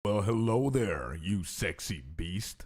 Well, hello there, you sexy beast.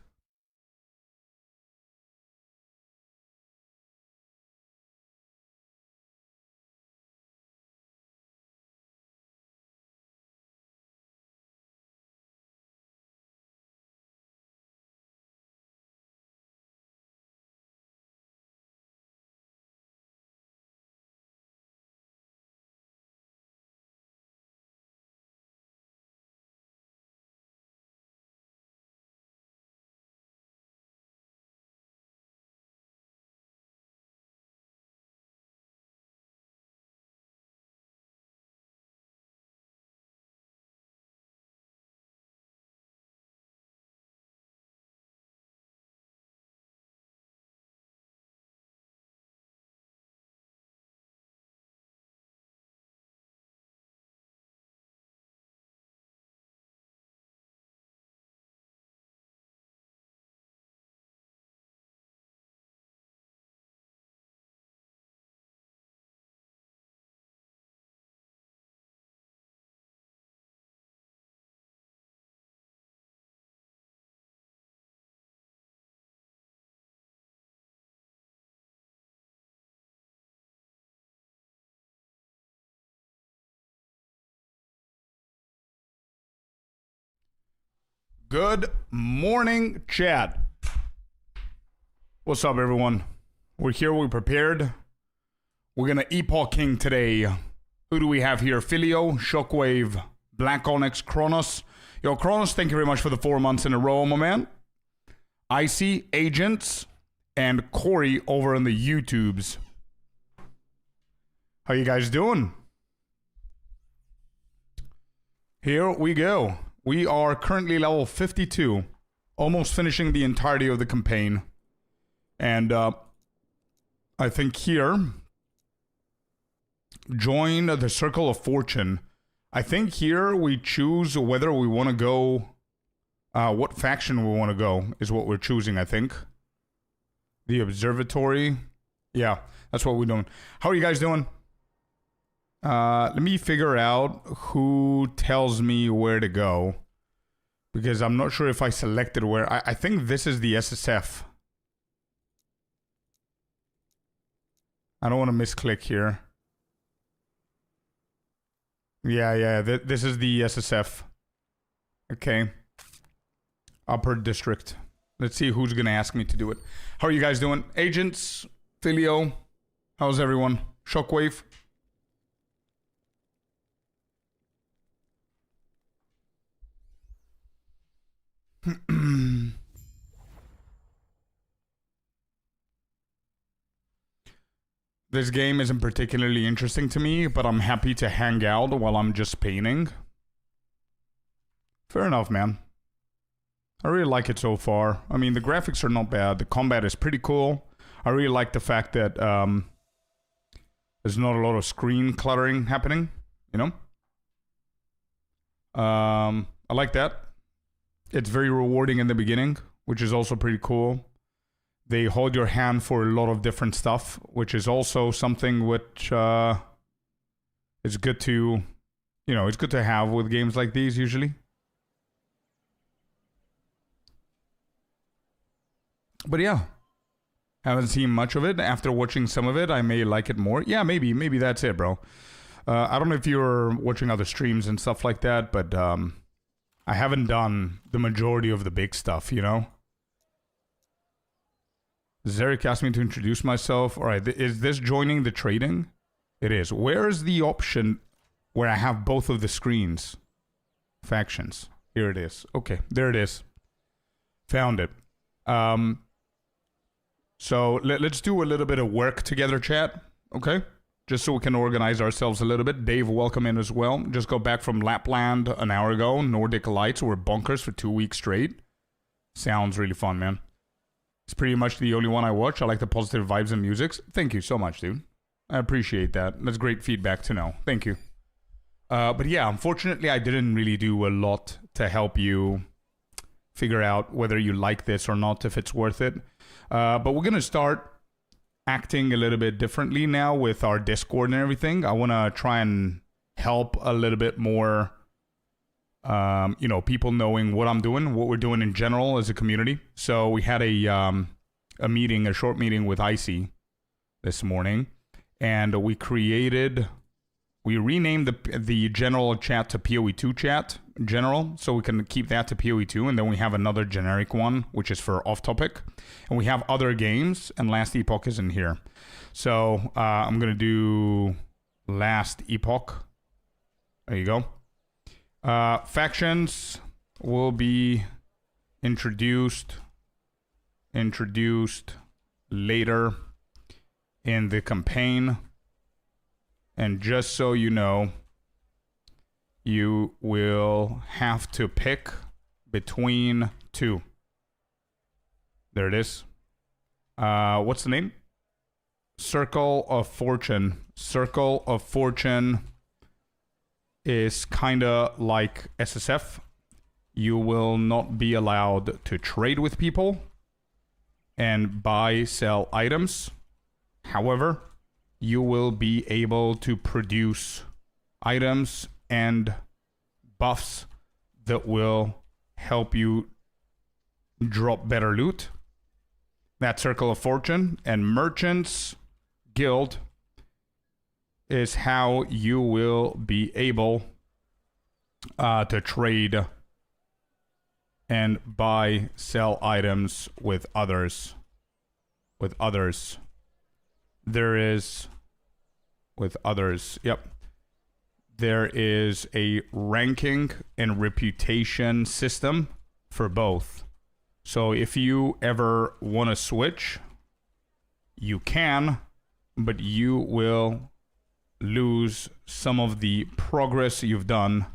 Good morning, chat. What's up, everyone? We're here, we're prepared. We're gonna Epoch King today. Who do we have here? Filio, Shockwave, Black Onyx, Kronos. Yo, Kronos, thank you very much for the 4 months in a row, my man. Icy, Agents, and Corey over on the YouTubes. How you guys doing? Here we go. We are currently level 52, almost finishing the entirety of the campaign. And I think here, join the Circle of Fortune. I think here we choose whether we want to go, what faction we want to go is what we're choosing, I think. The Observatory. Yeah, that's what we're doing. How are you guys doing? Let me figure out who tells me where to go. Because I'm not sure if I selected where. I think this is the SSF. I don't want to misclick here. Yeah, this is the SSF. Okay. Upper District. Let's see who's going to ask me to do it. How are you guys doing? Agents, Filio, how's everyone? Shockwave. This game isn't particularly interesting to me, but I'm happy to hang out while I'm just painting. Fair enough, man. I really like it so far. I mean, the graphics are not bad. The combat is pretty cool. I really like the fact that there's not a lot of screen cluttering happening, you know? I like that. It's very rewarding in the beginning, which is also pretty cool. They hold your hand for a lot of different stuff, which is also something which is good to, you know, it's good to have with games like these usually. But yeah, haven't seen much of it. After watching some of it, I may like it more. Yeah, maybe that's it, bro. I don't know if you're watching other streams and stuff like that, but I haven't done the majority of the big stuff, you know? Zarek asked me to introduce myself. Alright, is this joining the trading? It is. Where is the option where I have both of the screens? Factions. Here it is. Okay, there it is. Found it. So let's do a little bit of work together, chat. Okay? Just so we can organize ourselves a little bit. Dave, welcome in as well. Just got back from Lapland an hour ago. Nordic Lights were bonkers for 2 weeks straight. Sounds really fun, man. It's pretty much the only one I watch. I like the positive vibes and music. Thank you so much, dude. I appreciate that. That's great feedback to know. Thank you. But yeah, unfortunately, I didn't really do a lot to help you figure out whether you like this or not, if it's worth it. But we're going to start acting a little bit differently now with our Discord and everything. I want to try and help a little bit more You know, people knowing what I'm doing, what we're doing in general as a community. So we had a meeting, a short meeting with Icy this morning, and we renamed the general chat to PoE2 chat general, so we can keep that to PoE2, and then we have another generic one, which is for off topic, and we have other games, and Last Epoch is in here. So I'm gonna do Last Epoch. There you go. Factions will be introduced later in the campaign. And just so you know, you will have to pick between two. There it is. What's the name? Circle of Fortune. Circle of Fortune is kind of like SSF. You will not be allowed to trade with people and buy, sell items. However, you will be able to produce items and buffs that will help you drop better loot. That Circle of Fortune. And Merchants Guild is how you will be able to trade and buy, sell items with others. There is a ranking and reputation system for both. So if you ever want to switch, you can, but you will lose some of the progress you've done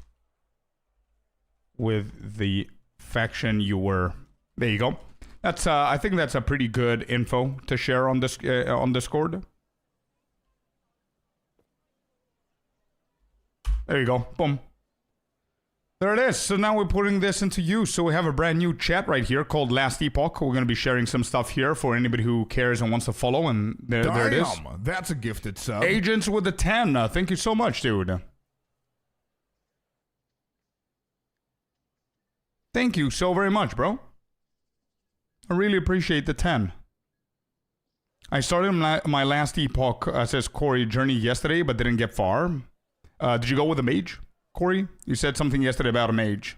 with the faction you were. There you go. That's I think that's a pretty good info to share on this on Discord. There you go. Boom. There it is. So now we're putting this into use. So we have a brand new chat right here called Last Epoch. We're going to be sharing some stuff here for anybody who cares and wants to follow. And there it is. That's a gifted sub. Agents with a 10. Thank you so much, dude. Thank you so very much, bro. I really appreciate the 10. I started my Last Epoch, says Corey, journey yesterday, but didn't get far. Did you go with a mage, Corey? You said something yesterday about a mage.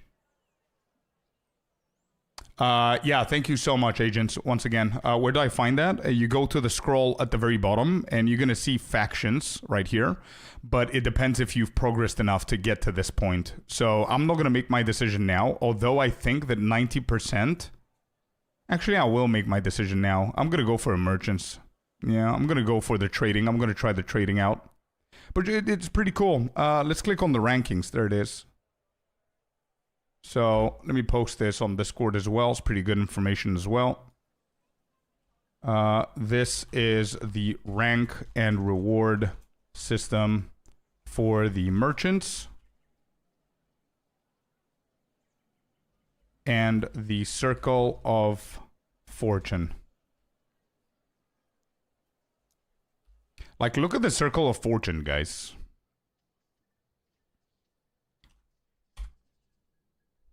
Yeah, thank you so much, agents. Once again, where do I find that? You go to the scroll at the very bottom, and you're going to see factions right here. But it depends if you've progressed enough to get to this point. So I'm not going to make my decision now, although I think that 90%... Actually, I will make my decision now. I'm going to go for a merchants. Yeah, I'm going to go for the trading. I'm going to try the trading out. But it's pretty cool. Let's click on the rankings. There it is. So let me post this on Discord as well. It's pretty good information as well. This is the rank and reward system for the merchants. And the Circle of Fortune. Like, look at the Circle of Fortune, guys.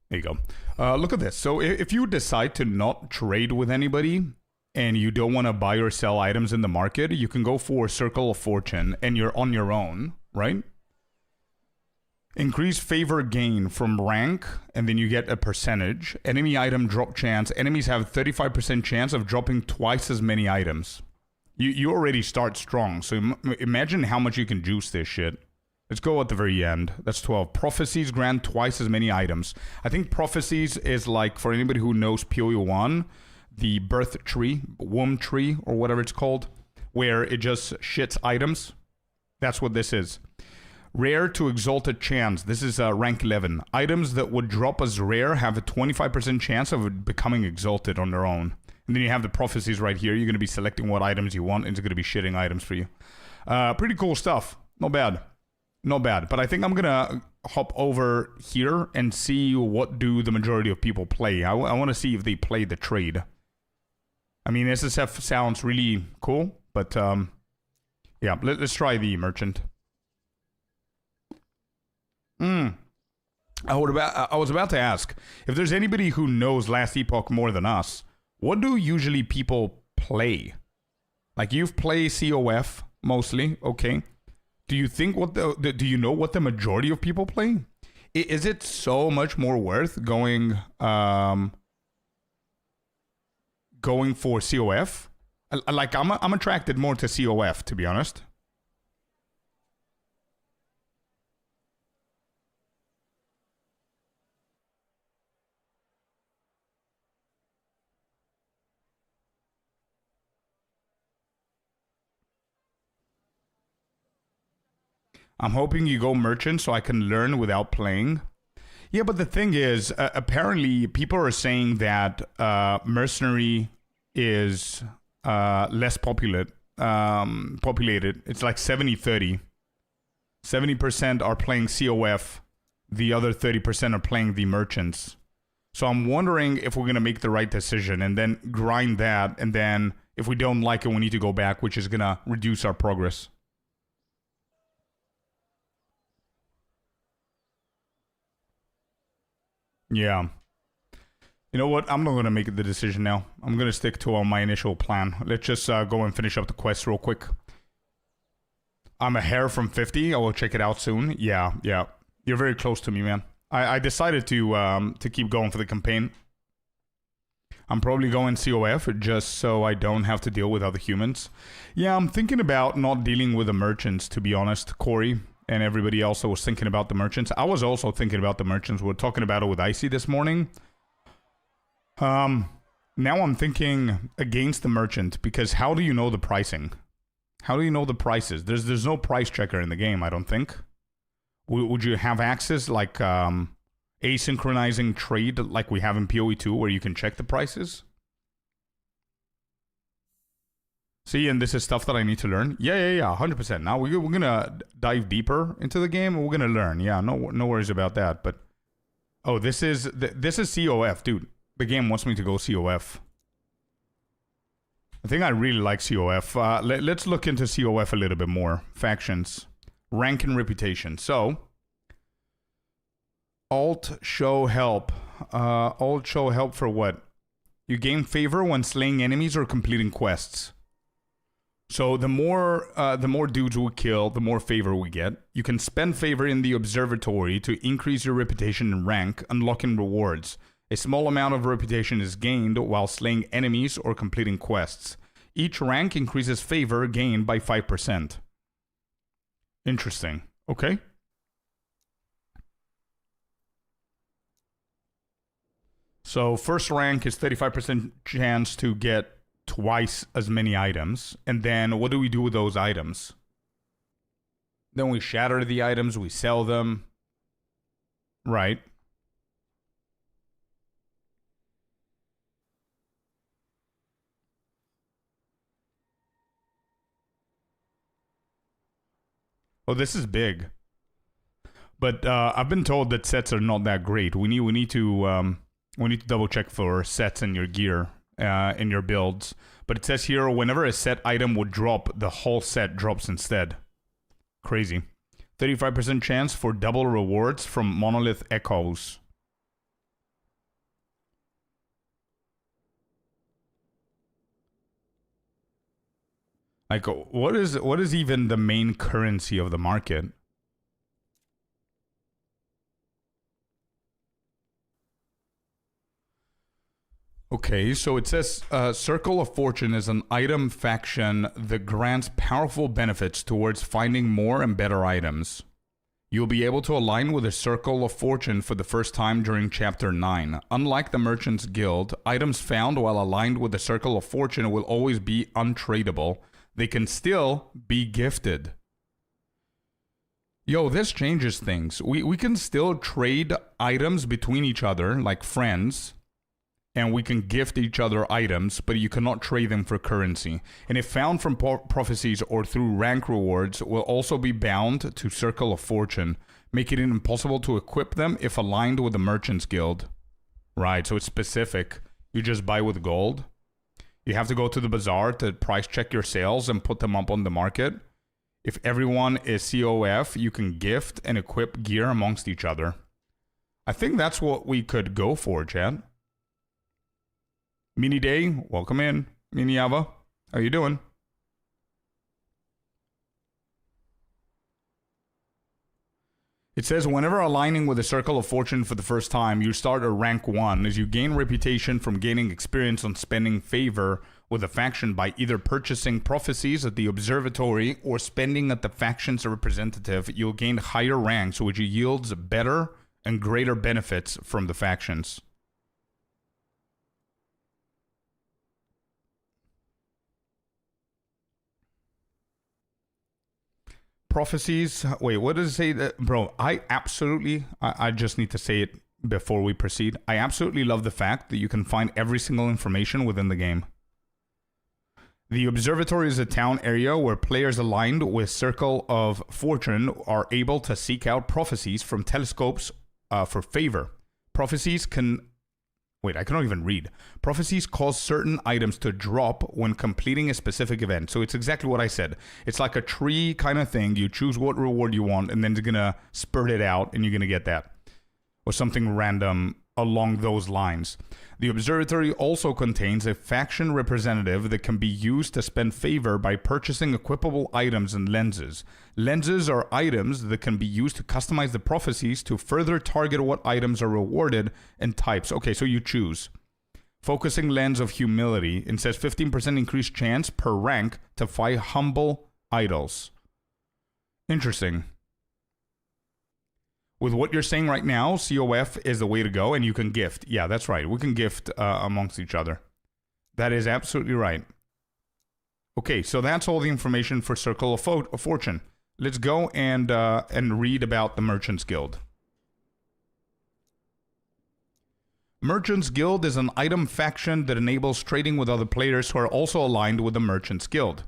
There you go. Look at this. So if you decide to not trade with anybody and you don't want to buy or sell items in the market, you can go for Circle of Fortune and you're on your own, right? Increase favor gain from rank, and then you get a percentage. Enemy item drop chance. Enemies have 35% chance of dropping twice as many items. You already start strong, so imagine how much you can juice this shit. Let's go at the very end. That's 12. Prophecies grant twice as many items. I think prophecies is like, for anybody who knows PoE1, the birth tree, womb tree, or whatever it's called, where it just shits items. That's what this is. Rare to exalted chance. This is rank 11. Items that would drop as rare have a 25% chance of becoming exalted on their own. And then you have the prophecies right here. You're going to be selecting what items you want, and it's going to be shitting items for you. Pretty cool stuff. Not bad. Not bad. But I think I'm going to hop over here and see what do the majority of people play. I want to see if they play the trade. I mean, SSF sounds really cool, but yeah, let's try the merchant. I was about to ask, if there's anybody who knows Last Epoch more than us, what do usually people play? Like, you've played COF mostly, okay? Do you think do you know what the majority of people play? Is it so much more worth going for COF? Like, I'm attracted more to COF, to be honest. I'm hoping you go merchant so I can learn without playing. Yeah, but the thing is, apparently people are saying that mercenary is less populated. It's like 70-30. 70% are playing COF. The other 30% are playing the merchants. So I'm wondering if we're going to make the right decision and then grind that. And then if we don't like it, we need to go back, which is going to reduce our progress. Yeah. You know what? I'm not going to make the decision now. I'm going to stick to my initial plan. Let's just go and finish up the quest real quick. I'm a hair from 50. I will check it out soon. Yeah. You're very close to me, man. I decided to keep going for the campaign. I'm probably going COF just so I don't have to deal with other humans. Yeah, I'm thinking about not dealing with the merchants, to be honest, Corey. And everybody else was thinking about the merchants. I was also thinking about the merchants. We were talking about it with Icy this morning. Now I'm thinking against the merchant, because how do you know the pricing? How do you know the prices? There's no price checker in the game, I don't think. Would you have access like asynchronizing trade like we have in PoE2 where you can check the prices? See, and this is stuff that I need to learn. Yeah, 100%. Now we're gonna dive deeper into the game and we're gonna learn. Yeah, no worries about that. But oh, this is COF, dude. The game wants me to go COF. I think I really like COF. Let's look into COF a little bit more. Factions, rank and reputation. So, alt show help. Alt show help for what? You gain favor when slaying enemies or completing quests. So the more dudes we kill, the more favor we get. You can spend favor in the observatory to increase your reputation and rank, unlocking rewards. A small amount of reputation is gained while slaying enemies or completing quests. Each rank increases favor gained by 5%. Interesting. Okay. So first rank is 35% chance to get twice as many items. And then what do we do with those items? Then we shatter the items, we sell them. Right. Oh, this is big. But I've been told that sets are not that great. We need to double check for sets in your gear. In your builds, but it says here whenever a set item would drop, the whole set drops instead. Crazy. 35% chance for double rewards from monolith echoes. Like, what is even the main currency of the market? Okay, so it says Circle of Fortune is an item faction that grants powerful benefits towards finding more and better items. You'll be able to align with a Circle of Fortune for the first time during Chapter 9. Unlike the Merchants Guild, items found while aligned with the Circle of Fortune will always be untradeable. They can still be gifted. Yo, this changes things. We can still trade items between each other, like friends, and we can gift each other items, but you cannot trade them for currency. And if found from prophecies or through rank rewards, will also be bound to Circle of Fortune, making it impossible to equip them if aligned with the Merchants Guild. Right, so it's specific. You just buy with gold. You have to go to the bazaar to price check your sales and put them up on the market. If everyone is COF, you can gift and equip gear amongst each other. I think that's what we could go for, chat. Mini Day, welcome in. Mini Ava, how you doing? It says, whenever aligning with a Circle of Fortune for the first time, you start at rank 1 as you gain reputation from gaining experience on spending favor with a faction by either purchasing prophecies at the observatory or spending at the faction's representative. You'll gain higher ranks, which yields better and greater benefits from the factions. Prophecies. Wait, what does it say? That, bro, I just need to say it before we proceed. I absolutely love the fact that you can find every single information within the game. The observatory is a town area where players aligned with Circle of Fortune are able to seek out prophecies from telescopes for favor. Prophecies can... Wait, I cannot even read. Prophecies cause certain items to drop when completing a specific event. So it's exactly what I said. It's like a tree kind of thing. You choose what reward you want, and then it's going to spurt it out, and you're going to get that. Or something random along those lines. The observatory also contains a faction representative that can be used to spend favor by purchasing equipable items and lenses. Lenses are items that can be used to customize the prophecies to further target what items are rewarded and types. Okay, so you choose. Focusing Lens of Humility. It says 15% increased chance per rank to fight humble idols. Interesting. With what you're saying right now, COF is the way to go, and you can gift. Yeah, that's right. We can gift amongst each other. That is absolutely right. Okay, so that's all the information for Circle of Fortune. Let's go and read about the Merchants Guild. Merchants Guild is an item faction that enables trading with other players who are also aligned with the Merchants Guild.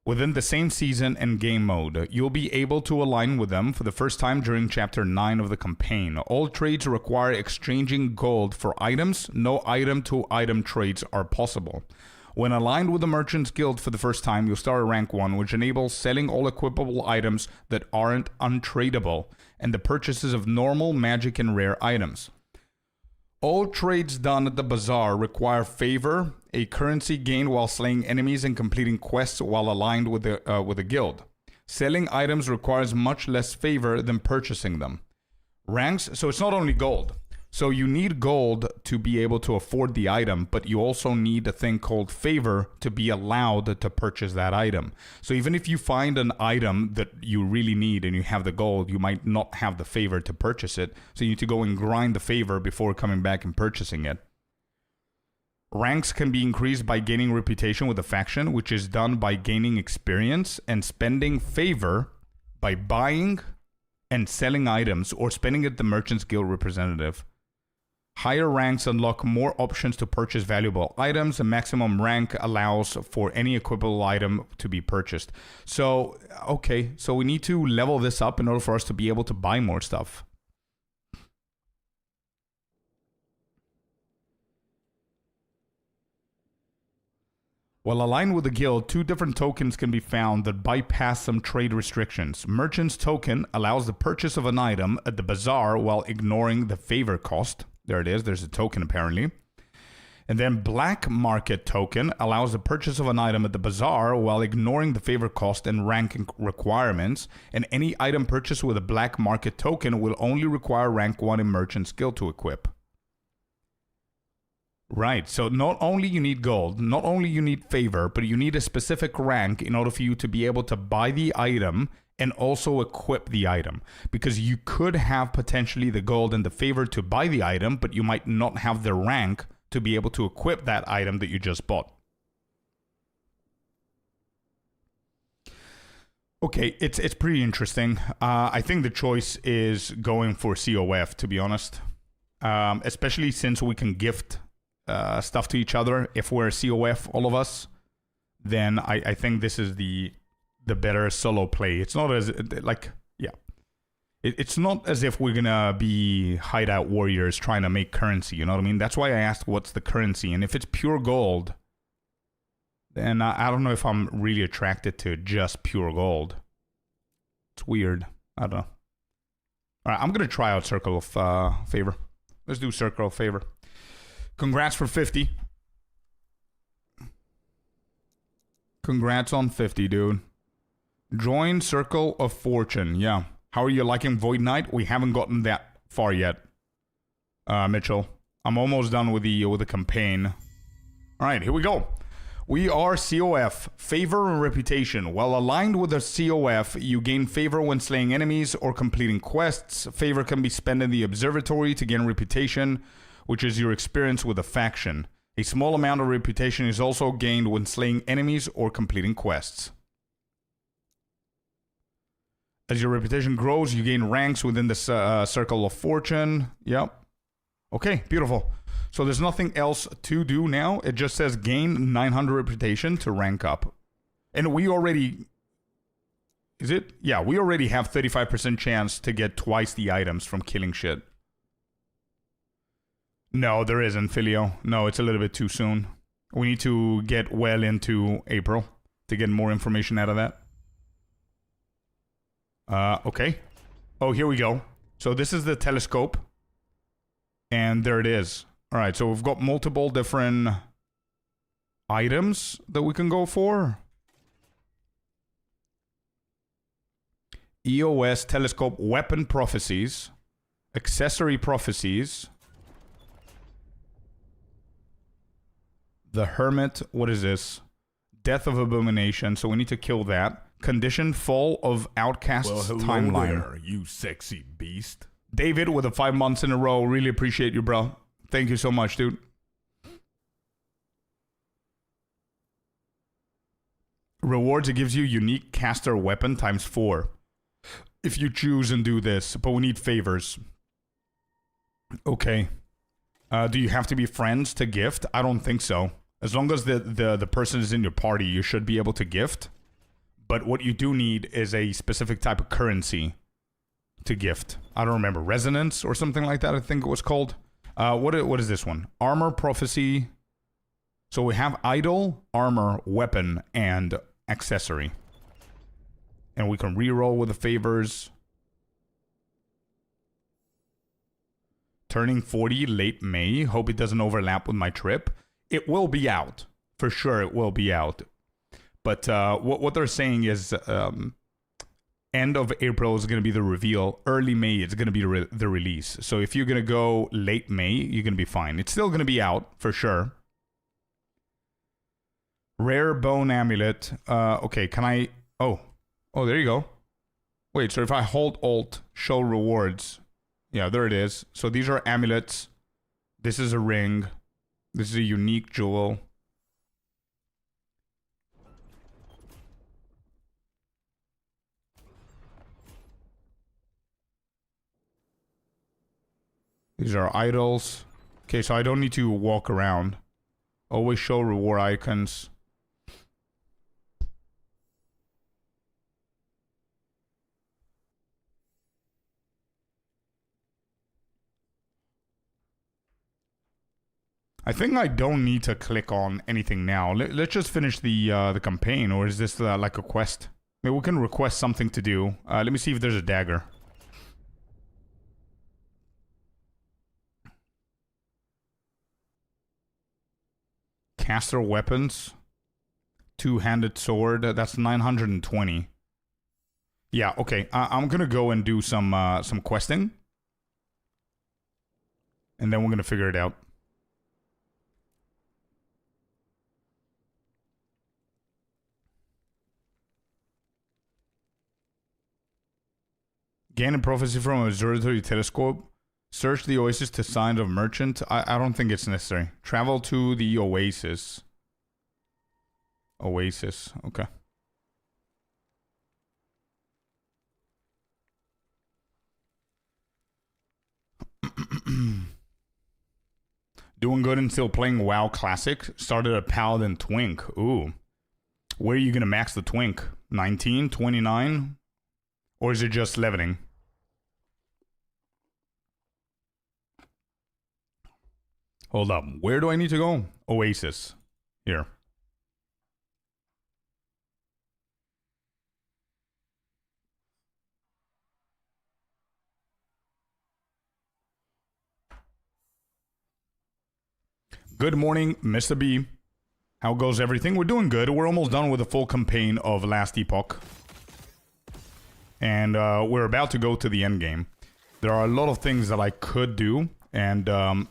Within the same season and game mode, you'll be able to align with them for the first time during Chapter 9 of the campaign. All trades require exchanging gold for items. No item-to-item trades are possible. When aligned with the Merchants Guild for the first time, you'll start at rank 1, which enables selling all equipable items that aren't untradeable, and the purchases of normal, magic, and rare items. All trades done at the bazaar require favor, a currency gained while slaying enemies and completing quests while aligned with the guild. Selling items requires much less favor than purchasing them. Ranks, so it's not only gold. So you need gold to be able to afford the item, but you also need a thing called favor to be allowed to purchase that item. So even if you find an item that you really need and you have the gold, you might not have the favor to purchase it. So you need to go and grind the favor before coming back and purchasing it. Ranks can be increased by gaining reputation with a faction, which is done by gaining experience and spending favor by buying and selling items or spending at the Merchants Guild representative. Higher ranks unlock more options to purchase valuable items. A maximum rank allows for any equipable item to be purchased. So, okay, so we need to level this up in order for us to be able to buy more stuff. While aligned with the guild, 2 different tokens can be found that bypass some trade restrictions. Merchant's token allows the purchase of an item at the bazaar while ignoring the favor cost. There it is, there's a token apparently. And then Black Market token allows the purchase of an item at the bazaar while ignoring the favor cost and ranking requirements. And any item purchased with a Black Market token will only require rank 1 in Merchant's Guild to equip. Right, so not only you need gold, not only you need favor, but you need a specific rank in order for you to be able to buy the item and also equip the item. Because you could have potentially the gold and the favor to buy the item, but you might not have the rank to be able to equip that item that you just bought. Okay, it's pretty interesting. I think the choice is going for COF, to be honest. Especially since we can gift stuff to each other. If we're COF, all of us, then I think this is the better solo play. It's not as, like, yeah. It's not as if we're gonna be hideout warriors trying to make currency, you know what I mean? That's why I asked what's the currency, and if it's pure gold, then I don't know if I'm really attracted to just pure gold. It's weird. I don't know. All right, I'm going to try out Circle of Favor. Let's do Circle of Favor. Congrats for 50. Congrats on 50, dude. Join Circle of Fortune. Yeah. How are you liking Voidknight? We haven't gotten that far yet, Mitchell. I'm almost done with the campaign. All right, here we go. We are COF, Favor and Reputation. While aligned with the COF, you gain favor when slaying enemies or completing quests. Favor can be spent in the Observatory to gain Reputation, which is your experience with a faction. A small amount of Reputation is also gained when slaying enemies or completing quests. As your reputation grows, you gain ranks within the Circle of Fortune. Yep. Okay, beautiful. So there's nothing else to do now. It just says gain 900 reputation to rank up. And we already... Is it? Yeah, we already have 35% chance to get twice the items from killing shit. No, there isn't, Filio. No, it's a little bit too soon. We need to get well into April to get more information out of that. Okay. Oh, here we go. So this is the telescope. And there it is. All right, so we've got multiple different items that we can go for. EOS Telescope Weapon Prophecies. Accessory Prophecies. The Hermit, what is this? Death of Abomination, so we need to kill that. Condition Fall of Outcasts Timeline. There, you sexy beast. David with the 5 months in a row. Really appreciate you, bro. Thank you so much, dude. Rewards, it gives you unique caster weapon times 4. If you choose and do this, but we need favors. Okay. Do you have to be friends to gift? I don't think so. As long as the person is in your party, you should be able to gift. But what you do need is a specific type of currency to gift. I don't remember. Resonance or something like that, I think it was called. What is this one? Armor Prophecy. So we have Idol, Armor, Weapon, and Accessory. And we can reroll with the favors. Turning 40 late May. Hope it doesn't overlap with my trip. It will be out. For sure it will be out. But what they're saying is end of April is going to be the reveal. Early May it's going to be the release. So if you're going to go late May, you're going to be fine. It's still going to be out for sure. Rare Bone Amulet. Okay, can I... Oh, there you go. Wait, so if I hold Alt, show rewards. Yeah, there it is. So these are amulets. This is a ring. This is a unique jewel. These are idols. Okay, so I don't need to walk around. Always show reward icons. I think I don't need to click on anything now. Let's just finish the campaign, or is this like a quest? Maybe we can request something to do. Let me see if there's a dagger. Caster weapons. Two-handed sword. That's 920. Yeah, okay. I'm gonna go and do some questing. And then we're gonna figure it out. Gain a prophecy from an observatory telescope. Search the oasis to signs of merchant. I don't think it's necessary. Travel to the oasis. Oasis. Okay. Doing good and still playing WoW Classic. Started a Paladin Twink. Ooh. Where are you going to max the Twink? 19? 29? Or is it just leveling? Hold up. Where do I need to go? Oasis. Here. Good morning, Mr. B. How goes everything? We're doing good. We're almost done with the full campaign of Last Epoch. And we're about to go to the end game. There are a lot of things that I could do. And,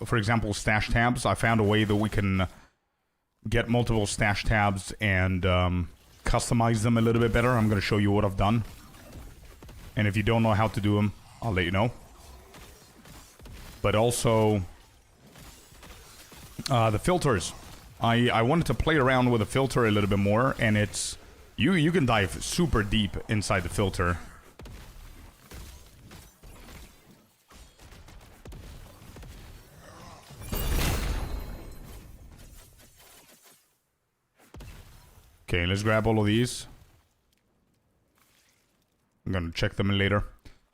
for example, stash tabs. I found a way that we can get multiple stash tabs and customize them a little bit better. I'm going to show you what I've done. And if you don't know how to do them, I'll let you know. But also, the filters. I wanted to play around with the filter a little bit more, and it's... You can dive super deep inside the filter. Okay, let's grab all of these. I'm gonna check them later.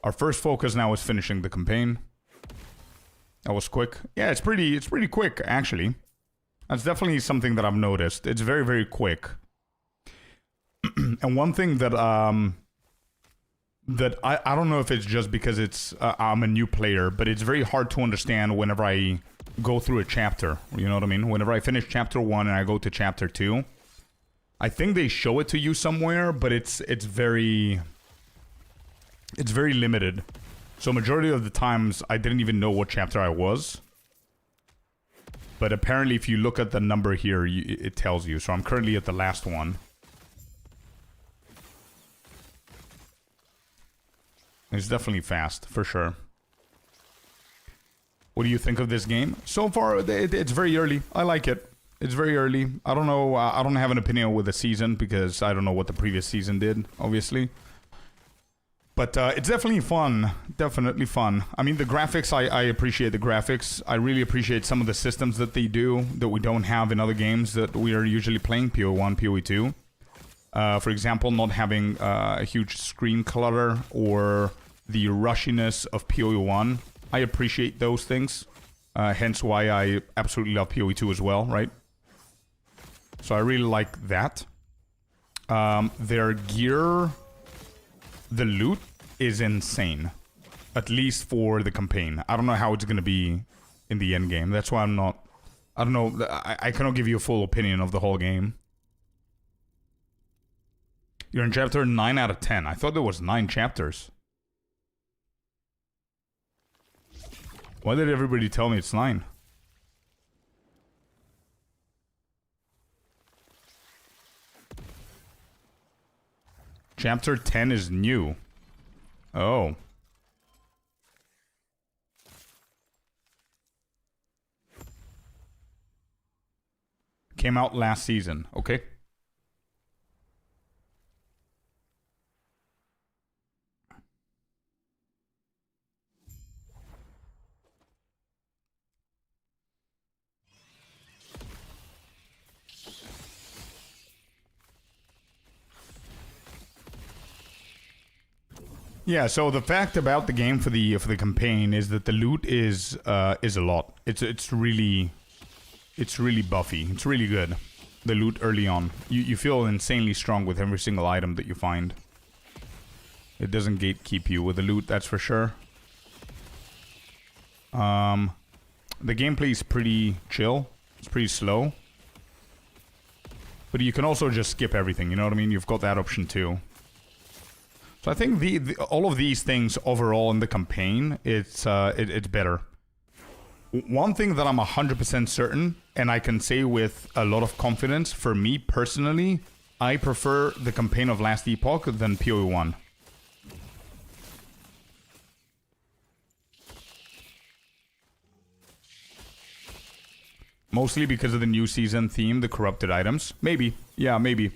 Our first focus now is finishing the campaign. That was quick. Yeah, it's pretty quick, actually. That's definitely something that I've noticed. It's very, very quick. And one thing that I don't know if it's just because it's I'm a new player, but it's very hard to understand whenever I go through a chapter. You know what I mean? Whenever I finish chapter 1 and I go to chapter 2, I think they show it to you somewhere, but it's very limited. So majority of the times I didn't even know what chapter I was. But apparently if you look at the number here, it tells you. So I'm currently at the last one. It's definitely fast, for sure. What do you think of this game? So far, it's very early. I like it. It's very early. I don't know. I don't have an opinion with the season because I don't know what the previous season did, obviously. But it's definitely fun. Definitely fun. I mean, the graphics, I appreciate the graphics. I really appreciate some of the systems that they do that we don't have in other games that we are usually playing, PoE1, PoE2. For example, not having a huge screen clutter or the rushiness of PoE1. I appreciate those things. Hence why I absolutely love PoE2 as well, right? So I really like that. Their gear, the loot is insane. At least for the campaign. I don't know how it's going to be in the end game. That's why I'm not... I don't know. I cannot give you a full opinion of the whole game. You're in chapter 9 out of 10. I thought there was 9 chapters. Why did everybody tell me it's 9? Chapter 10 is new. Oh. Came out last season. Okay. Yeah, so the fact about the game for the campaign is that the loot is a lot. It's really buffy. It's really good. The loot early on. You feel insanely strong with every single item that you find. It doesn't gatekeep you with the loot, that's for sure. The gameplay is pretty chill. It's pretty slow. But you can also just skip everything, you know what I mean? You've got that option too. So I think all of these things overall in the campaign, it's better. One thing that I'm 100% certain, and I can say with a lot of confidence, for me personally, I prefer the campaign of Last Epoch than PoE1. Mostly because of the new season theme, the corrupted items. Maybe. Yeah, maybe.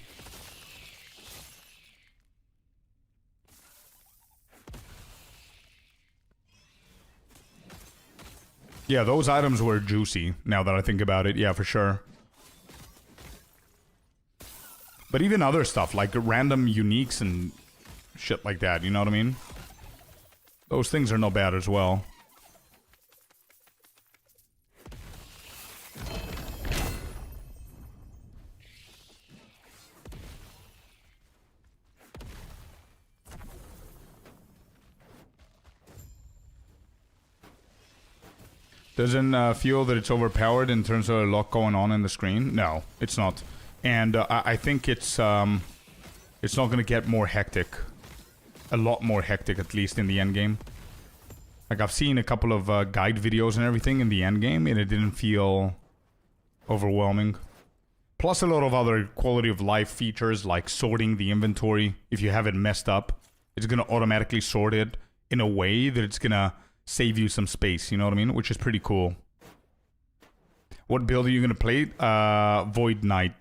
Yeah, those items were juicy, now that I think about it. Yeah, for sure. But even other stuff, like random uniques and shit like that, you know what I mean? Those things are no bad as well. Doesn't feel that it's overpowered in terms of a lot going on in the screen. No, it's not. And I think it's not going to get more hectic. A lot more hectic, at least in the end game. Like, I've seen a couple of guide videos and everything in the end game, and it didn't feel overwhelming. Plus a lot of other quality of life features, like sorting the inventory. If you have it messed up, it's going to automatically sort it in a way that it's going to save you some space, you know what I mean? Which is pretty cool. What build are you going to play? Voidknight.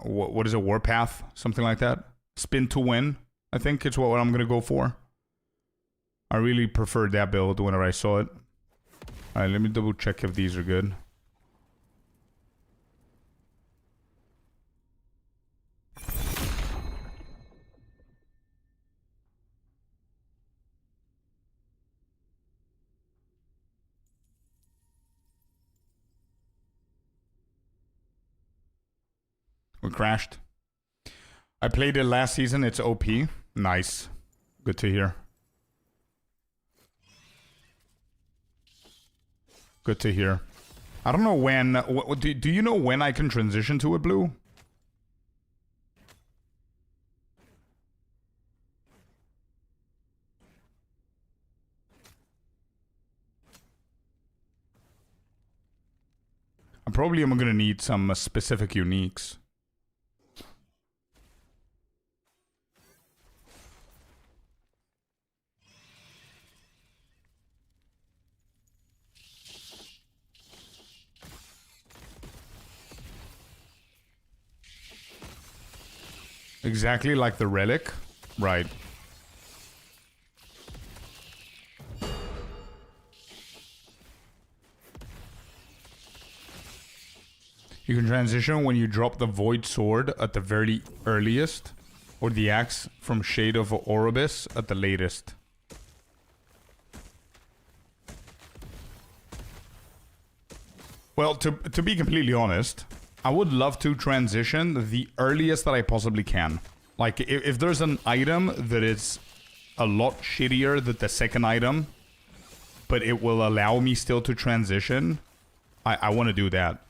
What is it? Warpath? Something like that? Spin to win, I think it's what I'm going to go for. I really preferred that build whenever I saw it. Alright, let me double check if these are good. We crashed. I played it last season. It's OP. Nice. Good to hear. Good to hear. I don't know when... do you know when I can transition to it, Blue? I probably am going to need some specific uniques. Exactly like the relic. Right. You can transition when you drop the Void Sword at the very earliest, or the axe from Shade of Oribus at the latest. Well, to be completely honest, I would love to transition the earliest that I possibly can. Like, if there's an item that is a lot shittier than the second item, but it will allow me still to transition, I want to do that.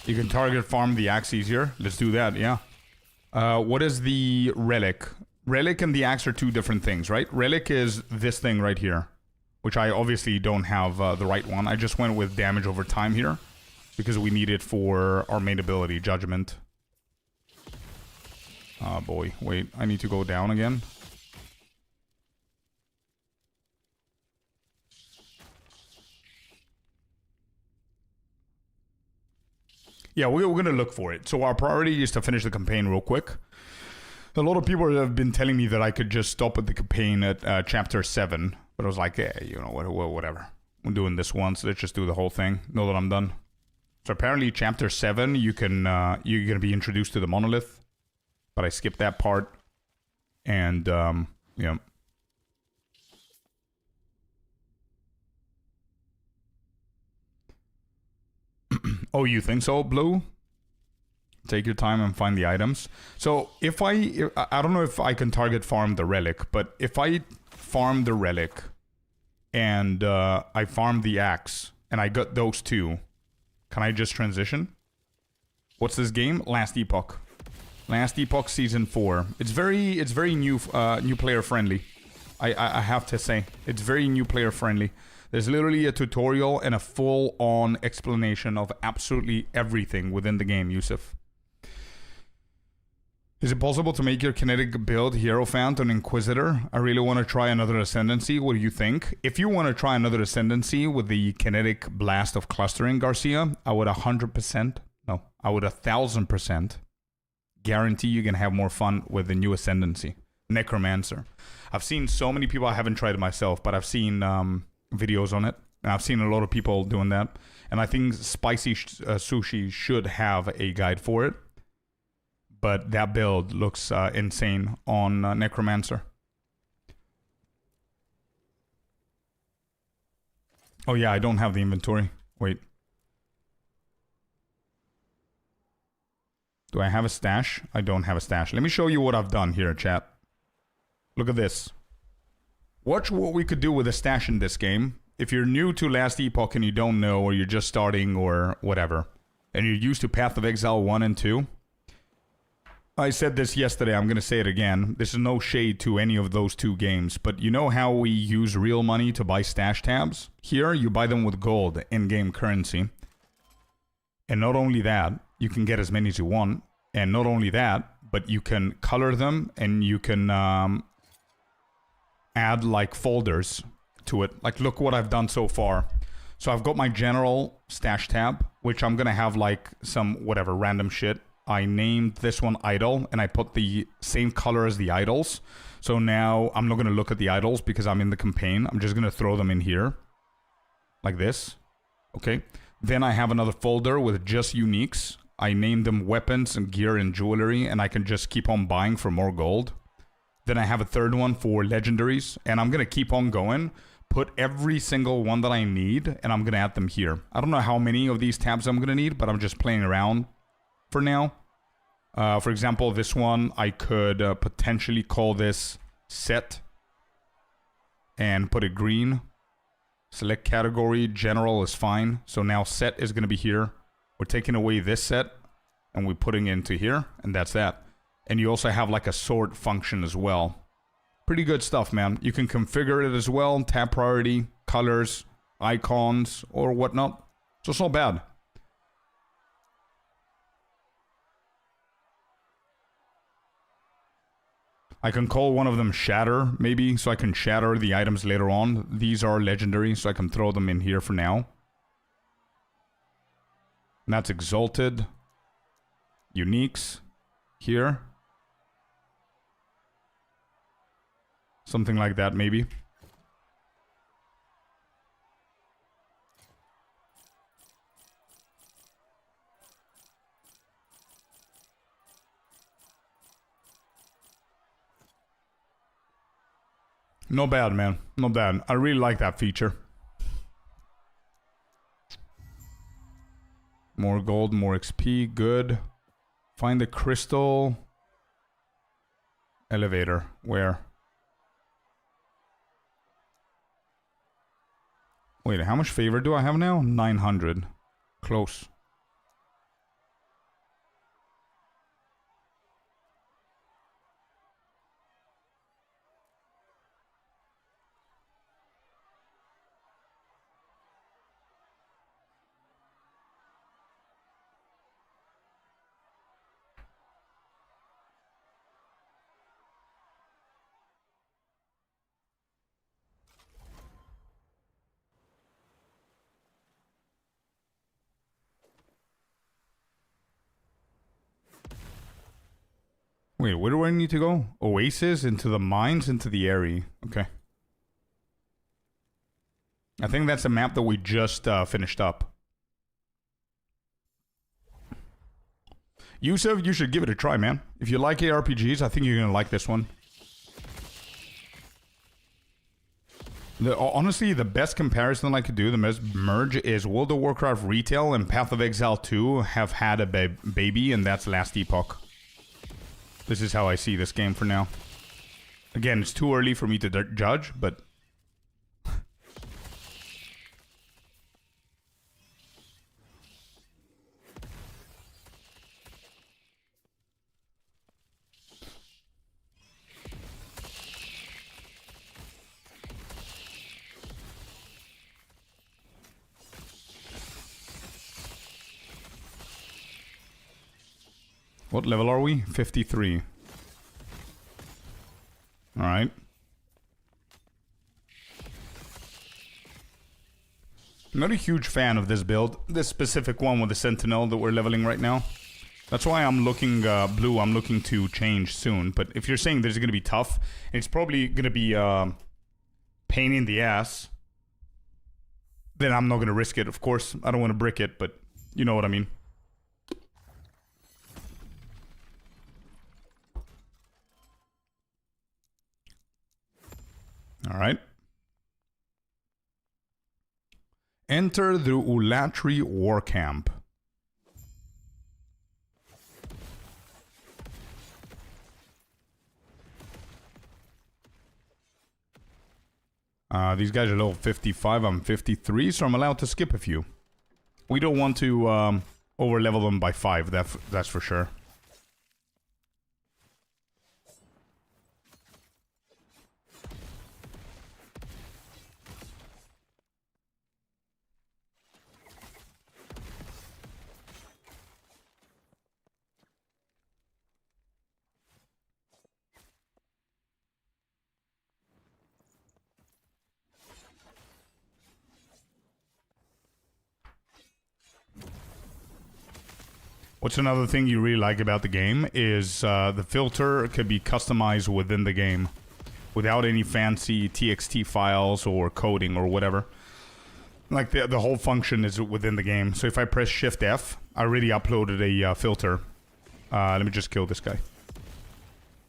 You can target farm the axe easier. Let's do that, yeah. What is the relic? Relic and the axe are two different things, right? Relic is this thing right here, which I obviously don't have the right one. I just went with damage over time here because we need it for our main ability, Judgment. Oh boy, wait, I need to go down again. Yeah, we're going to look for it. So our priority is to finish the campaign real quick. A lot of people have been telling me that I could just stop at the campaign at chapter 7. But I was like, yeah, you know, whatever. I'm doing this once. Let's just do the whole thing. Know that I'm done. So apparently chapter 7, you're going to be introduced to the monolith. But I skipped that part. And, yeah. Oh, you think so, Blue? Take your time and find the items. So if I don't know if I can target farm the relic, but if I farm the relic and I farm the axe and I got those two, can I just transition? What's this game? Last Epoch. Last Epoch Season 4. It's very new player friendly. I have to say, it's very new player friendly. There's literally a tutorial and a full-on explanation of absolutely everything within the game, Yusuf. Is it possible to make your kinetic build Hierophant an Inquisitor? I really want to try another Ascendancy. What do you think? If you want to try another Ascendancy with the kinetic blast of clustering, Garcia, I would 1,000% guarantee you can have more fun with the new Ascendancy. Necromancer. I've seen so many people, I haven't tried it myself, but I've seen videos on it. And I've seen a lot of people doing that. And I think Spicy Sushi should have a guide for it. But that build looks insane on Necromancer. Oh yeah, I don't have the inventory. Wait. Do I have a stash? I don't have a stash. Let me show you what I've done here, chat. Look at this. Watch what we could do with a stash in this game. If you're new to Last Epoch and you don't know, or you're just starting or whatever, and you're used to Path of Exile 1 and 2, I said this yesterday, I'm going to say it again. This is no shade to any of those two games, but you know how we use real money to buy stash tabs? Here, you buy them with gold, in-game currency. And not only that, you can get as many as you want. And not only that, but you can color them and you can add like folders to it. Like, look what I've done so far. So I've got my general stash tab, which I'm gonna have like some whatever random shit. I named this one idol and I put the same color as the idols. So now I'm not gonna look at the idols because I'm in the campaign. I'm just gonna throw them in here like this. Okay. Then I have another folder with just uniques. I named them weapons and gear and jewelry, and I can just keep on buying for more gold. Then I have a third one for legendaries, and I'm gonna keep on going. Put every single one that I need, and I'm gonna add them here. I don't know how many of these tabs I'm gonna need, but I'm just playing around for now. For example, this one, I could potentially call this set and put it green. Select category, general is fine. So now set is gonna be here. We're taking away this set, and we're putting it into here, and that's that. And you also have like a sort function as well. Pretty good stuff, man. You can configure it as well. Tab priority, colors, icons, or whatnot. So it's not bad. I can call one of them shatter, maybe, so I can shatter the items later on. These are legendary, so I can throw them in here for now. And that's exalted. Uniques. Here. Something like that, maybe. Not bad, man. Not bad. I really like that feature. More gold, more XP. Good. Find the crystal elevator. Where? Wait, how much favor do I have now? 900. Close. Wait, where do I need to go? Oasis, into the mines, into the area. Okay. I think that's a map that we just finished up. Yusuf, you should give it a try, man. If you like ARPGs, I think you're going to like this one. Honestly, the best comparison I could do, the best merge, is World of Warcraft Retail and Path of Exile 2 have had a baby, and that's Last Epoch. This is how I see this game for now. Again, it's too early for me to judge, but... What level are we? 53. Alright. I'm not a huge fan of this build. This specific one with the Sentinel that we're leveling right now. That's why I'm looking blue. I'm looking to change soon. But if you're saying this is going to be tough, it's probably going to be pain in the ass, then I'm not going to risk it. Of course, I don't want to brick it, but you know what I mean. Alright. Enter the Ulatri War Camp. These guys are level 55, I'm 53, so I'm allowed to skip a few. We don't want to over-level them by 5, that's for sure. What's another thing you really like about the game is the filter could be customized within the game without any fancy TXT files or coding or whatever. Like the whole function is within the game. So if I press Shift F, I already uploaded a filter. Let me just kill this guy.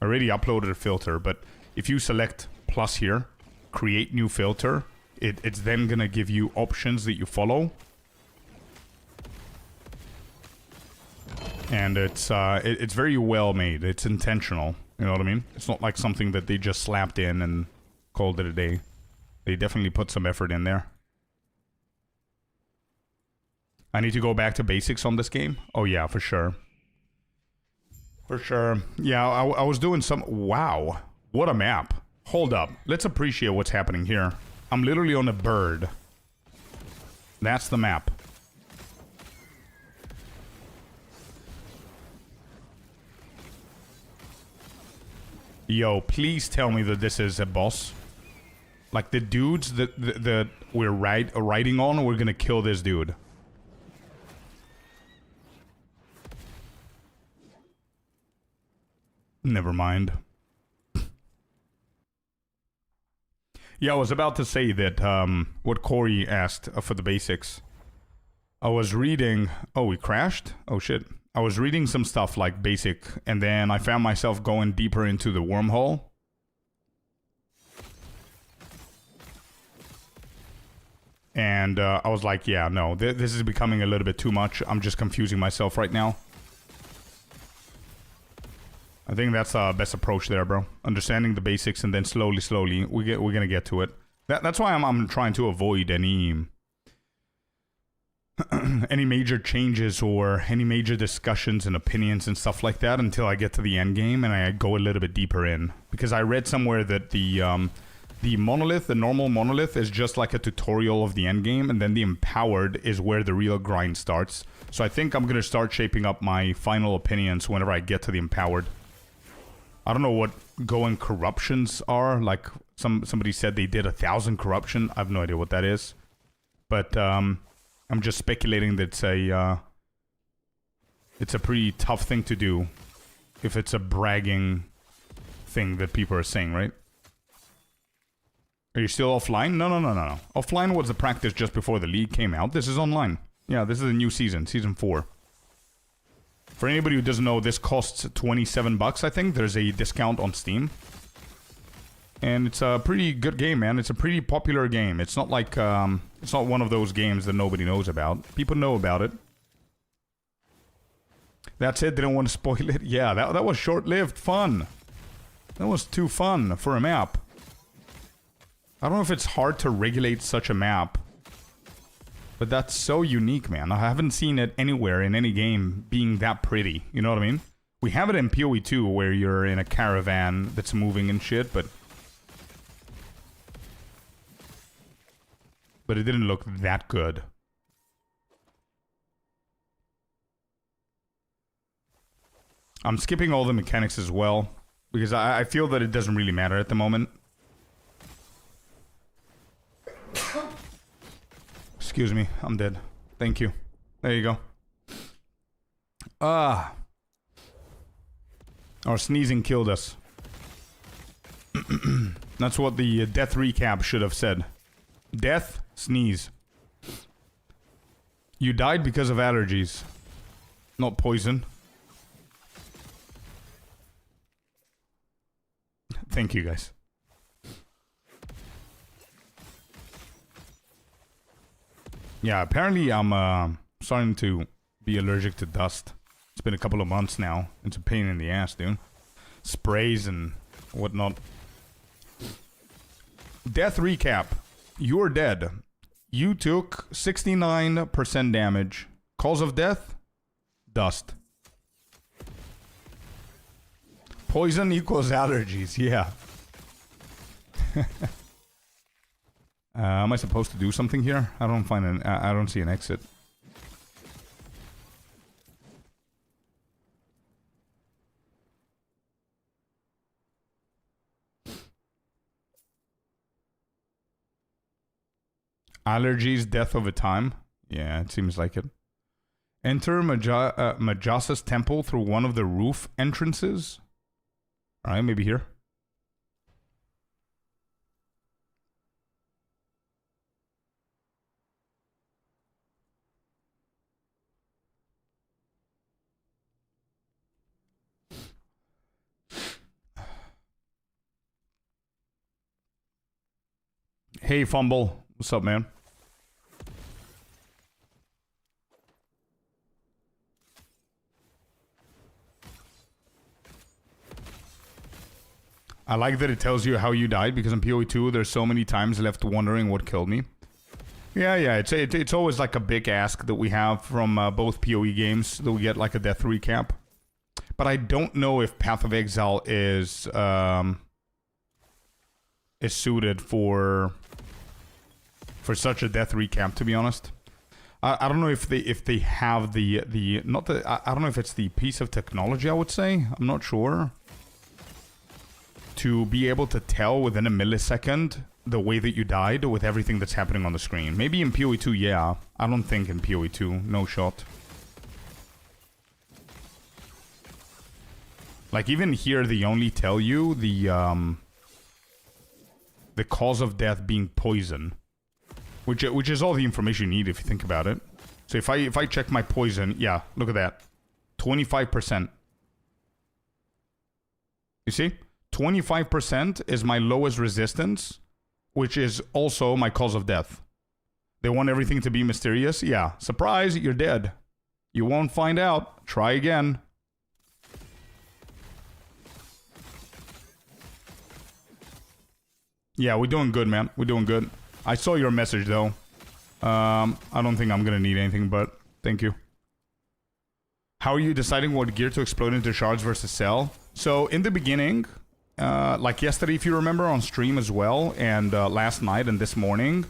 I already uploaded a filter, but if you select plus here, create new filter, it's then gonna give you options that you follow. And it's very well made. It's intentional. You know what I mean? It's not like something that they just slapped in and called it a day. They definitely put some effort in there. I need to go back to basics on this game. Oh yeah, for sure. For sure. Yeah, I was doing some... Wow. What a map. Hold up. Let's appreciate what's happening here. I'm literally on a bird. That's the map. Yo, please tell me that this is a boss. Like the dudes that we're riding on, we're gonna kill this dude. Never mind. Yeah, I was about to say that what Corey asked for the basics. I was reading... Oh, we crashed? Oh shit. I was reading some stuff like basic, and then I found myself going deeper into the wormhole. And I was like, yeah, no, this is becoming a little bit too much. I'm just confusing myself right now. I think that's the best approach there, bro. Understanding the basics, and then slowly, we're gonna get to it. That's why I'm trying to avoid any... any major changes or any major discussions and opinions and stuff like that until I get to the end game and I go a little bit deeper in. Because I read somewhere that the monolith, the normal monolith, is just like a tutorial of the end game, and then the empowered is where the real grind starts. So I think I'm gonna start shaping up my final opinions whenever I get to the empowered. I don't know what going corruptions are. Like somebody said they did 1,000 corruption. I have no idea what that is, but I'm just speculating that it's a pretty tough thing to do if it's a bragging thing that people are saying, right? Are you still offline? No. Offline was the practice just before the league came out. This is online. Yeah, this is a new season, season 4. For anybody who doesn't know, this costs 27 bucks, I think. There's a discount on Steam. And it's a pretty good game, man. It's a pretty popular game. It's not like, it's not one of those games that nobody knows about. People know about it. That's it. They don't want to spoil it. Yeah, that was short-lived fun. That was too fun for a map. I don't know if it's hard to regulate such a map. But that's so unique, man. I haven't seen it anywhere in any game being that pretty. You know what I mean? We have it in PoE 2 where you're in a caravan that's moving and shit, but it didn't look that good. I'm skipping all the mechanics as well, because I feel that it doesn't really matter at the moment. Excuse me, I'm dead. Thank you. There you go. Our sneezing killed us. That's what the death recap should have said. Death, sneeze. You died because of allergies, not poison. Thank you, guys. Yeah, apparently I'm starting to be allergic to dust. It's been a couple of months now. It's a pain in the ass, dude. Sprays and whatnot. Death recap. You're dead. You took 69% damage. Cause of death? Dust. Poison equals allergies, yeah. Am I supposed to do something here? I don't see an exit. Allergies, death over time. Yeah, it seems like it. Enter Majasa's temple through one of the roof entrances. Alright, maybe here. Hey, Fumble. What's up, man? I like that it tells you how you died, because in PoE2 there's so many times left wondering what killed me. Yeah, it's always like a big ask that we have from both PoE games, that we get like a death recap. But I don't know if Path of Exile is suited for such a death recap, to be honest. I don't know if they have the I don't know if it's the piece of technology, I would say. I'm not sure. To be able to tell within a millisecond the way that you died with everything that's happening on the screen. Maybe in PoE2, yeah. I don't think in PoE2, no shot. Like, even here, they only tell you the cause of death being poison. Which is all the information you need if you think about it. So if I check my poison, yeah, look at that. 25%. You see? 25% is my lowest resistance, which is also my cause of death. They want everything to be mysterious? Yeah. Surprise, you're dead. You won't find out. Try again. Yeah, we're doing good, man. We're doing good. I saw your message, though. I don't think I'm gonna need anything, but thank you. How are you deciding what gear to explode into shards versus sell? So, in the beginning... like yesterday, if you remember, on stream as well, and last night and this morning,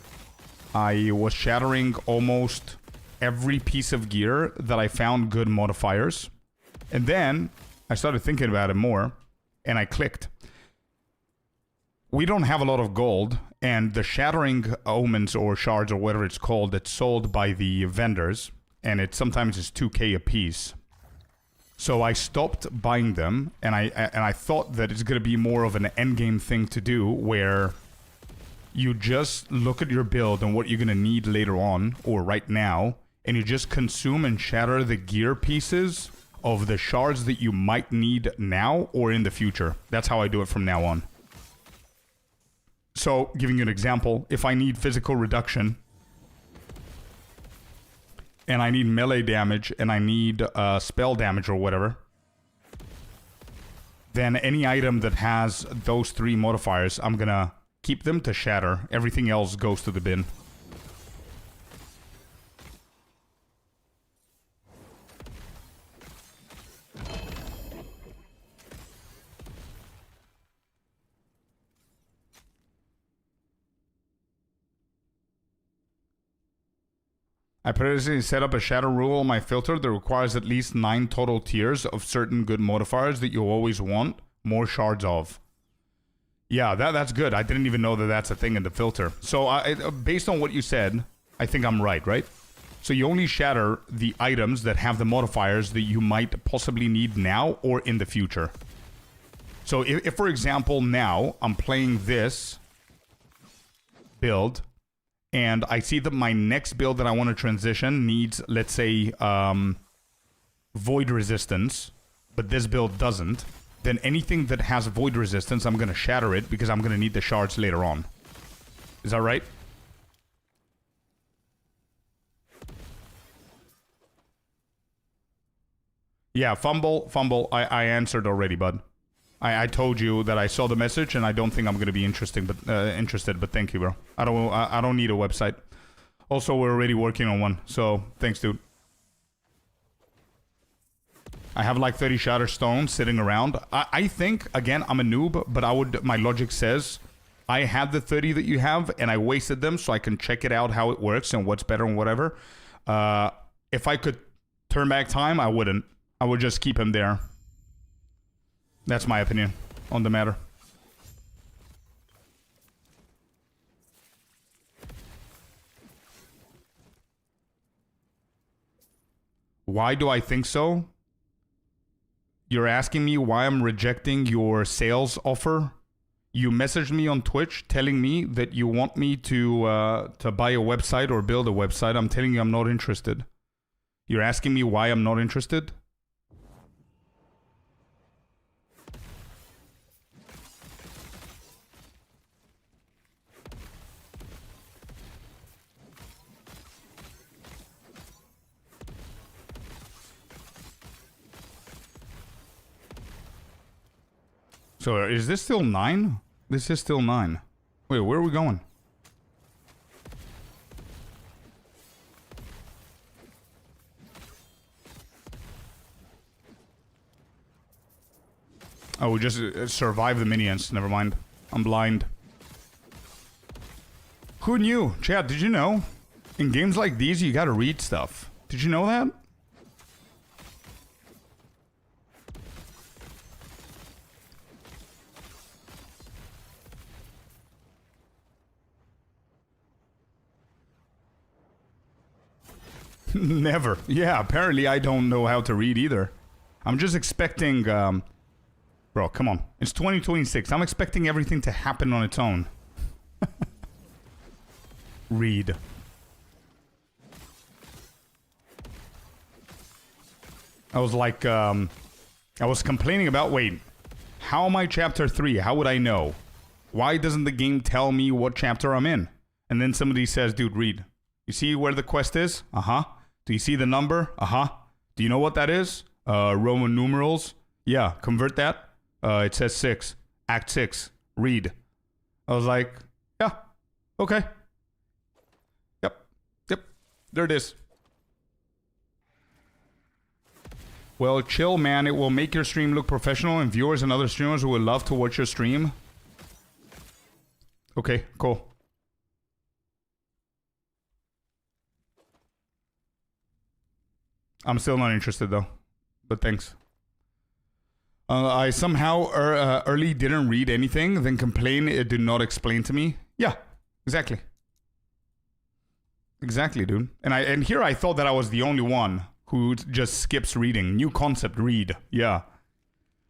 I was shattering almost every piece of gear that I found good modifiers. And then I started thinking about it more, and I clicked. We don't have a lot of gold, and the shattering omens or shards or whatever it's called, it's sold by the vendors, and it sometimes is 2k a piece. So I stopped buying them, and I thought that it's going to be more of an endgame thing to do, where you just look at your build and what you're going to need later on, or right now, and you just consume and shatter the gear pieces of the shards that you might need now or in the future. That's how I do it from now on. So, giving you an example, if I need physical reduction, and I need melee damage, and I need spell damage or whatever, then any item that has those three modifiers, I'm gonna keep them to shatter. Everything else goes to the bin. I previously set up a shadow rule on my filter that requires at least 9 total tiers of certain good modifiers that you always want more shards of. Yeah, that's good. I didn't even know that that's a thing in the filter. So based on what you said, I think I'm right? So you only shatter the items that have the modifiers that you might possibly need now or in the future. So if for example, now I'm playing this build, and I see that my next build that I want to transition needs, let's say, void resistance, but this build doesn't, then anything that has void resistance, I'm going to shatter it because I'm going to need the shards later on. Is that right? Yeah, fumble, I answered already, bud. I told you that I saw the message and I don't think I'm gonna be interested, but thank you, bro. I don't need a website. Also, we're already working on one, so thanks, dude. I have like 30 shatter stones sitting around. I think, again, I'm a noob, but my logic says I had the 30 that you have and I wasted them so I can check it out how it works and what's better and whatever. If I could turn back time, I wouldn't. I would just keep him there. That's my opinion on the matter. Why do I think so? You're asking me why I'm rejecting your sales offer? You messaged me on Twitch telling me that you want me to buy a website or build a website. I'm telling you I'm not interested. You're asking me why I'm not interested? So is this still 9? This is still 9. Wait, where are we going? Oh, we just survived the minions. Never mind. I'm blind. Who knew? Chad, did you know? In games like these, you gotta read stuff. Did you know that? Never. Yeah, apparently I don't know how to read either. I'm just expecting, bro, come on. It's 2026. I'm expecting everything to happen on its own. Read. I was like, I was complaining about, wait, how am I chapter 3? How would I know? Why doesn't the game tell me what chapter I'm in? And then somebody says, dude, read. You see where the quest is? Uh-huh. Do you see the number? Uh-huh. Do you know what that is? Roman numerals? Yeah, convert that. It says 6. Act 6. Read. I was like, yeah, okay. Yep. There it is. Well, chill, man. It will make your stream look professional, and viewers and other streamers will love to watch your stream. Okay, cool. I'm still not interested, though. But thanks. I somehow early didn't read anything, then complain it did not explain to me. Yeah, exactly. Exactly, dude. And here I thought that I was the only one who just skips reading. New concept, read. Yeah.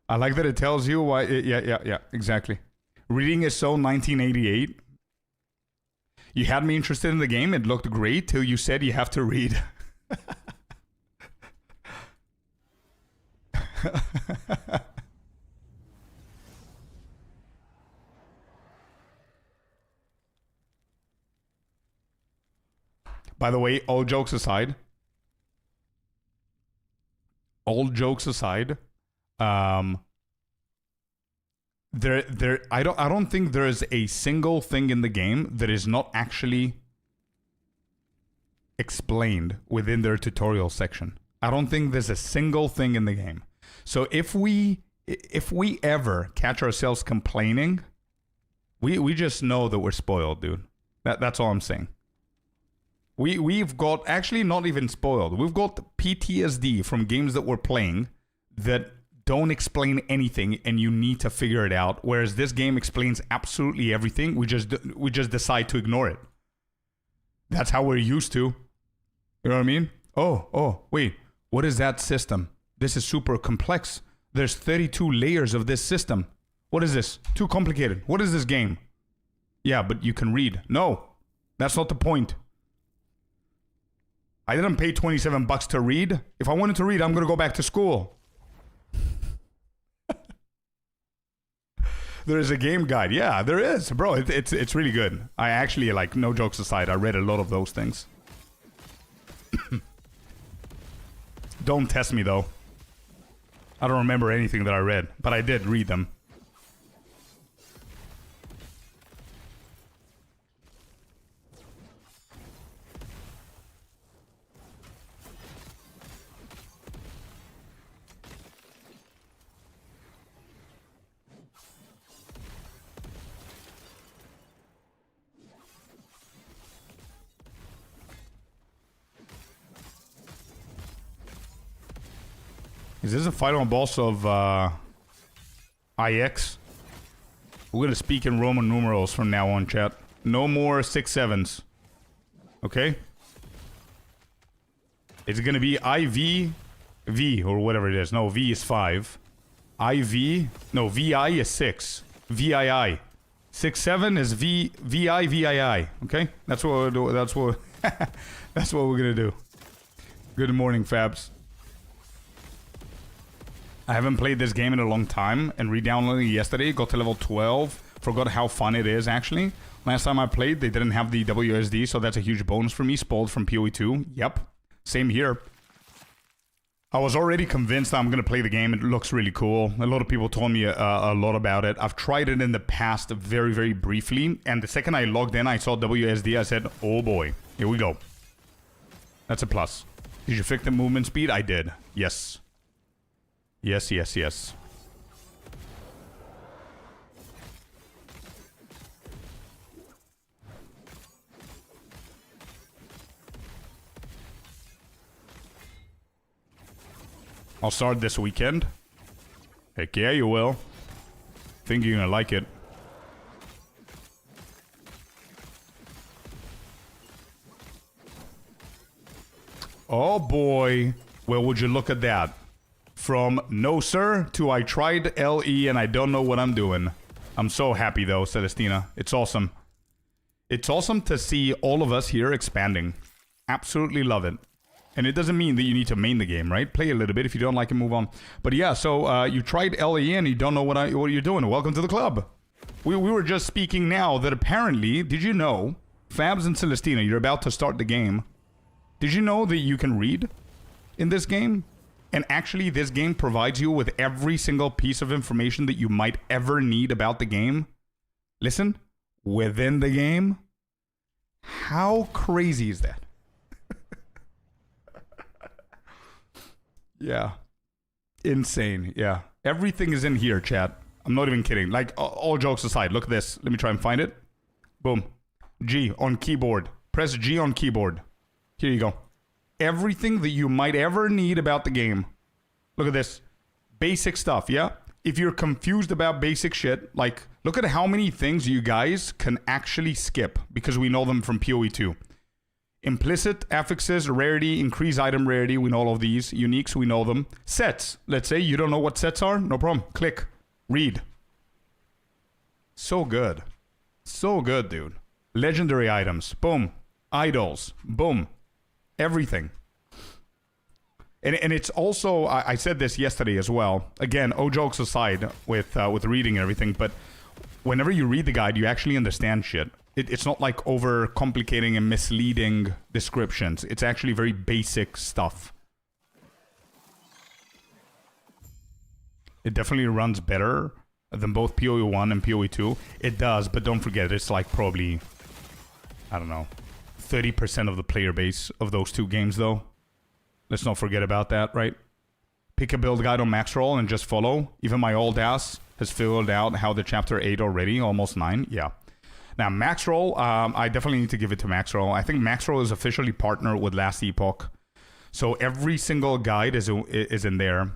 I like that it tells you why... Yeah, exactly. Reading is so 1988. You had me interested in the game. It looked great till you said you have to read. By the way, all jokes aside, I don't think there is a single thing in the game that is not actually explained within their tutorial section. I don't think there's a single thing in the game. So if we ever catch ourselves complaining, we just know that we're spoiled, dude. That's all I'm saying. We've got, actually not even spoiled, we've got PTSD from games that we're playing that don't explain anything and you need to figure it out, whereas this game explains absolutely everything. We just decide to ignore it. That's how we're used to. You know what I mean? Oh, wait, what is that system? This is super complex. There's 32 layers of this system. What is this? Too complicated. What is this game? Yeah, but you can read. No, that's not the point. I didn't pay $27 to read. If I wanted to read, I'm going to go back to school. There is a game guide. Yeah, there is. Bro, it's really good. I actually, like, no jokes aside, I read a lot of those things. Don't test me, though. I don't remember anything that I read, but I did read them. Is this a final boss of IX? We're gonna speak in Roman numerals from now on, chat. No more 6-7s. Okay? It's gonna be IV V or whatever it is. No, V is 5. IV. No, VI is 6. VII. 6-7 is VI VII. Okay? That's what we'll do. That's what that's what we're gonna do. Good morning, Fabs. I haven't played this game in a long time and re-downloaded it yesterday. Got to level 12. Forgot how fun it is, actually. Last time I played, they didn't have the WSD, so that's a huge bonus for me. Spoiled from PoE 2. Yep. Same here. I was already convinced I'm going to play the game. It looks really cool. A lot of people told me a lot about it. I've tried it in the past very, very briefly. And the second I logged in, I saw WSD. I said, oh boy, here we go. That's a plus. Did you fix the movement speed? I did. Yes. Yes, yes, yes. I'll start this weekend. Heck yeah, you will. Think you're gonna like it. Oh boy. Well, would you look at that? From no sir to I tried LE and I don't know what I'm doing. I'm so happy though, Celestina. It's awesome. It's awesome to see all of us here expanding. Absolutely love it. And it doesn't mean that you need to main the game, right? Play a little bit. If you don't like it, move on. But yeah, so you tried LE and you don't know what you're doing. Welcome to the club. We were just speaking now that apparently, did you know, Fabs and Celestina, you're about to start the game. Did you know that you can read in this game? And actually, this game provides you with every single piece of information that you might ever need about the game. Listen, within the game. How crazy is that? Yeah. Insane, yeah. Everything is in here, chat. I'm not even kidding. Like, all jokes aside, look at this. Let me try and find it. Boom. G on keyboard. Press G on keyboard. Here you go. Everything that you might ever need about the game. Look at this. Basic stuff, yeah? If you're confused about basic shit, like, look at how many things you guys can actually skip because we know them from PoE 2. Implicit, affixes, rarity, increase item rarity, we know all of these. Uniques, we know them. Sets. Let's say you don't know what sets are. No problem. Click. Read. So good. So good, dude. Legendary items. Boom. Idols. Boom. Everything. And it's also, I said this yesterday as well. Again, all jokes aside with reading and everything, but whenever you read the guide, you actually understand shit. It's not like over complicating and misleading descriptions. It's actually very basic stuff. It definitely runs better than both PoE 1 and PoE 2. It does, but don't forget, it's like probably, I don't know, 30% of the player base of those two games, though. Let's not forget about that, right? Pick a build guide on max roll and just follow. Even my old ass has figured out how the chapter 8 already, almost 9. Yeah. Now, max roll, I definitely need to give it to max roll. I think max roll is officially partnered with Last Epoch. So every single guide is in there.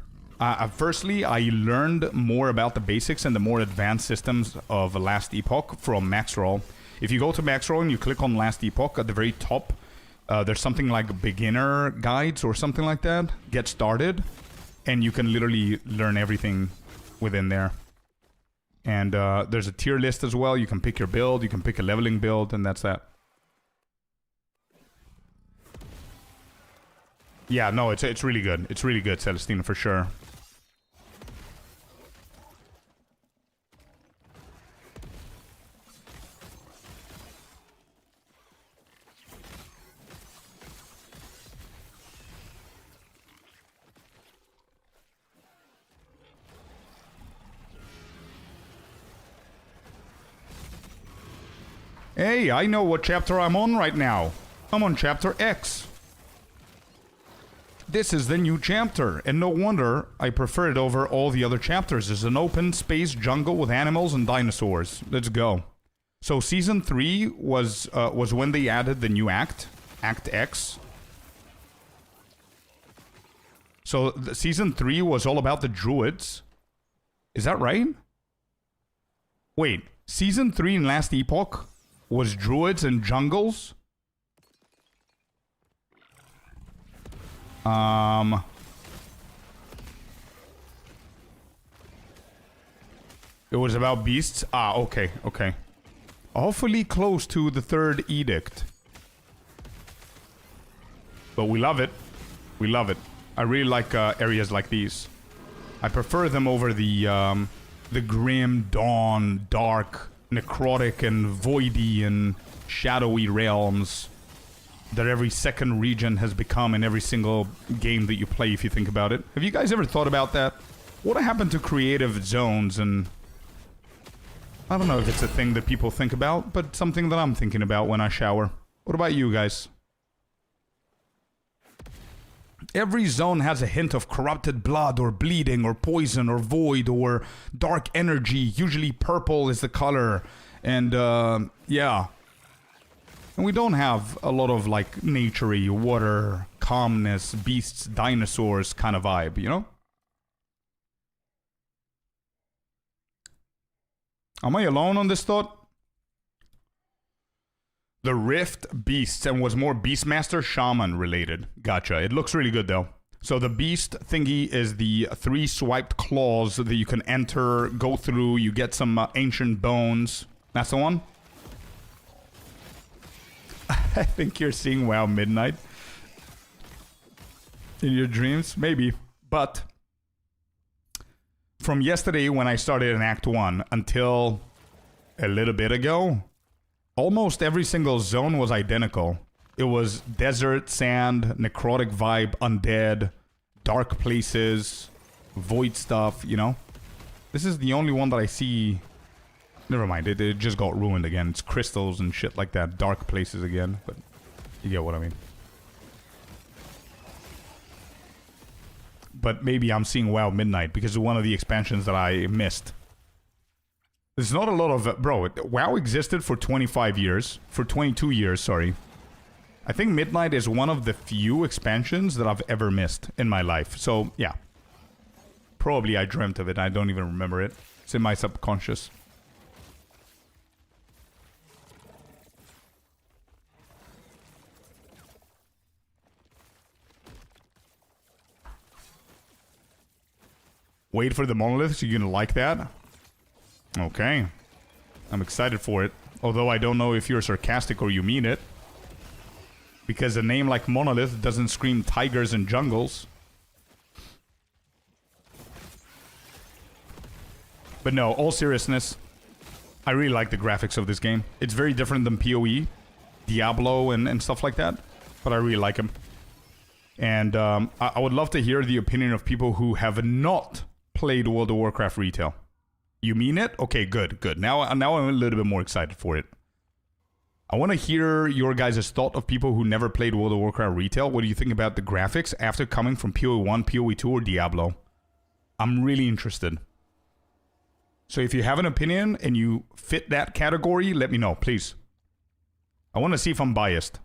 Firstly, I learned more about the basics and the more advanced systems of Last Epoch from max roll. If you go to max roll and you click on Last Epoch, at the very top, there's something like beginner guides or something like that. Get started. And you can literally learn everything within there. And there's a tier list as well. You can pick your build. You can pick a leveling build. And that's that. Yeah, no, it's really good. It's really good, Celestina, for sure. Hey, I know what chapter I'm on right now. I'm on chapter X. This is the new chapter, and no wonder I prefer it over all the other chapters. It's an open space jungle with animals and dinosaurs. Let's go. So season 3 was when they added the new act, Act X. So season 3 was all about the druids. Is that right? Wait, season 3 in last Epoch was druids and jungles? It was about beasts? Ah, okay, okay. Awfully close to the third edict. But we love it. We love it. I really like areas like these. I prefer them over the grim, dawn, dark, necrotic, and voidy and shadowy realms that every second region has become in every single game that you play, if you think about it. Have you guys ever thought about that? What happened to creative zones? And I don't know if it's a thing that people think about, but something that I'm thinking about when I shower. What about you guys? Every zone has a hint of corrupted blood or bleeding or poison or void or dark energy. Usually purple is the color. And, yeah. And we don't have a lot of, like, naturey, water, calmness, beasts, dinosaurs kind of vibe, you know? Am I alone on this thought? The Rift Beasts and was more Beastmaster Shaman related. Gotcha. It looks really good though. So the Beast thingy is the 3 swiped claws that you can enter, go through, you get some ancient bones. That's the one? I think you're seeing WoW Midnight in your dreams. Maybe. But from yesterday when I started in Act 1 until a little bit ago, almost every single zone was identical. It was desert, sand, necrotic vibe, undead, dark places, void stuff, you know? This is the only one that I see. Never mind, it just got ruined again. It's crystals and shit like that. Dark places again, but you get what I mean. But maybe I'm seeing WoW Midnight because it's one of the expansions that I missed. There's not a lot of... bro, WoW existed for 25 years. For 22 years, sorry. I think Midnight is one of the few expansions that I've ever missed in my life. So, yeah. Probably I dreamt of it. I don't even remember it. It's in my subconscious. Wait for the monoliths. You're gonna like that? Okay. I'm excited for it. Although I don't know if you're sarcastic or you mean it. Because a name like Monolith doesn't scream tigers and jungles. But no, all seriousness, I really like the graphics of this game. It's very different than PoE, Diablo, and stuff like that. But I really like them. And I would love to hear the opinion of people who have not played World of Warcraft retail. You mean it? Okay, good, good. Now I'm a little bit more excited for it. I want to hear your guys' thought of people who never played World of Warcraft retail. What do you think about the graphics after coming from PoE 1, PoE 2, or Diablo? I'm really interested. So if you have an opinion and you fit that category, let me know, please. I want to see if I'm biased.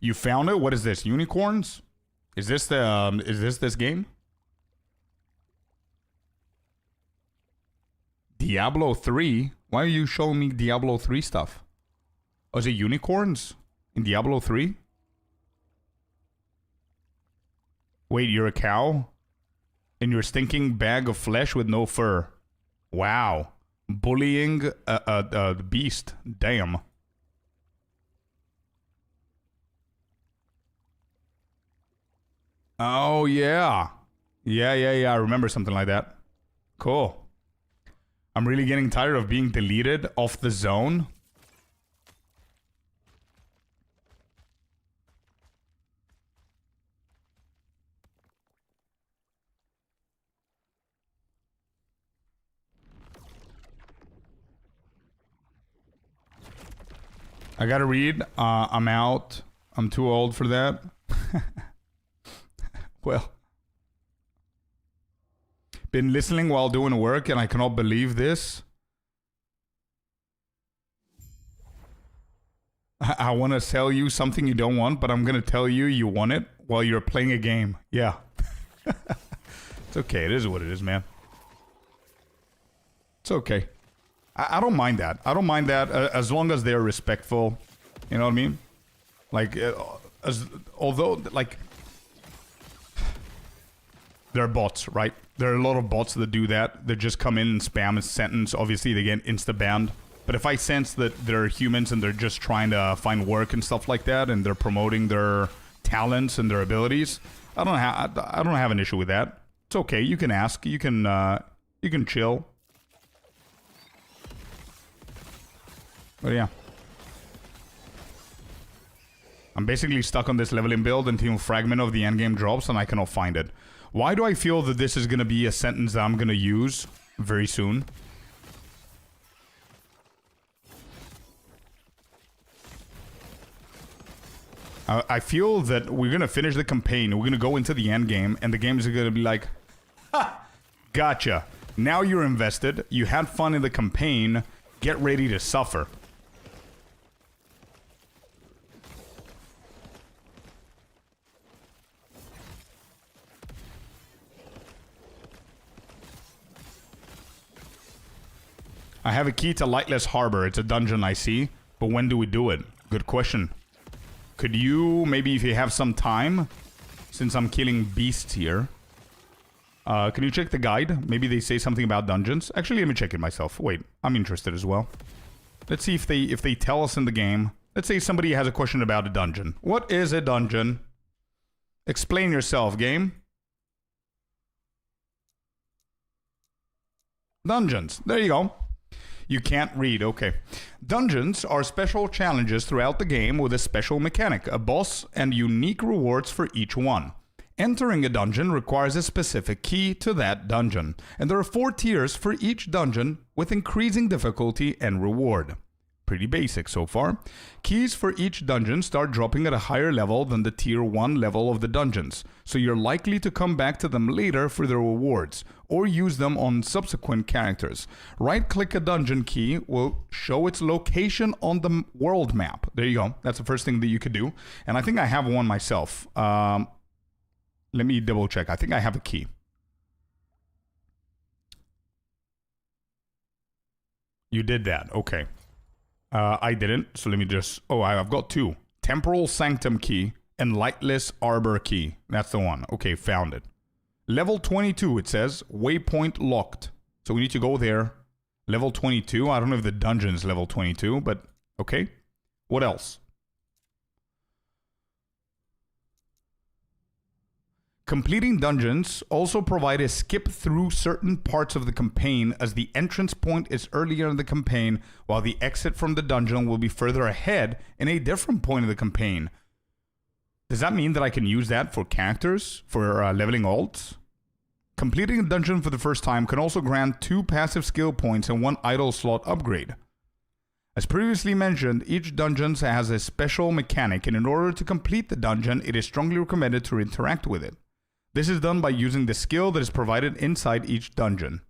You found it? What is this? Unicorns? Is this the this game? Diablo 3? Why are you showing me Diablo 3 stuff? Oh, is it unicorns in Diablo 3? Wait, you're a cow? In your stinking bag of flesh with no fur. Wow. Bullying the beast. Damn. Oh, yeah. Yeah. I remember something like that. Cool. I'm really getting tired of being deleted off the zone. I gotta read. I'm out. I'm too old for that. Well, Been listening while doing work and I cannot believe this. I want to sell you something you don't want, but I'm going to tell you you want it while you're playing a game. Yeah. It's okay. It is what it is, man. It's okay. I don't mind that. I don't mind that as long as they're respectful. You know what I mean? Like, although, like, there are bots, right? There are a lot of bots that do that. That just come in and spam a sentence. Obviously, they get insta-banned. But if I sense that they're humans and they're just trying to find work and stuff like that, and they're promoting their talents and their abilities, I don't have an issue with that. It's okay. You can ask. You can chill. But yeah. I'm basically stuck on this leveling build until a fragment of the endgame drops and I cannot find it. Why do I feel that this is going to be a sentence that I'm going to use very soon? I feel that we're going to finish the campaign, we're going to go into the endgame, and the games are going to be like, ha! Gotcha. Now you're invested, you had fun in the campaign, get ready to suffer. I have a key to Lightless Harbor. It's a dungeon I see. But when do we do it? Good question. Could you, maybe if you have some time, since I'm killing beasts here, can you check the guide? Maybe they say something about dungeons. Actually, let me check it myself. Wait, I'm interested as well. Let's see if they tell us in the game. Let's say somebody has a question about a dungeon. What is a dungeon? Explain yourself, game. Dungeons. There you go. You can't read, okay. Dungeons are special challenges throughout the game with a special mechanic, a boss, and unique rewards for each one. Entering a dungeon requires a specific key to that dungeon, and there are 4 tiers for each dungeon with increasing difficulty and reward. Pretty basic so far. Keys for each dungeon start dropping at a higher level than the tier 1 level of the dungeons, so you're likely to come back to them later for the rewards, or use them on subsequent characters. Right-click a dungeon key will show its location on the world map. There you go. That's the first thing that you could do. And I think I have one myself. Let me double check. I think I have a key. You did that. Okay. I didn't. So let me just... Oh, I've got 2. Temporal Sanctum key and Lightless Arbor key. That's the one. Okay, found it. Level 22, it says. Waypoint locked. So we need to go there. Level 22. I don't know if the dungeon is level 22, but okay. What else? Completing dungeons also provide a skip through certain parts of the campaign, as the entrance point is earlier in the campaign, while the exit from the dungeon will be further ahead in a different point of the campaign. Does that mean that I can use that for characters, for leveling alts? Completing a dungeon for the first time can also grant 2 passive skill points and 1 idle slot upgrade. As previously mentioned, each dungeon has a special mechanic, and in order to complete the dungeon, it is strongly recommended to interact with it. This is done by using the skill that is provided inside each dungeon.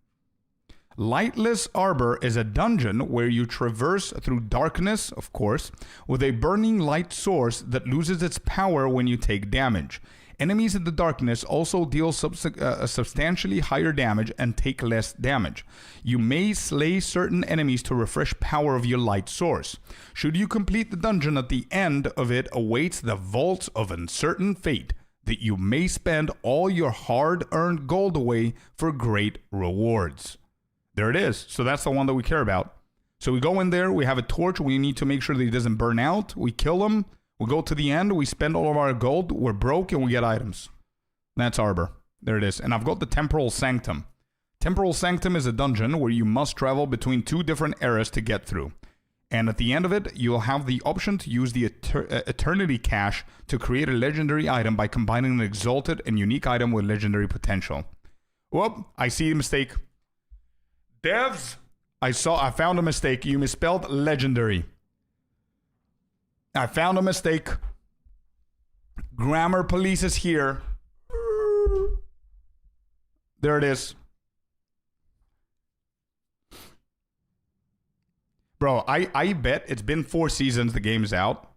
Lightless Arbor is a dungeon where you traverse through darkness, of course, with a burning light source that loses its power when you take damage. Enemies in the darkness also deal substantially higher damage and take less damage. You may slay certain enemies to refresh power of your light source. Should you complete the dungeon, at the end of it awaits the Vaults of Uncertain Fate, that you may spend all your hard-earned gold away for great rewards. There it is. So that's the one that we care about. So we go in there, we have a torch, we need to make sure that he doesn't burn out, we kill him, we go to the end, we spend all of our gold, we're broke, and we get items. That's Arbor. There it is. And I've got the Temporal Sanctum. Temporal Sanctum is a dungeon where you must travel between 2 different eras to get through. And at the end of it, you'll have the option to use the Eternity Cache to create a legendary item by combining an exalted and unique item with legendary potential. Whoop, I see a mistake. Devs, I found a mistake. You misspelled legendary. I found a mistake. Grammar police is here. There it is. Bro, I bet it's been 4 seasons the game's out.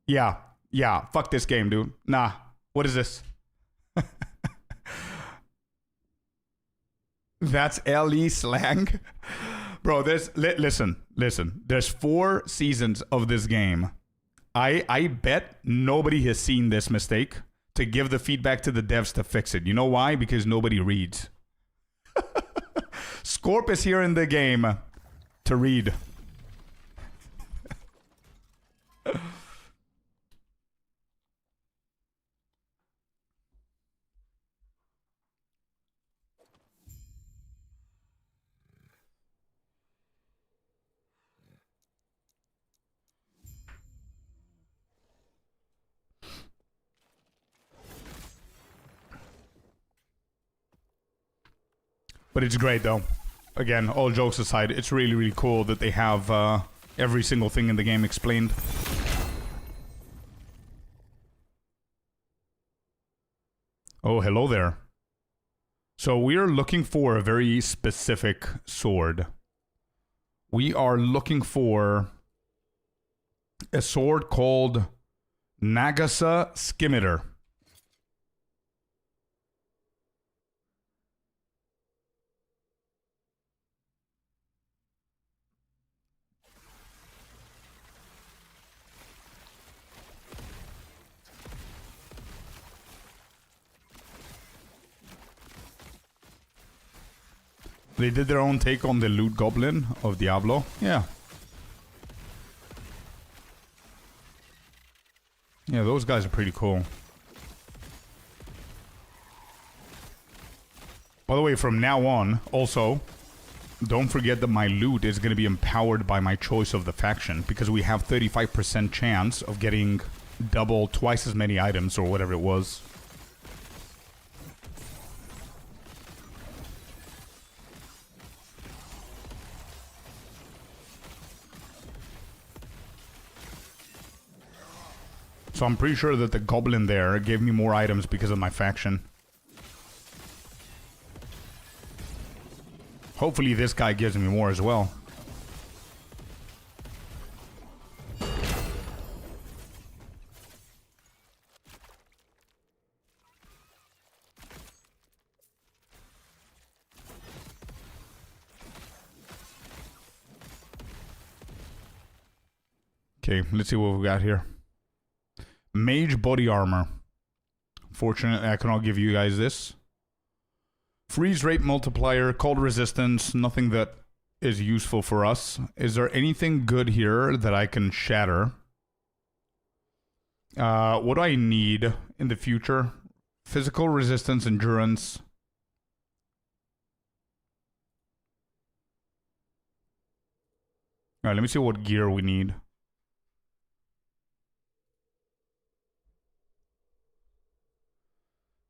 Yeah. Fuck this game, dude. Nah. What is this? That's LE slang? Bro, listen. There's 4 seasons of this game. I bet nobody has seen this mistake to give the feedback to the devs to fix it. You know why? Because nobody reads. Scorp is here in the game to read. But it's great though. Again, all jokes aside, it's really, really cool that they have every single thing in the game explained. Oh, hello there. So we are looking for a very specific sword. We are looking for a sword called Nagasa Scimitar. They did their own take on the loot goblin of Diablo. Yeah. Yeah, those guys are pretty cool. By the way, from now on, also, don't forget that my loot is going to be empowered by my choice of the faction, because we have 35% chance of getting double, twice as many items or whatever it was. So I'm pretty sure that the goblin there gave me more items because of my faction. Hopefully this guy gives me more as well. Okay, let's see what we got here. Mage body armor. Fortunately, I cannot give you guys this. Freeze rate multiplier, cold resistance, nothing that is useful for us. Is there anything good here that I can shatter? What do I need in the future? Physical resistance, endurance. Alright, let me see what gear we need.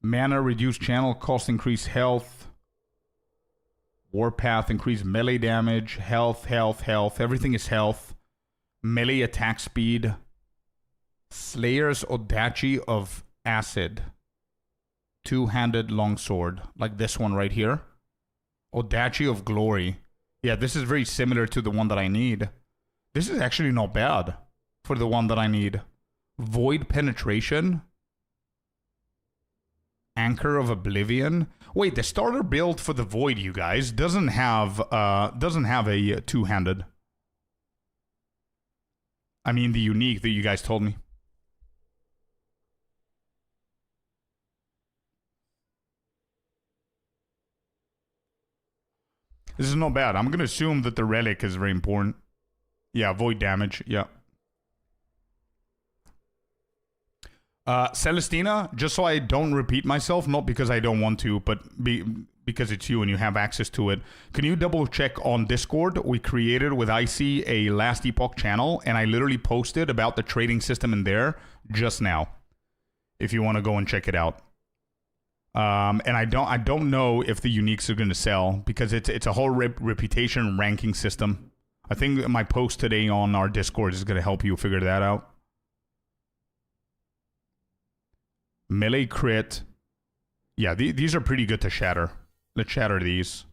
Mana, reduced channel cost, increased health. Warpath, increased melee damage. Health. Everything is health. Melee attack speed. Slayer's Odachi of Acid. Two-handed longsword. Like this one right here. Odachi of Glory. Yeah, this is very similar to the one that I need. This is actually not bad for the one that I need. Void penetration. Anchor of Oblivion. Wait, the starter build for the Void, you guys, doesn't have a two-handed. I mean the unique that you guys told me. This is not bad. I'm gonna assume that the relic is very important. Yeah, void damage. Yeah. Celestina, just so I don't repeat myself, not because I don't want to, but because it's you and you have access to it. Can you double check on Discord? We created with IC a Last Epoch channel, and I literally posted about the trading system in there just now. If you want to go and check it out. And I don't know if the uniques are going to sell because it's a whole reputation ranking system. I think my post today on our Discord is going to help you figure that out. Melee crit. Yeah, these are pretty good to shatter. Let's shatter these.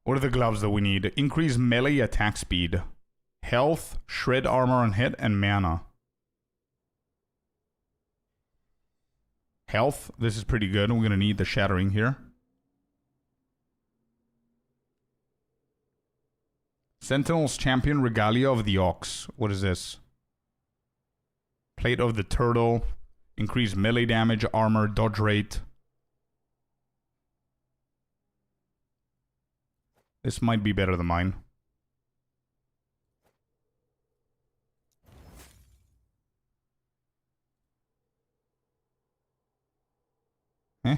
What are the gloves that we need? Increase melee attack speed. Health, shred armor on hit, and mana. Health, this is pretty good. We're going to need the shattering here. Sentinel's Champion Regalia of the Ox. What is this? Plate of the Turtle. Increase melee damage, armor, dodge rate. This might be better than mine. Eh?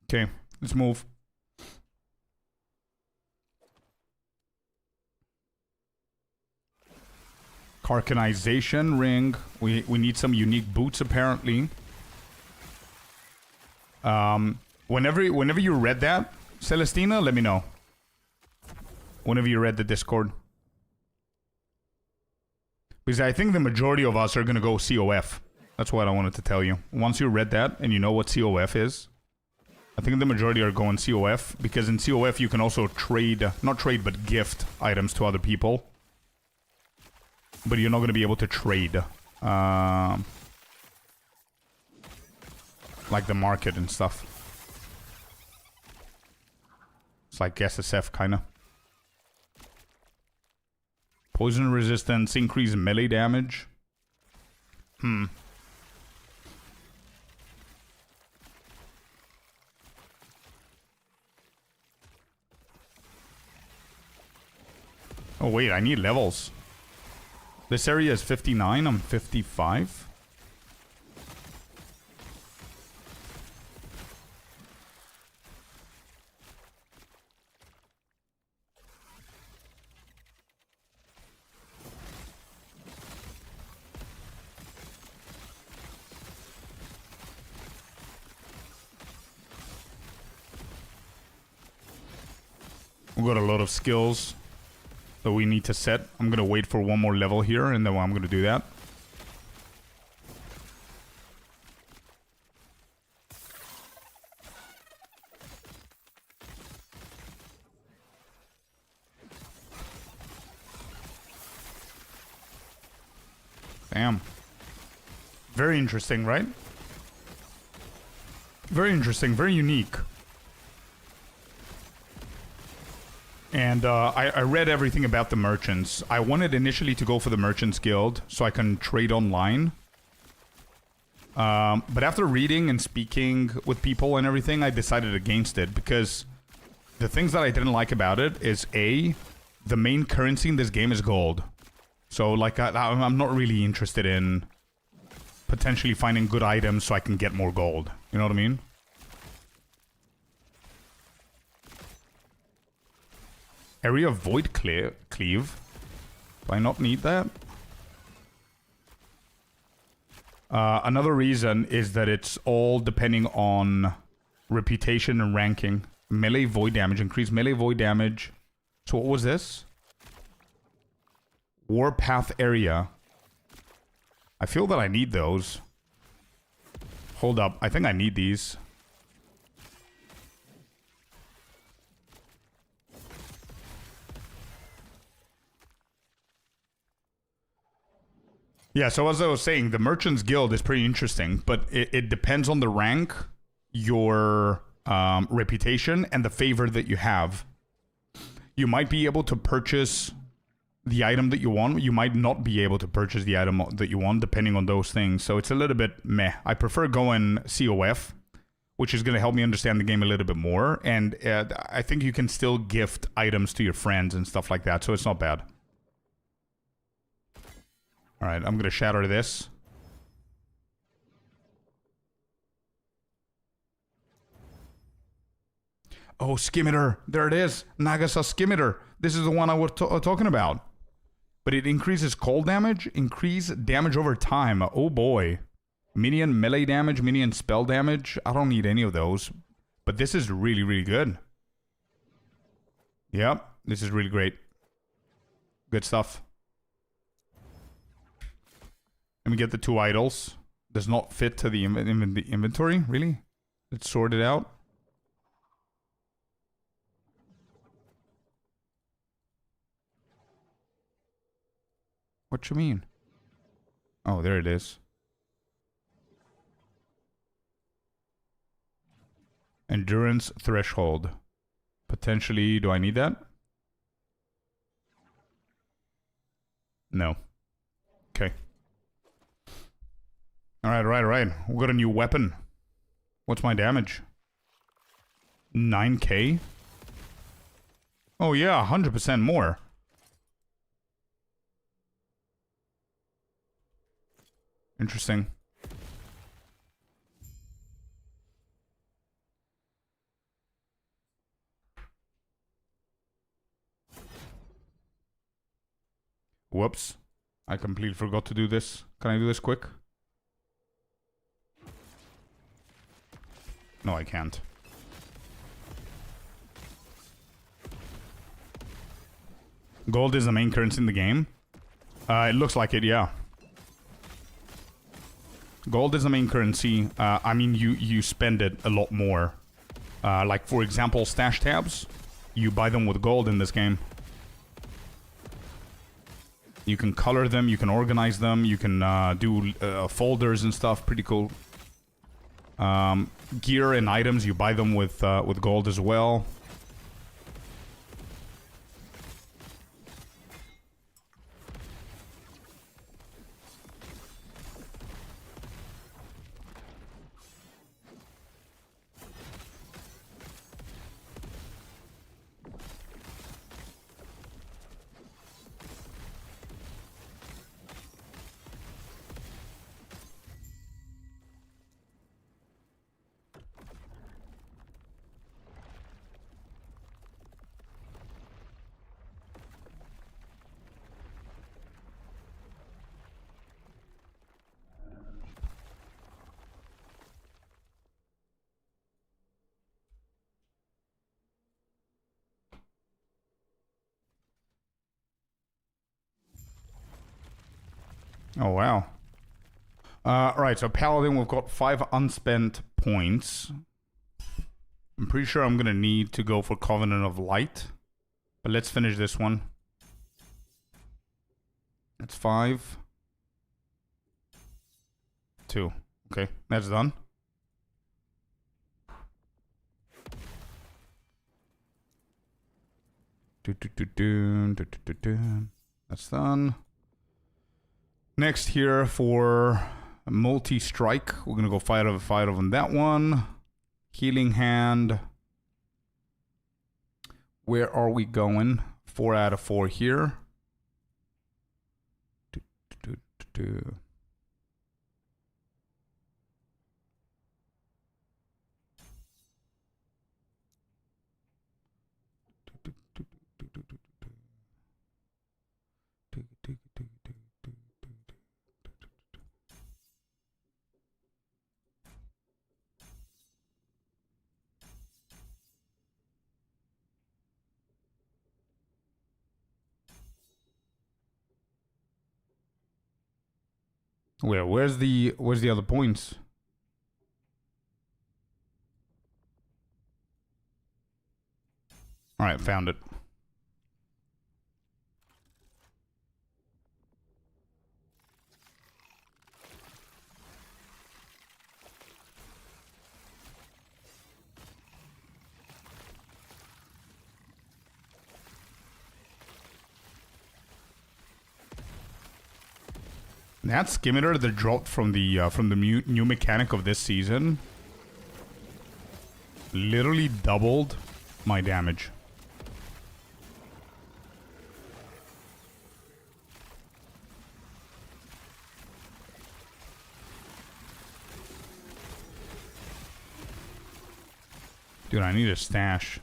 Okay, let's move. Carcanization ring. We need some unique boots apparently. Whenever you read that, Celestina, let me know. Whenever you read the Discord. Because I think the majority of us are gonna go COF. That's what I wanted to tell you. Once you read that and you know what COF is, I think the majority are going COF, because in COF you can also trade, not trade, but gift items to other people. But you're not going to be able to trade. Like the market and stuff. It's like SSF, kind of. Poison resistance, increase melee damage. Oh wait, I need levels. This area is 59, I'm 55. We've got a lot of skills that we need to set. I'm gonna wait for one more level here, and then I'm gonna do that. Damn. Very interesting, right? Very interesting, very unique. And I read everything about the merchants. I wanted initially to go for the Merchants Guild so I can trade online. But after reading and speaking with people and everything, I decided against it, because the things that I didn't like about it is A, the main currency in this game is gold. So like I'm not really interested in potentially finding good items so I can get more gold. You know what I mean? Area of Void Cleave. Do I not need that? Another reason is that it's all depending on reputation and ranking. Melee void damage. Increase melee void damage. So what was this? Warpath area. I feel that I need those. Hold up. I think I need these. Yeah, so as I was saying, the Merchants Guild is pretty interesting, but it depends on the rank, your reputation, and the favor that you have. You might be able to purchase the item that you want. You might not be able to purchase the item that you want, depending on those things. So it's a little bit meh. I prefer going COF, which is going to help me understand the game a little bit more. And I think you can still gift items to your friends and stuff like that, so it's not bad. Alright, I'm gonna shatter this. Oh, Skimitar. There it is. Nagasa Skimitar. This is the one I was talking about. But it increases cold damage. Increase damage over time. Oh boy. Minion melee damage. Minion spell damage. I don't need any of those. But this is really, really good. Yep. This is really great. Good stuff. Let me get the 2 idols. Does not fit to the inventory, really? Let's sort it out. What you mean? Oh, there it is. Endurance threshold. Potentially, do I need that? No. Okay. Alright. We got a new weapon. What's my damage? 9k? Oh yeah, 100% more. Interesting. Whoops. I completely forgot to do this. Can I do this quick? No, I can't. Gold is the main currency in the game. It looks like it, yeah. Gold is the main currency. I mean, you spend it a lot more. Like, for example, stash tabs. You buy them with gold in this game. You can color them, you can organize them, you can do folders and stuff. Pretty cool. Gear and items, you buy them with gold as well. Oh, wow. Right, so Paladin, we've got 5 unspent points. I'm pretty sure I'm going to need to go for Covenant of Light. But let's finish this one. That's 5. 2. Okay, that's done. That's done. Next here for multi-strike, we're gonna go fight on that one. Healing hand. Where are we going? 4 out of 4 here. Where's the other points? All right, found it. That skimitar that dropped from the new mechanic of this season literally doubled my damage. Dude, I need a stash.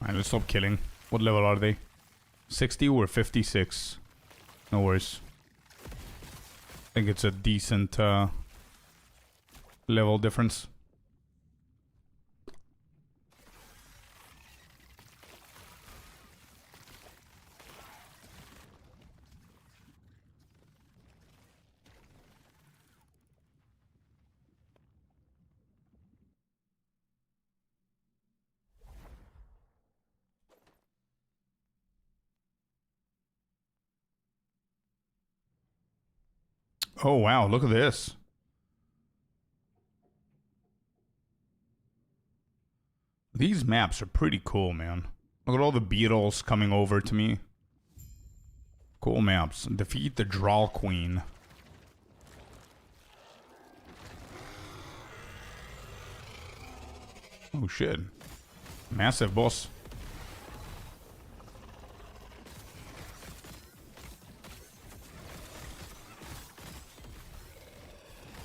Alright, let's stop killing. What level are they? 60 or 56? No worries. I think it's a decent level difference. Oh wow, look at this. These maps are pretty cool, man. Look at all the beetles coming over to me. Cool maps. Defeat the Draw Queen. Oh shit. Massive boss.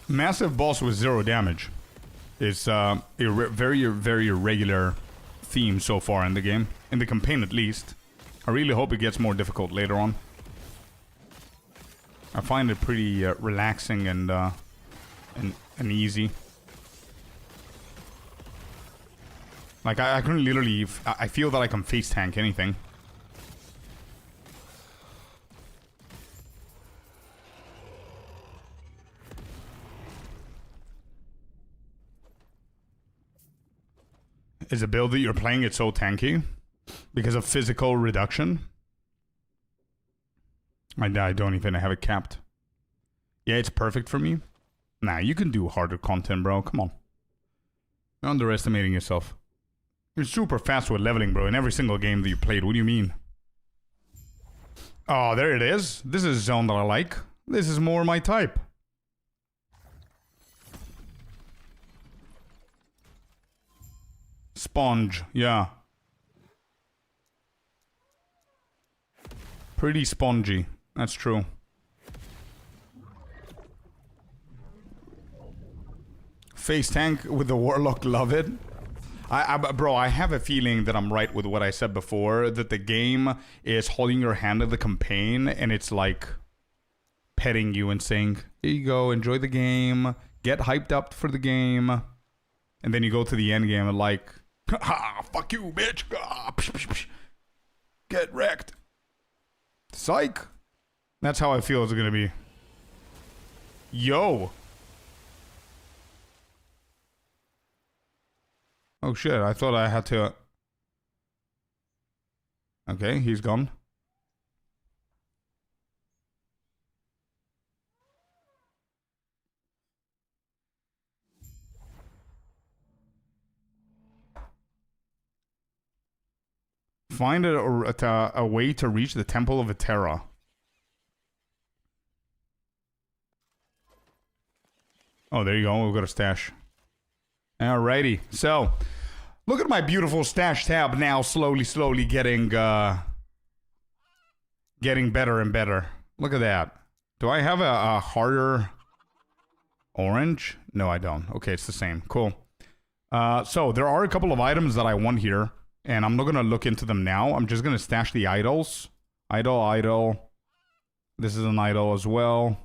Massive boss with 0 damage. It's a very irregular theme so far in the game. In the campaign, at least. I really hope it gets more difficult later on. I find it pretty relaxing and easy. Like, I can literally... I feel that I can face tank anything. Is the build that you're playing it so tanky? Because of physical reduction? I don't even have it capped. Yeah, it's perfect for me. Nah, you can do harder content, bro. Come on. You're underestimating yourself. You're super fast with leveling, bro, in every single game that you played. What do you mean? Oh, there it is. This is a zone that I like. This is more my type. Sponge, yeah. Pretty spongy. That's true. Face tank with the Warlock, love it. Bro, I have a feeling that I'm right with what I said before, that the game is holding your hand at the campaign, and it's like petting you and saying, here you go, enjoy the game, get hyped up for the game, and then you go to the end game and like, ha, fuck you, bitch, ah, psh, psh, psh. Get wrecked. Psych. That's how I feel it's gonna be. Yo. Oh shit, I thought I had to... Okay, he's gone. Find a way to reach the Temple of Etera. Oh, there you go. We've got a stash. Alrighty. So, look at my beautiful stash tab now slowly getting better and better. Look at that. Do I have a harder orange? No, I don't. Okay, it's the same. Cool. So, there are a couple of items that I want here. And I'm not going to look into them now. I'm just going to stash the idols. Idol. This is an idol as well.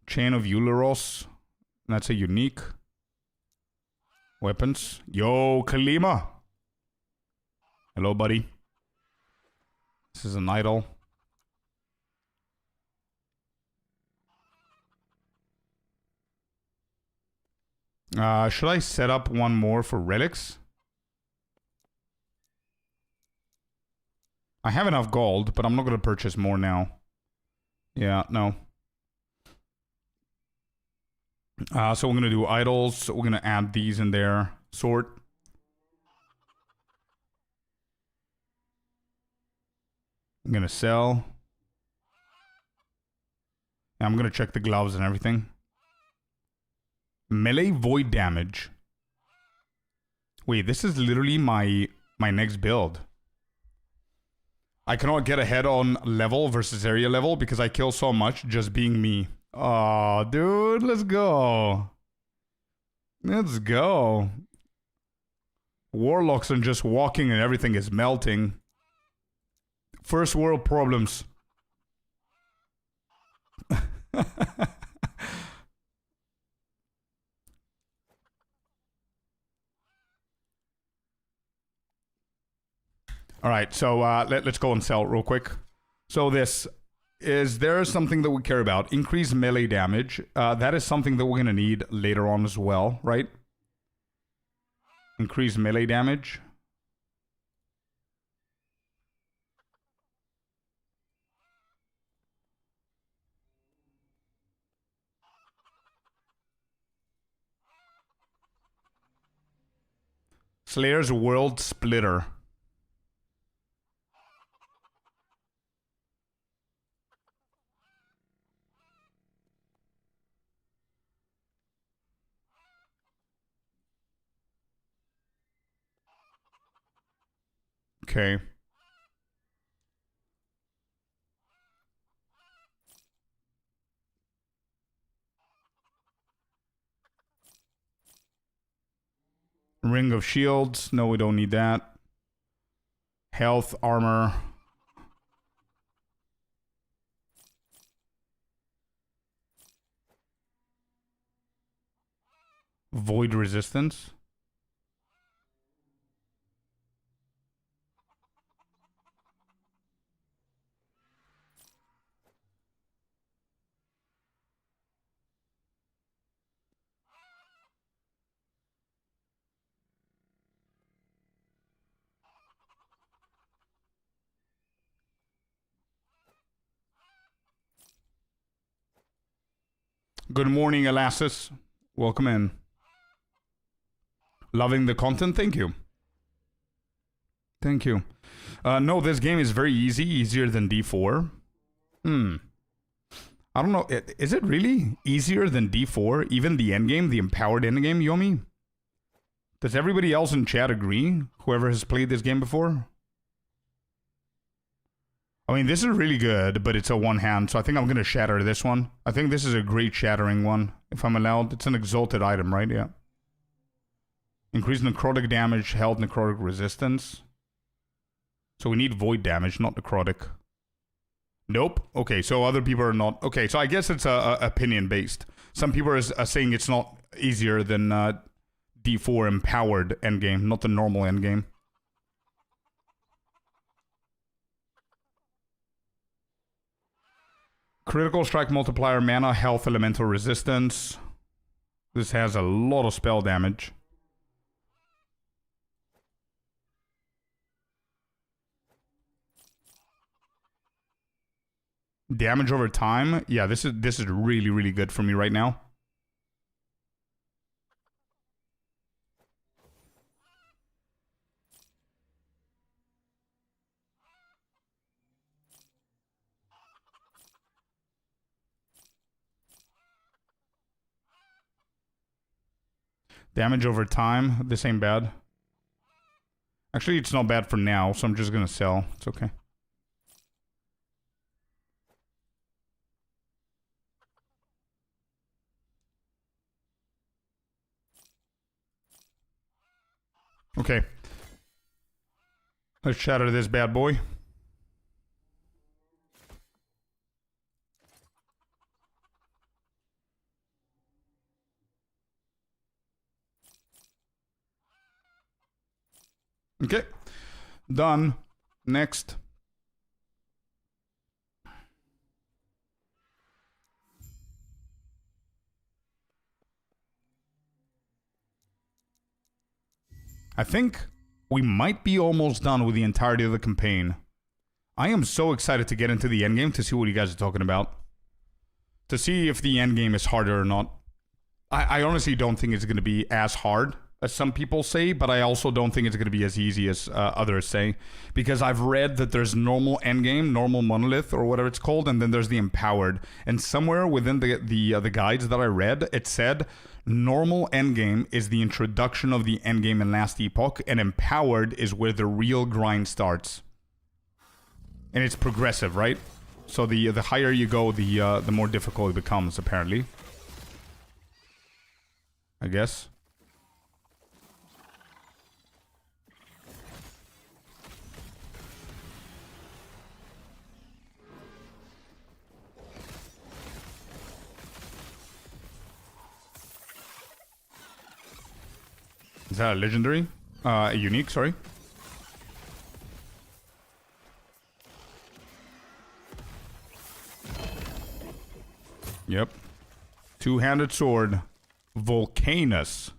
Chain of Euleros. That's a unique. Weapons. Yo, Kalima. Hello, buddy. This is an idol. Should I set up one more for relics? I have enough gold, but I'm not going to purchase more now. Yeah, no. So we're going to do idols. We're going to add these in there. Sword. I'm going to sell. And I'm going to check the gloves and everything. Melee void damage. Wait, this is literally my next build. I cannot get ahead on level versus area level because I kill so much just being me. Oh, dude, let's go. Let's go. Warlocks are just walking and everything is melting. First world problems. Alright, so let's go and sell real quick. So is there something that we care about? Increase melee damage. That is something that we're going to need later on as well, right? Increase melee damage. Slayer's World Splitter. Okay. Ring of Shields. No, we don't need that. Health, armor. Void resistance. Good morning, Elastis. Welcome in. Loving the content? Thank you. Thank you. No, this game is very easy. Easier than D4. I don't know. Is it really easier than D4? Even the endgame? The empowered endgame, Yomi? Does everybody else in chat agree? Whoever has played this game before? I mean, this is really good, but it's a one-hand, so I think I'm going to shatter this one. I think this is a great shattering one, if I'm allowed. It's an exalted item, right? Yeah. Increase necrotic damage, health, necrotic resistance. So we need void damage, not necrotic. Nope. Okay, so other people are not... Okay, so I guess it's opinion-based. Some people are saying it's not easier than D4 empowered endgame, not the normal endgame. Critical strike multiplier, mana, health, elemental resistance. This has a lot of spell damage. Damage over time. Yeah, this is really, really good for me right now. Damage over time. This ain't bad. Actually, it's not bad for now, so I'm just gonna sell. It's okay. Okay. Let's shatter this bad boy. Okay. Done. Next. I think we might be almost done with the entirety of the campaign. I am so excited to get into the endgame to see what you guys are talking about. To see if the endgame is harder or not. I honestly don't think it's going to be as hard as some people say, but I also don't think it's going to be as easy as others say. Because I've read that there's normal endgame, normal monolith, or whatever it's called, and then there's the empowered. And somewhere within the guides that I read, it said normal endgame is the introduction of the endgame in last Epoch, and empowered is where the real grind starts. And it's progressive, right? So the higher you go, the more difficult it becomes, apparently. I guess. Is that a legendary? A unique, sorry. Yep. Two-handed sword. Volcanus.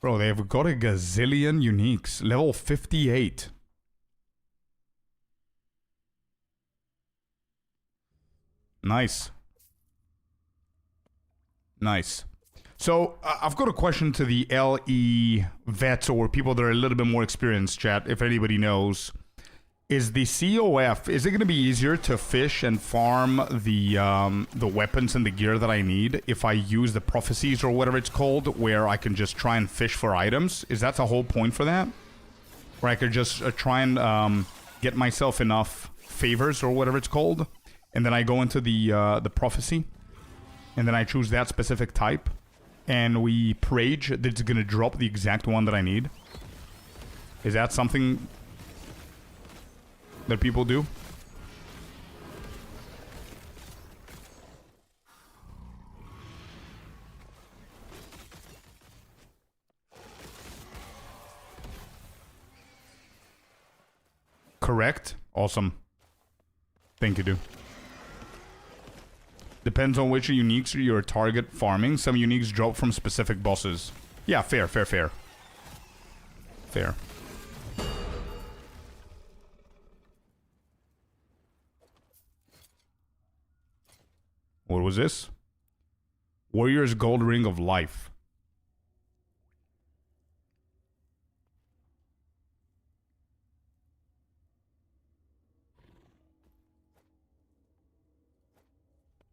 Bro, they've got a gazillion uniques. Level 58. Nice. Nice. So, I've got a question to the LE vets or people that are a little bit more experienced, chat, if anybody knows. Is the COF, is it going to be easier to fish and farm the weapons and the gear that I need if I use the prophecies or whatever it's called, where I can just try and fish for items? Is that the whole point for that? Where I could just try and get myself enough favors or whatever it's called, and then I go into the prophecy, and then I choose that specific type, and we prage that it's going to drop the exact one that I need? Is that something that people do? Correct. Awesome. Think you do. Depends on which uniques your target farming. Some uniques drop from specific bosses. Yeah, fair. Fair. What was this? Warrior's Gold Ring of Life.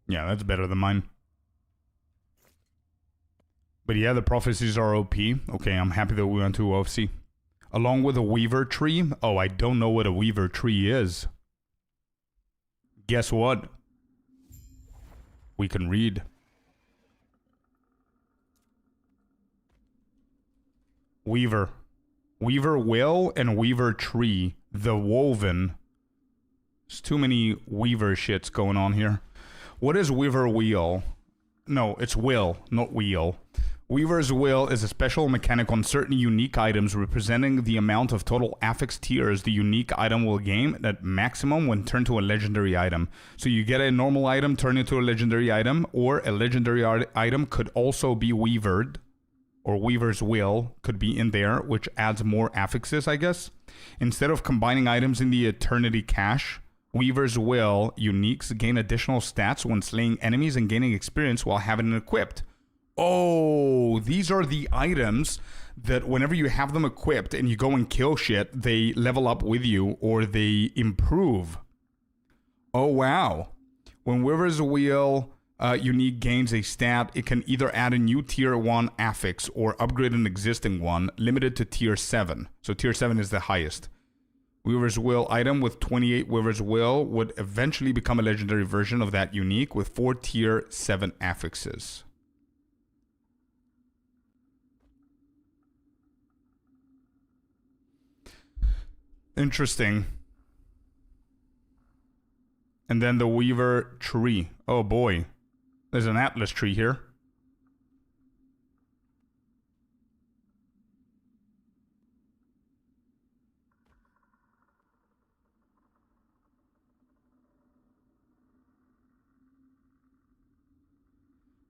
Yeah, that's better than mine. But yeah, the prophecies are OP. Okay, I'm happy that we went to OFC. Along with a Weaver tree. Oh, I don't know what a Weaver tree is. Guess what? We can read. Weaver. Weaver will and Weaver tree. The woven. There's too many Weaver shits going on here. What is Weaver wheel? No, it's will, not wheel. Weaver's will is a special mechanic on certain unique items representing the amount of total affix tiers the unique item will gain at maximum when turned to a legendary item. So you get a normal item, turn it to a legendary item, or a legendary item could also be weavered, or Weaver's will could be in there, which adds more affixes, I guess. Instead of combining items in the Eternity Cache, Weaver's Will uniques gain additional stats when slaying enemies and gaining experience while having it equipped. Oh, these are the items that whenever you have them equipped and you go and kill shit, they level up with you or they improve. Oh, wow. When Weaver's Wheel unique gains a stat, it can either add a new tier 1 affix or upgrade an existing one, limited to tier 7. So tier 7 is the highest. Weaver's Will item with 28 Weaver's Will would eventually become a legendary version of that unique with 4 tier 7 affixes. Interesting. And then the Weaver tree. Oh boy. There's an Atlas tree here.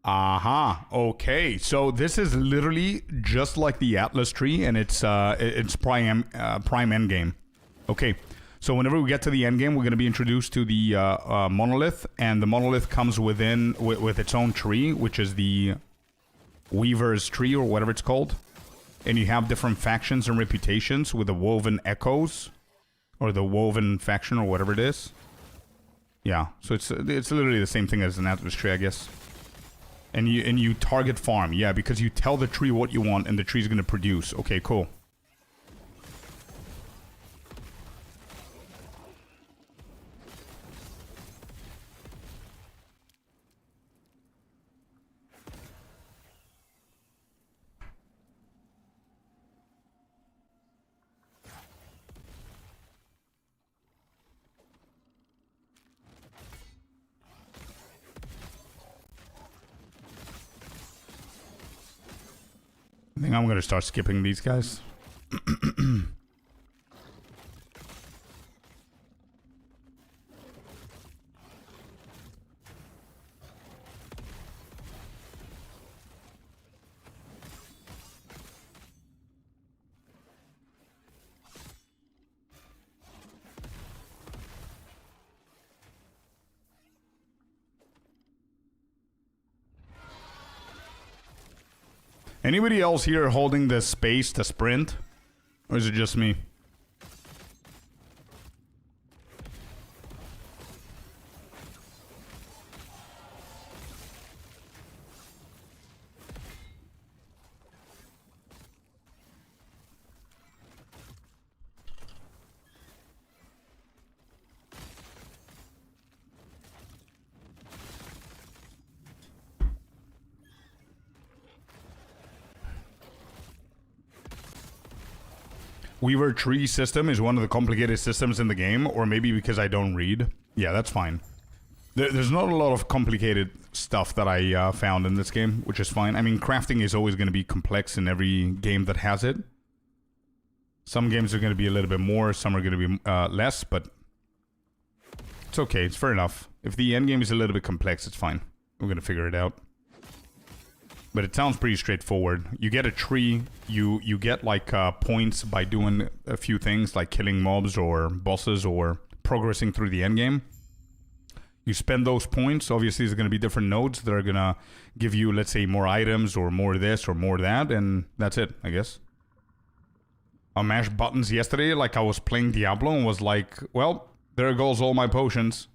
Aha. Okay. So this is literally just like the Atlas tree, and it's prime endgame. Okay. So whenever we get to the endgame, we're going to be introduced to the monolith, and the monolith comes with its own tree, which is the Weaver's tree or whatever it's called. And you have different factions and reputations with the Woven Echoes, or the Woven faction, or whatever it is. Yeah. So it's literally the same thing as an Atlas tree, I guess. And you target farm, yeah, because you tell the tree what you want and the tree's gonna produce. Okay, cool. I think I'm gonna start skipping these guys. Anybody else here holding the space to sprint? Or is it just me? Weaver tree system is one of the complicated systems in the game, or maybe because I don't read. Yeah, that's fine. There's not a lot of complicated stuff that I found in this game, which is fine. I mean, crafting is always going to be complex in every game that has it. Some games are going to be a little bit more, some are going to be less, but it's okay, it's fair enough. If the end game is a little bit complex, it's fine. We're going to figure it out. But it sounds pretty straightforward. You get a tree, you get like points by doing a few things like killing mobs or bosses or progressing through the end game. You spend those points, obviously there's going to be different nodes that are going to give you, let's say, more items or more this or more that, and that's it, I guess. I mashed buttons yesterday like I was playing Diablo and was like, well, there goes all my potions.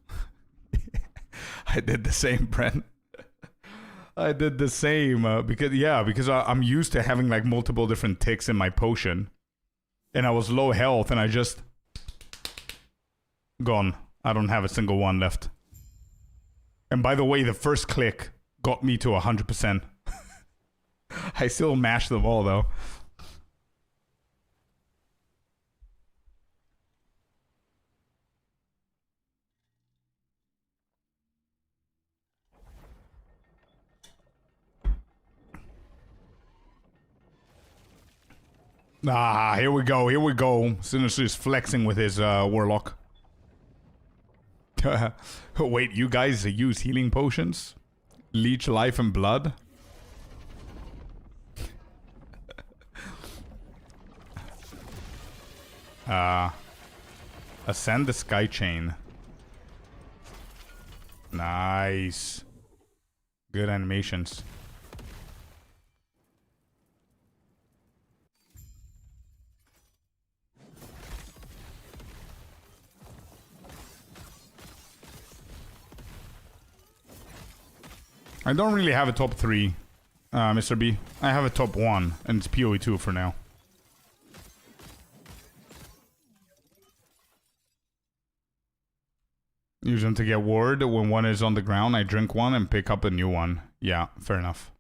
I did the same, Brent. I did the same because I'm used to having like multiple different ticks in my potion, and I was low health and I just gone. I don't have a single one left. And by the way, the first click got me to 100%. I still mashed them all though. Ah, here we go, here we go. Sinister is flexing with his warlock. Wait, you guys use healing potions? Leech life and blood? Ascend the sky chain. Nice. Good animations. I don't really have a top 3, Mr. B. I have a top 1, and it's PoE 2 for now. Use them to get ward. When one is on the ground, I drink one and pick up a new one. Yeah, fair enough.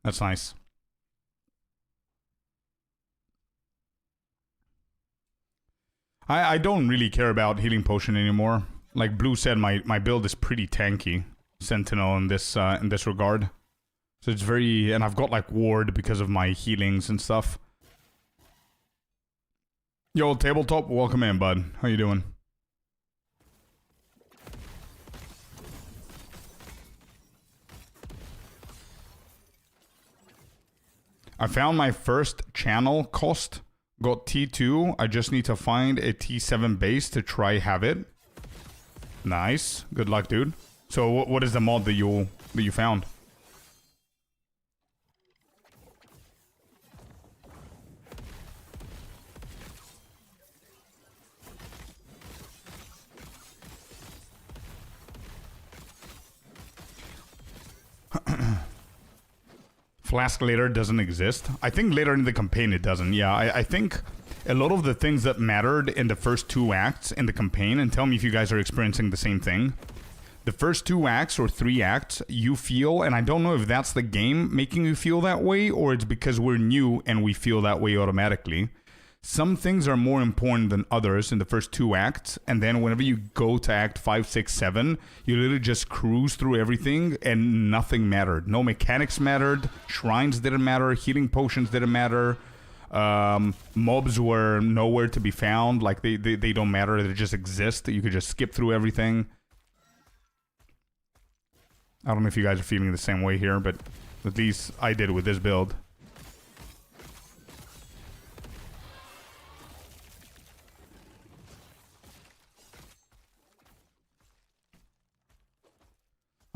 That's nice. I don't really care about healing potion anymore. Like Blue said, my build is pretty tanky. Sentinel in this regard, so it's very, and I've got like ward because of my healings and stuff. Yo, tabletop, welcome in, bud. How you doing? I found my first channel cost. Got T2. I just need to find a T7 base to try have it. Nice. Good luck, dude. So what is the mod that you found? Flask later doesn't exist. I think later in the campaign it doesn't. Yeah, I think a lot of the things that mattered in the first 2 acts in the campaign, and tell me if you guys are experiencing the same thing. The first 2 acts or 3 acts, you feel, and I don't know if that's the game making you feel that way, or it's because we're new and we feel that way automatically. some things are more important than others in the first 2 acts, and then whenever you go to act 5, 6, 7, you literally just cruise through everything and nothing mattered. No mechanics mattered, shrines didn't matter, healing potions didn't matter, mobs were nowhere to be found, like they don't matter, they just exist, you could just skip through everything. I don't know if you guys are feeling the same way here, but at least I did with this build.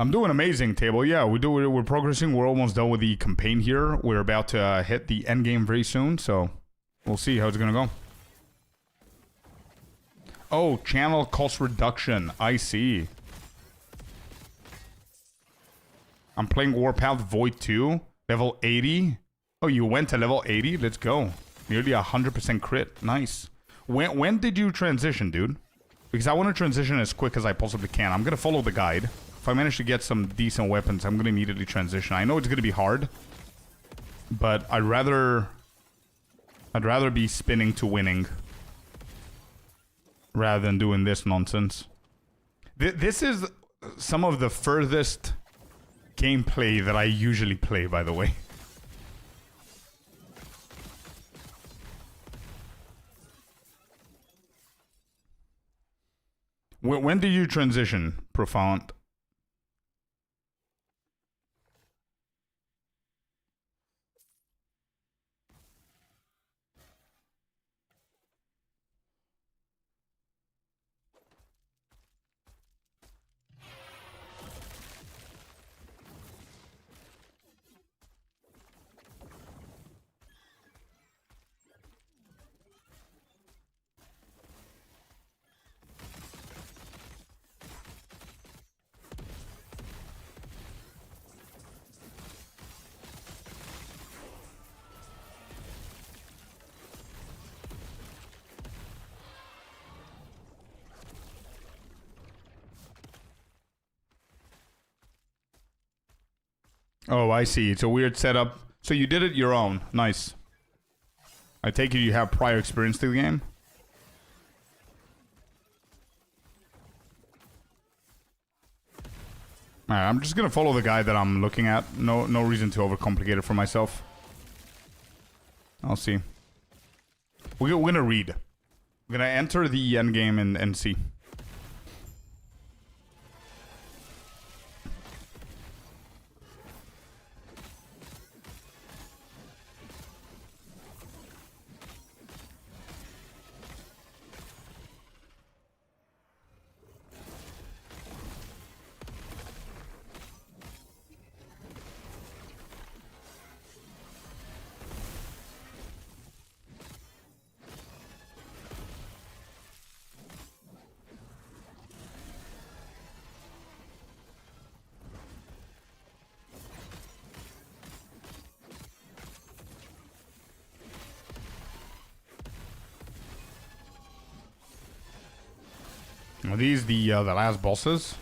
I'm doing amazing, table. Yeah, we're progressing. We're almost done with the campaign here. We're about to hit the end game very soon, so we'll see how it's gonna go. Oh, channel cost reduction. I see. I'm playing Warpath Void 2, level 80. Oh, you went to level 80? Let's go. Nearly 100% crit. Nice. When did you transition, dude? Because I want to transition as quick as I possibly can. I'm gonna follow the guide. If I manage to get some decent weapons, I'm gonna immediately transition. I know it's gonna be hard, but I'd rather be spinning to winning rather than doing this nonsense. This is some of the furthest gameplay that I usually play, by the way. When did you transition, Profound? Oh, I see. It's a weird setup. So you did it your own. Nice. I take it you have prior experience to the game? Alright, I'm just gonna follow the guide that I'm looking at. No reason to overcomplicate it for myself. I'll see. We're gonna read. We're gonna enter the endgame and see. Are these the last bosses?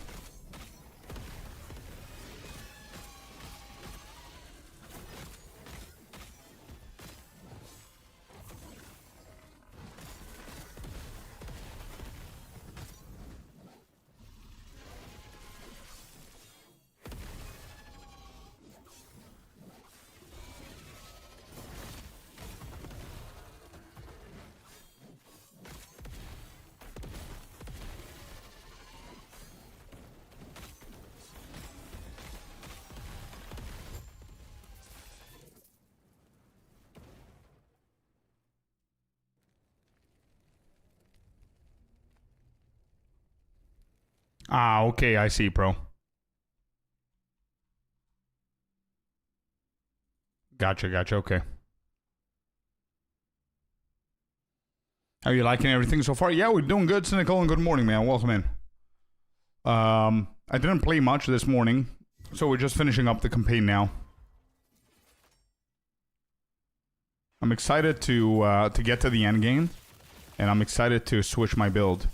Ah, okay, I see, bro. Gotcha, okay. How are you liking everything so far? Yeah, we're doing good, Cynical, and good morning, man. Welcome in. I didn't play much this morning, so we're just finishing up the campaign now. I'm excited to get to the end game, and I'm excited to switch my build.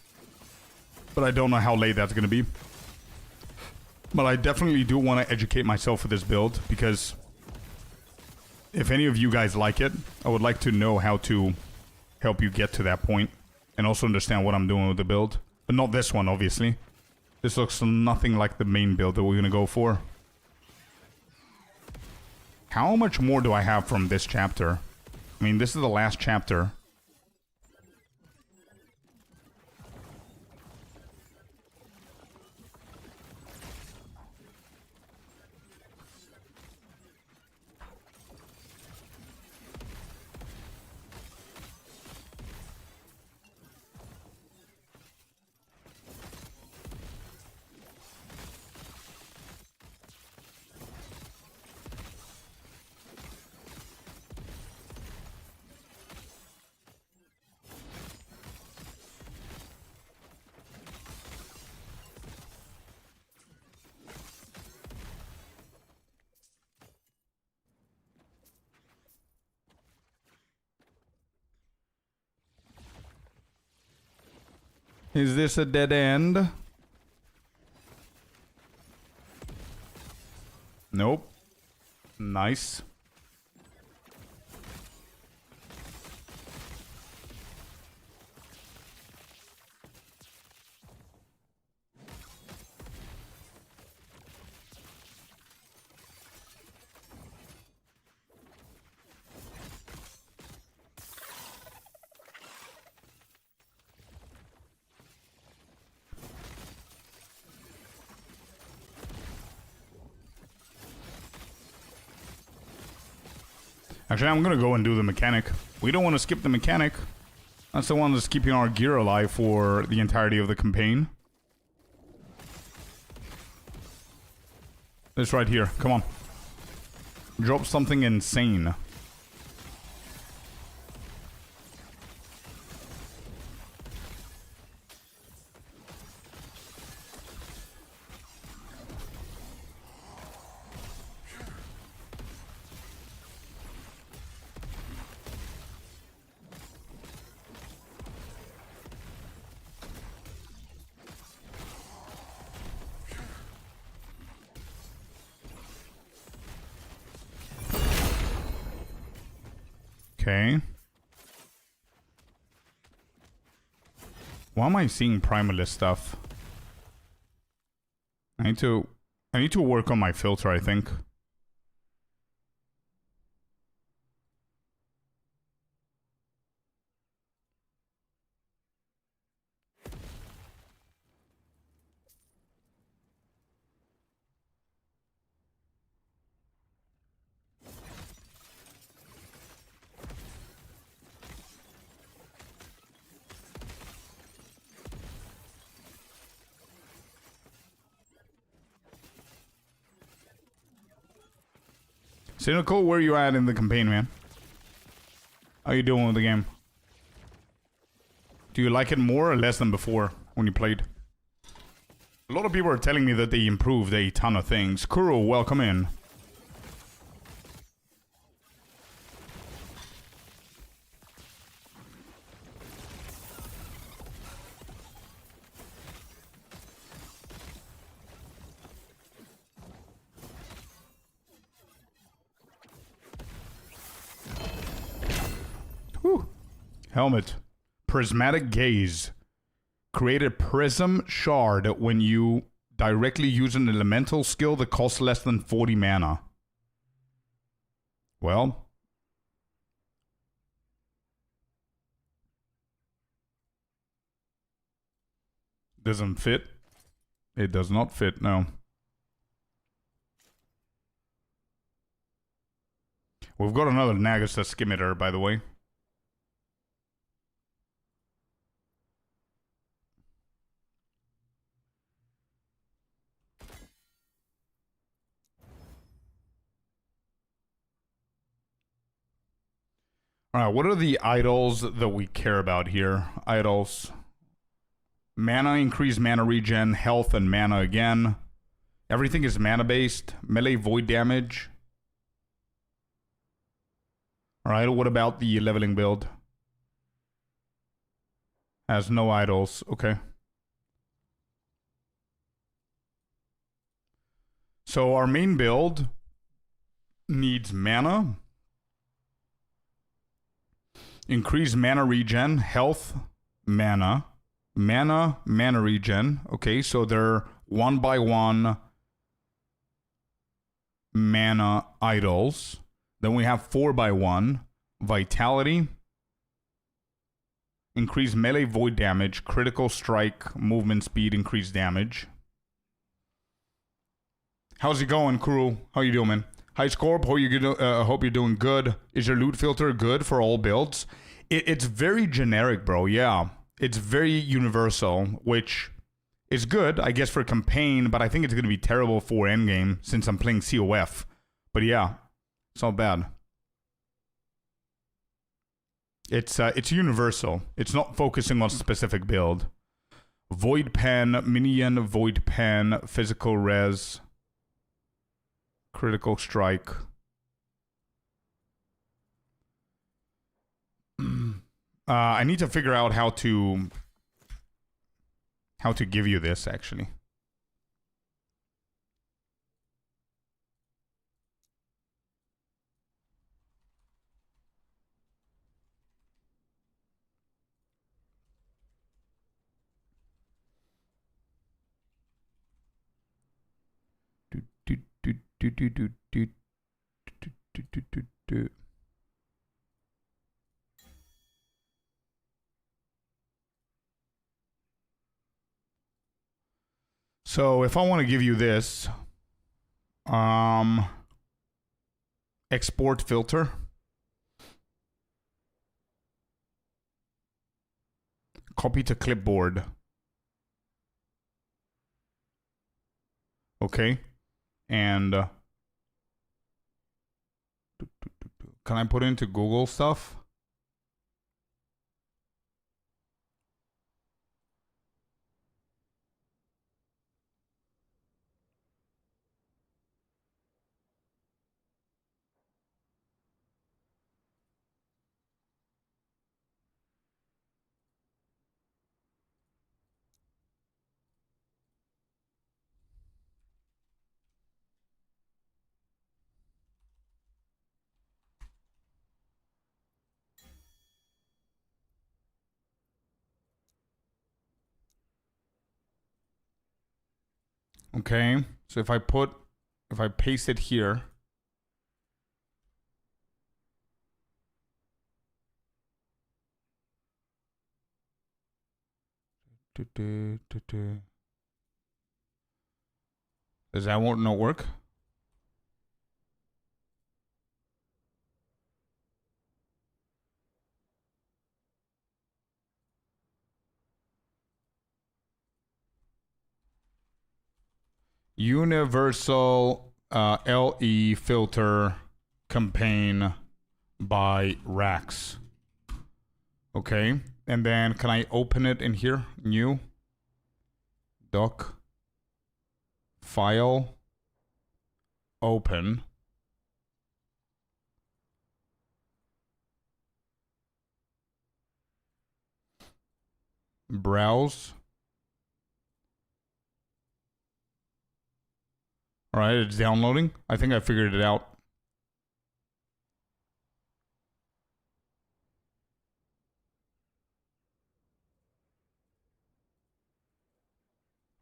But I don't know how late that's going to be. But I definitely do want to educate myself with this build, because if any of you guys like it, I would like to know how to help you get to that point and also understand what I'm doing with the build. But not this one, obviously. This looks nothing like the main build that we're going to go for. How much more do I have from this chapter? I mean, this is the last chapter. Is this a dead end? Nope. Nice. Actually, I'm gonna go and do the mechanic. We don't want to skip the mechanic. That's the one that's keeping our gear alive for the entirety of the campaign. This right here. Come on. Drop something insane. Okay. Why am I seeing primalist stuff? I need to work on my filter, I think. Cynical, where you at in the campaign, man? How you doing with the game? Do you like it more or less than before when you played? A lot of people are telling me that they improved a ton of things. Kuro, welcome in. Whew. Helmet. Prismatic Gaze. Create a prism shard when you directly use an elemental skill that costs less than 40 mana. Well. Doesn't fit. It does not fit, no. We've got another Nagus Skimitar, by the way. Alright, what are the idols that we care about here? Idols. Mana, increase mana regen, health, and mana again. Everything is mana based. Melee void damage. Alright, what about the leveling build? Has no idols. Okay. So our main build needs mana. Increase mana regen, health, mana regen. Okay, so they're 1 by 1 mana idols. Then we have 4 by 1 vitality. Increase melee void damage, critical strike, movement speed, increase damage. How's it going, crew? How you doing, man? Hi, Scorp. Hope you're doing good. Is your loot filter good for all builds? It's very generic, bro. Yeah, it's very universal, which is good, I guess, for campaign. But I think it's gonna be terrible for endgame since I'm playing COF. But yeah, it's not bad. It's universal. It's not focusing on a specific build. Void pen, minion, void pen, physical res, critical strike. I need to figure out how to give you this actually. So if I want to give you this, export filter, copy to clipboard. Okay, and can I put it into Google stuff? Okay, so if I paste it here. Does that not work? Universal LE filter campaign by Rax. Okay, and then can I open it in here? New doc file open. Browse. All right, it's downloading. I think I figured it out.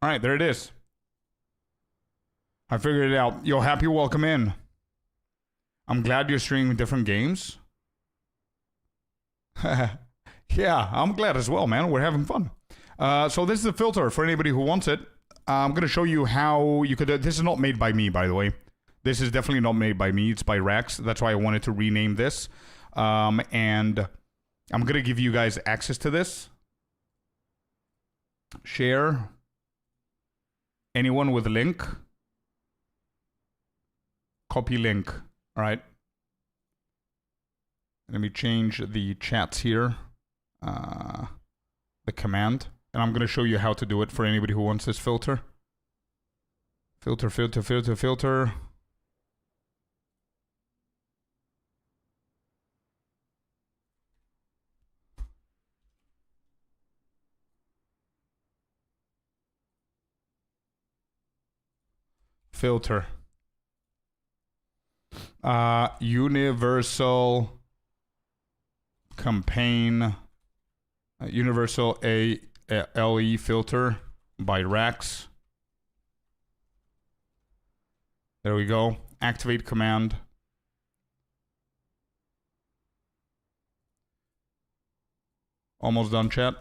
All right, there it is. I figured it out. Yo, happy welcome in. I'm glad you're streaming different games. Yeah, I'm glad as well, man. We're having fun. So this is a filter for anybody who wants it. I'm going to show you how you could... This is not made by me, by the way. This is definitely not made by me. It's by Rax. That's why I wanted to rename this. And I'm going to give you guys access to this. Share. Anyone with a link. Copy link. All right. Let me change the chats here. The command. And I'm going to show you how to do it for anybody who wants this filter. Filter, filter, filter, filter. Filter. Universal campaign universal LE filter by Rax. There we go. Activate command. Almost done, chat.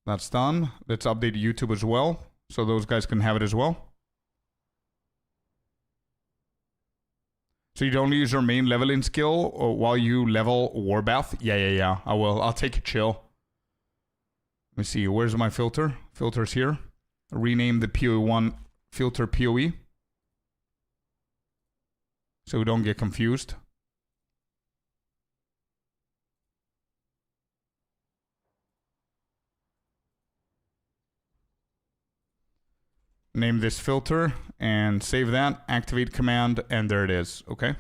That's done. Let's update YouTube as well, so those guys can have it as well. So you don't use your main leveling skill while you level Warpath? Yeah. I will. I'll take it chill. Let me see. Where's my filter? Filter's here. Rename the PoE1 filter PoE, so we don't get confused. Name this filter and save that. Activate command, and there it is. Okay.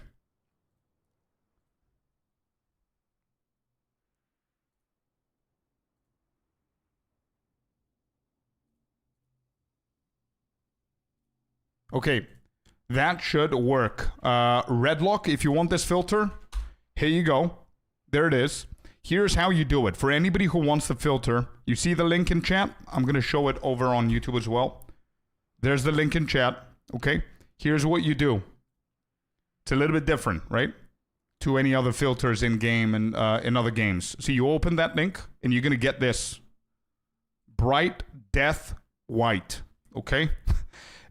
Okay, that should work. Redlock, if you want this filter, here you go. There it is. Here's how you do it. For anybody who wants the filter, you see the link in chat? I'm going to show it over on YouTube as well. There's the link in chat. Okay, here's what you do. It's a little bit different, right? To any other filters in game and in other games. So you open that link and you're going to get this. Bright Death White. Okay?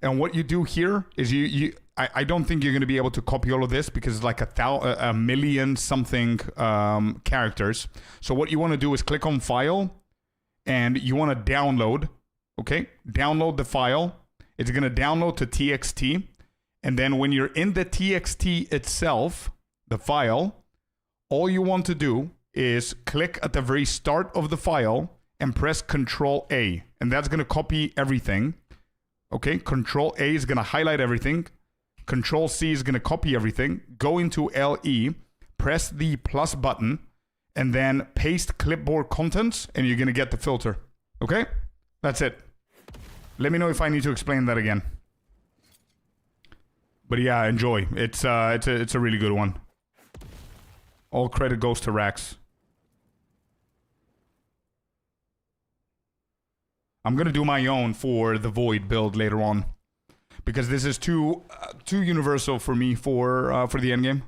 And what you do here is I don't think you're going to be able to copy all of this because it's like a million something characters. So what you want to do is click on file and you want to download. Okay? Download the file. It's going to download to TXT. And then when you're in the TXT itself, the file, all you want to do is click at the very start of the file and press Control A. And that's going to copy everything. Okay, Control A is going to highlight everything. Control C is going to copy everything. Go into LE, press the plus button, and then paste clipboard contents, and you're going to get the filter. Okay? That's it. Let me know if I need to explain that again. But yeah, enjoy. It's a really good one. All credit goes to Rax. I'm gonna do my own for the Void build later on, because this is too universal for me for the endgame.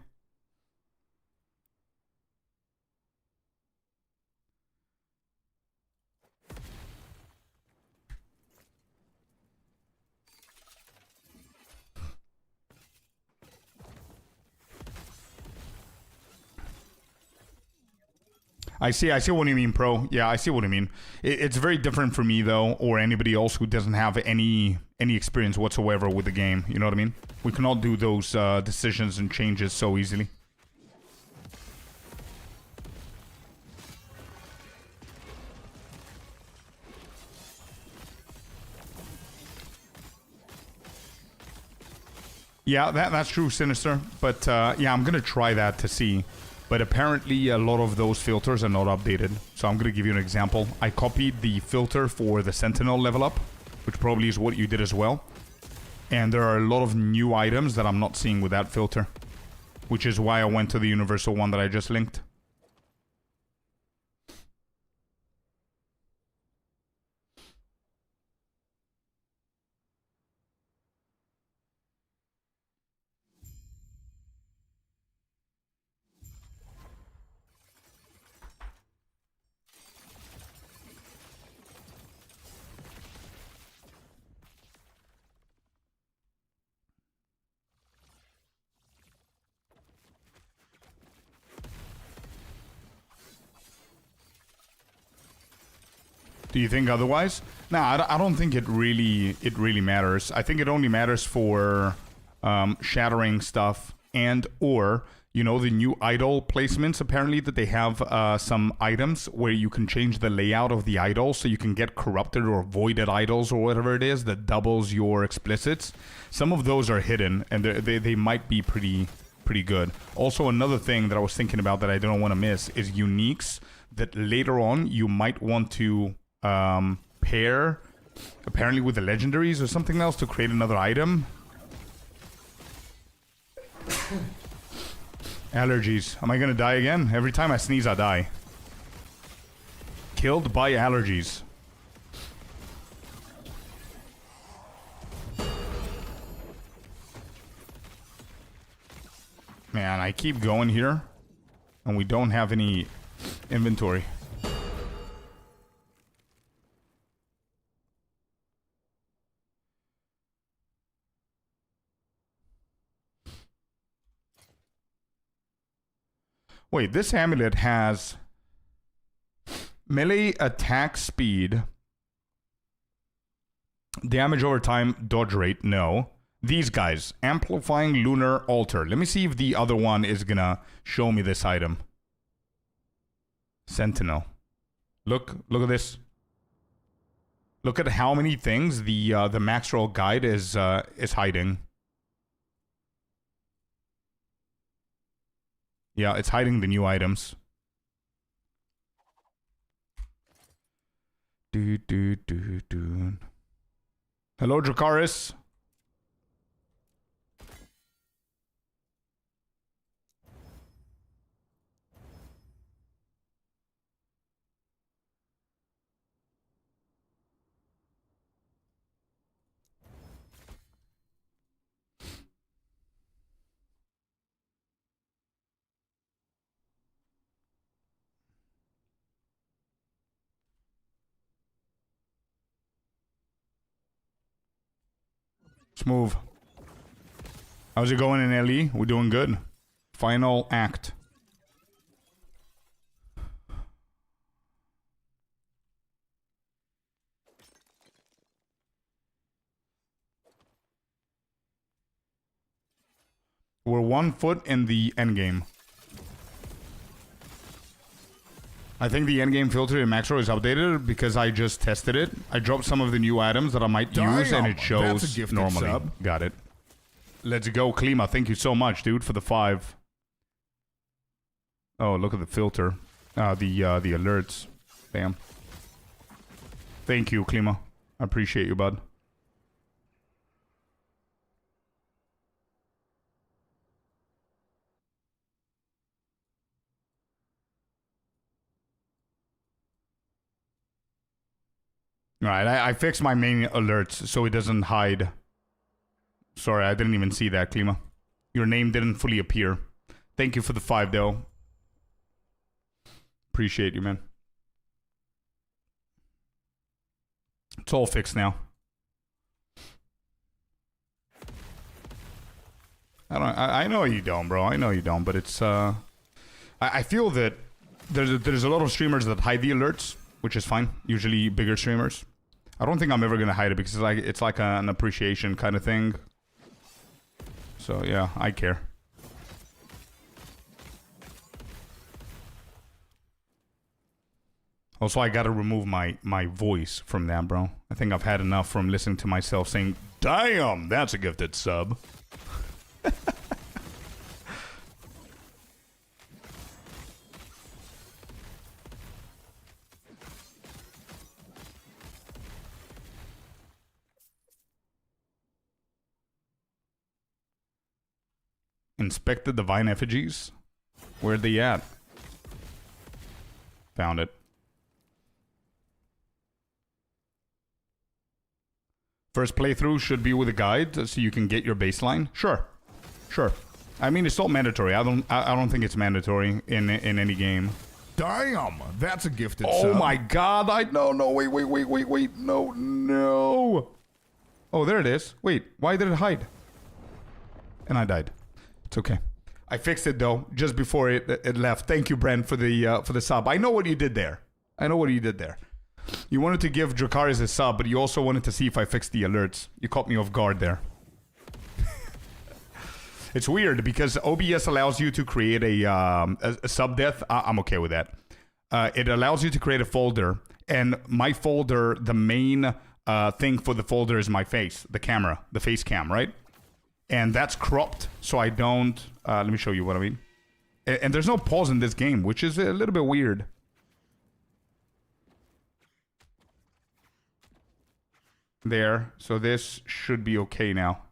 I see what you mean, Pro. Yeah, I see what you mean. It's very different for me, though, or anybody else who doesn't have any experience whatsoever with the game. You know what I mean? We cannot do those decisions and changes so easily. Yeah, that's true, Sinister. But yeah, I'm gonna try that to see. But apparently a lot of those filters are not updated. So I'm going to give you an example. I copied the filter for the Sentinel level up, which probably is what you did as well. And there are a lot of new items that I'm not seeing with that filter, which is why I went to the universal one that I just linked. Do you think otherwise? No, I don't think it really matters. I think it only matters for shattering stuff and or, you know, the new idol placements. Apparently that they have some items where you can change the layout of the idol so you can get corrupted or voided idols or whatever it is that doubles your explicits. Some of those are hidden and they might be pretty good. Also, another thing that I was thinking about that I don't want to miss is uniques that later on you might want to pair apparently with the legendaries or something else to create another item. Allergies. Am I gonna die again? Every time I sneeze, I die. Killed by allergies. Man, I keep going here, and we don't have any inventory. Wait, this amulet has melee attack speed, damage over time, dodge rate, no. These guys, amplifying lunar altar. Let me see if the other one is gonna show me this item. Sentinel. Look at this. Look at how many things the max roll guide is hiding. Yeah, it's hiding the new items. Hello, Dracaris. Let's move. How's it going in LE? We're doing good. Final act. We're 1 foot in the endgame. I think the endgame filter in Maxro is outdated because I just tested it. I dropped some of the new items that I might use and it shows normally. Sub. Got it. Let's go, Klima. Thank you so much, dude, for the 5. Oh, look at the filter. The alerts. Damn. Thank you, Klima. I appreciate you, bud. Alright, I fixed my main alerts so it doesn't hide. Sorry, I didn't even see that, Klima. Your name didn't fully appear. Thank you for the 5, though. Appreciate you, man. It's all fixed now. I know you don't, bro. I know you don't, but it's I feel that there's a lot of streamers that hide the alerts, which is fine. Usually bigger streamers. I don't think I'm ever gonna hide it because it's like an appreciation kind of thing. So yeah, I care. Also, I gotta remove my voice from that, bro. I think I've had enough from listening to myself saying, "Damn, that's a gifted sub." Inspect the divine effigies. Where they at? Found it. First playthrough should be with a guide so you can get your baseline. Sure. Sure. I mean, it's not mandatory. I don't think it's mandatory in any game. Damn, that's a gifted Oh sub. my god, no, wait, no. Oh, there it is. Wait, why did it hide? And I died. It's okay. I fixed it though, just before it left. Thank you, Brent, for the sub. I know what you did there. You wanted to give Dracaris a sub, but you also wanted to see if I fixed the alerts. You caught me off guard there. It's weird because OBS allows you to create a sub death. I'm okay with that. It allows you to create a folder, and my folder, the main thing for the folder is my face, the camera, the face cam, right? And that's cropped, so I don't... let me show you what I mean. And there's no pause in this game, which is a little bit weird. There. So this should be okay now.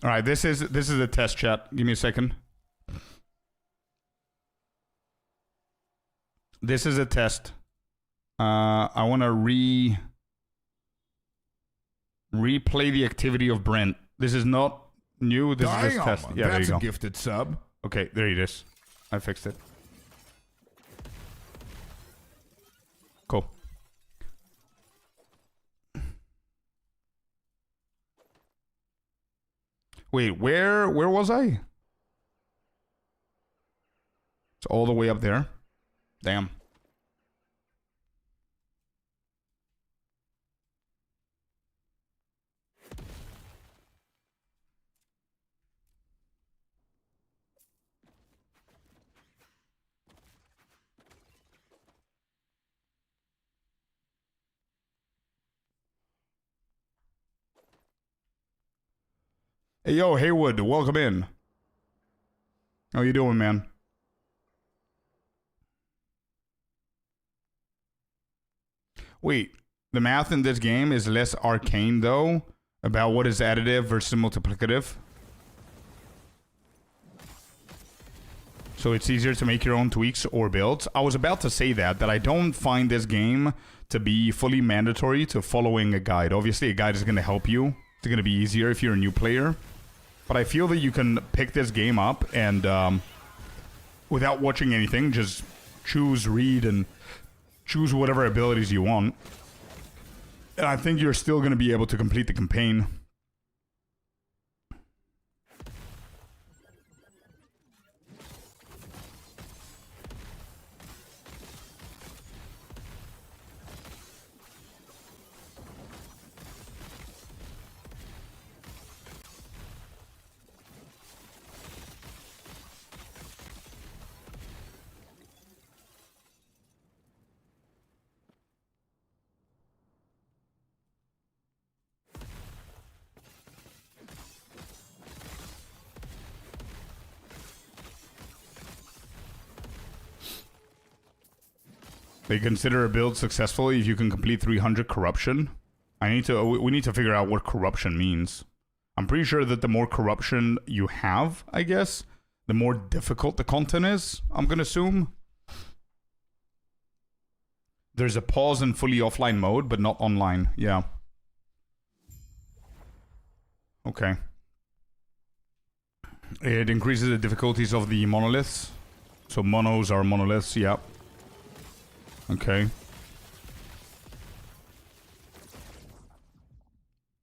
Alright, this is a test chat. Give me a second. This is a test. I want to replay the activity of Brent. This is not new. This is just test. Yeah, there you go. That's a gifted sub. Okay, there it is. I fixed it. Cool. Wait, where was I? It's all the way up there. Damn. Hey, yo, Haywood, welcome in. How you doing, man? Wait, the math in this game is less arcane, though, about what is additive versus multiplicative. So it's easier to make your own tweaks or builds. I was about to say that I don't find this game to be fully mandatory to following a guide. Obviously, a guide is going to help you. It's going to be easier if you're a new player. But I feel that you can pick this game up and, without watching anything, just choose, read, and choose whatever abilities you want. And I think you're still going to be able to complete the campaign. They consider a build successful if you can complete 300 corruption. We need to figure out what corruption means. I'm pretty sure that the more corruption you have, I guess, the more difficult the content is, I'm gonna assume. There's a pause in fully offline mode, but not online. Yeah. Okay. It increases the difficulties of the monoliths. So monos are monoliths, yeah. Okay.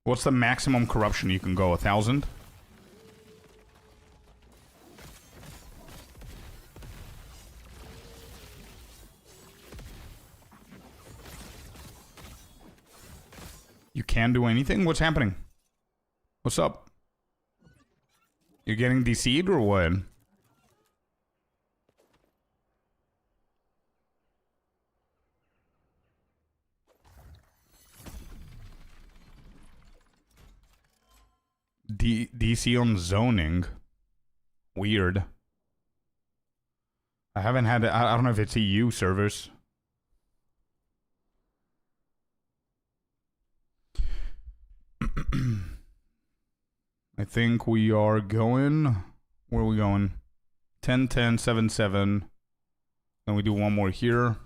What's the maximum corruption you can go? 1,000? You can't do anything? What's happening? What's up? You're getting DC'd or what? DC on zoning. Weird. I haven't had... I don't know if it's EU servers. I think we are going... Where are we going? 10, 10, 7, 7. Then we do one more here.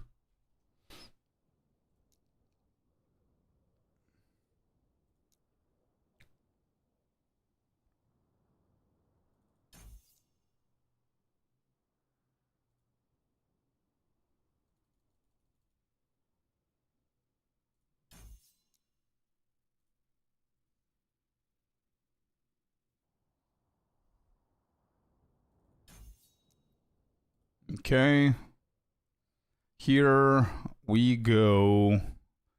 Okay. Here we go.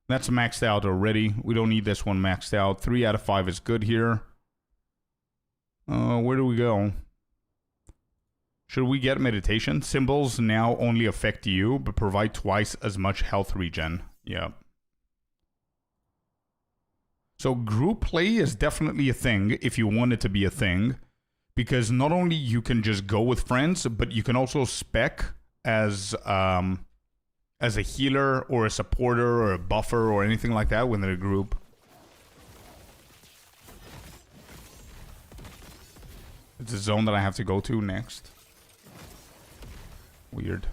That's maxed out already. We don't need this one maxed out. 3 out of 5 is good here. Where do we go? Should we get meditation? Symbols now only affect you, but provide twice as much health regen. Yeah. So group play is definitely a thing if you want it to be a thing. Because not only you can just go with friends, but you can also spec as a healer or a supporter or a buffer or anything like that within a group. It's a zone that I have to go to next. Weird.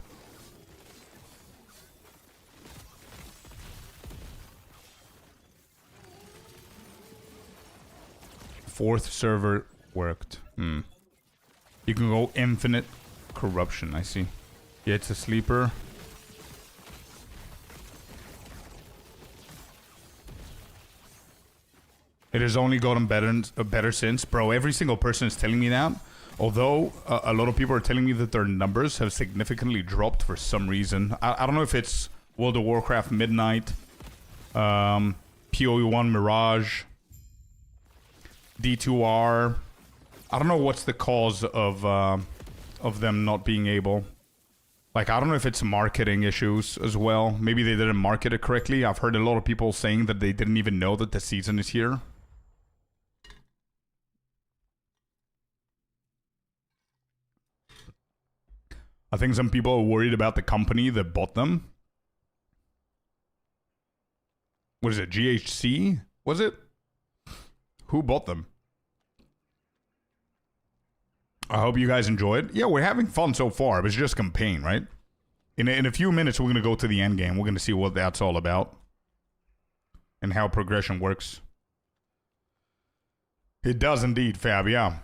Fourth server worked. You can go infinite corruption, I see. Yeah, it's a sleeper. It has only gotten better since. Bro, every single person is telling me that. Although, a lot of people are telling me that their numbers have significantly dropped for some reason. I don't know if it's World of Warcraft Midnight, PoE1 Mirage, D2R. I don't know what's the cause of them not being able. Like, I don't know if it's marketing issues as well. Maybe they didn't market it correctly. I've heard a lot of people saying that they didn't even know that the season is here. I think some people are worried about the company that bought them. What is it, GHC? Was it? Who bought them? I hope you guys enjoyed. Yeah, we're having fun so far. It was just campaign, right? In a few minutes, we're going to go to the end game. We're going to see what that's all about. And how progression works. It does indeed, Fab, yeah.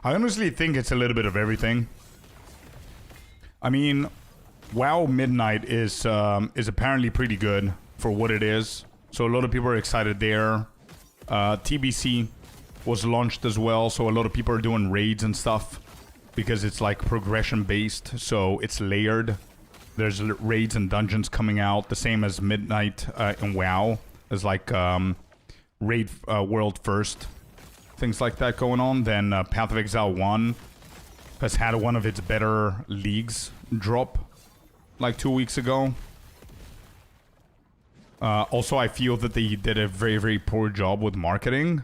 I honestly think it's a little bit of everything. I mean, WoW Midnight is apparently pretty good for what it is. So a lot of people are excited there. TBC was launched as well, so a lot of people are doing raids and stuff because it's like progression based, so it's layered. There's raids and dungeons coming out, the same as Midnight in WoW. There's like raid world first. Things like that going on. Then Path of Exile 1 has had one of its better leagues drop like 2 weeks ago. Also, I feel that they did a very, very poor job with marketing.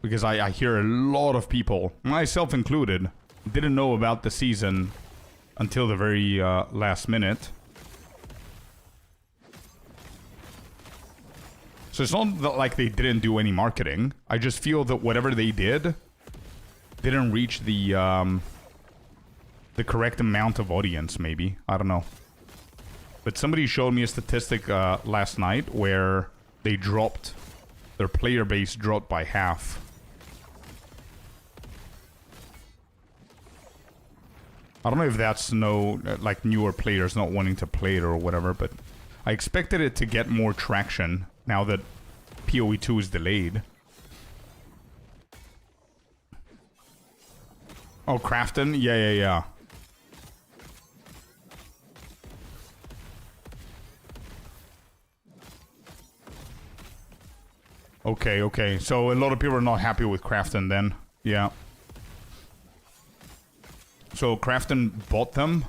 Because I hear a lot of people, myself included, didn't know about the season until the very last minute. So it's not that, like, they didn't do any marketing. I just feel that whatever they did didn't reach the correct amount of audience, maybe. I don't know. But somebody showed me a statistic last night where they dropped, their player base dropped by half. I don't know if that's like newer players not wanting to play it or whatever, but I expected it to get more traction now that PoE 2 is delayed. Oh, Crafton? Yeah. Okay. So a lot of people are not happy with Crafton then. Yeah. So Crafton bought them?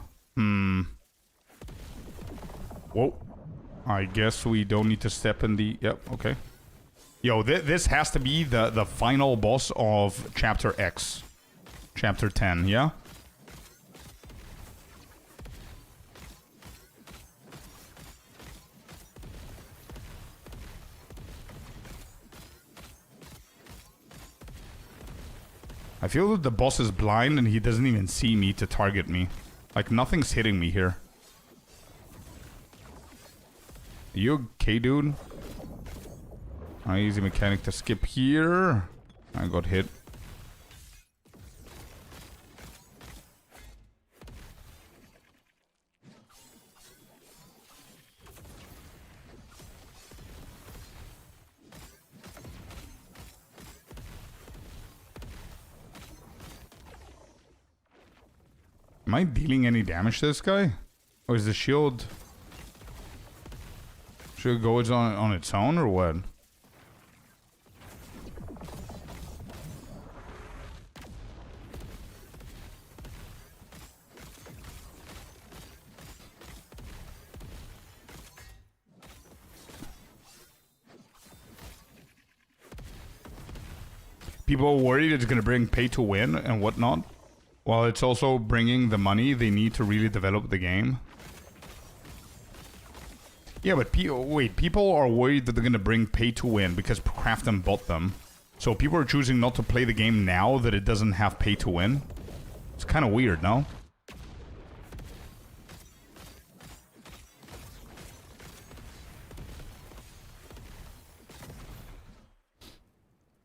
Whoa. I guess we don't need to step in the... Yep, okay. Yo, this has to be the final boss of Chapter X. Chapter 10, yeah? I feel that the boss is blind and he doesn't even see me to target me. Like, nothing's hitting me here. You okay, dude? Easy mechanic to skip here. I got hit. Am I dealing any damage to this guy? Or is the shield... Should it go on its own or what? People are worried it's going to bring pay to win and whatnot, while it's also bringing the money they need to really develop the game. Yeah, but wait, people are worried that they're gonna bring pay to win because Crafton bought them. So people are choosing not to play the game now that it doesn't have pay to win. It's kind of weird, no?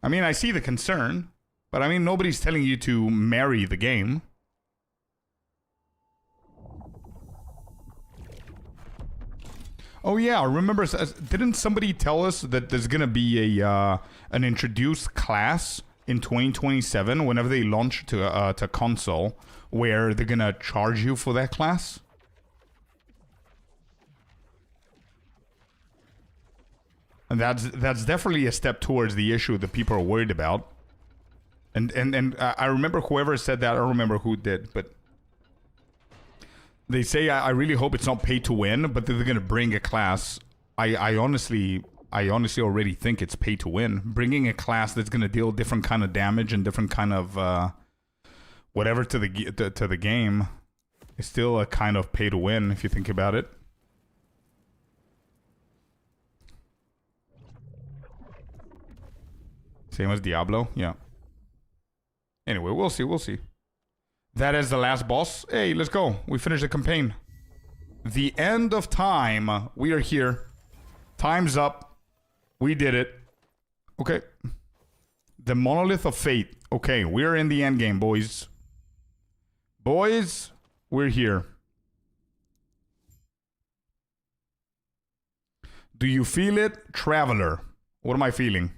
I mean, I see the concern, but I mean, nobody's telling you to marry the game. Oh yeah, remember, didn't somebody tell us that there's gonna be a an introduced class in 2027 whenever they launch to console, where they're gonna charge you for that class? And that's definitely a step towards the issue that people are worried about. And I remember whoever said that. I don't remember who did, but they say I really hope it's not pay to win, but they're gonna bring a class. I honestly already think it's pay to win. Bringing a class that's gonna deal different kind of damage and different kind of whatever to the game is still a kind of pay to win if you think about it. Same as Diablo, yeah. Anyway, we'll see. That is the last boss. Hey, let's go. We finished the campaign. The end of time. We are here. Time's up. We did it. Okay. The Monolith of Fate. Okay, we're in the end game, boys. Boys, we're here. Do you feel it, Traveler? What am I feeling?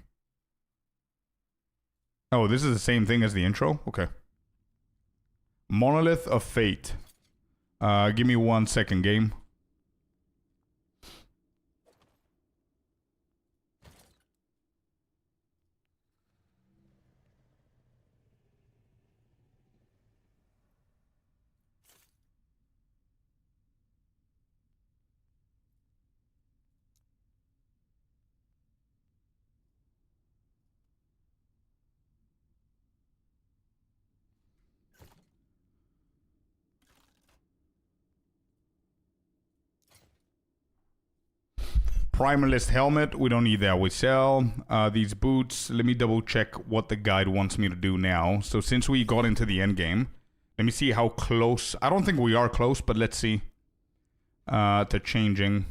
Oh, this is the same thing as the intro? Okay. Monolith of Fate. Give me 1 second, game. Primalist helmet, we don't need that, we sell. These boots, let me double check what the guide wants me to do now. So since we got into the end game, let me see how close, I don't think we are close, but let's see. To changing.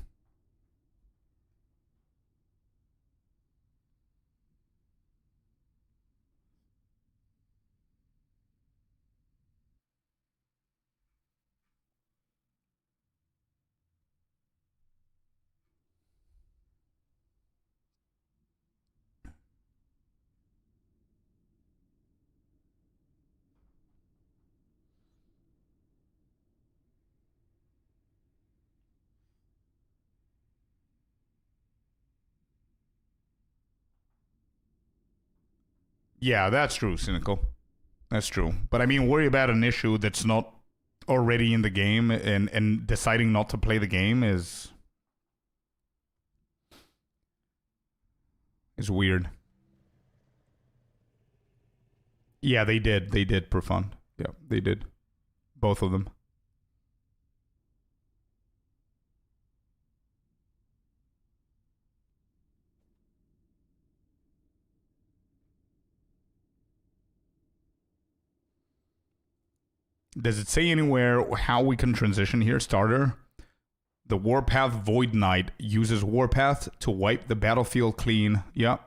Yeah, that's true, Cynical. That's true. But I mean, worry about an issue that's not already in the game and deciding not to play the game is weird. Yeah, they did. They did, Profound. Yeah, they did. Both of them. Does it say anywhere how we can transition here? Starter. The Warpath Voidknight uses Warpath to wipe the battlefield clean. Yep.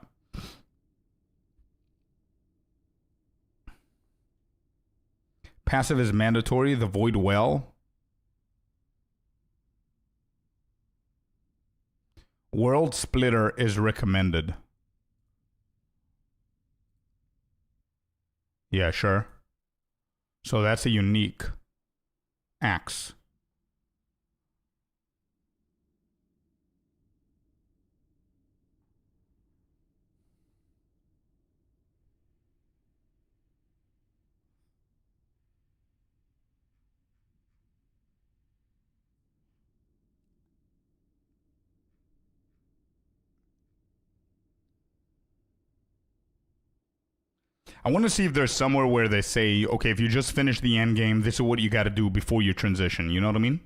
Passive is mandatory. The Void Well. World Splitter is recommended. Yeah, sure. So that's a unique axe. I want to see if there's somewhere where they say, okay, if you just finish the end game, this is what you got to do before you transition. You know what I mean?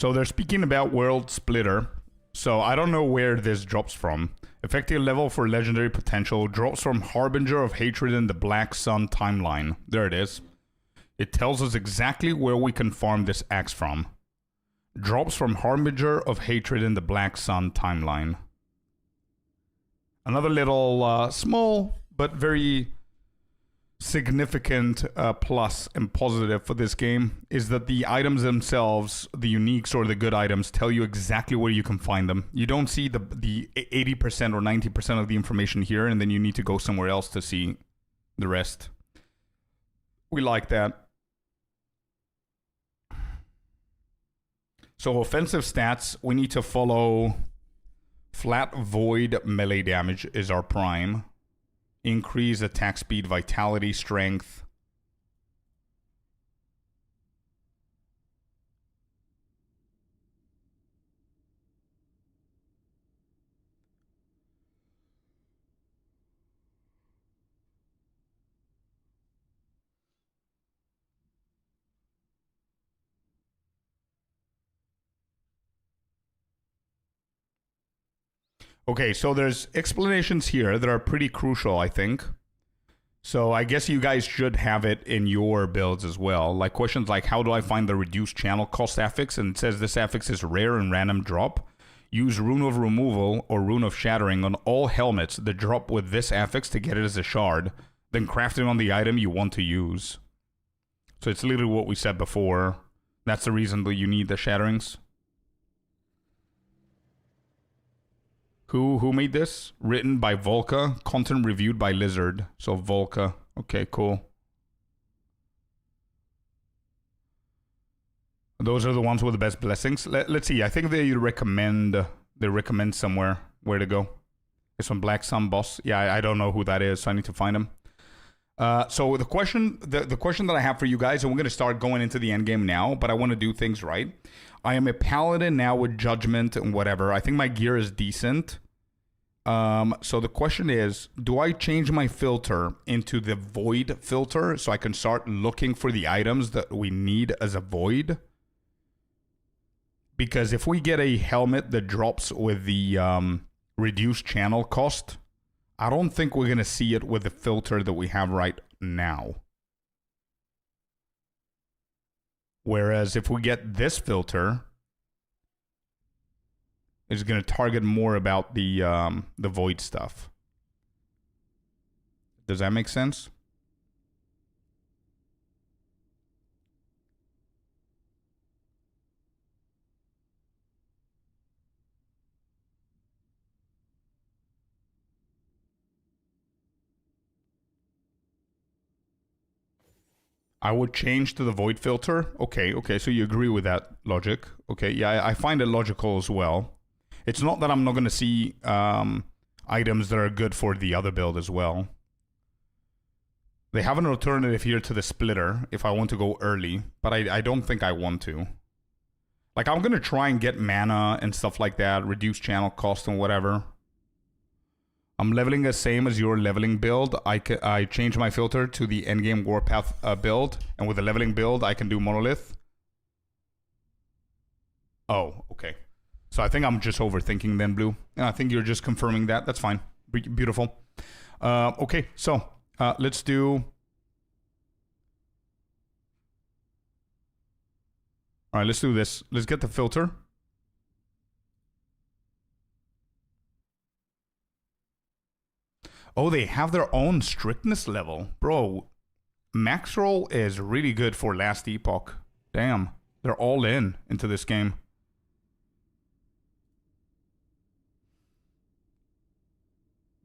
So they're speaking about World Splitter. So I don't know where this drops from. Effective level for legendary potential drops from Harbinger of Hatred in the Black Sun timeline. There it is. It tells us exactly where we can farm this axe from. Drops from Harbinger of Hatred in the Black Sun timeline. Another little small but very significant plus and positive for this game is that the items themselves, the uniques or the good items, tell you exactly where you can find them. You don't see the 80% or 90% of the information here, and then you need to go somewhere else to see the rest. We like that. So offensive stats, we need to follow flat void melee damage is our prime. Increase attack speed, vitality, strength. Okay, so there's explanations here that are pretty crucial, I think. So I guess you guys should have it in your builds as well. Like questions like, how do I find the reduced channel cost affix? And it says this affix is rare and random drop. Use Rune of Removal or Rune of Shattering on all helmets that drop with this affix to get it as a shard. Then craft it on the item you want to use. So it's literally what we said before. That's the reason that you need the Shatterings. Who made this? Written by Volca. Content reviewed by Lizard. So Volca. Okay, cool. Those are the ones with the best blessings. Let's see. I think they recommend somewhere where to go. It's from Black Sun Boss. Yeah, I don't know who that is, so I need to find him. So the question that I have for you guys, and we're going to start going into the end game now, but I want to do things right. I am a paladin now with judgment and whatever. I think my gear is decent. So the question is, do I change my filter into the void filter so I can start looking for the items that we need as a void? Because if we get a helmet that drops with the reduced channel cost, I don't think we're going to see it with the filter that we have right now. Whereas if we get this filter, it's going to target more about the void stuff. Does that make sense? I would change to the void filter. Okay, so you agree with that logic. Okay, yeah, I find it logical as well. It's not that I'm not going to see items that are good for the other build as well. They have an alternative here to the splitter if I want to go early, but I don't think I want to. Like, I'm going to try and get mana and stuff like that, reduce channel cost and whatever. I'm leveling the same as your leveling build. I change my filter to the endgame Warpath build, and with the leveling build, I can do Monolith. Oh, okay. So I think I'm just overthinking then, Blue. And I think you're just confirming that. That's fine. Beautiful. Okay, so let's do... All right, let's do this. Let's get the filter. Oh, they have their own strictness level. Bro, max roll is really good for last Epoch. Damn, they're all into this game.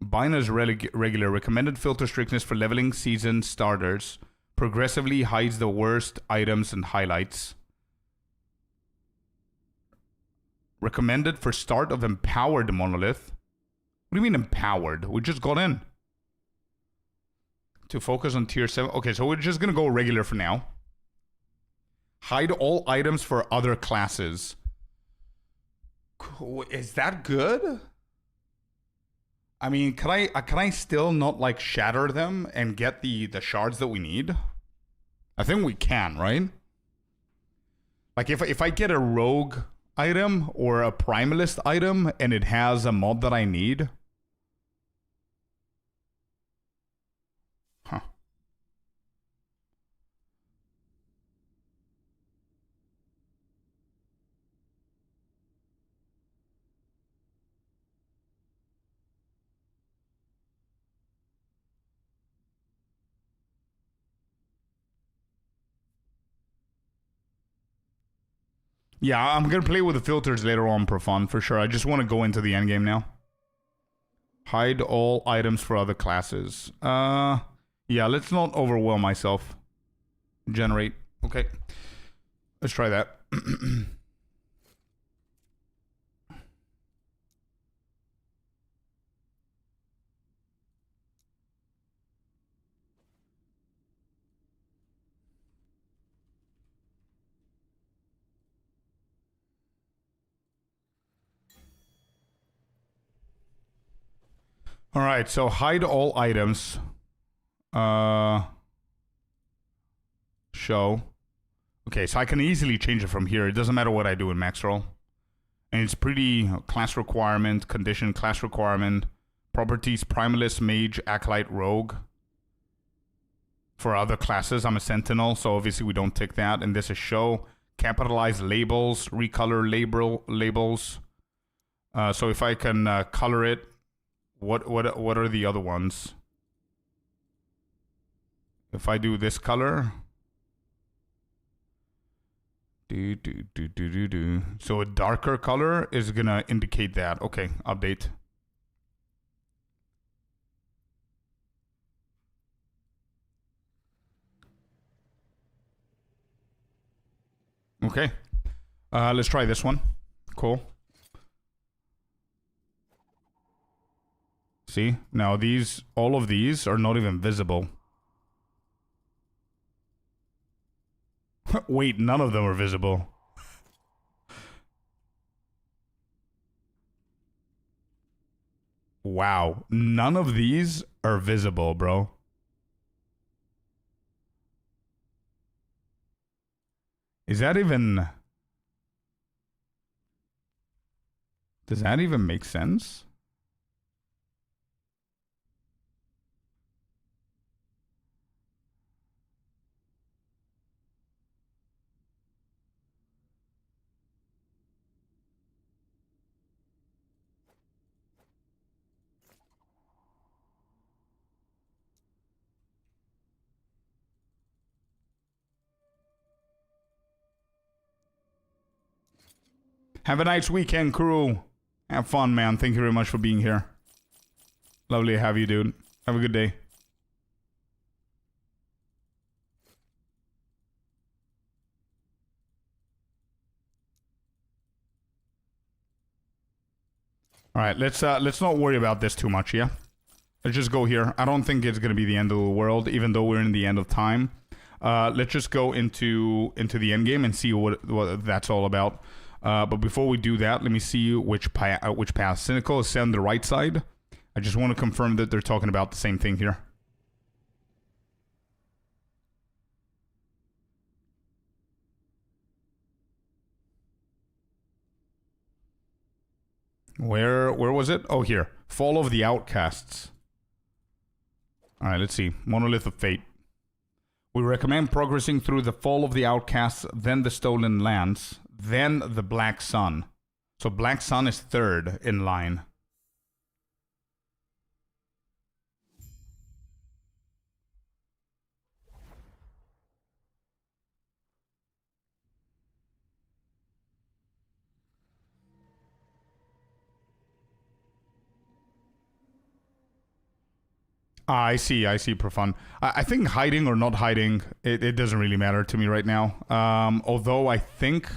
Bina's regular recommended filter strictness for leveling season starters. Progressively hides the worst items and highlights. Recommended for start of empowered monolith. What do you mean empowered? We just got in. To focus on tier 7. Okay, so we're just going to go regular for now. Hide all items for other classes. Cool. Is that good? I mean, can I still not like shatter them and get the shards that we need? I think we can, right? Like if I get a rogue item or a primalist item and it has a mod that I need. Huh. Yeah, I'm going to play with the filters later on for fun, for sure. I just want to go into the endgame now. Hide all items for other classes. Yeah, let's not overwhelm myself. Generate. Okay. Let's try that. All right, so hide all items. Show. Okay, so I can easily change it from here. It doesn't matter what I do in max roll. And it's pretty class requirement, condition, class requirement, properties, primalist, mage, acolyte, rogue. For other classes, I'm a sentinel, so obviously we don't tick that. And this is show. Capitalize labels, recolor labels. So if I can color it, what are the other ones? If I do this color, so a darker color is gonna indicate that. Okay, update. Okay, let's try this one. Cool. See, now all of these are not even visible. Wait, none of them are visible. Wow, none of these are visible, bro. Is that even... Does that even make sense? Have a nice weekend, crew. Have fun, man. Thank you very much for being here. Lovely to have you, dude. Have a good day. All right, let's not worry about this too much, yeah? Let's just go here. I don't think it's going to be the end of the world, even though we're in the end of time. Let's just go into the end game and see what that's all about. But before we do that, let me see which path. Cynical is set on the right side. I just want to confirm that they're talking about the same thing here. Where was it? Oh, here. Fall of the Outcasts. All right, let's see. Monolith of Fate. We recommend progressing through the Fall of the Outcasts, then the Stolen Lands, then the Black Sun. So Black Sun is third in line. I see, Profund. I think hiding or not hiding, it doesn't really matter to me right now. Although I think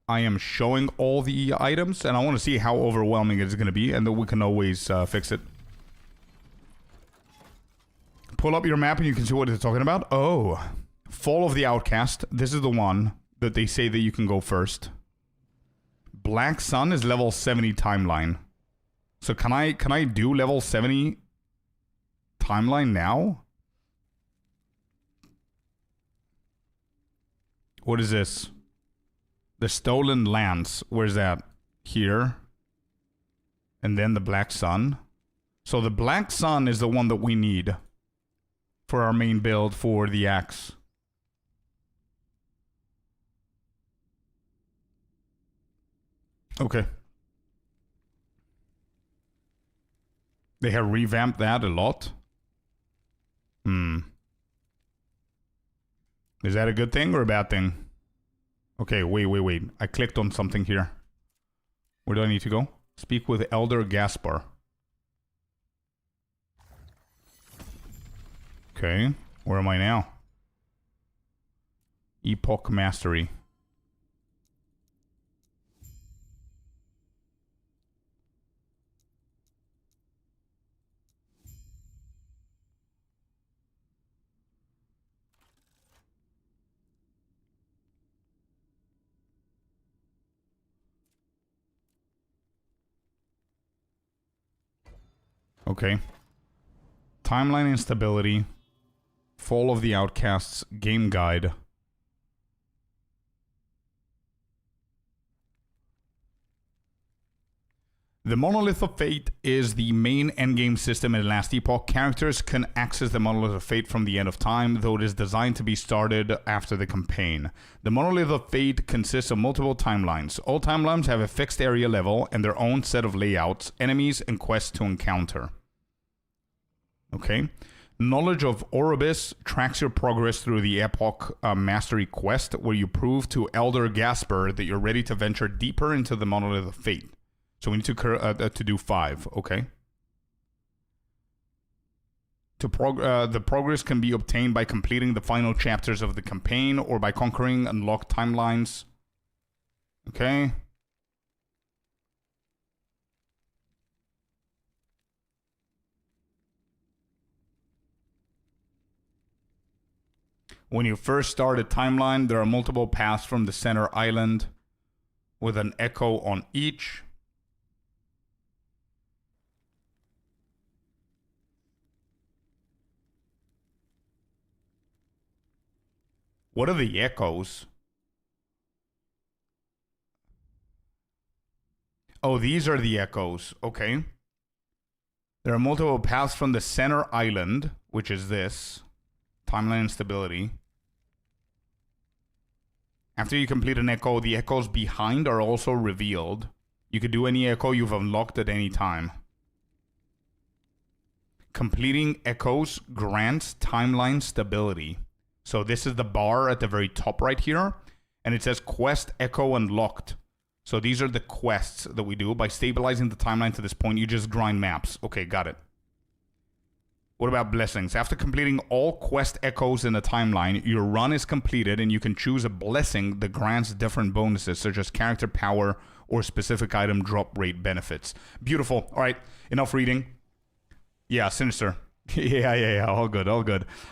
I am showing all the items, and I want to see how overwhelming it's going to be, and then we can always fix it. Pull up your map and you can see what it's talking about. Oh, Fall of the Outcast. This is the one that they say that you can go first. Black Sun is level 70 timeline. So can I do level 70 timeline now? What is this? The Stolen Lands. Where's that? Here. And then the Black Sun. So the Black Sun is the one that we need for our main build for the axe. Okay. They have revamped that a lot. Is that a good thing or a bad thing? Okay, wait. I clicked on something here. Where do I need to go? Speak with Elder Gaspar. Okay, where am I now? Epoch Mastery. Okay. Timeline instability. Fall of the Outcasts game guide. The Monolith of Fate is the main endgame system in Last Epoch. Characters can access the Monolith of Fate from the end of time, though it is designed to be started after the campaign. The Monolith of Fate consists of multiple timelines. All timelines have a fixed area level and their own set of layouts, enemies, and quests to encounter. Okay. Knowledge of Oribus tracks your progress through the Epoch Mastery quest, where you prove to Elder Gaspar that you're ready to venture deeper into the Monolith of Fate. So we need to do 5, okay? The progress can be obtained by completing the final chapters of the campaign or by conquering unlocked timelines. Okay. When you first start a timeline, there are multiple paths from the center island with an echo on each. What are the echoes? Oh, these are the echoes. Okay. There are multiple paths from the center island, which is this. Timeline instability. After you complete an echo, the echoes behind are also revealed. You could do any echo you've unlocked at any time. Completing echoes grants timeline stability. So this is the bar at the very top right here. And it says Quest Echo Unlocked. So these are the quests that we do. By stabilizing the timeline to this point, you just grind maps. Okay, got it. What about blessings? After completing all quest echoes in the timeline, your run is completed and you can choose a blessing that grants different bonuses, such as character power or specific item drop rate benefits. Beautiful. All right, enough reading. Yeah, Sinister. Yeah. All good.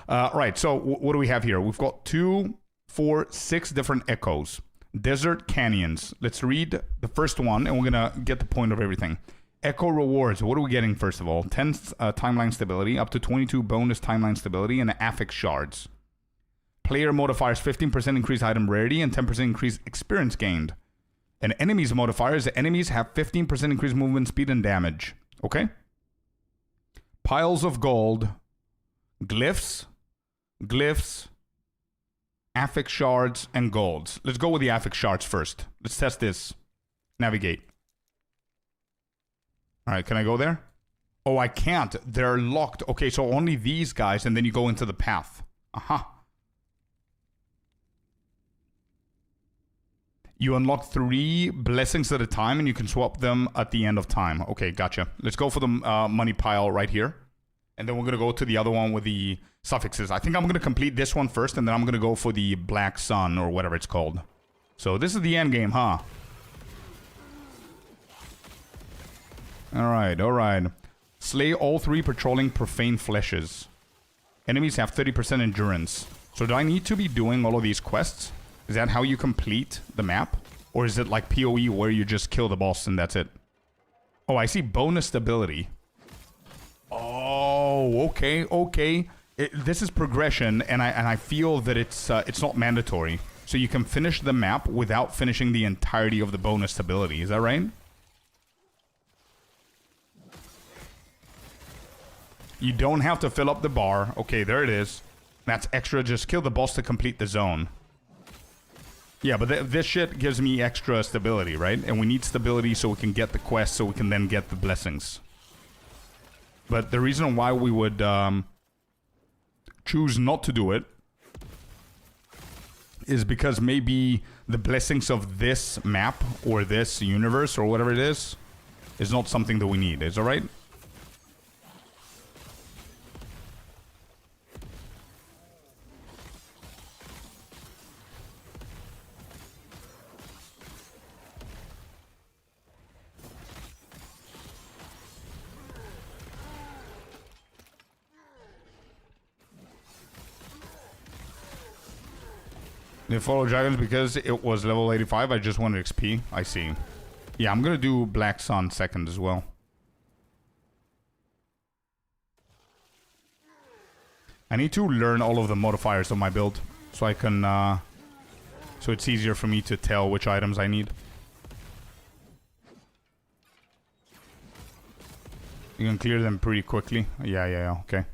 Right, so what do we have here? We've got 2, 4, 6 different echoes. Desert Canyons. Let's read the first one, and we're going to get the point of everything. Echo rewards. What are we getting, first of all? 10 timeline stability, up to 22 bonus timeline stability, and affix shards. Player modifiers, 15% increased item rarity, and 10% increased experience gained. And enemies modifiers, the enemies have 15% increased movement speed and damage. Okay? Piles of gold. Glyphs, affix shards, and golds. Let's go with the affix shards first. Let's test this. Navigate. All right, can I go there? Oh, I can't. They're locked. Okay, so only these guys, and then you go into the path. Aha. You unlock 3 blessings at a time, and you can swap them at the end of time. Okay, gotcha. Let's go for the money pile right here. And then we're going to go to the other one with the suffixes. I think I'm going to complete this one first, and then I'm going to go for the Black Sun, or whatever it's called. So this is the end game, huh? Alright. Slay all 3 patrolling profane fleshes. Enemies have 30% endurance. So do I need to be doing all of these quests? Is that how you complete the map? Or is it like PoE where you just kill the boss and that's it? Oh, I see bonus stability. Oh, okay. This is progression, and I feel that it's not mandatory. So you can finish the map without finishing the entirety of the bonus stability. Is that right? You don't have to fill up the bar. Okay, there it is. That's extra. Just kill the boss to complete the zone. Yeah, but this shit gives me extra stability, right? And we need stability so we can get the quest, so we can then get the blessings. But the reason why we would choose not to do it is because maybe the blessings of this map or this universe or whatever it is not something that we need. Is that right? They follow dragons because it was level 85. I just wanted XP. I see. Yeah, I'm gonna do Black Sun second as well. I need to learn all of the modifiers of my build so I can, so it's easier for me to tell which items I need. You can clear them pretty quickly. Yeah, okay.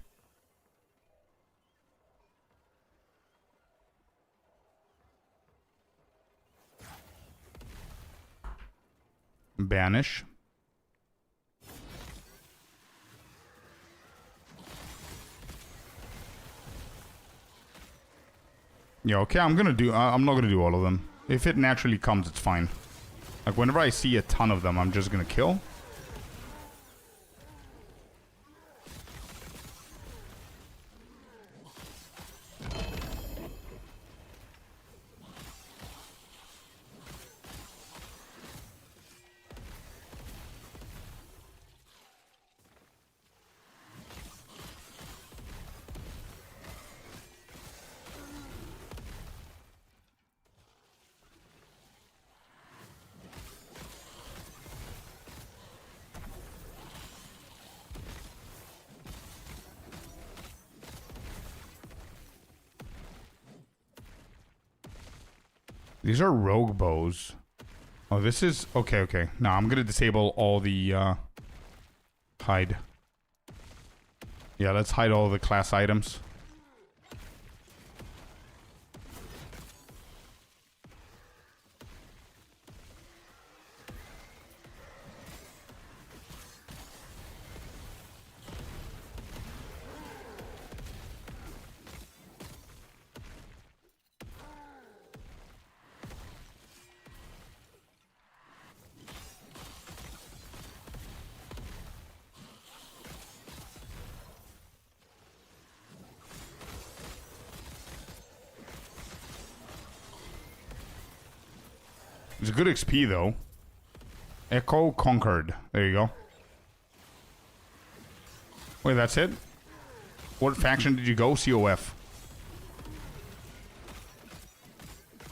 Banish. Yeah, okay, I'm not gonna do all of them. If it naturally comes, it's fine. Like, whenever I see a ton of them, I'm just gonna kill. These are rogue bows. Oh, this is... Okay. Now I'm gonna disable all the, hide. Yeah, let's hide all the class items. It's good XP, though. Echo conquered. There you go. Wait, that's it? What faction did you go? COF.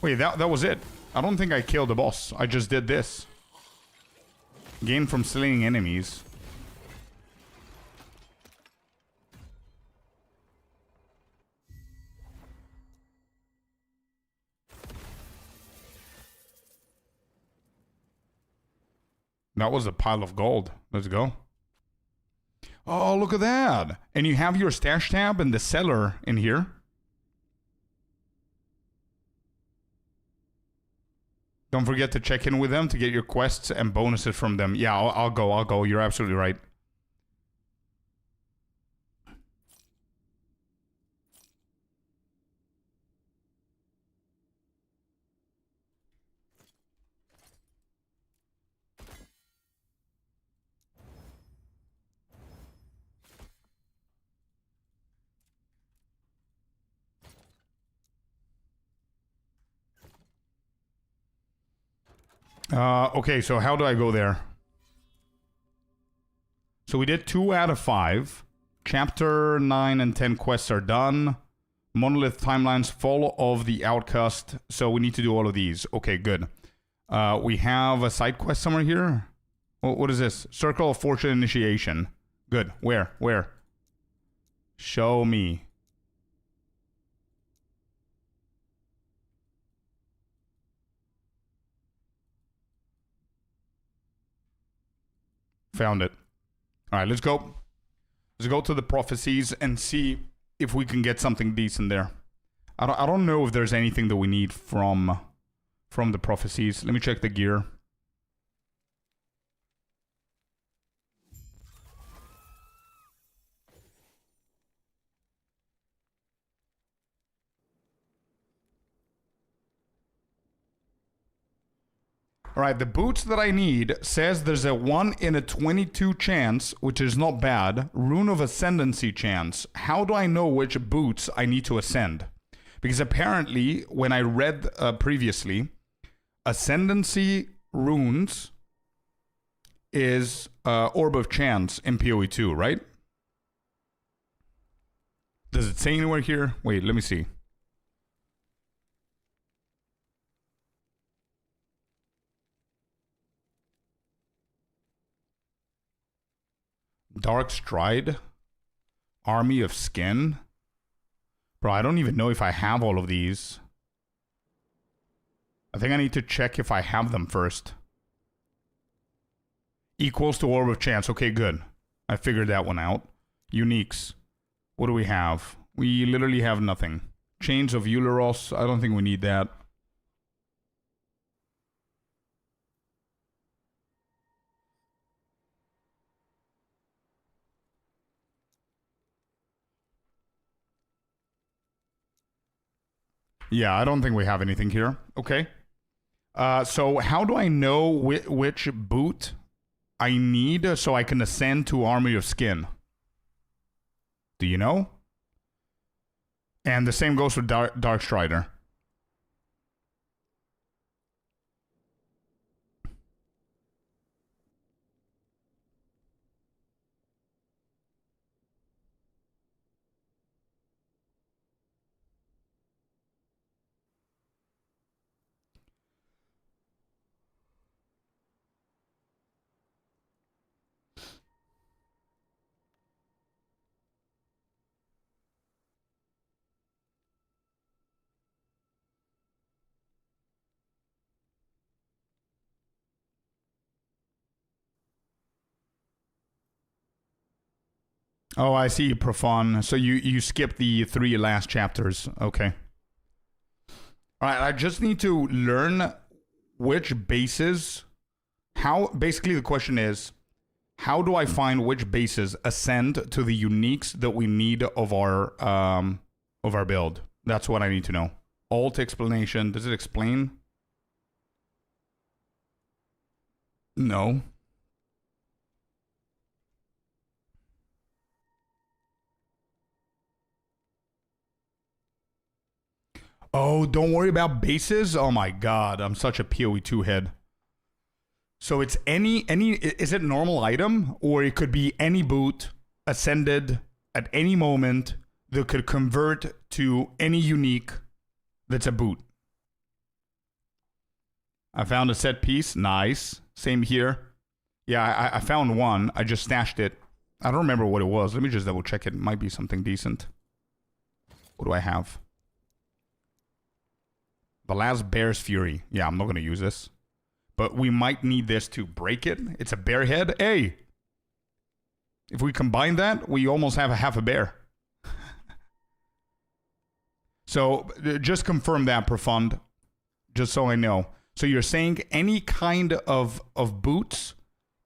Wait, that was it. I don't think I killed the boss. I just did this. Gain from slaying enemies. That was a pile of gold. Let's go. Oh, look at that. And you have your stash tab and the cellar in here. Don't forget to check in with them to get your quests and bonuses from them. Yeah, I'll go. You're absolutely right. Okay, so how do I go there? So we did 2 out of 5. Chapter 9 and 10 quests are done. Monolith timelines full of the outcast. So we need to do all of these. Okay, good. We have a side quest somewhere here. What is this? Circle of Fortune initiation. Good. Where? Show me. Found it. All right, let's go. Let's go to the prophecies and see if we can get something decent there. I don't know if there's anything that we need from the prophecies. Let me check the gear. Alright, the boots that I need says there's a 1 in a 22 chance, which is not bad. Rune of Ascendancy chance. How do I know which boots I need to ascend? Because apparently, when I read previously, Ascendancy runes is Orb of Chance in PoE 2, right? Does it say anywhere here? Wait, let me see. Dark Stride, Army of Skin. Bro, I don't even know if I have all of these. I think I need to check if I have them first. Equals to Orb of Chance. Okay, good. I figured that one out. Uniques. What do we have? We literally have nothing. Chains of Euleros. I don't think we need that. Yeah, I don't think we have anything here. Okay. So how do I know which boot I need so I can ascend to Army of Skin? Do you know? And the same goes for Dark Strider. Oh, I see, Profan. So you skip the 3 last chapters. Okay. All right, I just need to learn which bases. How, basically the question is, how do I find which bases ascend to the uniques that we need of our build? That's what I need to know. Alt explanation. Does it explain? No. Oh, don't worry about bases. Oh my god, I'm such a PoE2 head. So it's any is it normal item, or it could be any boot ascended at any moment that could convert to any unique that's a boot. I found a set piece. Nice. Same here. Yeah, I found one. I just stashed it. I don't remember what it was. Let me just double check it. It might be something decent. What do I have? The last Bear's Fury. Yeah, I'm not going to use this. But we might need this to break it. It's a bear head. Hey! If we combine that, we almost have a half a bear. So, just confirm that, Profund. Just so I know. So you're saying any kind of boots,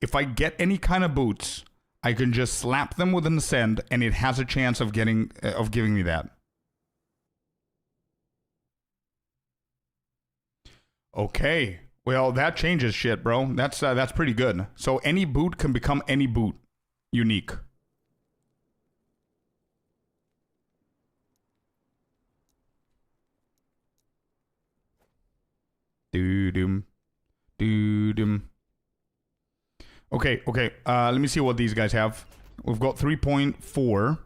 if I get any kind of boots, I can just slap them with an ascend, and it has a chance of giving me that. Okay. Well, that changes shit, bro. That's pretty good. So any boot can become any boot. Unique. Doo-doom. Doo-doom. Okay. Let me see what these guys have. We've got 3.4.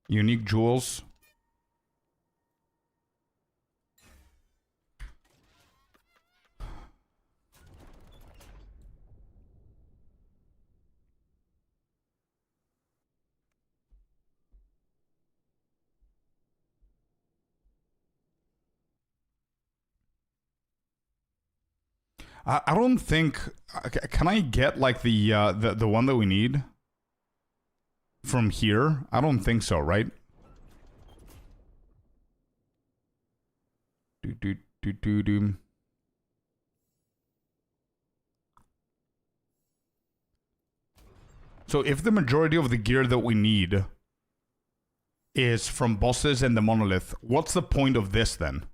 Unique jewels. I don't think... Can I get, like, the one that we need? From here? I don't think so, right? Do. So if the majority of the gear that we need is from bosses and the monolith, what's the point of this then?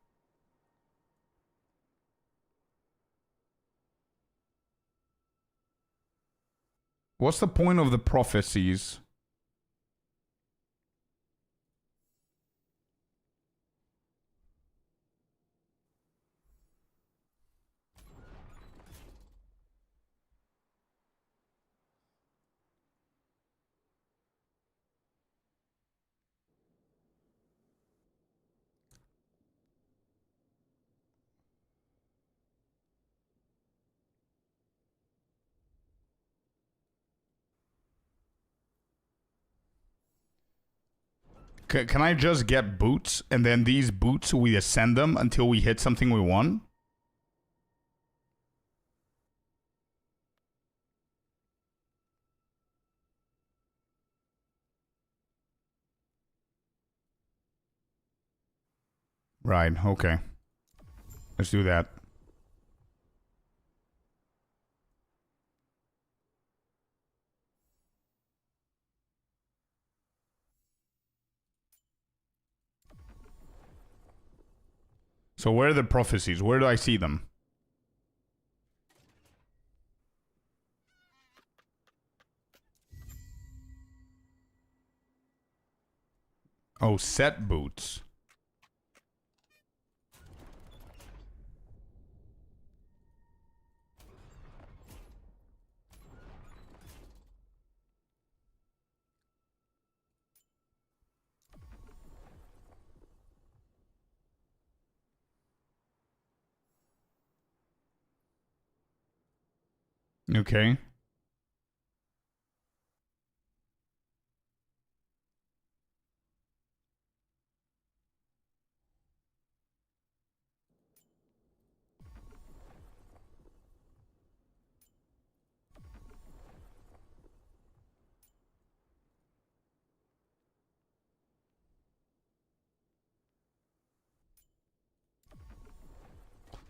What's the point of the prophecies? Can I just get boots, and then these boots, we ascend them until we hit something we want? Right, okay. Let's do that. So where are the prophecies? Where do I see them? Oh, set boots. Okay.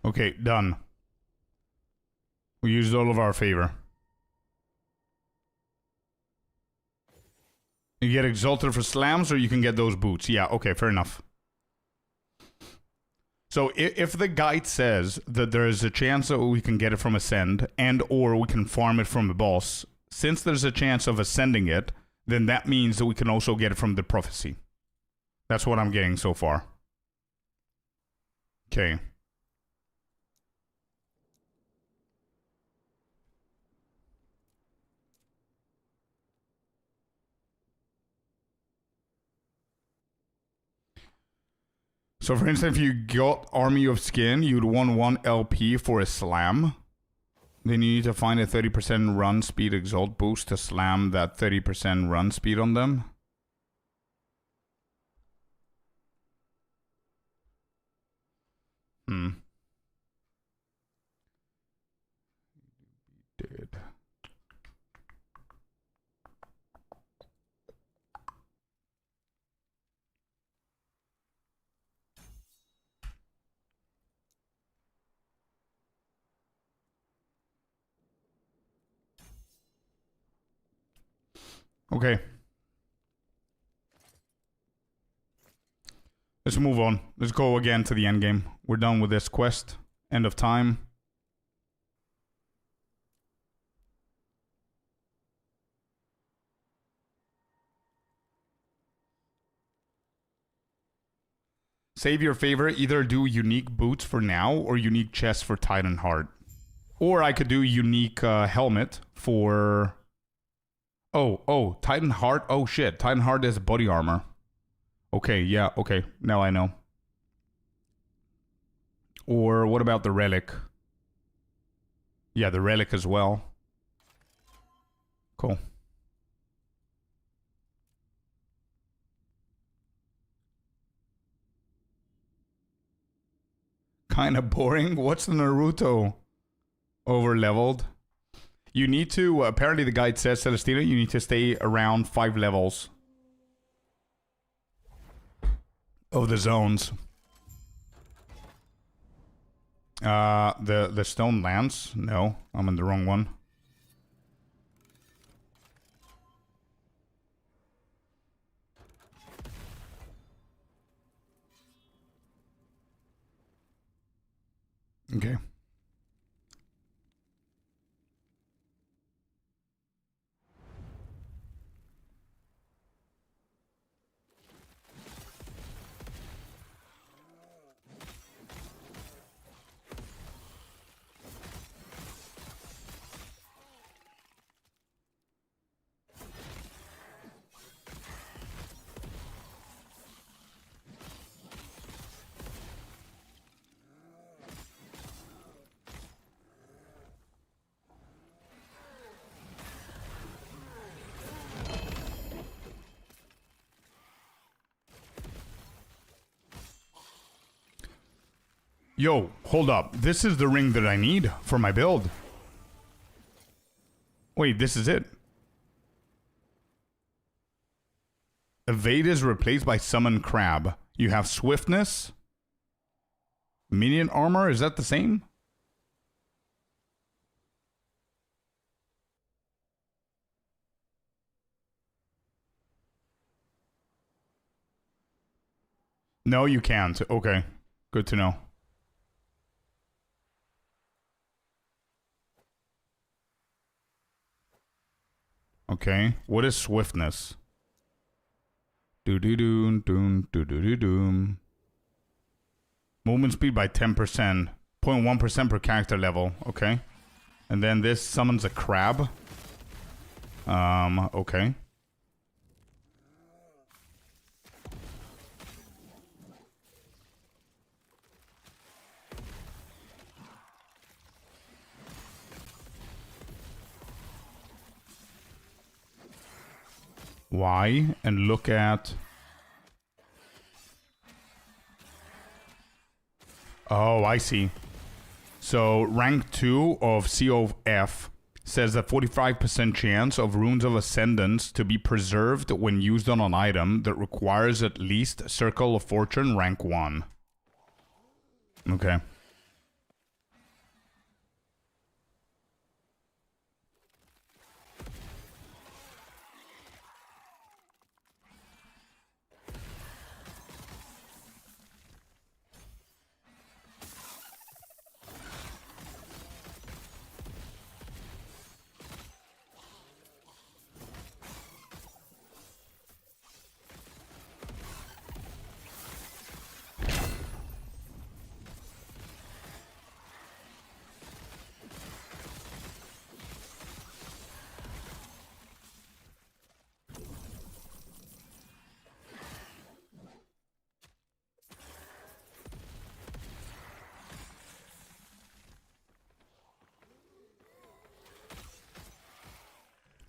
Okay, done. We used all of our favor. You get exalted for slams, or you can get those boots. Yeah, okay, fair enough. So if the guide says that there is a chance that we can get it from Ascend, and or we can farm it from the boss, since there's a chance of ascending it, then that means that we can also get it from the prophecy. That's what I'm getting so far. Okay. So for instance, if you got Army of Skin, you'd want 1 LP for a slam. Then you need to find a 30% run speed exalt boost to slam that 30% run speed on them. Did. Okay. Let's move on. Let's go again to the end game. We're done with this quest. End of time. Save your favor. Either do unique boots for now or unique chest for Titan Heart. Or I could do unique helmet for... Oh, Titan Heart. Oh shit, Titan Heart is body armor. Okay, yeah, okay. Now I know. Or what about the relic? Yeah, the relic as well. Cool. Kinda boring. What's the Naruto? Over leveled. You need to, apparently the guide says, Celestina, you need to stay around 5 levels of the zones. The stone lance? No, I'm in the wrong one. Okay. Yo, hold up. This is the ring that I need for my build. Wait, this is it. Evade is replaced by Summon Crab. You have Swiftness. Minion Armor, is that the same? No, you can't. Okay, good to know. Okay, what is Swiftness? Do-do-do-doom. Movement speed by 10%. 0.1% per character level. Okay. And then this summons a crab. Okay. Y and look at... Oh, I see. So rank 2 of COF says a 45% chance of Runes of Ascendance to be preserved when used on an item that requires at least Circle of Fortune rank 1. Okay.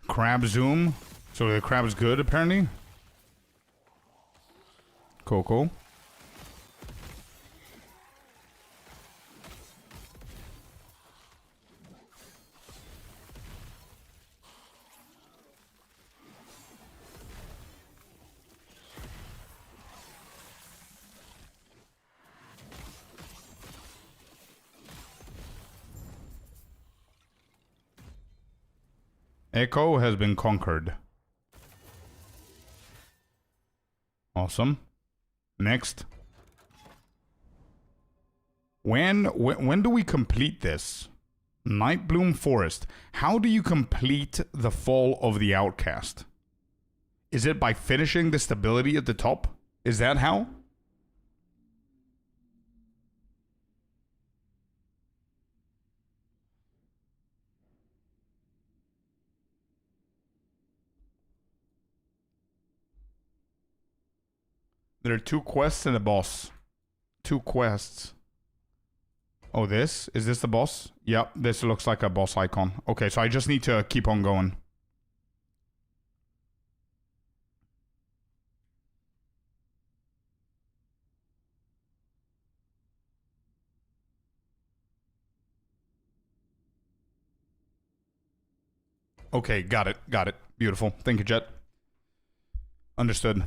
Crab zoom. So the crab is good, apparently. Cool. Echo has been conquered. Awesome. Next. When do we complete this? Nightbloom Forest. How do you complete the Fall of the Outcast? Is it by finishing the stability at the top? Is that how? There are 2 quests and a boss. 2 quests. Oh, this? Is this the boss? Yep, this looks like a boss icon. Okay, so I just need to keep on going. Okay, got it. Got it. Beautiful. Thank you, Jet. Understood.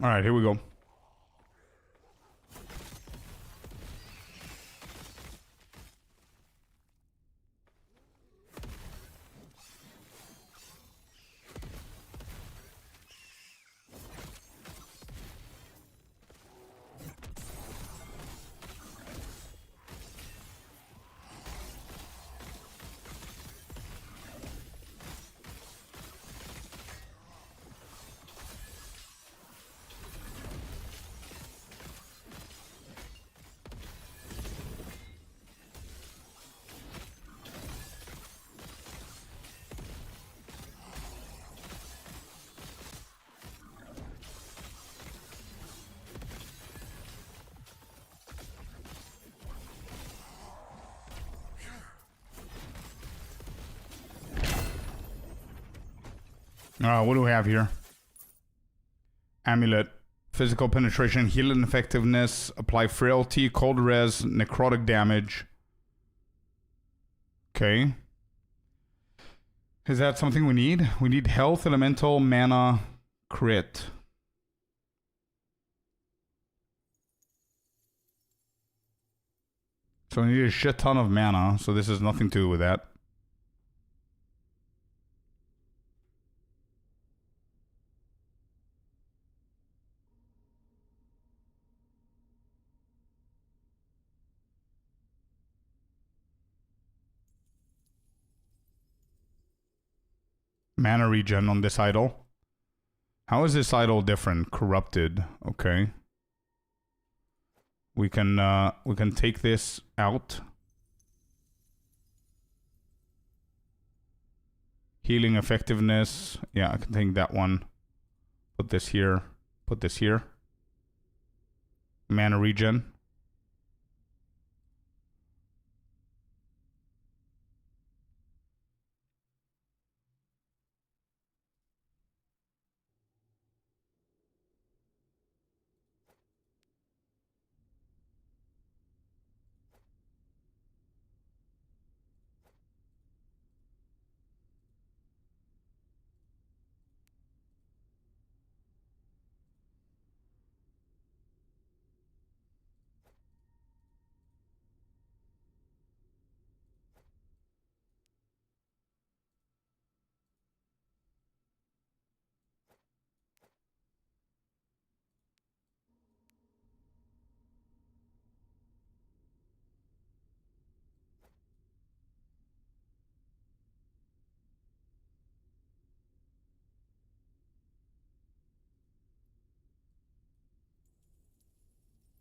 All right, here we go. What do we have here? Amulet. Physical penetration, heal and effectiveness, apply frailty, cold res, necrotic damage. Okay. Is that something we need? We need health, elemental, mana, crit. So we need a shit ton of mana, so this has nothing to do with that. Mana regen on this idol. How is this idol different? Corrupted. Okay. We can take this out. Healing effectiveness. Yeah, I can take that one. Put this here. Put this here. Mana regen.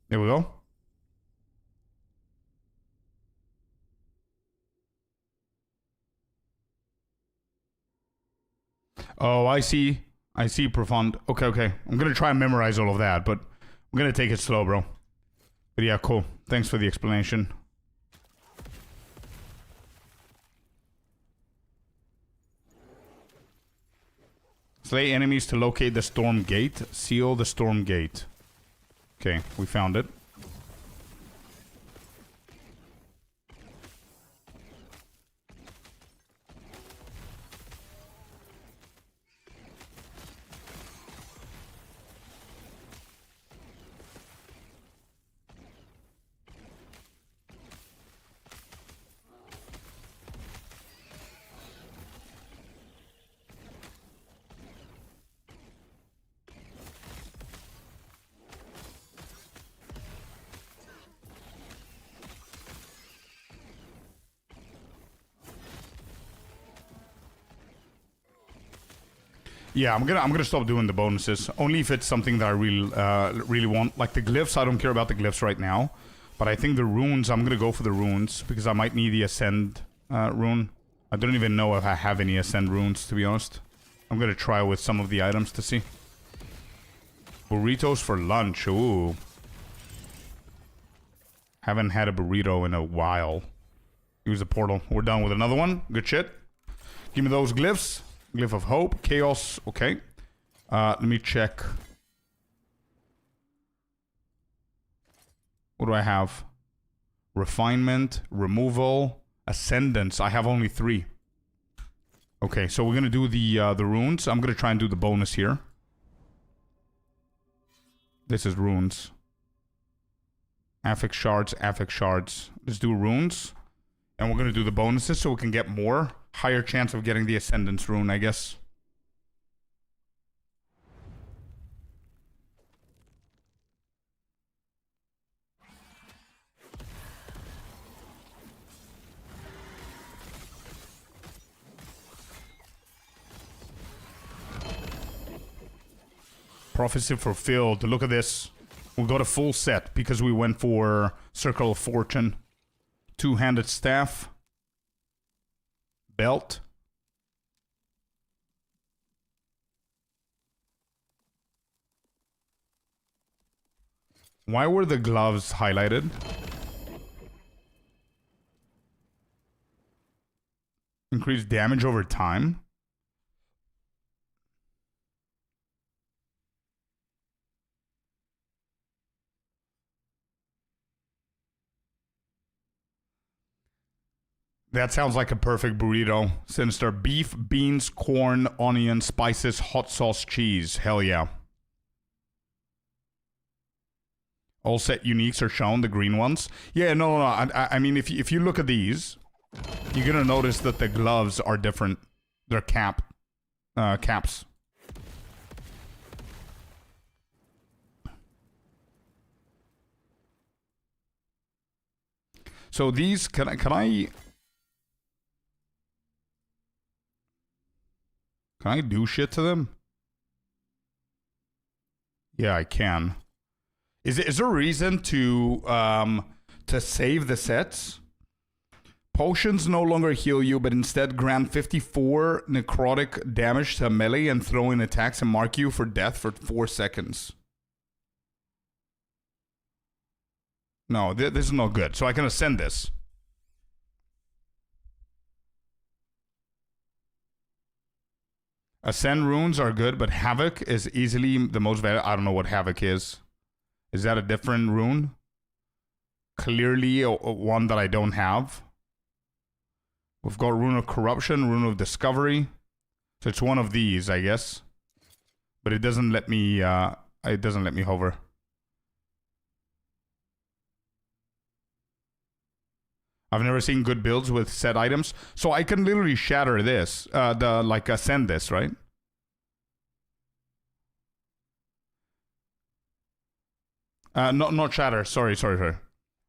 There we go. Oh, I see. I see, Profound. Okay, okay. I'm gonna try and memorize all of that, but I'm gonna take it slow, bro. But yeah, cool. Thanks for the explanation. Slay enemies to locate the storm gate. Seal the storm gate. Okay, we found it. Yeah, I'm gonna stop doing the bonuses. Only if it's something that I really want. Like the glyphs, I don't care about the glyphs right now. But I think the runes, I'm gonna go for the runes because I might need the ascend rune. I don't even know if I have any Ascend runes, to be honest. I'm gonna try with some of the items to see. Burritos for lunch, ooh. Haven't had a burrito in a while. Use the portal. We're done with another one. Good shit. Give me those glyphs. Glyph of hope. Chaos. Okay. Let me check. What do I have? Refinement. Removal. Ascendance. I have only 3. Okay, so we're gonna do the runes. I'm gonna try and do the bonus here. This is runes. Affix shards, affix shards. Let's do runes. And we're gonna do the bonuses so we can get more. Higher chance of getting the Ascendance rune, I guess. Prophecy fulfilled. Look at this. We got a full set because we went for Circle of Fortune. 2-handed staff. Belt. Why were the gloves highlighted? Increased damage over time. That sounds like a perfect burrito. Sinister. Beef, beans, corn, onion, spices, hot sauce, cheese. Hell yeah. All set uniques are shown, the green ones. Yeah, no. I mean, if you look at these, you're gonna notice that the gloves are different. They're caps. So these, can I do shit to them? Yeah, I can. Is there a reason to save the sets? Potions no longer heal you, but instead grant 54 necrotic damage to melee and throw in attacks and mark you for death for 4 seconds. No, this is not good. So I can ascend this. Ascend runes are good, but Havoc is easily the most valuable. I don't know what Havoc is. Is that a different rune? Clearly one that I don't have. We've got Rune of Corruption, Rune of Discovery. So it's one of these, I guess. But it doesn't let me hover. I've never seen good builds with set items. So I can literally shatter this, ascend this, right? Not shatter. Sorry.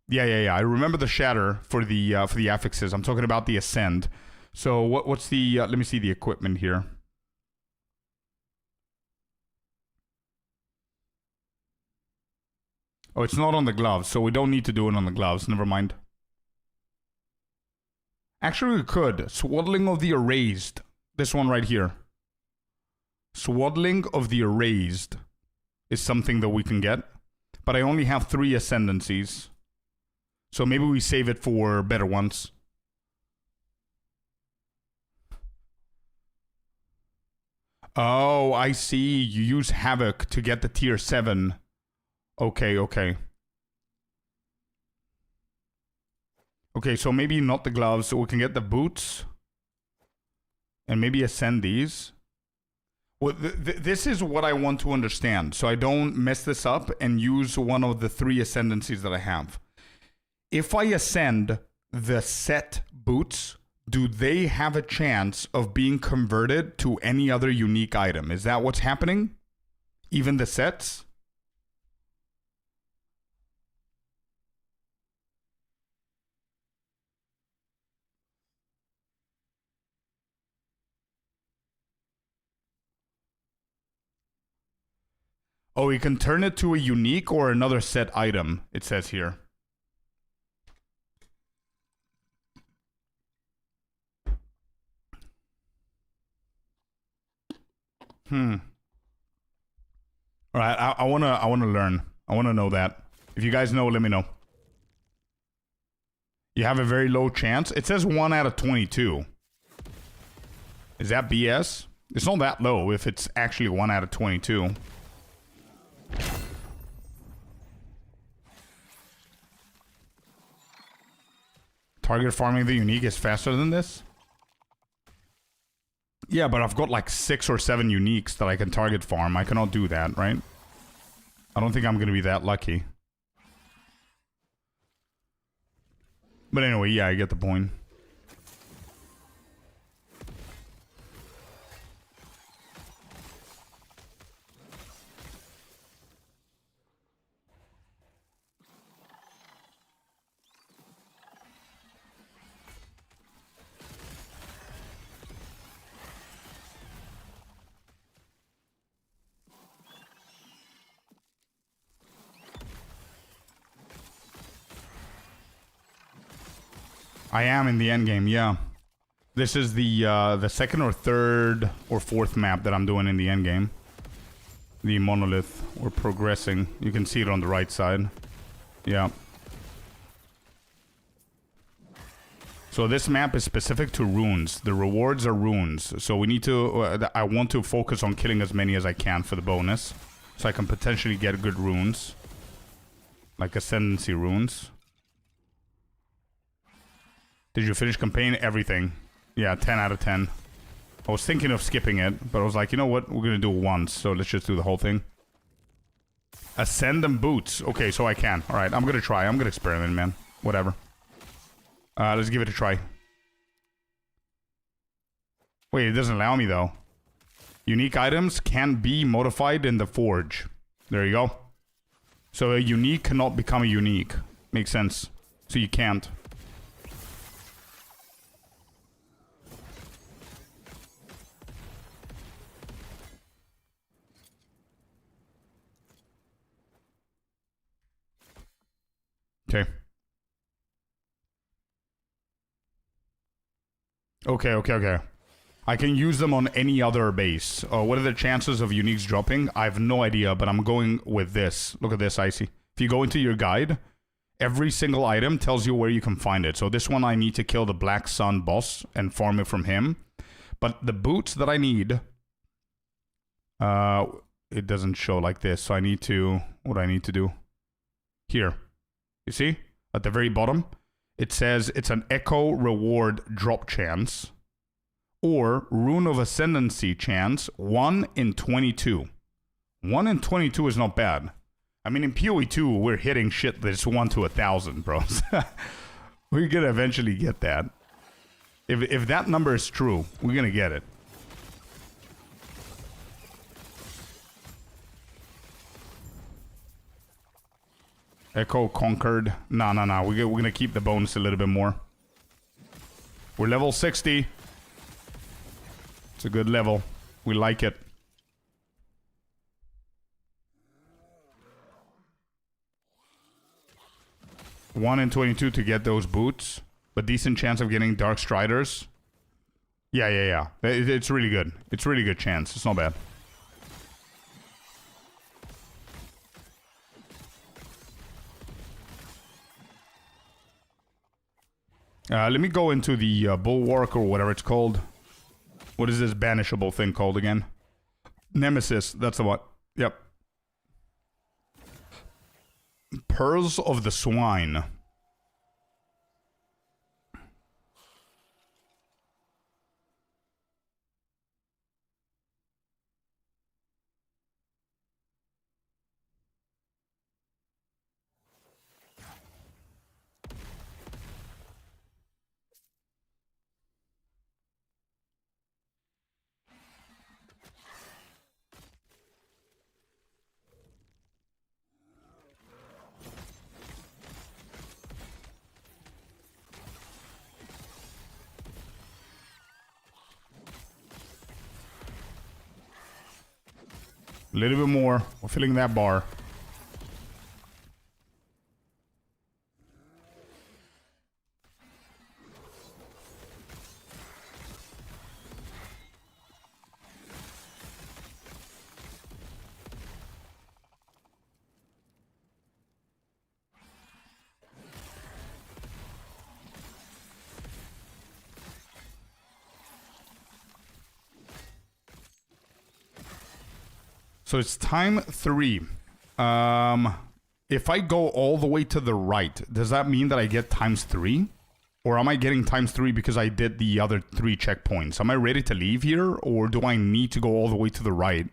Yeah. I remember the shatter for the affixes. I'm talking about the ascend. So what's the? Let me see the equipment here. Oh, it's not on the gloves, so we don't need to do it on the gloves. Never mind. Actually, we could. Swaddling of the Erased. This one right here. Swaddling of the Erased is something that we can get. But I only have 3 ascendancies. So maybe we save it for better ones. Oh, I see. You use Havoc to get the tier 7. Okay. Okay, so maybe not the gloves, so we can get the boots. And maybe ascend these. Well, this is what I want to understand, so I don't mess this up and use one of the 3 ascendancies that I have. If I ascend the set boots, do they have a chance of being converted to any other unique item? Is that what's happening? Even the sets? Oh, you can turn it to a unique or another set item, it says here. All right, I wanna learn. I wanna know that. If you guys know, let me know. You have a very low chance. It says 1 out of 22. Is that BS? It's not that low if it's actually 1 out of 22. Target farming the unique is faster than this? Yeah, but I've got like 6 or 7 uniques that I can target farm. I cannot do that, right? I don't think I'm gonna be that lucky. But anyway, yeah, I get the point. I am in the end game, yeah. This is the second or third or fourth map that I'm doing in the end game. The monolith. We're progressing. You can see it on the right side. Yeah. So this map is specific to runes. The rewards are runes. So we need to... I want to focus on killing as many as I can for the bonus. So I can potentially get good runes. Like ascendancy runes. Did you finish campaign? Everything. Yeah, 10 out of 10. I was thinking of skipping it, but I was like, you know what? We're gonna do it once, so let's just do the whole thing. Ascend and boots. Okay, so I can. Alright, I'm gonna try. I'm gonna experiment, man. Whatever. Let's give it a try. Wait, it doesn't allow me, though. Unique items can be modified in the forge. There you go. So a unique cannot become a unique. Makes sense. So you can't. Okay. Okay. I can use them on any other base. What are the chances of uniques dropping? I have no idea, but I'm going with this. Look at this, Icy. If you go into your guide, every single item tells you where you can find it. So this one, I need to kill the Black Sun boss and farm it from him. But the boots that I need, it doesn't show like this. So I need to, what do I need to do? Here. You see? At the very bottom, it says it's an Echo reward drop chance. Or Rune of Ascendancy chance, 1 in 22. 1 in 22 is not bad. I mean, in PoE 2, we're hitting shit that's 1 to 1,000, bros. We're gonna eventually get that. If that number is true, we're gonna get it. Echo conquered. No. We're gonna keep the bonus a little bit more. We're level 60. It's a good level. We like it. One in 22 to get those boots, but decent chance of getting Dark Striders. Yeah. It's really good. It's really good chance. It's not bad. Let me go into the Bulwark or whatever it's called. What is this banishable thing called again? Nemesis. That's the one. Yep. Pearls of the Swine. A little bit more. We're filling that bar. So it's time 3. If I go all the way to the right, does that mean that I get times 3? Or am I getting times 3 because I did the other 3 checkpoints? Am I ready to leave here, or do I need to go all the way to the right?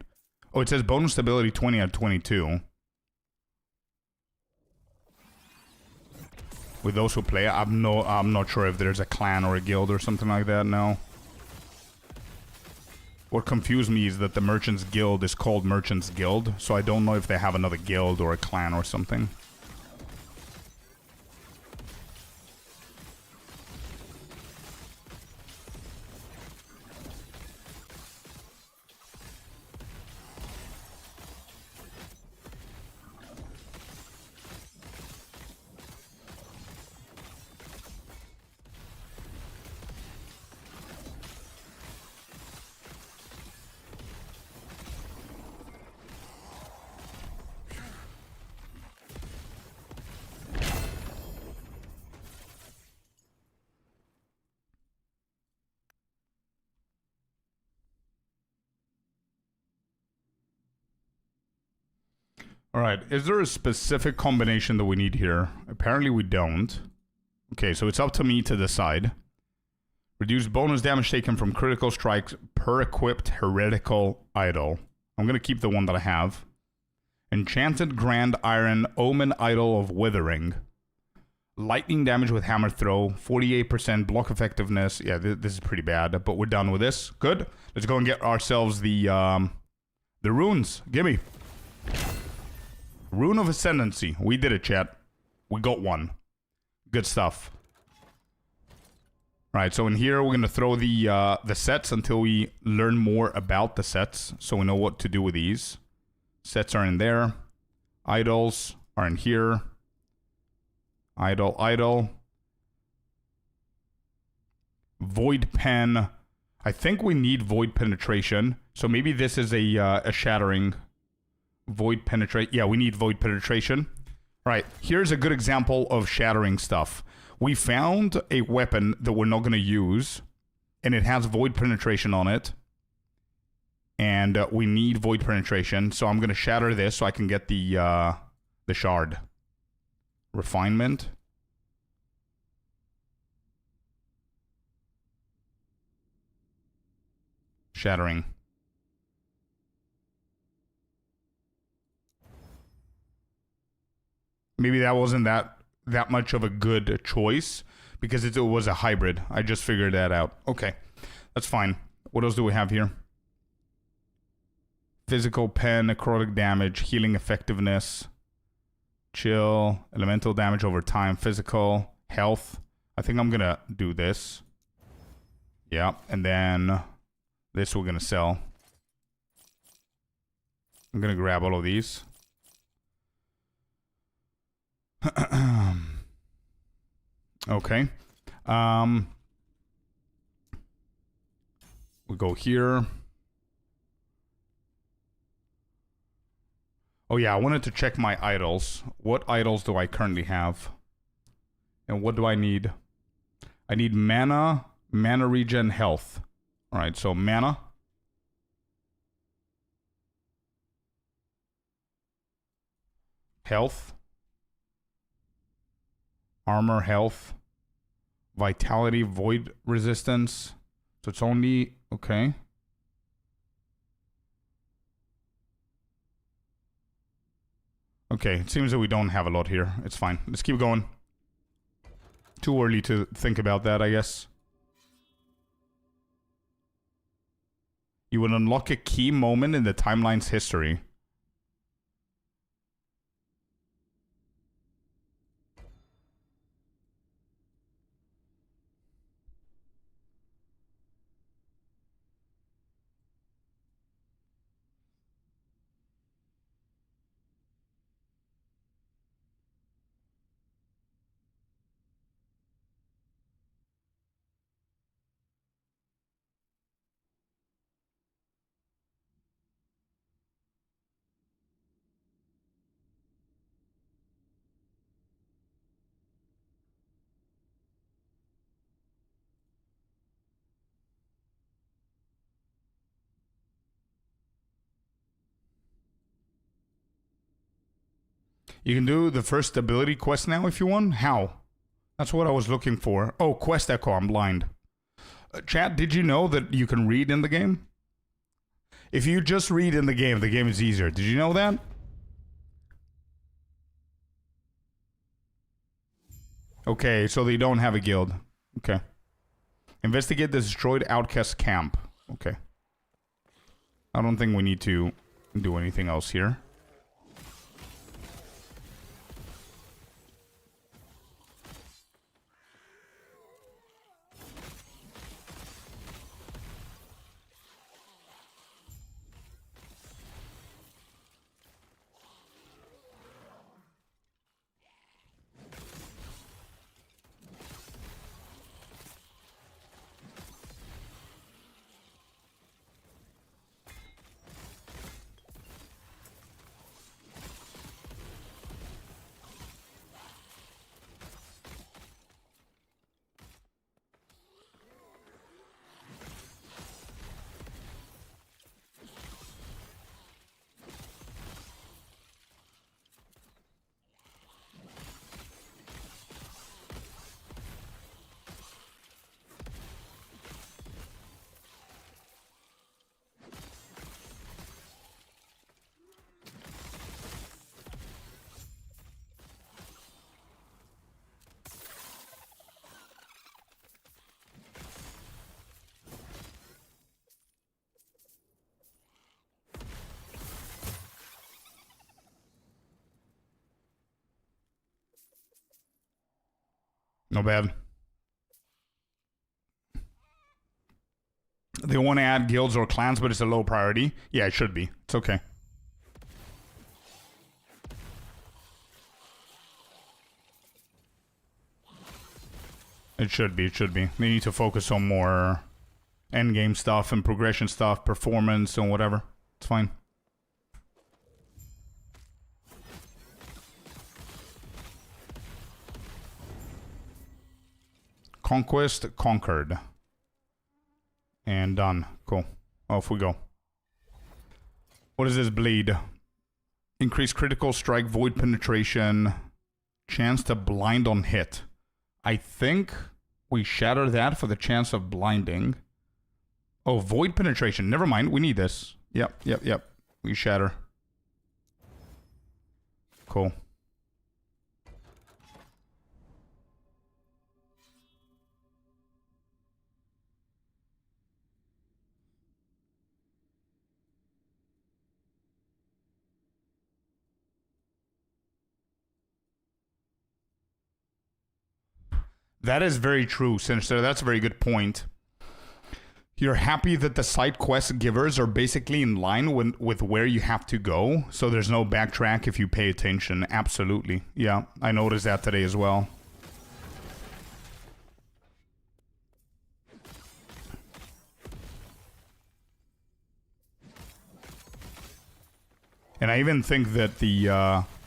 Oh, it says bonus stability 20 out of 22. With those who play, I'm not sure if there's a clan or a guild or something like that, no. What confused me is that the Merchants Guild is called Merchants Guild, so I don't know if they have another guild or a clan or something. Alright, is there a specific combination that we need here? Apparently we don't. Okay, so it's up to me to decide. Reduce bonus damage taken from critical strikes per equipped heretical idol. I'm going to keep the one that I have. Enchanted Grand Iron Omen Idol of Withering. Lightning damage with hammer throw. 48% block effectiveness. Yeah, this is pretty bad, but we're done with this. Good. Let's go and get ourselves the runes. Gimme. Rune of Ascendancy. We did it, chat. We got one. Good stuff. Right, so in here we're gonna throw the sets until we learn more about the sets, so we know what to do with these. Sets are in there. Idols are in here. Idol. Void Pen. I think we need Void Penetration, so maybe this is a Shattering. Void Penetrate. Yeah, we need Void Penetration. Right, here's a good example of shattering stuff. We found a weapon that we're not going to use, and it has Void Penetration on it. And we need Void Penetration, so I'm going to shatter this so I can get the shard. Refinement. Shattering. Maybe that wasn't that much of a good choice because it was a hybrid. I just figured that out. Okay, that's fine. What else do we have here? Physical pen, necrotic damage, healing effectiveness, chill, elemental damage over time, physical, health. I think I'm gonna do this. Yeah, and then this we're gonna sell. I'm gonna grab all of these. Okay. We go here. Oh yeah, I wanted to check my idols. What idols do I currently have? And what do I need? I need mana, mana regen, health. Alright, so mana. Health. Armor, health. Vitality, void resistance. So it's only... Okay. Okay, it seems that we don't have a lot here. It's fine. Let's keep going. Too early to think about that, I guess. You will unlock a key moment in the timeline's history. You can do the first ability quest now if you want. How? That's what I was looking for. Oh, quest echo. I'm blind. Chat, did you know that you can read in the game? If you just read in the game is easier. Did you know that? Okay, so they don't have a guild. Okay. Investigate the destroyed outcast camp. Okay. I don't think we need to do anything else here. Not bad. They want to add guilds or clans, but it's a low priority. Yeah, it should be. It's okay. It should be. They need to focus on more endgame stuff and progression stuff, performance and whatever. It's fine. Conquest conquered. And done. Cool. Off we go. What is this bleed? Increase critical strike, void penetration, chance to blind on hit. I think we shatter that for the chance of blinding. Oh, void penetration. Never mind. We need this. Yep. We shatter. Cool. That is very true, Sinister. That's a very good point. You're happy that the side quest givers are basically in line with where you have to go, so there's no backtrack if you pay attention. Absolutely. Yeah, I noticed that today as well. And I even think that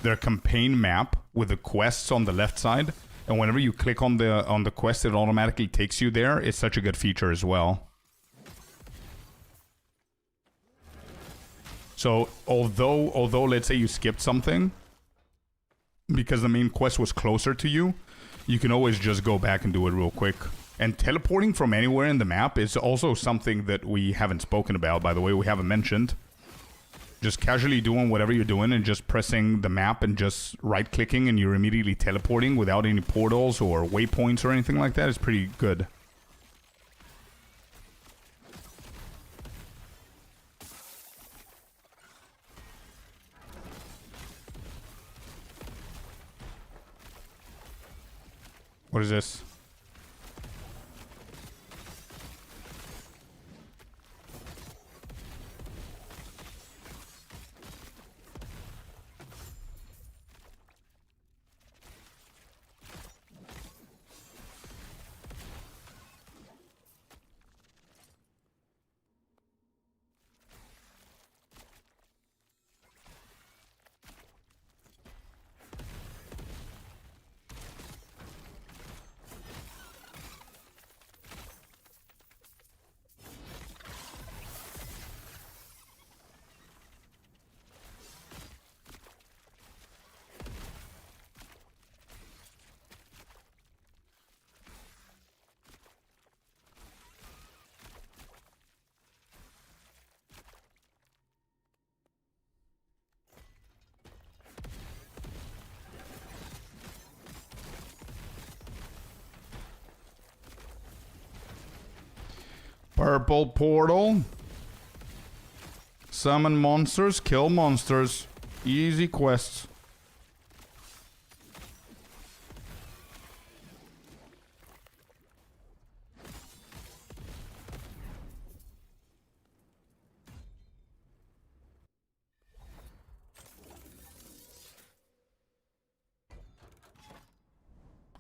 their campaign map with the quests on the left side, and whenever you click on the quest, it automatically takes you there. It's such a good feature as well. So although let's say you skipped something because the main quest was closer to you, you can always just go back and do it real quick. And teleporting from anywhere in the map is also something that we haven't spoken about, by the way, we haven't mentioned. Just casually doing whatever you're doing and just pressing the map and just right-clicking and you're immediately teleporting without any portals or waypoints or anything like that is pretty good. What is this? Purple portal. Summon monsters, kill monsters. Easy quests.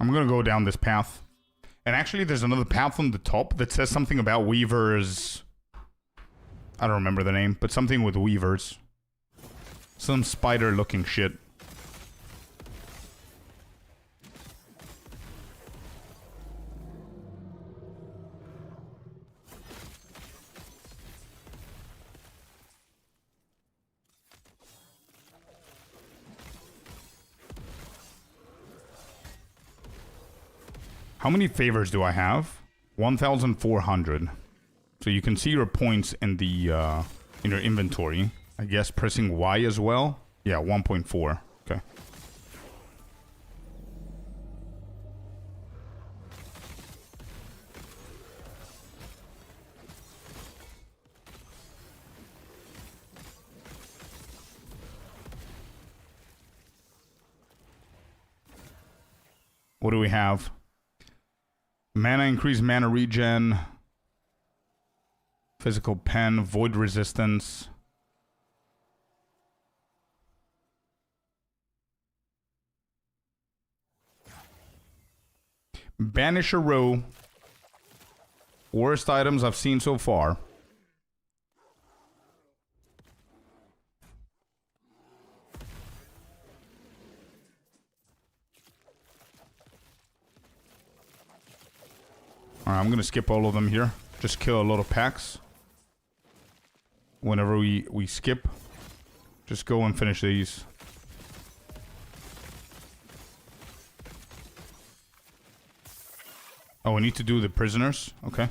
I'm gonna go down this path. And actually, there's another path on the top that says something about weavers. I don't remember the name, but something with weavers. Some spider-looking shit. How many favors do I have? 1,400. So you can see your points in the in your inventory. I guess pressing Y as well. Yeah, 1.4. Okay. What do we have? Mana increase, mana regen, physical pen, void resistance. Banish a row. Worst items I've seen so far. Alright, I'm gonna skip all of them here. Just kill a lot of packs. Whenever we skip, just go and finish these. Oh, we need to do the prisoners. Okay.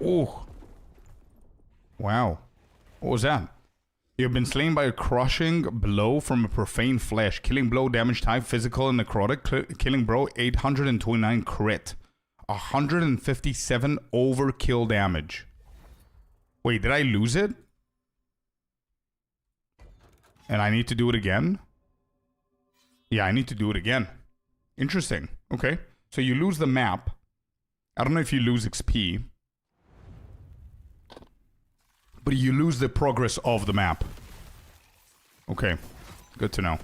Oh. Wow. What was that? You have been slain by a crushing blow from a profane flesh. Killing blow, damage type, physical and necrotic. Killing blow, 829 crit. 157 overkill damage. Wait, did I lose it? And I need to do it again? Yeah, I need to do it again. Interesting. Okay. So you lose the map. I don't know if you lose XP. But you lose the progress of the map. Okay. Good to know.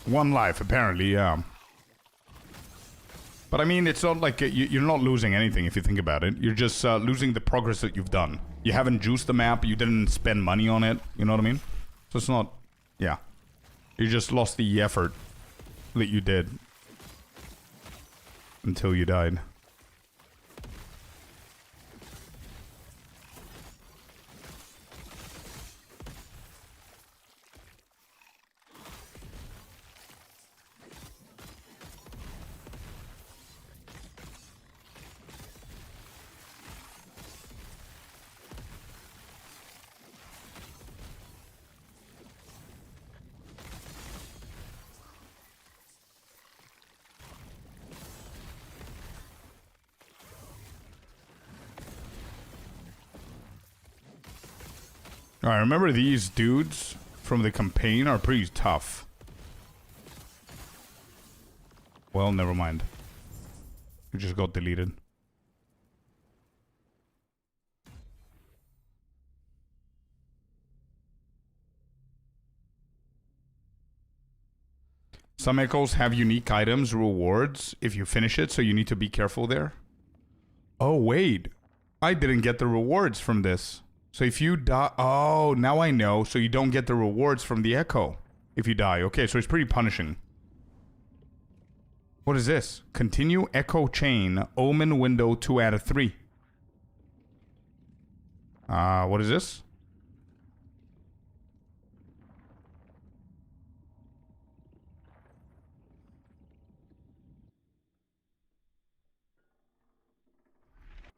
One life, apparently, yeah. But I mean, it's not like you're not losing anything if you think about it. You're just losing the progress that you've done. You haven't juiced the map, you didn't spend money on it, you know what I mean? So it's not... Yeah. You just lost the effort that you did until you died. Alright, remember these dudes from the campaign are pretty tough. Well, never mind. It just got deleted. Some echoes have unique items, rewards, if you finish it, so you need to be careful there. Oh, wait. I didn't get the rewards from this. So if you die... Oh, now I know. So you don't get the rewards from the echo if you die. Okay, so it's pretty punishing. What is this? Continue echo chain. Omen window 2 out of 3. What is this?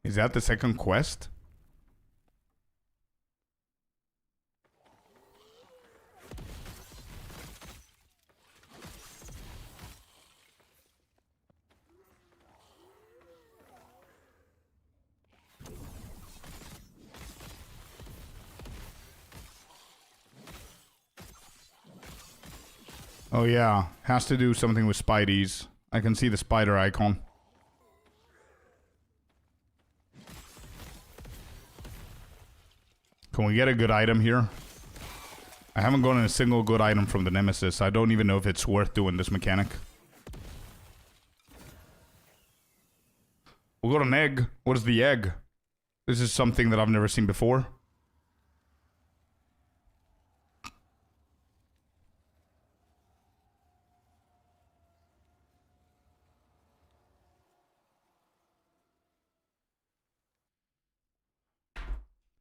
Is that the second quest? Oh yeah, has to do something with Spideys. I can see the spider icon. Can we get a good item here? I haven't gotten a single good item from the Nemesis. I don't even know if it's worth doing this mechanic. We got an egg. What is the egg? This is something that I've never seen before.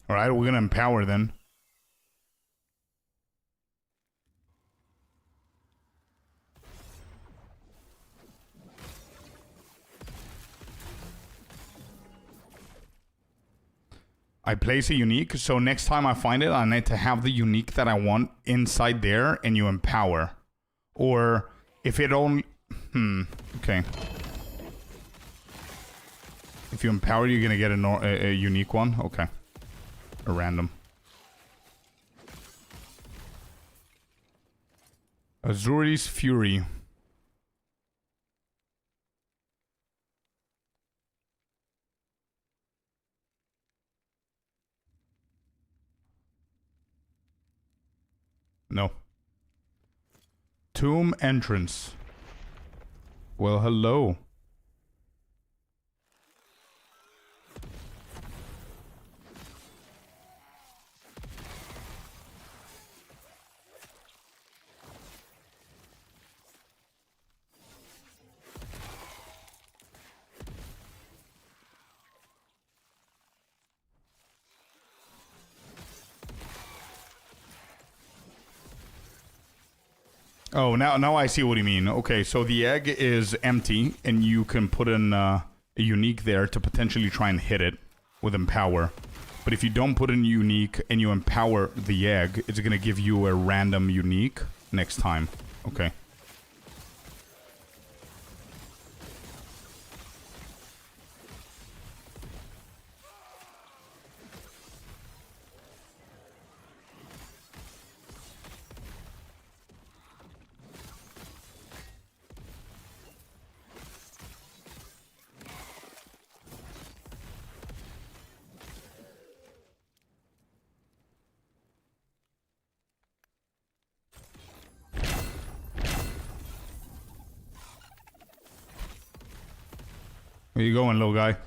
Alright, we're gonna empower then. I place a unique, so next time I find it, I need to have the unique that I want inside there, and you empower. Or, if it only... okay. If you empower, you're gonna get a unique one? Okay. A random. Azuri's Fury. No. Tomb entrance. Well, hello. Oh, now I see what you mean. Okay, so the egg is empty, and you can put in a unique there to potentially try and hit it with empower. But if you don't put in unique and you empower the egg, it's going to give you a random unique next time. Okay. Where you going, little guy?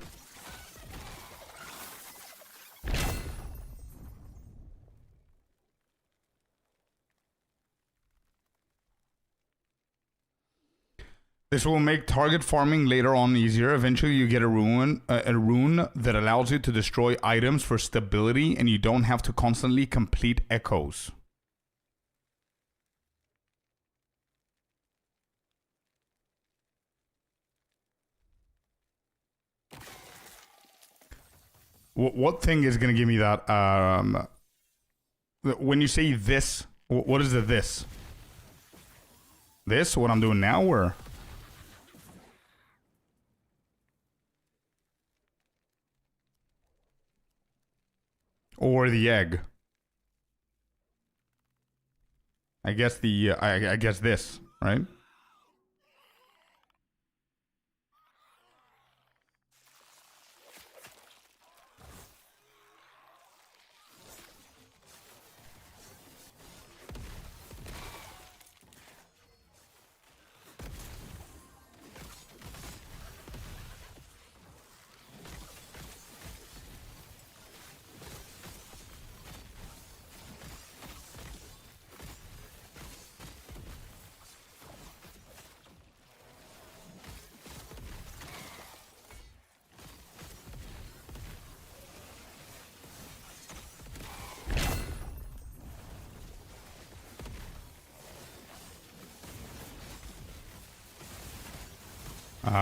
This will make target farming later on easier. Eventually, you get a rune that allows you to destroy items for stability, and you don't have to constantly complete echoes. What thing is going to give me that? When you say this, what is the this? This? What I'm doing now, or? Or the egg? I guess the, I guess this, right?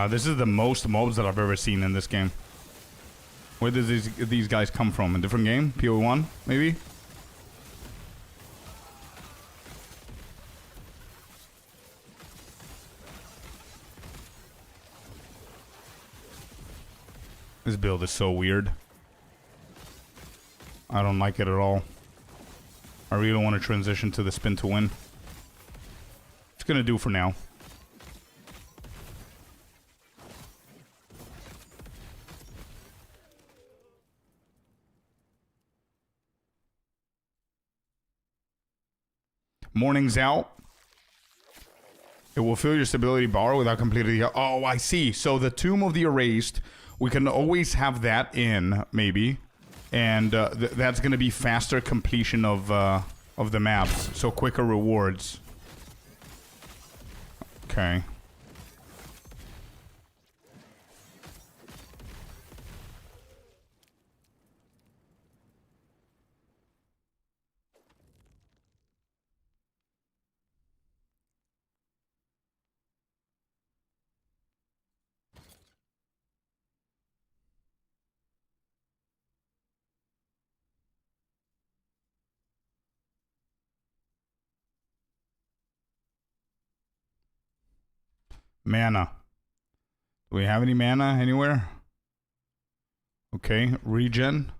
This is the most mobs that I've ever seen in this game. Where does these guys come from? A different game? PO1, maybe? This build is so weird. I don't like it at all. I really want to transition to the spin to win. It's gonna do for now. Morning's out. It will fill your stability bar without completing the... Oh, I see. So the Tomb of the Erased, we can always have that in, maybe. And that's going to be faster completion of the maps. So quicker rewards. Okay. Mana. Do we have any mana anywhere? Okay, regen.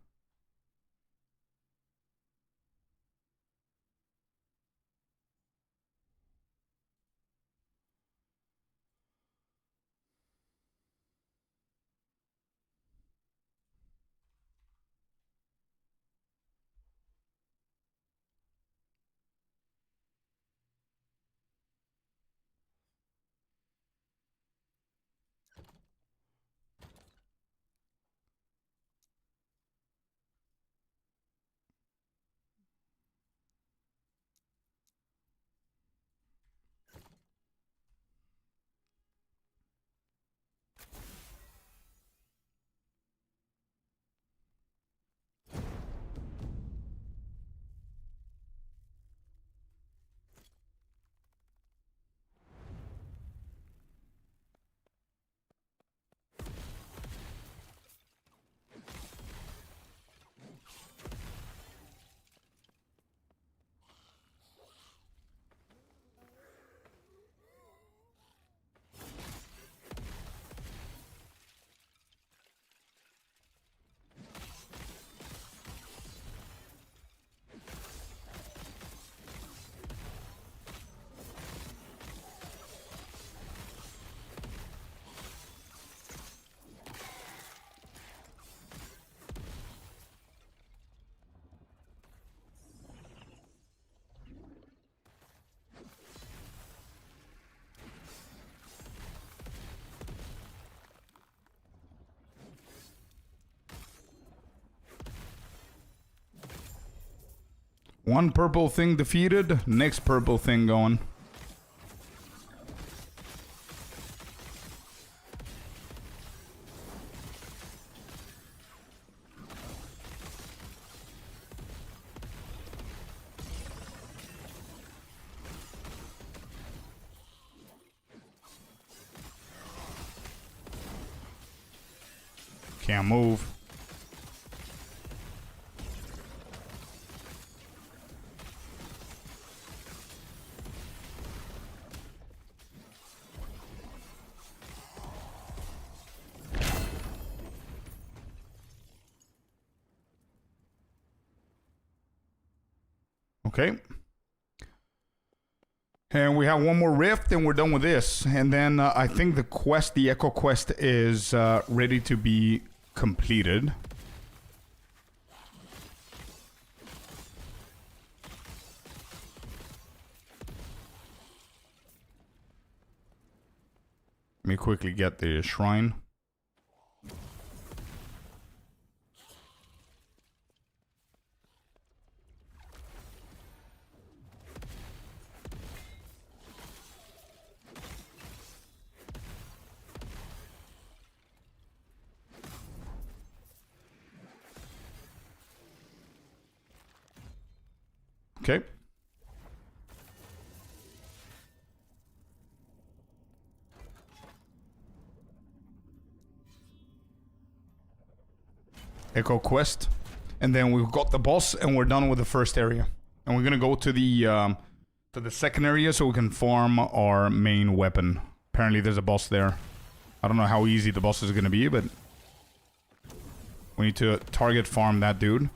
One purple thing defeated, next purple thing going. Can't move. Okay. And we have one more rift and we're done with this. And then I think the quest, the Echo quest is ready to be completed. Let me quickly get the shrine. Okay. Echo quest. And then we've got the boss, and we're done with the first area. And we're gonna go to the second area so we can farm our main weapon. Apparently there's a boss there. I don't know how easy the boss is gonna be, but we need to target farm that dude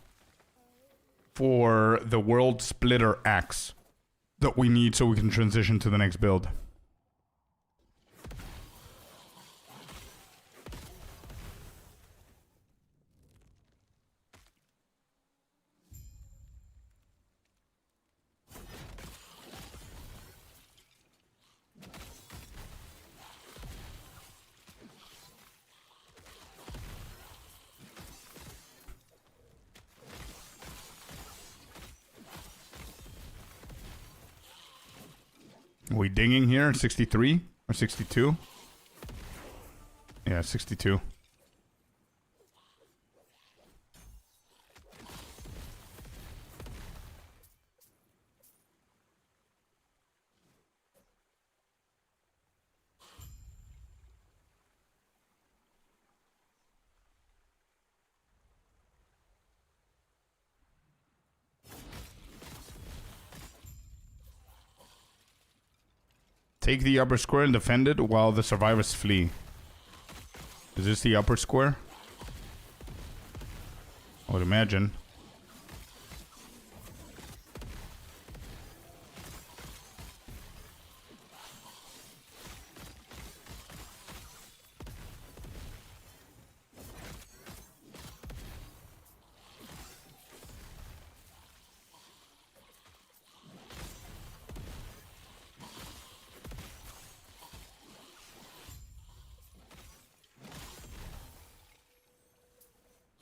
for the World Splitter Axe that we need so we can transition to the next build. Are we dinging here? 63 or 62? Yeah, 62. Take the upper square and defend it while the survivors flee. Is this the upper square? I would imagine.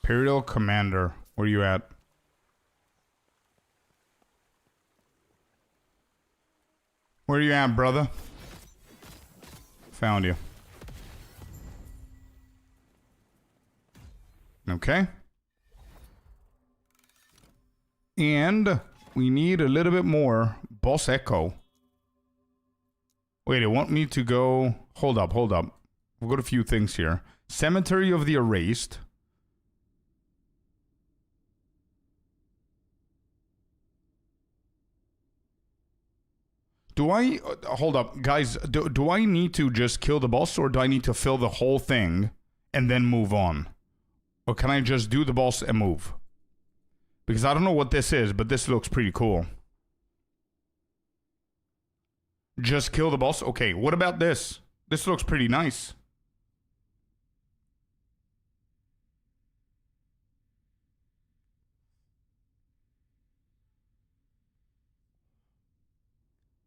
Imperial Commander, where you at? Where you at, brother? Found you. Okay. And we need a little bit more Boss Echo. Wait, I want me to go... Hold up. We've got a few things here. Cemetery of the Erased. Do I... hold up, guys. Do I need to just kill the boss, or do I need to fill the whole thing and then move on? Or can I just do the boss and move? Because I don't know what this is, but this looks pretty cool. Just kill the boss? Okay, what about this? This looks pretty nice.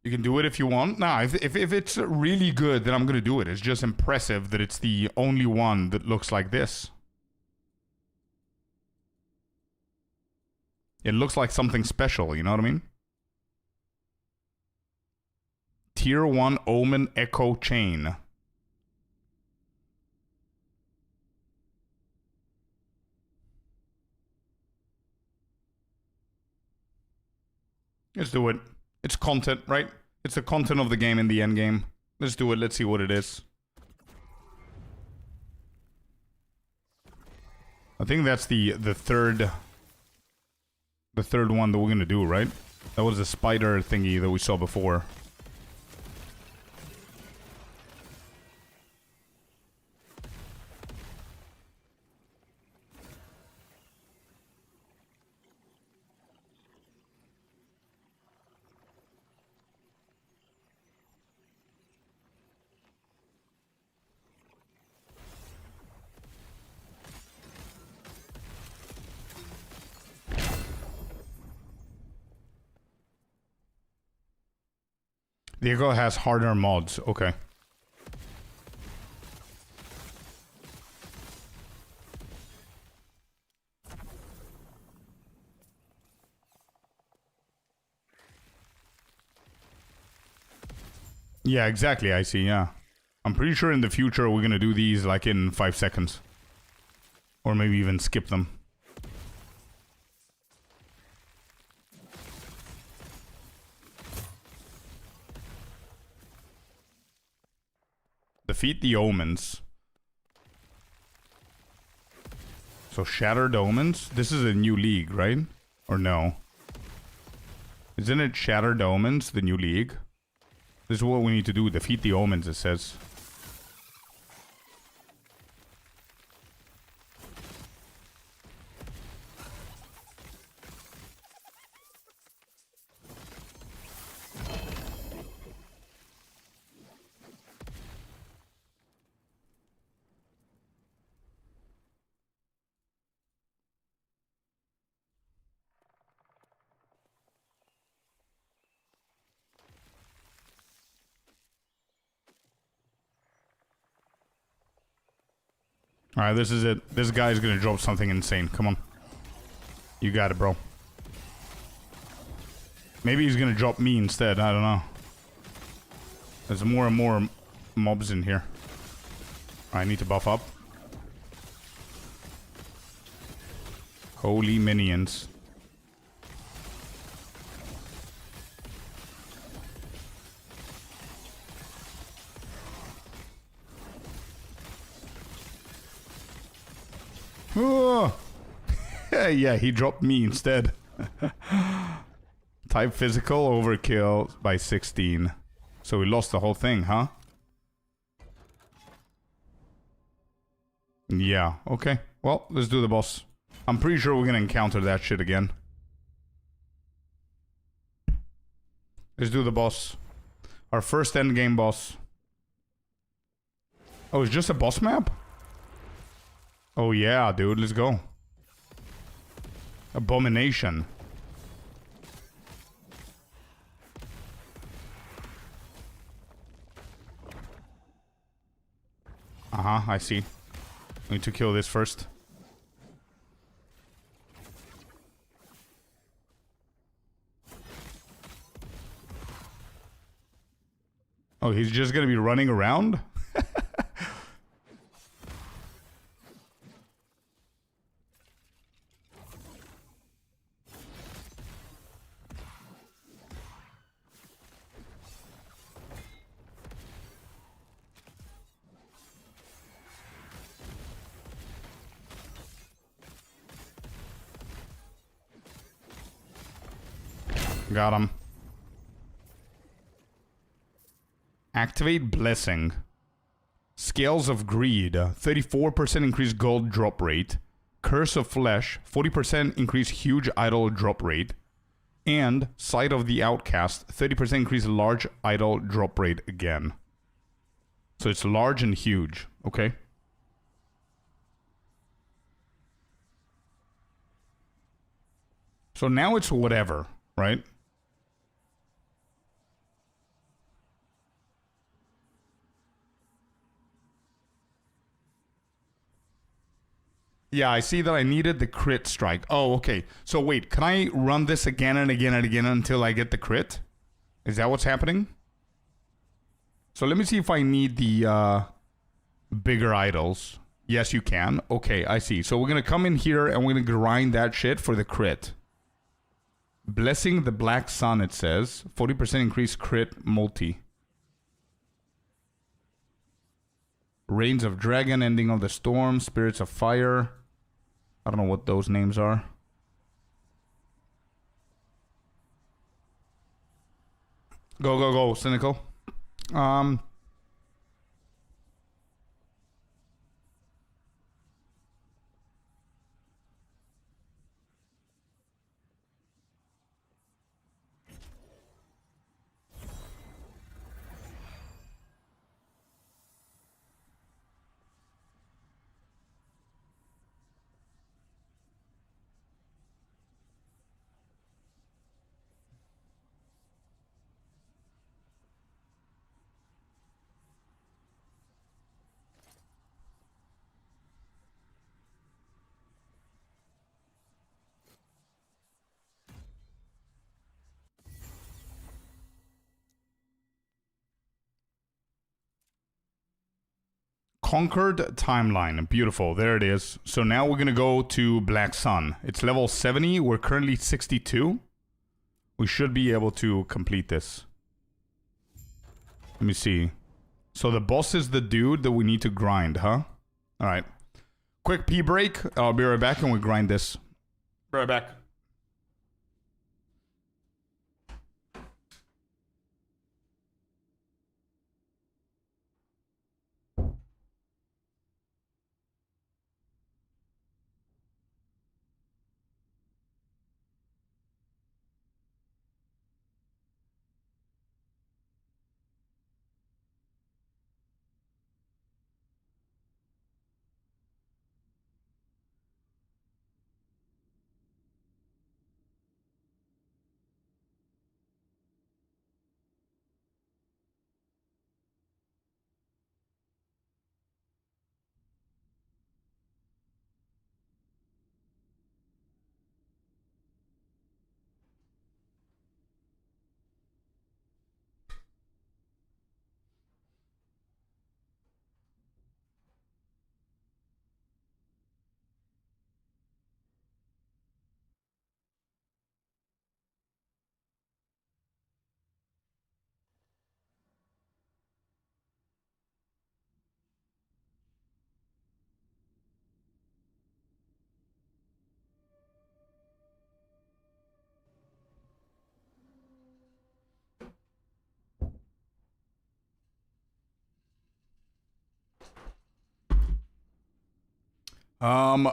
You can do it if you want. Nah, if it's really good, then I'm gonna do it. It's just impressive that it's the only one that looks like this. It looks like something special, you know what I mean? Tier 1 Omen Echo Chain. Let's do it. It's content, right? It's the content of the game in the end game. Let's do it. Let's see what it is. I think that's the third one that we're gonna do, right? That was the spider thingy that we saw before. The Echo has harder mods. Okay. Yeah, exactly. I see. Yeah. I'm pretty sure in the future we're gonna do these like in 5 seconds. Or maybe even skip them. Defeat the Omens. So Shattered Omens. This is a new league, right? Or no? Isn't it Shattered Omens, the new league? This is what we need to do. Defeat the Omens, it says. Alright, this is it. This guy's gonna drop something insane. Come on. You got it, bro. Maybe he's gonna drop me instead. I don't know. There's more and more mobs in here. I need to buff up. Holy minions. Oh. Yeah, he dropped me instead. Type physical overkill by 16. So we lost the whole thing, huh? Yeah, okay. Well, let's do the boss. I'm pretty sure we're gonna encounter that shit again. Let's do the boss. Our first endgame boss. Oh, it's just a boss map? Oh yeah, dude, let's go. Abomination. I see. We need to kill this first. Oh, he's just gonna be running around? Got him. Activate Blessing. Scales of Greed. 34% increased gold drop rate. Curse of Flesh. 40% increased huge idol drop rate. And Sight of the Outcast. 30% increased large idol drop rate again. So it's large and huge. Okay. So now it's whatever, right? Yeah, I see that I needed the crit strike. Oh, okay. So wait, can I run this again and again and again until I get the crit? Is that what's happening? So let me see if I need the bigger idols. Yes, you can. Okay, I see. So we're going to come in here and we're going to grind that shit for the crit. Blessing the Black Sun, it says. 40% increase crit multi. Reigns of Dragon, Ending of the Storm, Spirits of Fire. I don't know what those names are. Go, go, go, Cynical. Conquered Timeline. Beautiful. There it is. So now we're going to go to Black Sun. It's level 70. We're currently 62. We should be able to complete this. Let me see. So the boss is the dude that we need to grind, huh? Alright. quick pee break. I'll be right back and we grind this. Be right back.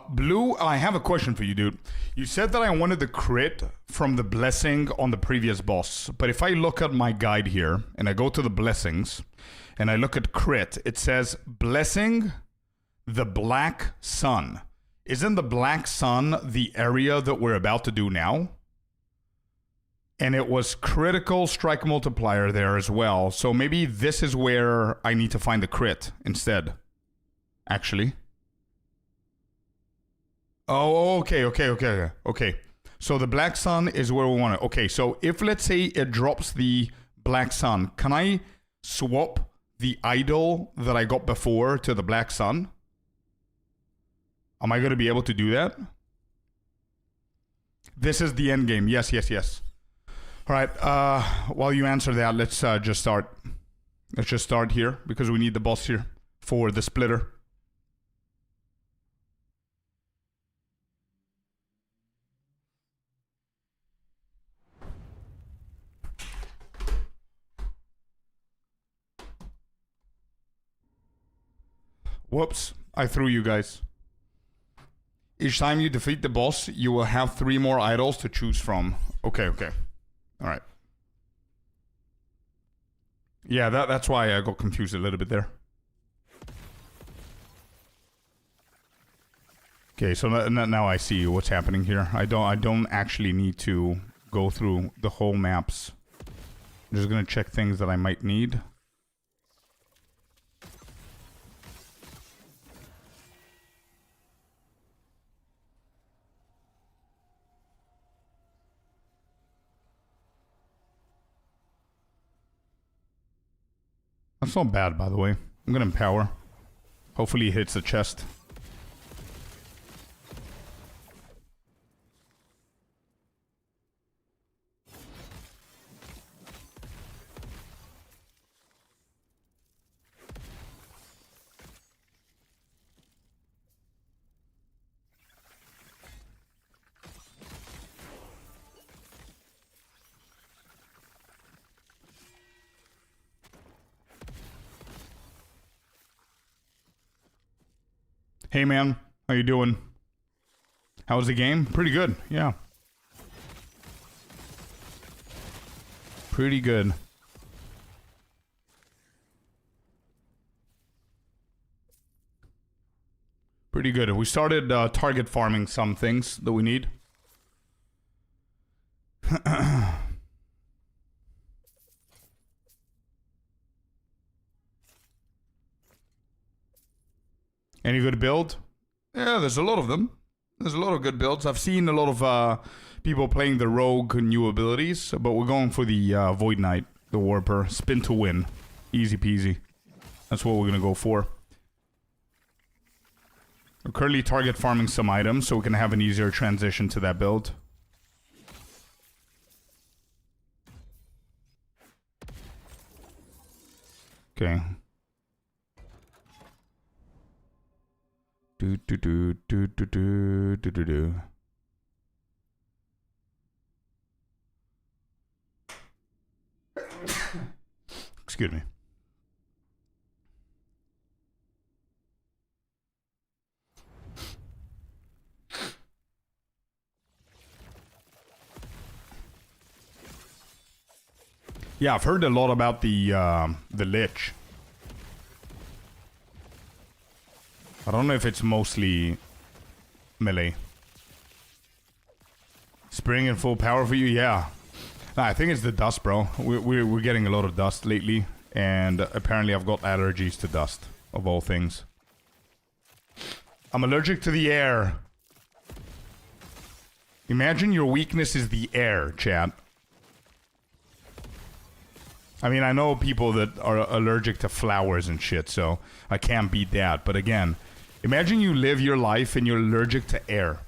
Blue, I have a question for you, dude. You said that I wanted the crit from the blessing on the previous boss, but if I look at my guide here and I go to the blessings and I look at crit, it says blessing the black sun. Isn't the black sun the area that we're about to do now? And it was critical strike multiplier there as well. So maybe this is where I need to find the crit instead. Actually. Oh, okay. So the black sun is where we want it. Okay, so if let's say it drops the black sun, can I swap the idol that I got before to the black sun? Am I going to be able to do that? This is the end game. Yes. All right, while you answer that, let's just start. Let's just start here because we need the boss here for the splitter. Whoops, I threw you guys. Each time you defeat the boss, you will have 3 more idols to choose from. Okay. All right. Yeah, that's why I got confused a little bit there. Okay, so now I see what's happening here. I don't actually need to go through the whole maps. I'm just gonna check things that I might need. That's not bad, by the way. I'm gonna empower. Hopefully he hits the chest. Hey man, how you doing? How was the game? Pretty good, yeah. Pretty good. Pretty good. We started target farming some things that we need. Any good build? Yeah, there's a lot of them. There's a lot of good builds. I've seen a lot of people playing the rogue new abilities, but we're going for the Voidknight, the Warper. Spin to win. Easy peasy. That's what we're going to go for. We're currently target farming some items, so we can have an easier transition to that build. Okay. Do do do do do do do do do. Excuse me. Yeah, I've heard a lot about the Lich. I don't know if it's mostly melee. Spring in full power for you? Yeah. Nah, I think it's the dust, bro. We're getting a lot of dust lately, and apparently I've got allergies to dust, of all things. I'm allergic to the air. Imagine your weakness is the air, chat. I mean, I know people that are allergic to flowers and shit, so I can't beat that. But again, imagine you live your life and you're allergic to air.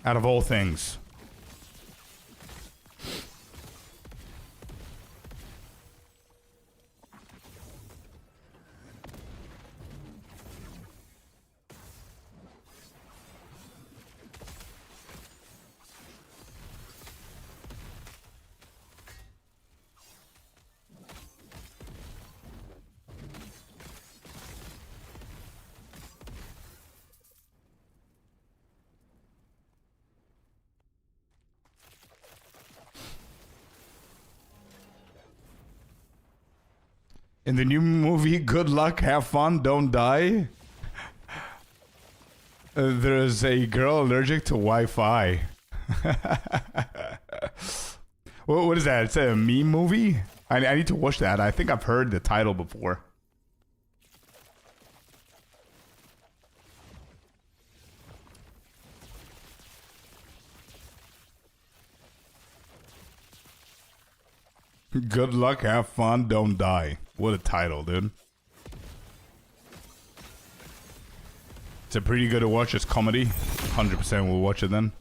Out of all things. In the new movie, good luck, have fun, don't die. There's a girl allergic to Wi-Fi. What is that? It's a meme movie? I need to watch that. I think I've heard the title before. Good luck, have fun, don't die. What a title, dude. It's a pretty good to watch. It's comedy. 100% we'll watch it then.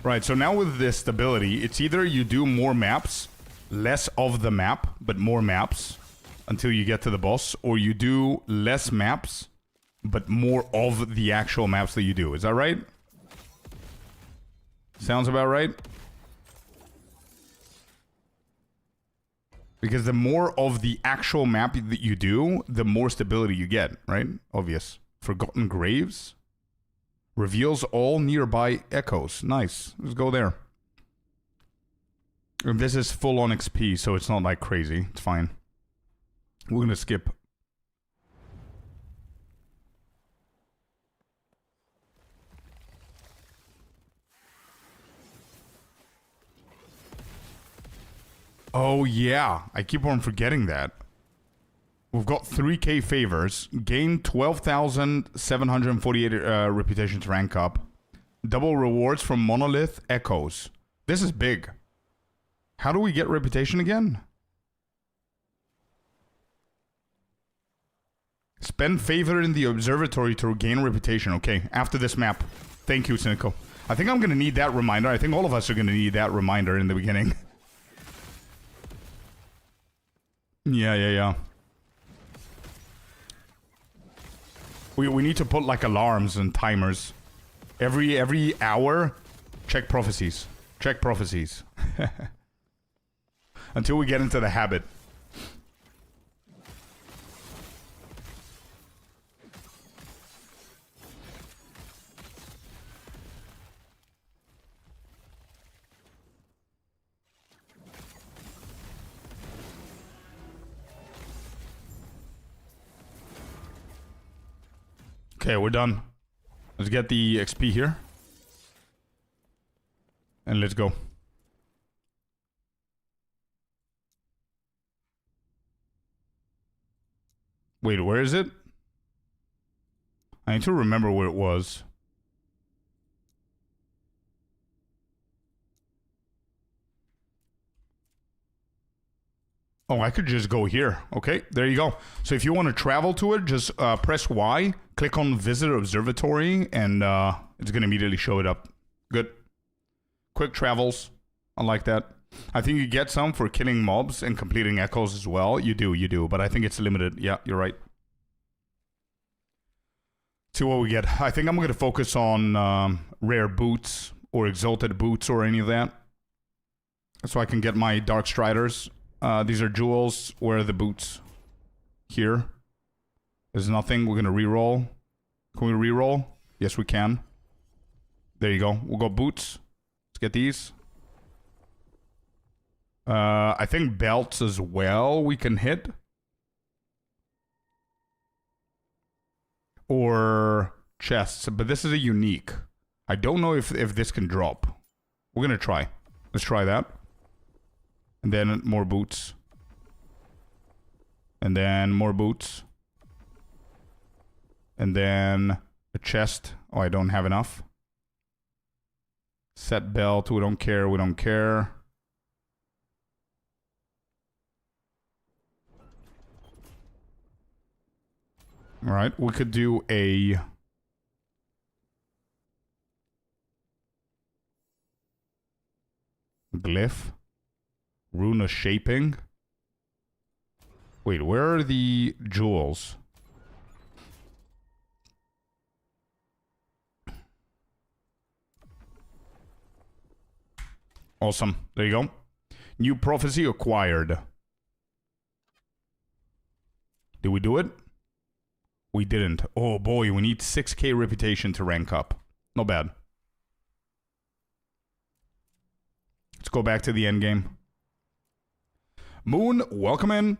Right, so now with this stability, it's either you do more maps, less of the map, but more maps until you get to the boss, or you do less maps, but more of the actual maps that you do. Is that right? Sounds about right? Because the more of the actual map that you do, the more stability you get, right? Obvious. Forgotten Graves? Reveals all nearby echoes. Nice. Let's go there. And this is full on XP, so it's not like crazy. It's fine. We're gonna skip. Oh yeah, I keep on forgetting that. We've got 3k favors, gain 12,748 reputation to rank up, double rewards from Monolith Echoes. This is big. How do we get reputation again? Spend favor in the observatory to gain reputation. Okay, after this map. Thank you, Cynical. I think I'm gonna need that reminder. I think all of us are gonna need that reminder in the beginning. Yeah. We need to put like alarms and timers. Every hour, check prophecies. Check prophecies. Until we get into the habit. Okay, we're done. Let's get the XP here. And let's go. Wait, where is it? I need to remember where it was. Oh, I could just go here. Okay, there you go. So if you want to travel to it, just press Y, click on Visit Observatory, and it's going to immediately show it up. Good. Quick travels. I like that. I think you get some for killing mobs and completing echoes as well. You do. But I think it's limited. Yeah, you're right. See what we get. I think I'm going to focus on rare boots or exalted boots or any of that. So I can get my Dark Striders. These are jewels. Where are the boots? Here. There's nothing. We're going to reroll. Can we reroll? Yes, we can. There you go. We'll go boots. Let's get these. I think belts as well we can hit. Or chests. But this is a unique. I don't know if this can drop. We're going to try. Let's try that. And then more boots. And then more boots. And then a chest. Oh, I don't have enough. Set belt. We don't care. We don't care. All right. We could do a... glyph. Runa shaping. Wait, where are the jewels? Awesome. There you go. New prophecy acquired. Did we do it? We didn't. Oh boy, we need 6k reputation to rank up. Not bad. Let's go back to the end game. Moon, welcome in.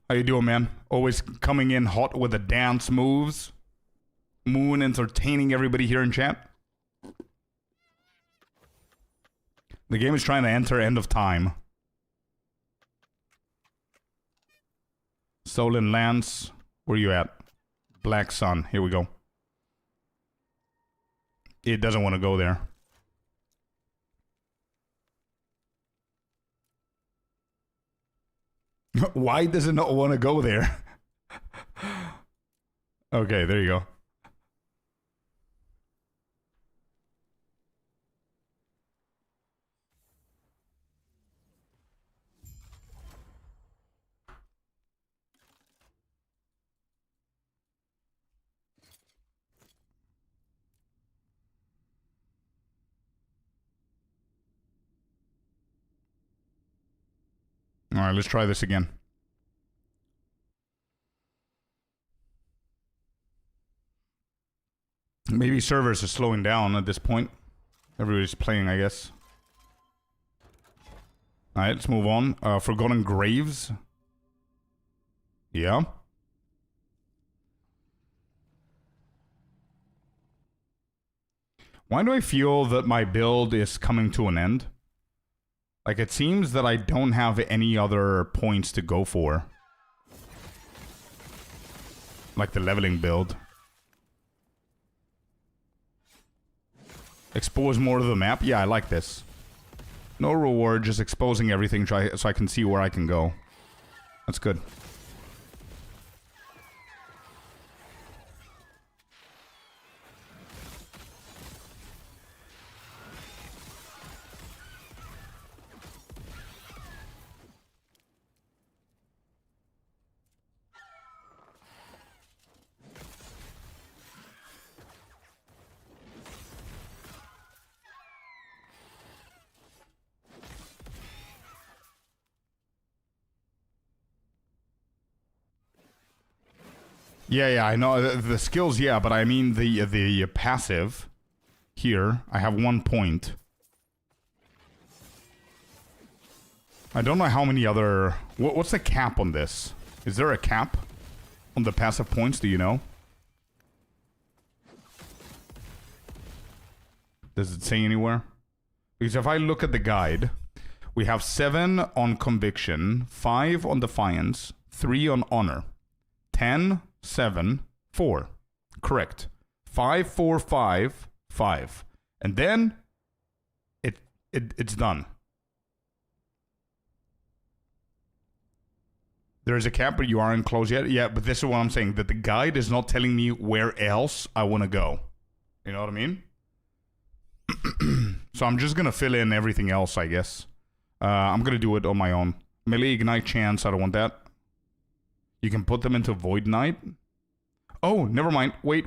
How you doing, man? Always coming in hot with the dance moves. Moon entertaining everybody here in chat. The game is trying to enter end of time. Stolen Lance. Where you at? Black Sun. Here we go. It doesn't want to go there. Why does it not want to go there? Okay, there you go. All right, let's try this again. Maybe servers are slowing down at this point. Everybody's playing, I guess. All right, let's move on. Forgotten Graves. Yeah. Why do I feel that my build is coming to an end? Like, it seems that I don't have any other points to go for. Like the leveling build. Expose more of the map? Yeah, I like this. No reward, just exposing everything so I can see where I can go. That's good. Yeah, I know the skills, yeah, but I mean the passive. Here, I have 1 point. I don't know how many other... What's the cap on this? Is there a cap on the passive points? Do you know? Does it say anywhere? Because if I look at the guide, we have 7 on conviction, 5 on defiance, 3 on honor, 10, 7, 4. Correct. 5, 4, 5, 5. And then it's done. There is a camp, but you aren't close yet. Yeah, but this is what I'm saying. That the guide is not telling me where else I want to go. You know what I mean? So I'm just going to fill in everything else, I guess. I'm going to do it on my own. Melee Ignite Chance, I don't want that. You can put them into Voidknight. Oh, never mind. Wait.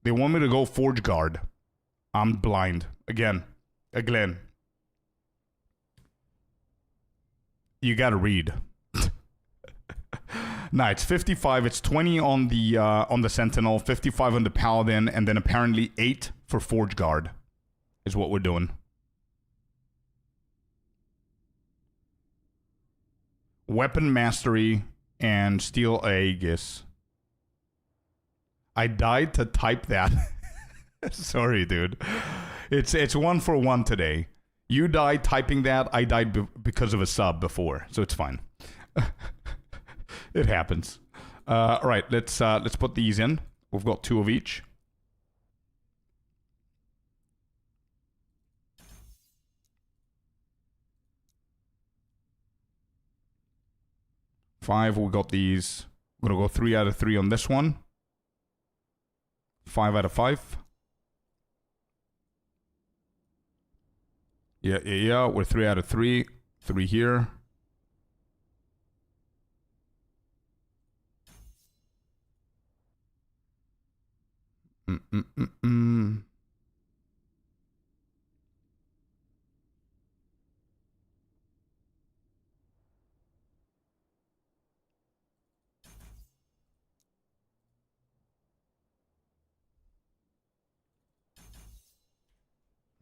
They want me to go Forge Guard. I'm blind. Again. You gotta read. Nah, it's 55. It's 20 on the Sentinel, 55 on the Paladin, and then apparently 8 for Forge Guard is what we're doing. Weapon Mastery and Steel Aegis. I died to type that. Sorry, dude. It's 1-for-1 today. You died typing that. I died because of a sub before, so it's fine. It happens. All right, let's put these in. We've got 2 of each. Five. We got these. I'm gonna go 3 out of 3 on this one. 5 out of 5. Yeah. We're 3 out of 3. 3 here.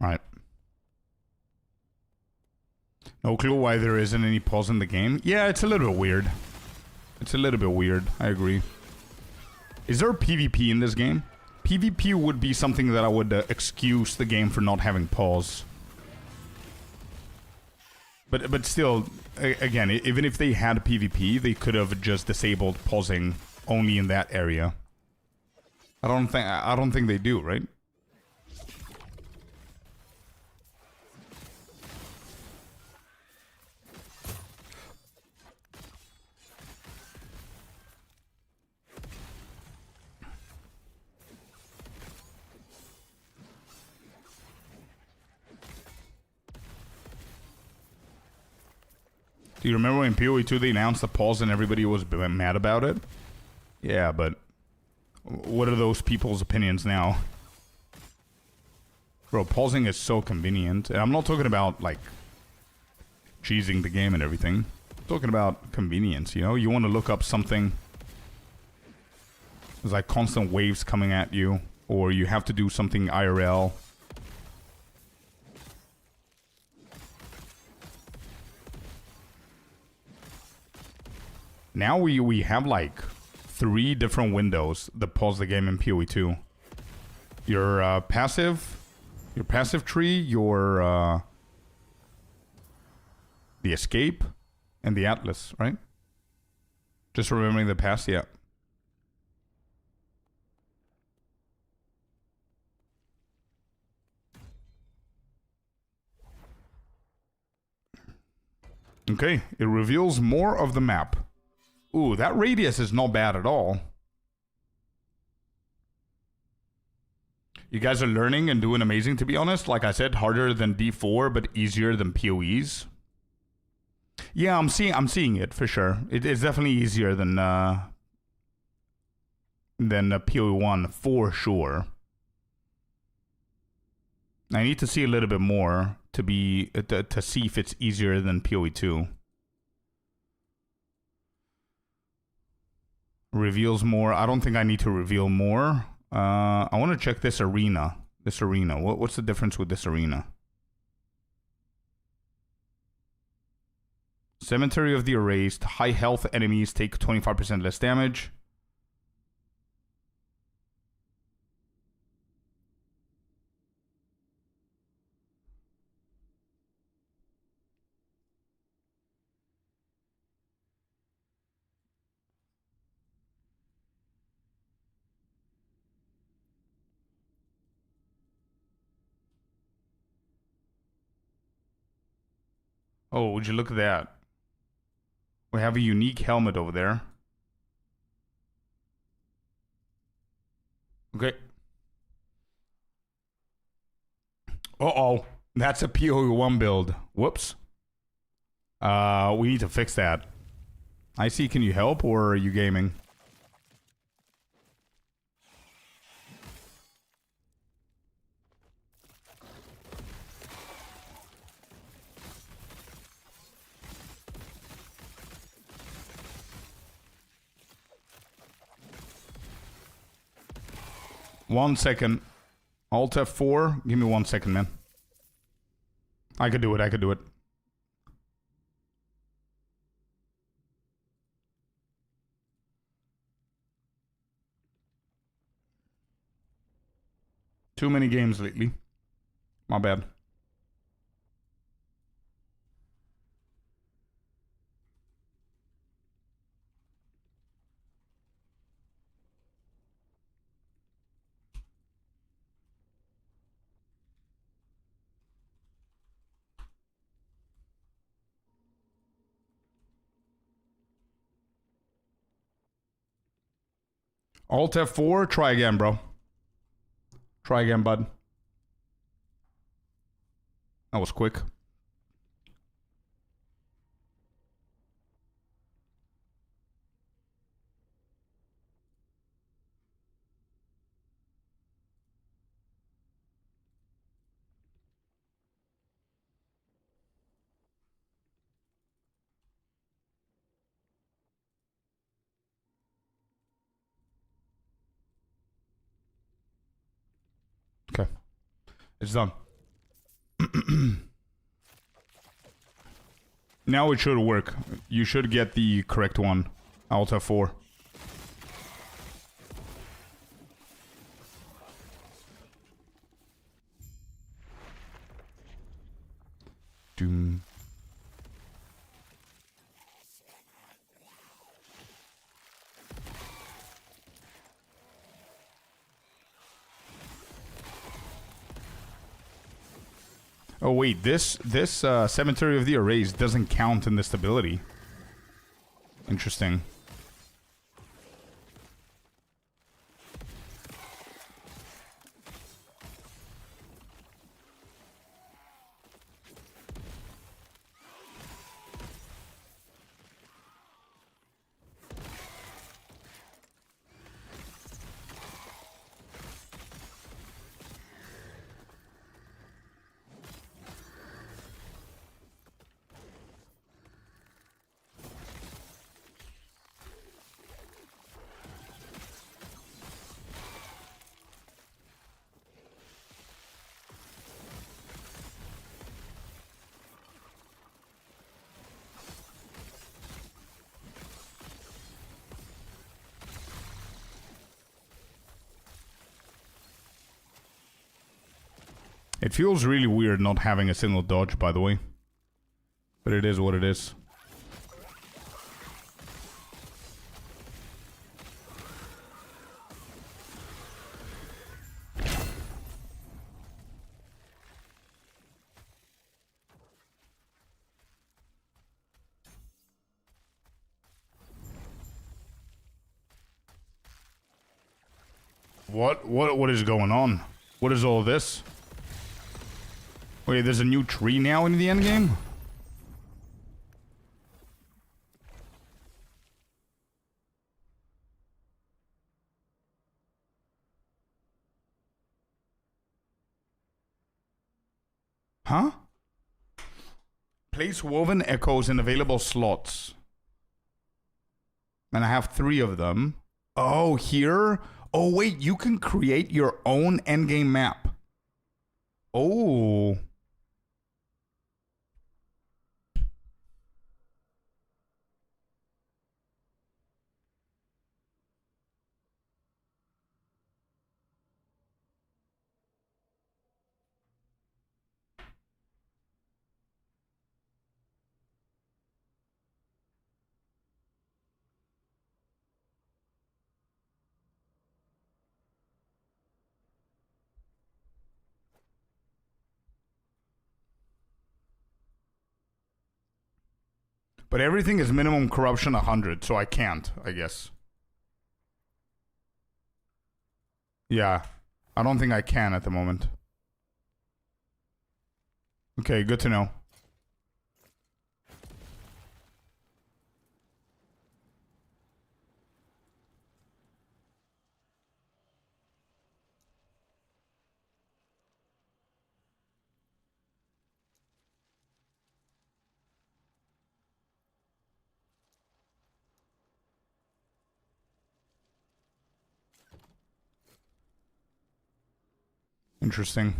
Alright. No clue why there isn't any pause in the game. Yeah, it's a little bit weird. I agree. Is there a PvP in this game? PvP would be something that I would excuse the game for not having pause. But still, again, even if they had PvP, they could have just disabled pausing only in that area. I don't think they do, right? Do you remember when PoE 2 they announced the pause and everybody was mad about it? Yeah, but what are those people's opinions now? Bro, pausing is so convenient. And I'm not talking about, like, cheesing the game and everything. I'm talking about convenience, you know? You want to look up something. There's, like, constant waves coming at you. Or you have to do something IRL. Now we have like 3 different windows that pause the game in PoE 2. Your passive tree, your the escape, and the atlas, right? Just remembering the past, yeah. Okay, it reveals more of the map. Ooh, that radius is not bad at all. You guys are learning and doing amazing, to be honest. Like I said, harder than D4, but easier than PoEs. Yeah, I'm seeing it for sure. It is definitely easier than PoE 1 for sure. I need to see a little bit more to see if it's easier than PoE 2. Reveals more. I don't think I need to reveal more. I want to check this arena. What's the difference with this arena? Cemetery of the Erased. High health enemies take 25% less damage. Oh, would you look at that? We have a unique helmet over there. Okay. Uh-oh. That's a PoE1 build. Whoops. We need to fix that. I see, can you help, or are you gaming? One second. Alt F4. Give me 1 second, man. I could do it, I could do it. Too many games lately. My bad. Alt F4, try again, bro. Try again, bud. That was quick. Okay. It's done. Now it should work. You should get the correct one. Alt F4. Doom. Oh wait, this Cemetery of the Arrays doesn't count in the stability. Interesting. It feels really weird not having a single dodge, by the way. But it is what it is. What is going on? What is all this? Wait, there's a new tree now in the endgame? Huh? Place woven echoes in available slots. And I have 3 of them. Oh, here? Oh, wait, you can create your own endgame map. Oh. But everything is minimum corruption 100, so I can't, I guess. Yeah, I don't think I can at the moment. Okay, good to know. Interesting.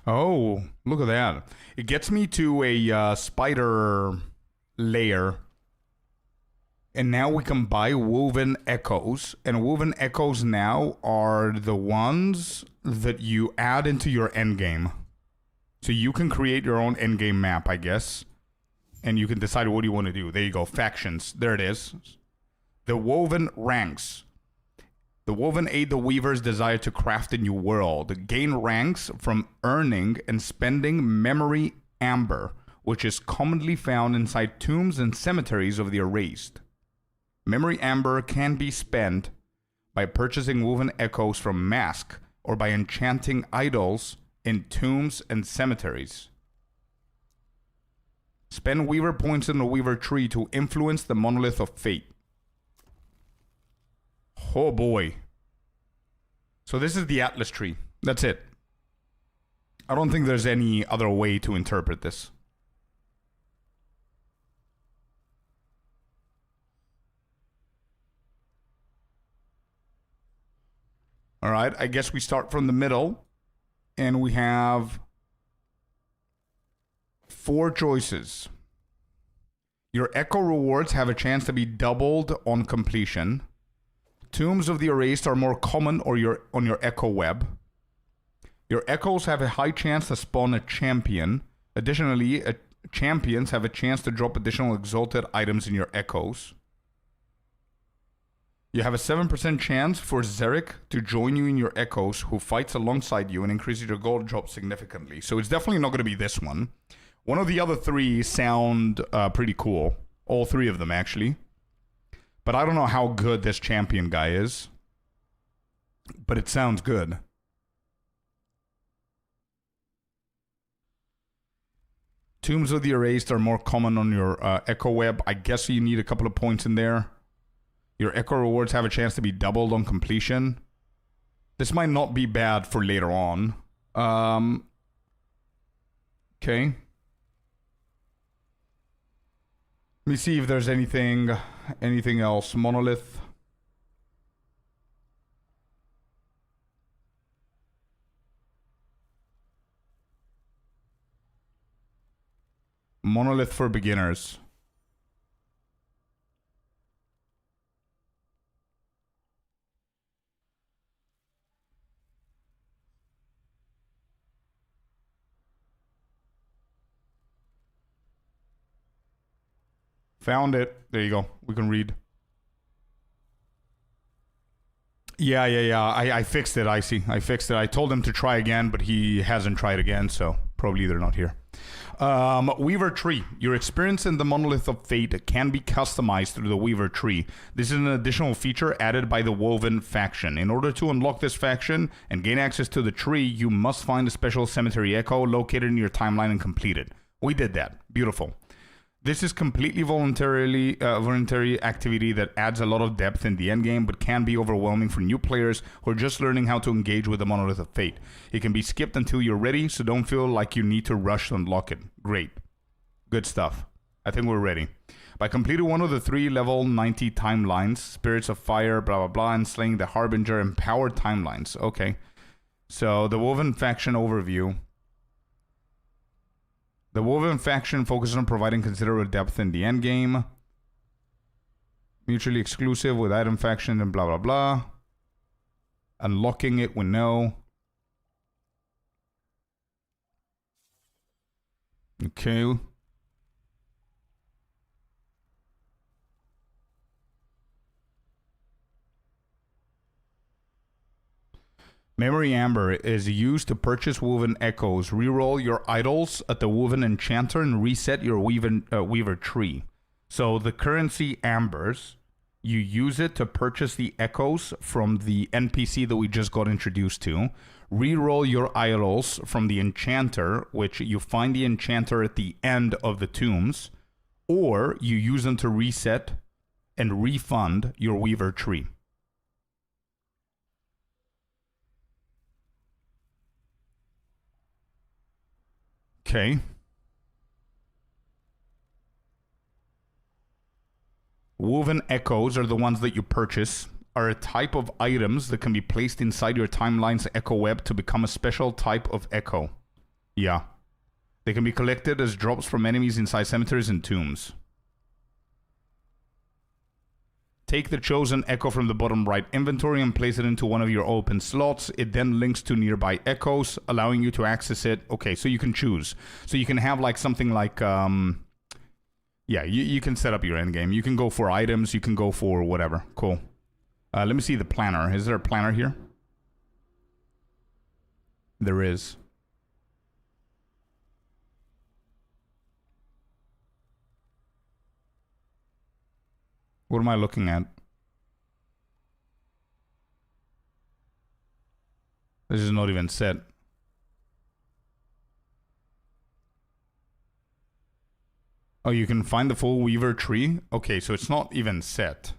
Oh, look at that. It gets me to a spider layer. And now we can buy woven echoes. And woven echoes now are the ones that you add into your endgame. So you can create your own endgame map, I guess. And you can decide what you want to do. There you go. Factions. There it is. The woven ranks. The woven aid the weaver's desire to craft a new world. Gain ranks from earning and spending memory amber, which is commonly found inside tombs and cemeteries of the erased. Memory amber can be spent by purchasing woven echoes from Mask or by enchanting idols in tombs and cemeteries. Spend weaver points in the weaver tree to influence the monolith of fate. Oh boy. So this is the Atlas tree. That's it. I don't think there's any other way to interpret this. All right, I guess we start from the middle. And we have 4 choices. Your echo rewards have a chance to be doubled on completion. Tombs of the erased are more common on your echo web. Your echoes have a high chance to spawn a champion. Additionally, champions have a chance to drop additional exalted items in your echoes. You have a 7% chance for Xeric to join you in your echoes, who fights alongside you and increases your gold drop significantly. So it's definitely not going to be this one. One of the other 3 sound pretty cool. All 3 of them, actually. But I don't know how good this champion guy is. But it sounds good. Tombs of the Erased are more common on your Echo Web. I guess you need a couple of points in there. Your Echo rewards have a chance to be doubled on completion. This might not be bad for later on. Okay. Let me see if there's anything else. Monolith. Monolith for beginners. Found it. There you go. We can read. Yeah. I fixed it, I see. I fixed it. I told him to try again, but he hasn't tried again, so probably they're not here. Weaver Tree. Your experience in the Monolith of Fate can be customized through the Weaver Tree. This is an additional feature added by the Woven faction. In order to unlock this faction and gain access to the tree, you must find a special cemetery echo located in your timeline and complete it. We did that. Beautiful. This is completely voluntary activity that adds a lot of depth in the endgame, but can be overwhelming for new players who are just learning how to engage with the Monolith of Fate. It can be skipped until you're ready, so don't feel like you need to rush to unlock it. Great. Good stuff. I think we're ready. By completing one of the 3 level 90 timelines, Spirits of Fire, blah blah blah, and slaying the Harbinger, empowered timelines. Okay. So, the Woven Faction overview. The Woven Faction focuses on providing considerable depth in the endgame. Mutually exclusive with item faction and blah blah blah. Unlocking it, we know. Okay. Memory Amber is used to purchase Woven Echoes. Reroll your idols at the Woven Enchanter and reset your Weaver tree. So the currency Ambers, you use it to purchase the Echoes from the NPC that we just got introduced to. Reroll your idols from the Enchanter, which you find the Enchanter at the end of the tombs, or you use them to reset and refund your Weaver tree. Okay. Woven Echoes are the ones that you purchase, are a type of items that can be placed inside your timeline's echo web to become a special type of echo. Yeah. They can be collected as drops from enemies inside cemeteries and tombs. Take the chosen echo from the bottom right inventory and place it into one of your open slots. It then links to nearby echoes, allowing you to access it. Okay, so you can choose. So you can have like something like, yeah, you can set up your endgame. You can go for items, you can go for whatever. Cool. Let me see the planner. Is there a planner here? There is. What am I looking at? This is not even set. Oh, you can find the full Weaver tree? Okay, so it's not even set.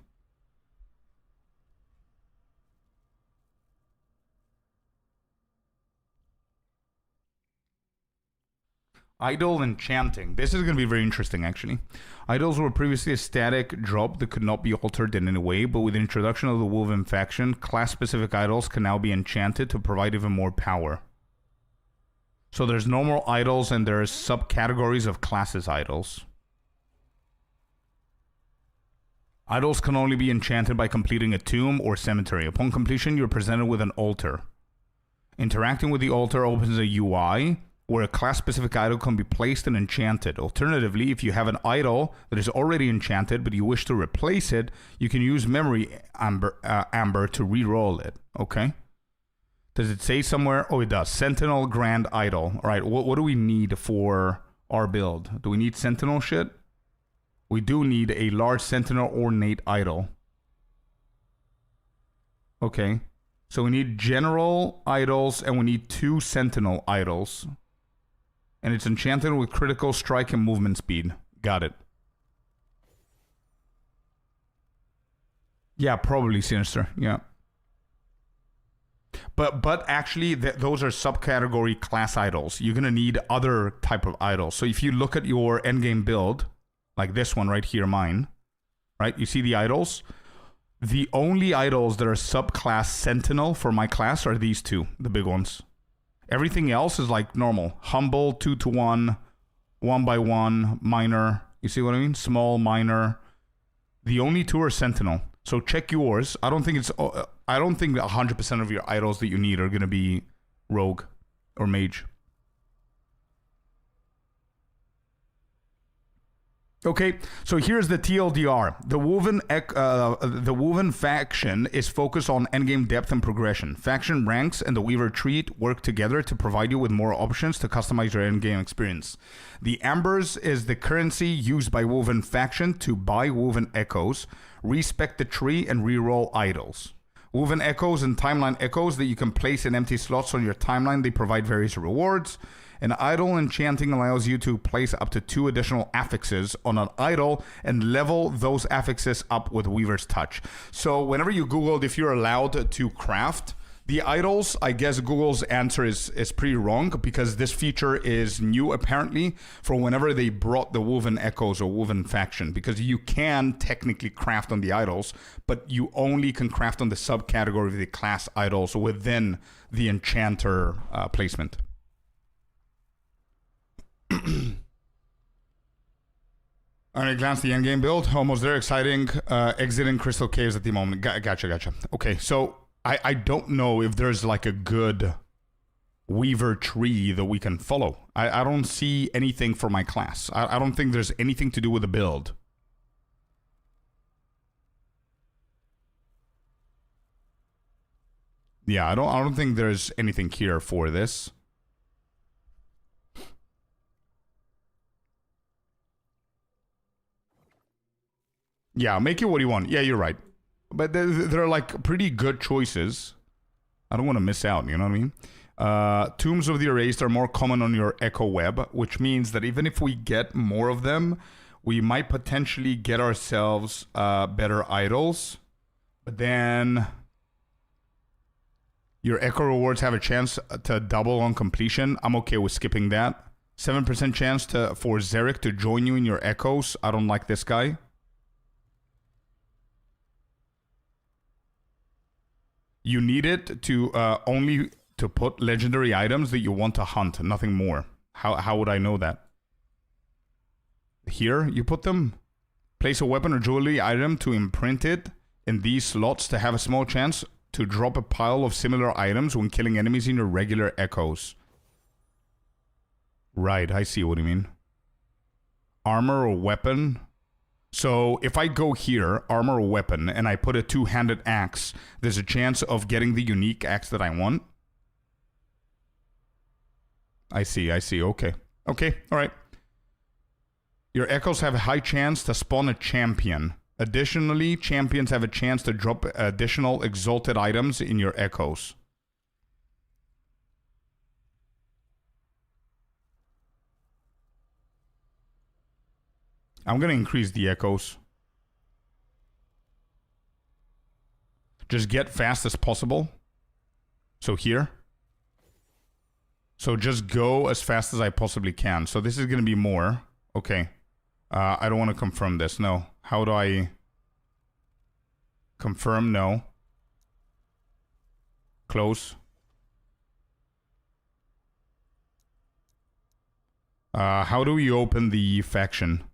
Idol enchanting. This is going to be very interesting, actually. Idols were previously a static drop that could not be altered in any way, but with the introduction of the Woven Faction, class-specific idols can now be enchanted to provide even more power. So there's normal idols and there's subcategories of classes idols. Idols can only be enchanted by completing a tomb or cemetery. Upon completion, you're presented with an altar. Interacting with the altar opens a UI where a class-specific idol can be placed and enchanted. Alternatively, if you have an idol that is already enchanted but you wish to replace it, you can use Memory Amber to re-roll it. Okay? Does it say somewhere? Oh, it does. Sentinel Grand Idol. All right, what do we need for our build? Do we need Sentinel shit? We do need a large Sentinel Ornate Idol. Okay. So we need General Idols and we need 2 Sentinel Idols. And it's enchanted with critical strike and movement speed. Got it. Yeah, probably Sinister. Yeah. But actually, those are subcategory class idols. You're going to need other type of idols. So if you look at your endgame build, like this one right here, mine, right? You see the idols? The only idols that are subclass Sentinel for my class are these 2, the big ones. Everything else is like normal. Humble, 2-to-1, 1-by-1, minor. You see what I mean? Small, minor. The only 2 are Sentinel. So check yours. I don't think 100% of your idols that you need are going to be Rogue or Mage. Okay, so here's the TLDR. The Woven Faction is focused on endgame depth and progression. Faction ranks and the Weaver tree work together to provide you with more options to customize your endgame experience. The Ambers is the currency used by Woven Faction to buy Woven Echoes, respec the tree, and reroll idols. Woven Echoes and Timeline Echoes that you can place in empty slots on your timeline, they provide various rewards. An idle enchanting allows you to place up to 2 additional affixes on an idol and level those affixes up with Weaver's Touch. So whenever you Googled if you're allowed to craft the idols, I guess Google's answer is pretty wrong, because this feature is new apparently for whenever they brought the Woven Echoes or Woven faction, because you can technically craft on the idols, but you only can craft on the subcategory of the class idols within the enchanter placement. Alright, glance the endgame build. Almost there, exciting. Exiting Crystal Caves at the moment. Gotcha. Okay, so I don't know if there's like a good Weaver tree that we can follow. I don't see anything for my class. I don't think there's anything to do with the build. Yeah, I don't think there's anything here for this. Yeah, make it what you want. Yeah, you're right. But they're like pretty good choices. I don't want to miss out, you know what I mean? Tombs of the Erased are more common on your Echo Web, which means that even if we get more of them, we might potentially get ourselves better idols. But then your Echo rewards have a chance to double on completion. I'm okay with skipping that. 7% chance for Xeric to join you in your Echoes. I don't like this guy. You need it to only to put legendary items that you want to hunt, nothing more. How would I know that? Here, you put them. Place a weapon or jewelry item to imprint it in these slots to have a small chance to drop a pile of similar items when killing enemies in your regular Echoes. Right, I see what you mean. Armor or weapon. So if I go here, armor or weapon, and I put a 2-handed axe, there's a chance of getting the unique axe that I want. I see, okay. Okay, alright. Your Echoes have a high chance to spawn a champion. Additionally, champions have a chance to drop additional exalted items in your Echoes. I'm going to increase the Echoes. Just get fast as possible. So here. So just go as fast as I possibly can. So this is going to be more. Okay. I don't want to confirm this. No. How do I confirm? No. Close. How do we open the faction?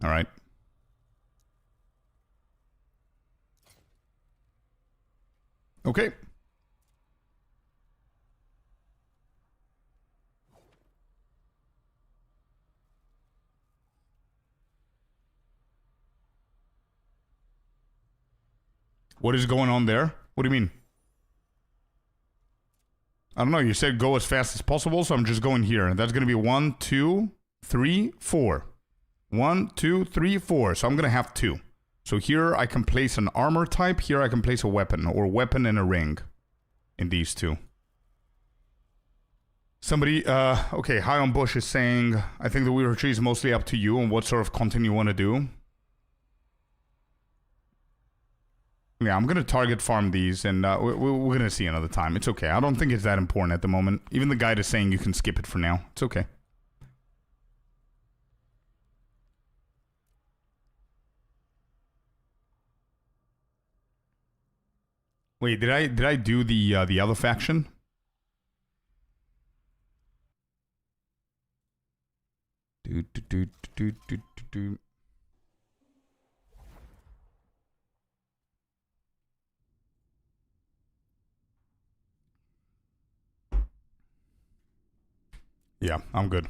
All right. Okay. What is going on there? What do you mean? I don't know. You said go as fast as possible, so I'm just going here. That's going to be 1, 2, 3, 4. 1, 2, 3, 4. So I'm going to have 2. So here I can place an armor type. Here I can place a weapon, or weapon and a ring in these two. Somebody, okay, High on Bush is saying, I think the Weaver Tree is mostly up to you and what sort of content you want to do. Yeah, I'm going to target farm these, and we're going to see another time. It's okay. I don't think it's that important at the moment. Even the guide is saying you can skip it for now. It's okay. Wait, did I do the other faction? Yeah, I'm good.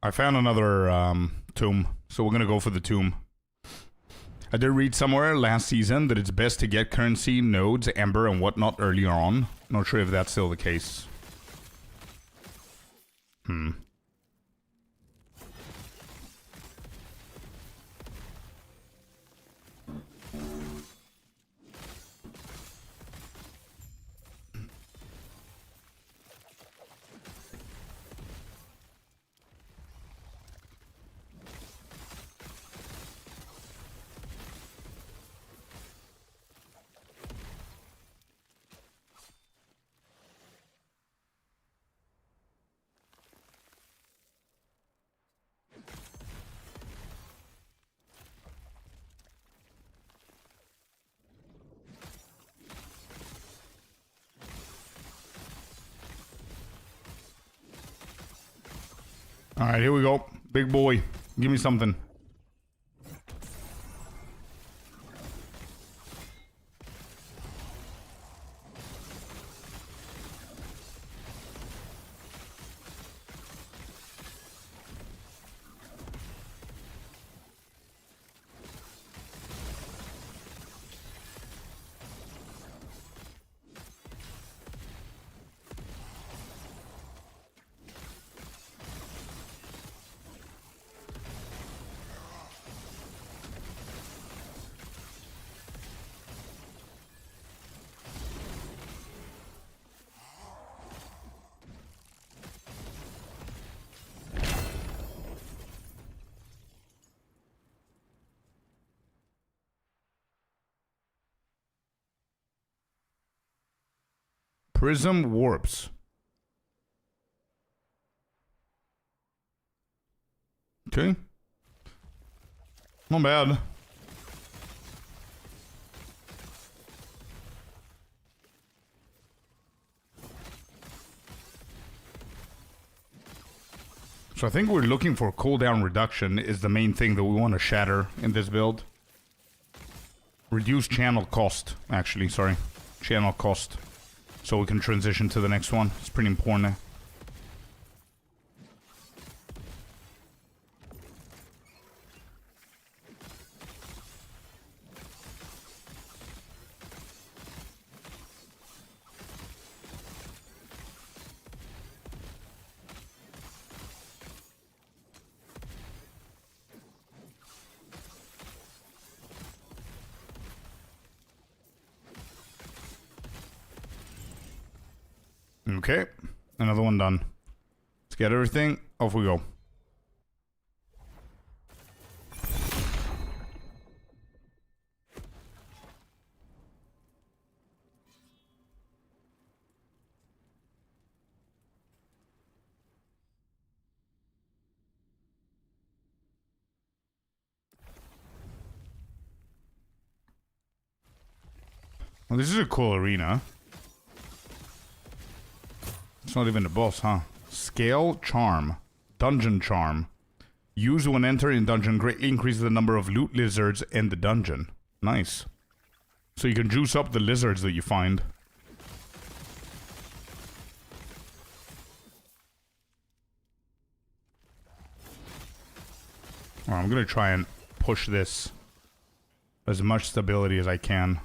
I found another tomb, so we're gonna go for the tomb. I did read somewhere last season that it's best to get currency, nodes, ember, and whatnot earlier on. Not sure if that's still the case. Alright, here we go. Big boy. Give me something. Prism warps. Okay. Not bad. So I think we're looking for cooldown reduction is the main thing that we want to shatter in this build. Reduce channel cost, actually, sorry. Channel cost. So we can transition to the next one. It's pretty important. Okay, another one done. Let's get everything. Off we go. Well, this is a cool arena. It's not even a boss, huh? Scale Charm. Dungeon Charm. Use when entering dungeon greatly increases the number of loot lizards in the dungeon. Nice. So you can juice up the lizards that you find. Well, I'm gonna try and push this as much stability as I can.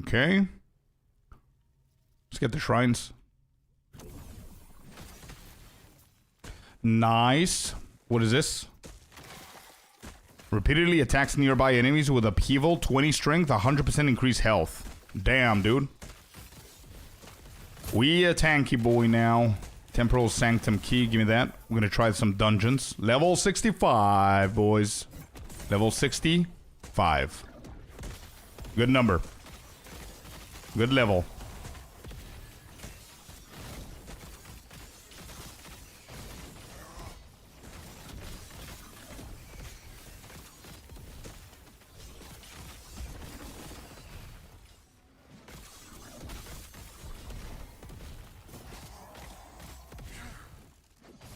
Okay. Let's get the shrines. Nice. What is this? Repeatedly attacks nearby enemies with upheaval, 20 strength, 100% increased health. Damn, dude. We a tanky boy now. Temporal Sanctum Key, give me that. We're gonna try some dungeons. Level 65, boys. Level 65. Good number. Good level.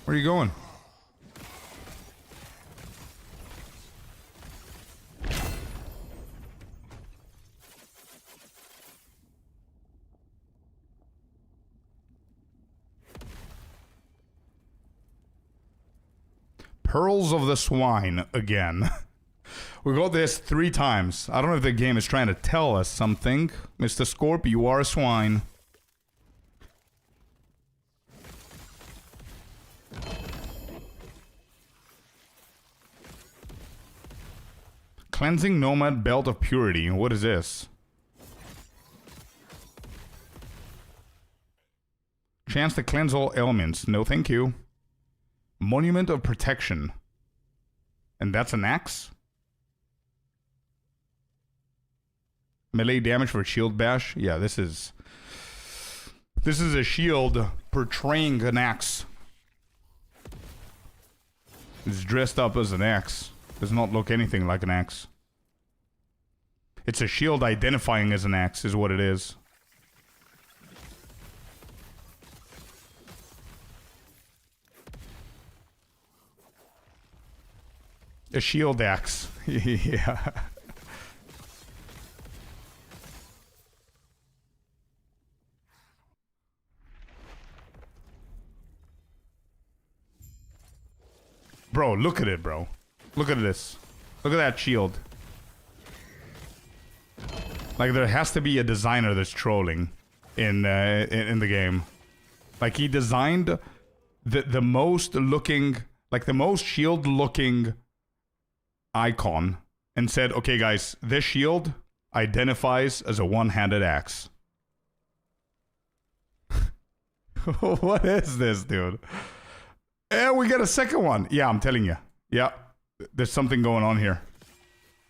Where are you going? Pearls of the Swine again. We got this 3 times. I don't know if the game is trying to tell us something. Mr. Scorp, you are a swine. Cleansing Nomad Belt of Purity. What is this? Chance to cleanse all elements. No thank you. Monument of Protection. And that's an axe? Melee damage for shield bash. Yeah, this is a shield portraying an axe. It's dressed up as an axe. Does not look anything like an axe. It's a shield identifying as an axe, is what it is. A shield axe. Yeah. Bro, look at it, bro. Look at this. Look at that shield. Like, there has to be a designer that's trolling in the game. Like, he designed the most looking, like the most shield looking icon and said, okay guys, this shield identifies as a one-handed axe. What is this, dude? And we get a second one. Yeah, I'm telling you. Yeah, there's something going on here.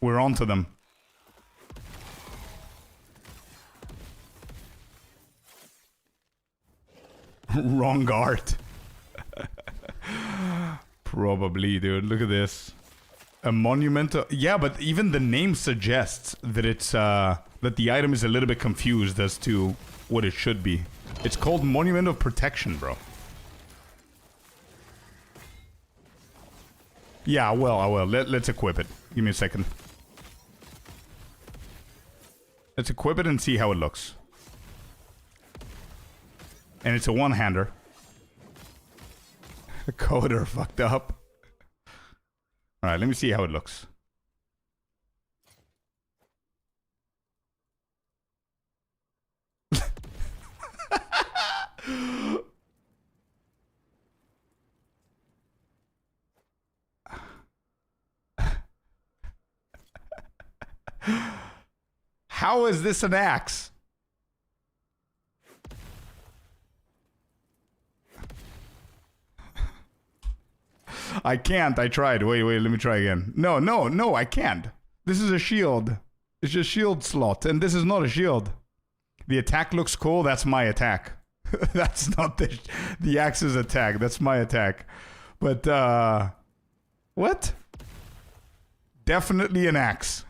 We're on to them. Wrong art. Probably, dude. Look at this. A monument. Yeah, but even the name suggests that it's that the item is a little bit confused as to what it should be. It's called Monument of Protection, bro. Yeah, I will. Let's equip it. Give me a second. Let's equip it and see how it looks. And it's a one-hander. The coder fucked up. Alright, let me see how it looks. How is this an axe? I can't. I tried. Wait, let me try again. No, I can't. This is a shield. It's just shield slot, and this is not a shield. The attack looks cool. That's my attack. That's not the axe's attack. That's my attack. But, what? Definitely an axe.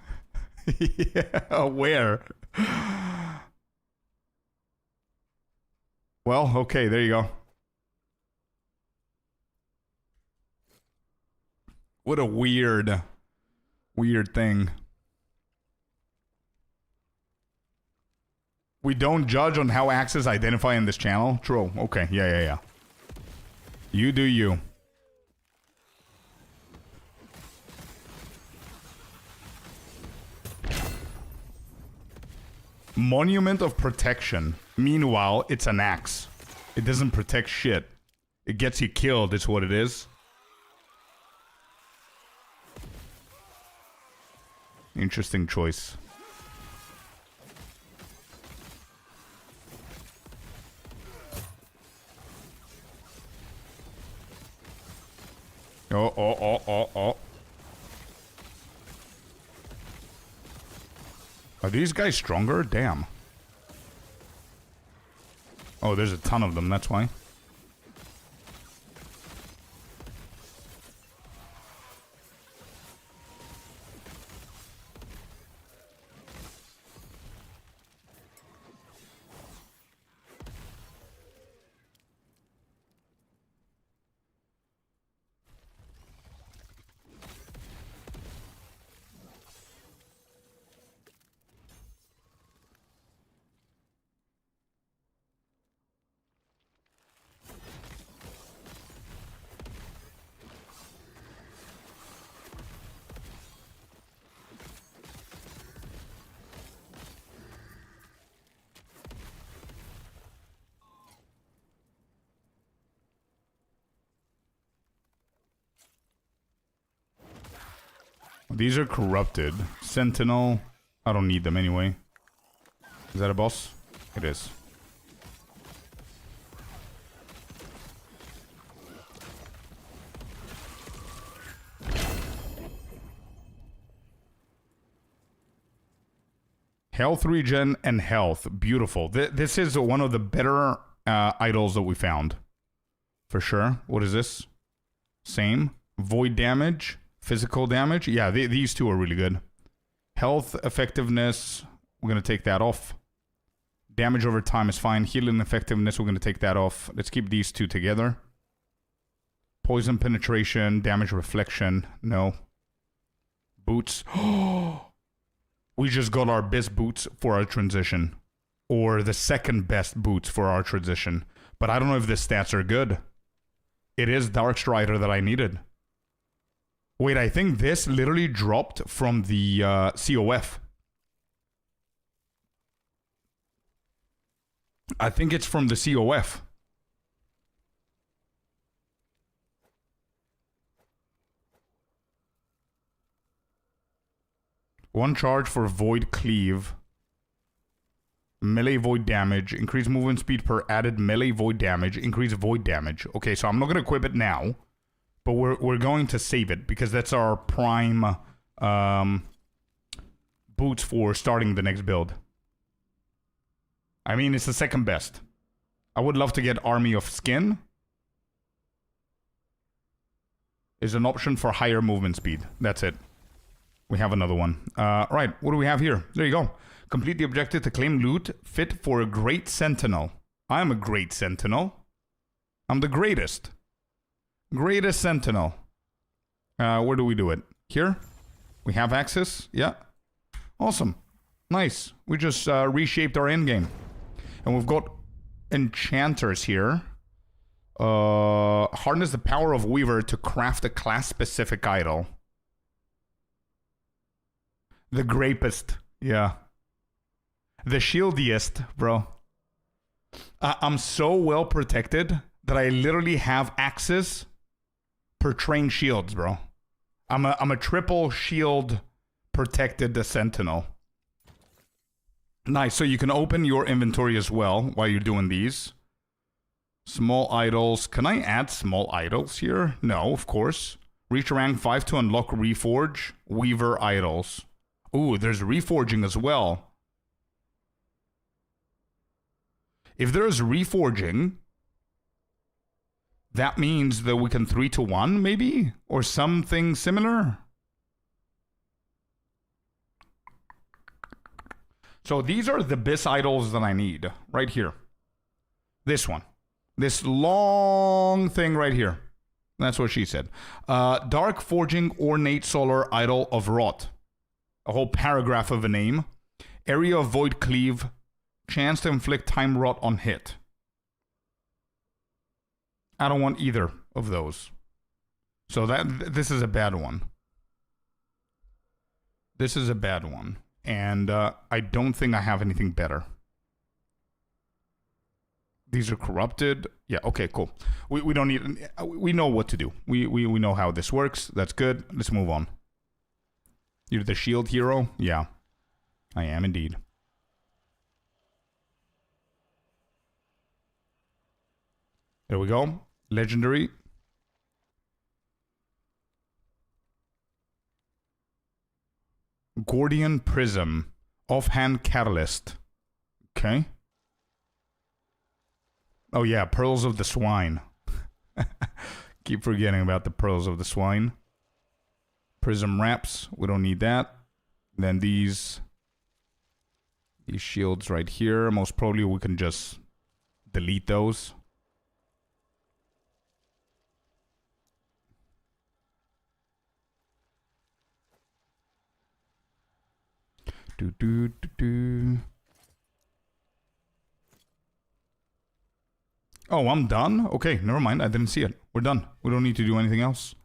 Yeah, where? Well, okay, there you go. What a weird thing. We don't judge on how axes identify in this channel? True. Okay, yeah. You do you. Monument of Protection. Meanwhile, it's an axe. It doesn't protect shit. It gets you killed, is what it is. Interesting choice. Oh. Are these guys stronger? Damn. Oh, there's a ton of them, that's why. These are corrupted. Sentinel. I don't need them anyway. Is that a boss? It is. Health regen and health. Beautiful. This is one of the better idols that we found. For sure. What is this? Same. Void damage. Physical damage. Yeah, these two are really good. Health, effectiveness. We're going to take that off. Damage over time is fine. Healing effectiveness. We're going to take that off. Let's keep these two together. Poison penetration. Damage reflection. No. Boots. We just got our best boots for our transition. Or the second best boots for our transition. But I don't know if the stats are good. It is Dark Strider that I needed. Wait, I think this literally dropped from the COF. I think it's from the COF. One charge for Void Cleave. Melee Void damage. Increase movement speed per added melee Void damage. Increase Void damage. Okay, so I'm not going to equip it now. But we're going to save it because that's our prime boots for starting the next build. I mean, it's the second best. I would love to get Army of Skin. Is an option for higher movement speed. That's it. We have another one. Right, what do we have here? There you go. Complete the objective to claim loot fit for a great sentinel. I am a great sentinel. I'm the greatest. Greatest sentinel. Where do we do it? Here? We have access? Yeah. Awesome. Nice. We just reshaped our endgame. And we've got enchanters here. Harness the power of Weaver to craft a class-specific idol. The grapest. Yeah. The shieldiest, bro. I'm so well protected that I literally have access per trained shields, bro. I'm a triple shield protected sentinel. Nice. So you can open your inventory as well while you're doing these. Small idols. Can I add small idols here? No, of course. Reach rank 5 to unlock Reforge. Weaver idols. Ooh, there's reforging as well. If there's reforging, that means that we can 3 to 1, maybe? Or something similar? So these are the best idols that I need. Right here. This one. This long thing right here. That's what she said. Dark Forging Ornate Solar Idol of Rot. A whole paragraph of a name. Area of Void Cleave. Chance to inflict time rot on hit. I don't want either of those. So this is a bad one. This is a bad one. And I don't think I have anything better. These are corrupted. Yeah, okay, cool. We don't need... We know what to do. We know how this works. That's good. Let's move on. You're the shield hero? Yeah. I am indeed. There we go. Legendary. Gordian Prism. Offhand Catalyst. Okay. Oh yeah, Pearls of the Swine. Keep forgetting about the Pearls of the Swine. Prism Wraps. We don't need that. Then these shields right here. Most probably we can just delete those. Oh, I'm done? Okay, never mind. I didn't see it. We're done. We don't need to do anything else.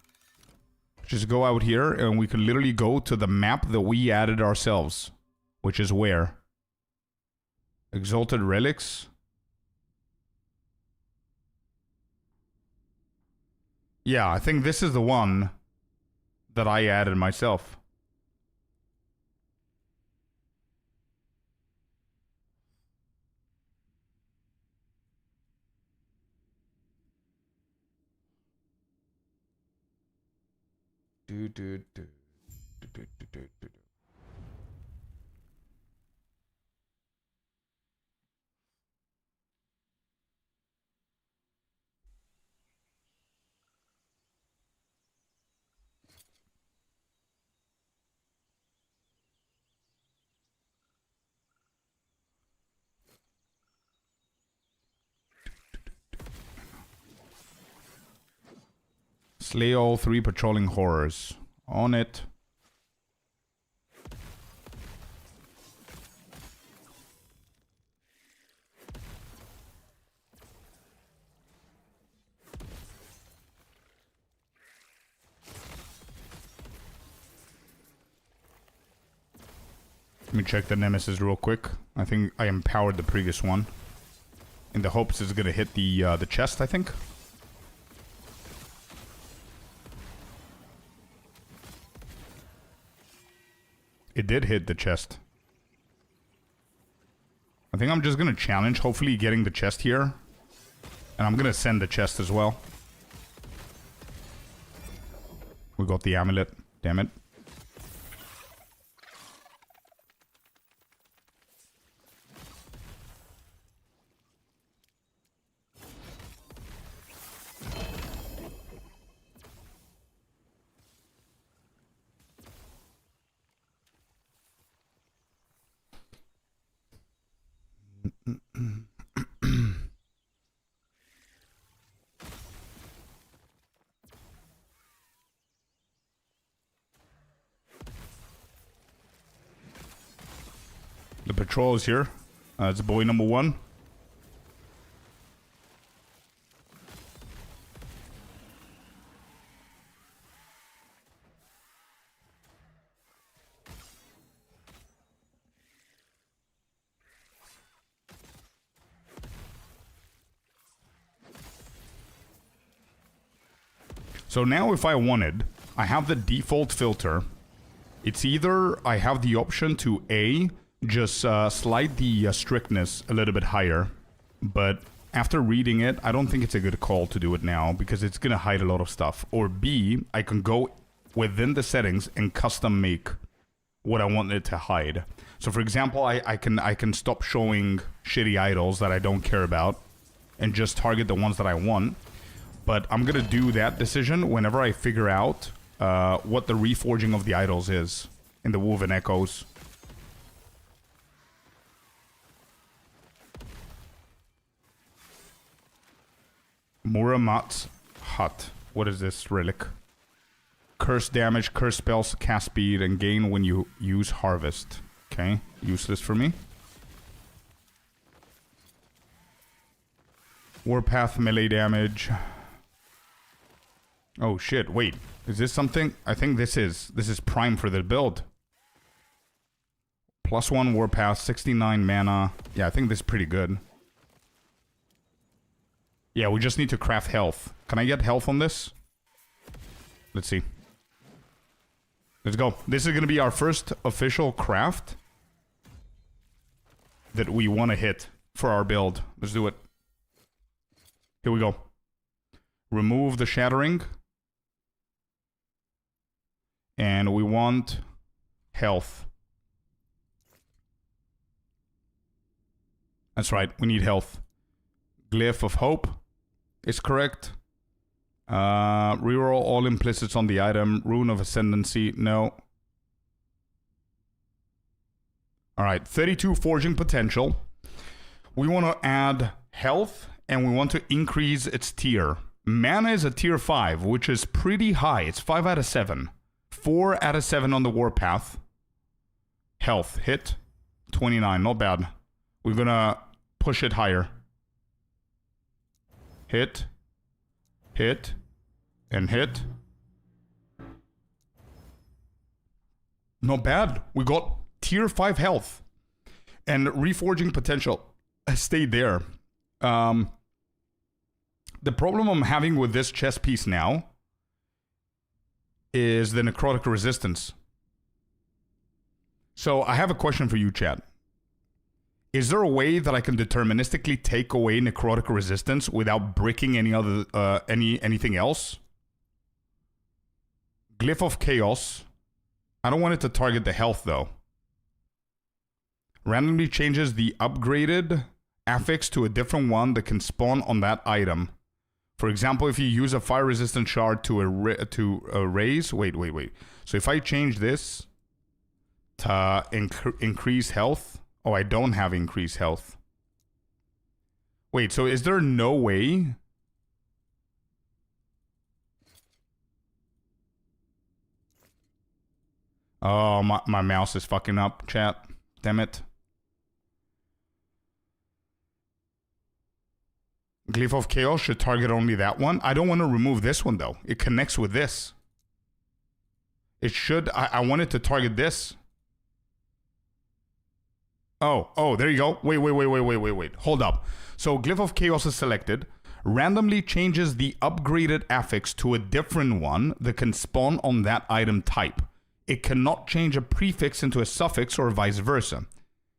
Just go out here and we can literally go to the map that we added ourselves. Which is where? Exalted Relics. Yeah, I think this is the one that I added myself. Slay all 3 patrolling horrors. On it. Let me check the Nemesis real quick. I think I empowered the previous one. In the hopes it's gonna hit the chest, I think. It did hit the chest. I think I'm just gonna challenge, hopefully getting the chest here. And I'm gonna send the chest as well. We got the amulet. Damn it. The patrol is here. It's boy number 1. So now if I wanted, I have the default filter. It's either I have the option to A, just slide the strictness a little bit higher. But after reading it, I don't think it's a good call to do it now because it's going to hide a lot of stuff. Or B, I can go within the settings and custom make what I want it to hide. So for example, I can stop showing shitty idols that I don't care about and just target the ones that I want. But I'm going to do that decision whenever I figure out what the reforging of the idols is in the Woven Echoes. Muramat's Hut. What is this relic? Curse damage, curse spells, cast speed, and gain when you use harvest. Okay, useless for me. Warpath melee damage. Oh shit, wait. Is this something? I think this is prime for the build. +1 Warpath, 69 mana. Yeah, I think this is pretty good. Yeah, we just need to craft health. Can I get health on this? Let's see. Let's go. This is going to be our first official craft that we want to hit for our build. Let's do it. Here we go. Remove the shattering. And we want health. That's right. We need health. Glyph of Hope is correct. Reroll all implicits on the item. Rune of Ascendancy. No. Alright. 32 Forging Potential. We want to add health, and we want to increase its tier. Mana is a tier 5, which is pretty high. It's 5 out of 7. 4 out of 7 on the Warpath. Health. Hit. 29. Not bad. We're going to push it higher. Hit. Hit. And hit. Not bad. We got tier 5 health. And reforging potential stayed there. The problem I'm having with this chess piece now is the necrotic resistance. So I have a question for you, chat. Is there a way that I can deterministically take away necrotic resistance without breaking any other anything else? Glyph of Chaos. I don't want it to target the health though. Randomly changes the upgraded affix to a different one that can spawn on that item. For example, if you use a fire resistant shard to raise. Wait. So if I change this to increase health. Oh, I don't have increased health. Wait, so is there no way? Oh, my mouse is fucking up, chat. Damn it. Glyph of Chaos should target only that one. I don't want to remove this one, though. It connects with this. It should... I want it to target this. Oh, there you go. Wait. Hold up. So Glyph of Chaos is selected. Randomly changes the upgraded affix to a different one that can spawn on that item type. It cannot change a prefix into a suffix or vice versa.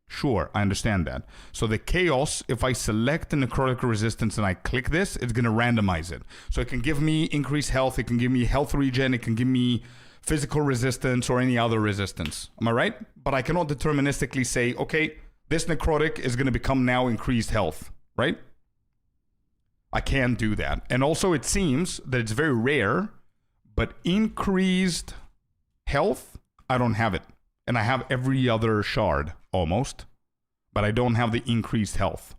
Sure, I understand that. So the Chaos, if I select the necrotic resistance and I click this, it's going to randomize it. So it can give me increased health, it can give me health regen, it can give me physical resistance or any other resistance. Am I right? But I cannot deterministically say, okay, this necrotic is going to become now increased health, right? I can't do that. And also it seems that it's very rare, but increased health, I don't have it. And I have every other shard, almost. But I don't have the increased health.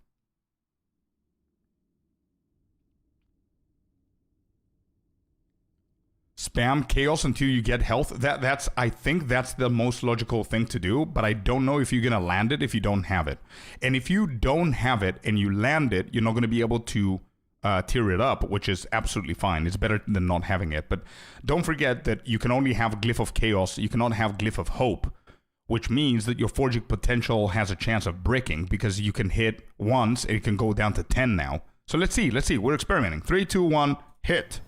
Spam Chaos until you get health. That's I think that's the most logical thing to do, but I don't know if you're going to land it if you don't have it. And if you don't have it and you land it, you're not going to be able to tier it up, which is absolutely fine. It's better than not having it. But don't forget that you can only have Glyph of Chaos. You cannot have Glyph of Hope, which means that your forging potential has a chance of breaking because you can hit once and it can go down to 10 now. So let's see. We're experimenting. 3, 2, 1, hit.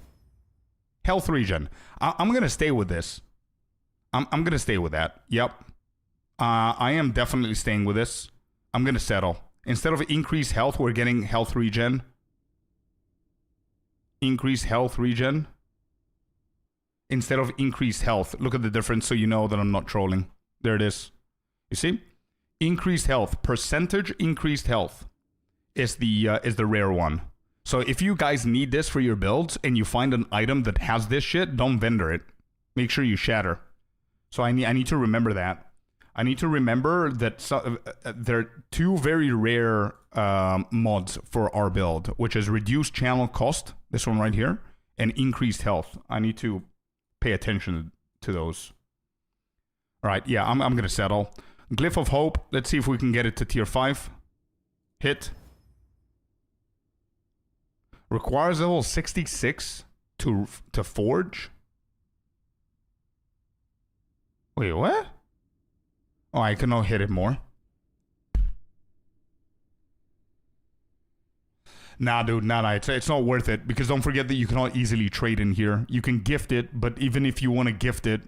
Health regen. I'm going to stay with this. I'm going to stay with that. Yep. I am definitely staying with this. I'm going to settle. Instead of increased health, we're getting health regen. Increased health regen. Instead of increased health. Look at the difference so you know that I'm not trolling. There it is. You see? Increased health. Percentage increased health is the rare one. So if you guys need this for your builds and you find an item that has this shit, don't vendor it. Make sure you shatter. So I need to remember that. I need to remember that there are two very rare mods for our build, which is reduced channel cost, this one right here, and increased health. I need to pay attention to those. All right, yeah, I'm going to settle. Glyph of Hope. Let's see if we can get it to tier 5. Hit. Requires level 66 to forge. Wait, what? Oh, I cannot hit it more. Nah, dude, nah. It's not worth it because don't forget that you cannot easily trade in here. You can gift it, but even if you want to gift it,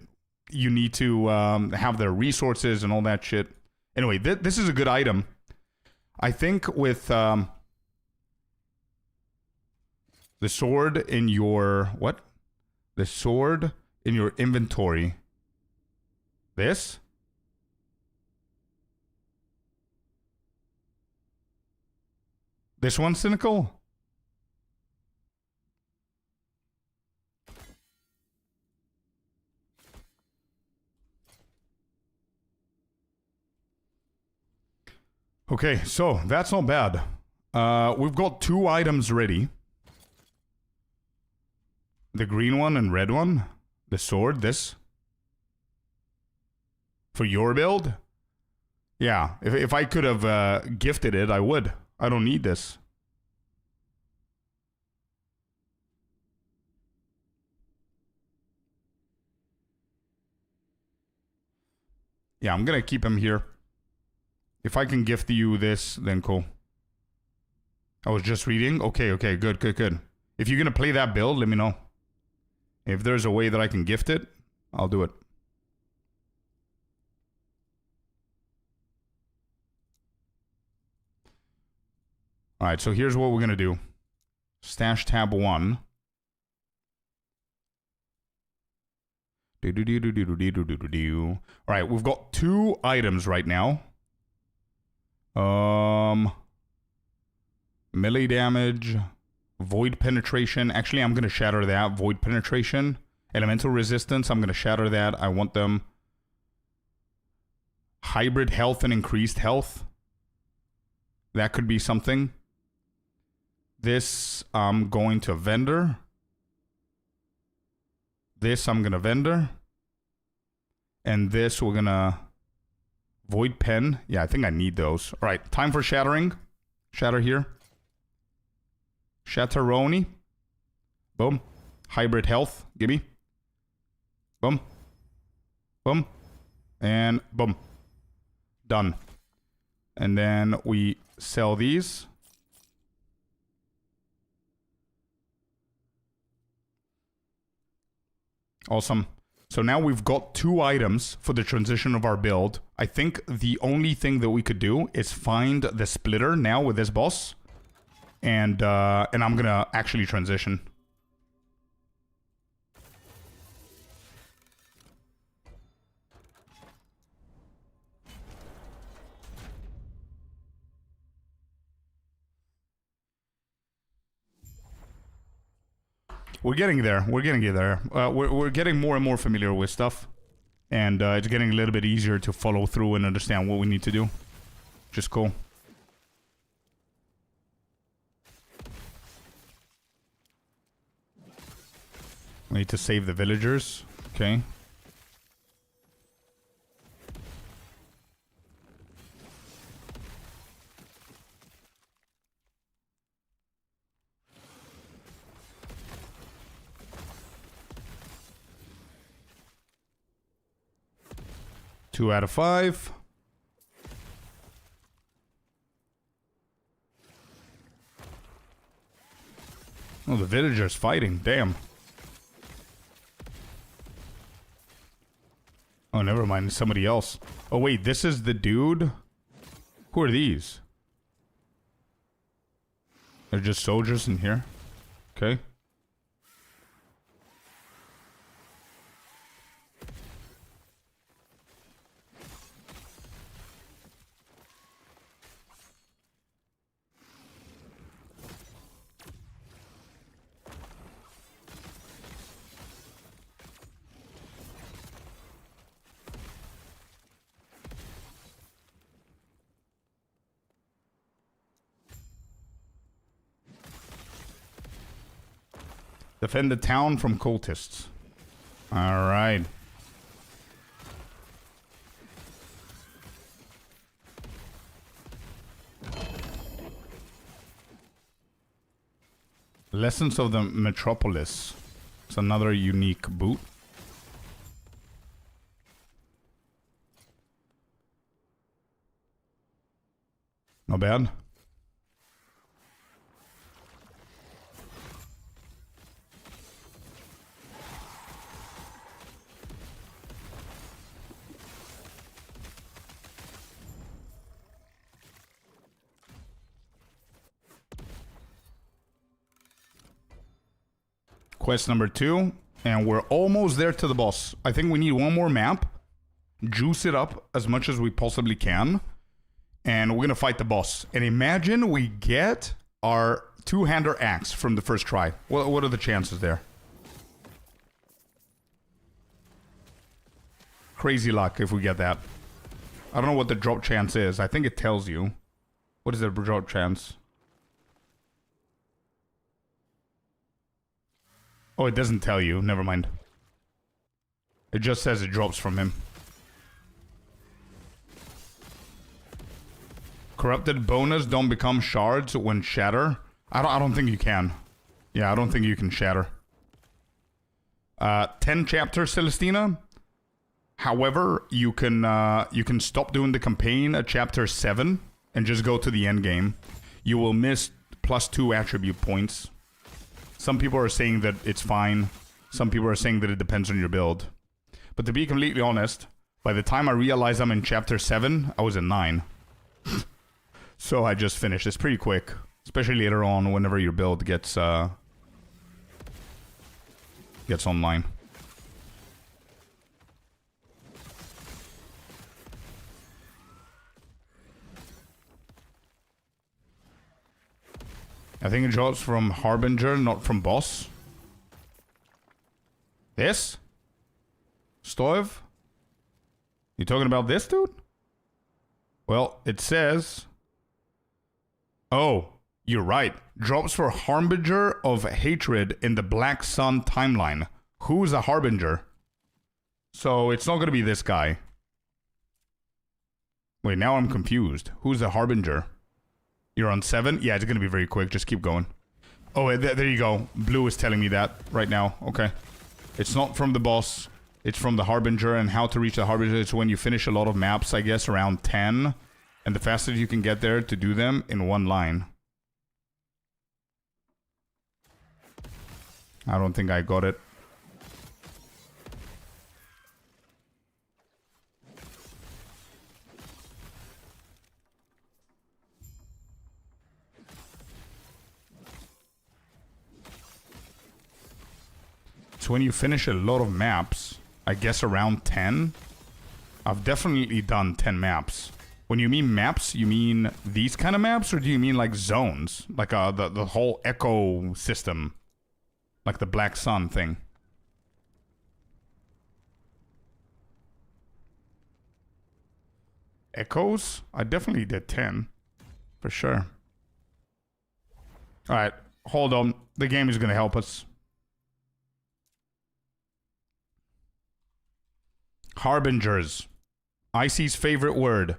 you need to have the resources and all that shit. Anyway, this is a good item. I think with the sword in your... What? The sword in your inventory. This? This one, Cynical? Okay, so that's not bad. We've got 2 items ready. The green one and red one. The sword, this. For your build? Yeah, if I could have gifted it, I would. I don't need this. Yeah, I'm gonna keep him here. If I can gift you this, then cool. I was just reading. Okay, good. If you're gonna play that build, let me know. If there's a way that I can gift it, I'll do it. Alright, so here's what we're gonna do. Stash tab 1. Alright, we've got 2 items right now. Melee damage, void penetration. Actually, I'm gonna shatter that. Void penetration, elemental resistance. I'm gonna shatter that. I want them. Hybrid health and increased health. That could be something. This I'm going to vendor. This I'm gonna vendor. And this we're gonna void pen. Yeah, I think I need those. All right, time for shattering. Shatter here. Shatteroni. Boom. Hybrid health. Gimme. Boom. Boom. And boom. Done. And then we sell these. Awesome. So now we've got 2 items for the transition of our build. I think the only thing that we could do is find the splitter now with this boss. And I'm gonna actually transition. We're getting there. We're getting there. We're getting more and more familiar with stuff. And it's getting a little bit easier to follow through and understand what we need to do. Which is cool. We need to save the villagers. Okay. Two out of 5. Oh, the villagers fighting. Damn. Oh, never mind. It's somebody else. Oh, wait. This is the dude? Who are these? They're just soldiers in here. Okay. Defend the town from cultists. Alright. Lessons of the Metropolis. It's another unique boot. Not bad. Quest number 2, and we're almost there to the boss. I think we need one more map, juice it up as much as we possibly can, and we're gonna fight the boss. And imagine we get are two-hander axe from the first try. What are the chances there? Crazy luck if we get that. I don't know what the drop chance is. I think it tells you. What is the drop chance? Oh, it doesn't tell you. Never mind. It just says it drops from him. Corrupted bonus don't become shards when shatter. I don't think you can. Yeah, I don't think you can shatter. 10 chapter Celestina. However, you can stop doing the campaign at chapter 7 and just go to the end game. You will miss +2 attribute points. Some people are saying that it's fine. Some people are saying that it depends on your build. But to be completely honest, by the time I realized I'm in chapter 7, I was at 9. So I just finished. It's pretty quick, especially later on whenever your build gets online. I think it drops from Harbinger, not from Boss. This? Stoiv? You talking about this, dude? Well, it says... Oh, you're right. Drops for Harbinger of Hatred in the Black Sun timeline. Who's a Harbinger? So it's not going to be this guy. Wait, now I'm confused. Who's the Harbinger? You're on 7? Yeah, it's going to be very quick. Just keep going. Oh, there you go. Blue is telling me that right now. Okay. It's not from the boss. It's from the Harbinger, and how to reach the Harbinger is when you finish a lot of maps, I guess, around 10. And the fastest you can get there to do them in one line. I don't think I got it. So when you finish a lot of maps, I guess around 10. I've definitely done 10 maps. When you mean maps, you mean these kind of maps, or do you mean like zones? Like the whole echo system? Like the Black Sun thing? Echoes? I definitely did 10. For sure. Alright, hold on. The game is gonna help us. Harbingers. Icy's favorite word.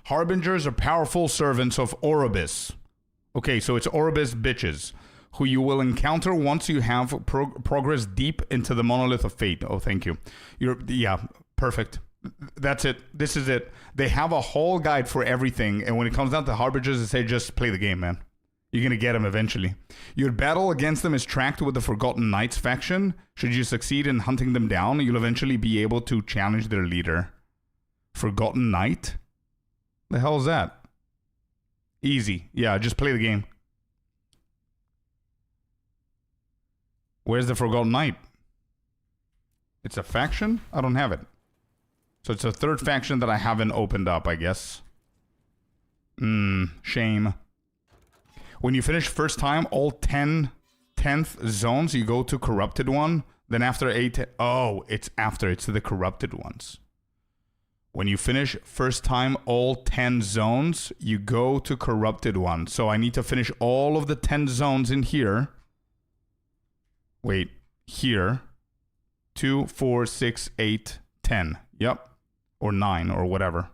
Harbingers are powerful servants of Oribus. Okay, so it's Oribus bitches, who you will encounter once you have progressed deep into the Monolith of Fate. Oh, thank you. Yeah, perfect. That's it. This is it. They have a whole guide for everything, and when it comes down to Harbingers, they say just play the game, man. You're gonna get them eventually. Your battle against them is tracked with the Forgotten Knights faction. Should you succeed in hunting them down, you'll eventually be able to challenge their leader. Forgotten Knight? The hell is that? Easy. Yeah, just play the game. Where's the Forgotten Knight? It's a faction? I don't have it. So it's a third faction that I haven't opened up, I guess. Shame. When you finish first time, all 10th zones, you go to Corrupted one. Then after 8... Oh, it's after. It's the Corrupted ones. When you finish first time all 10 zones, you go to Corrupted one. So I need to finish all of the 10 zones in here. Wait, here. 2, 4, 6, 8, 10. Yep. Or 9 or whatever.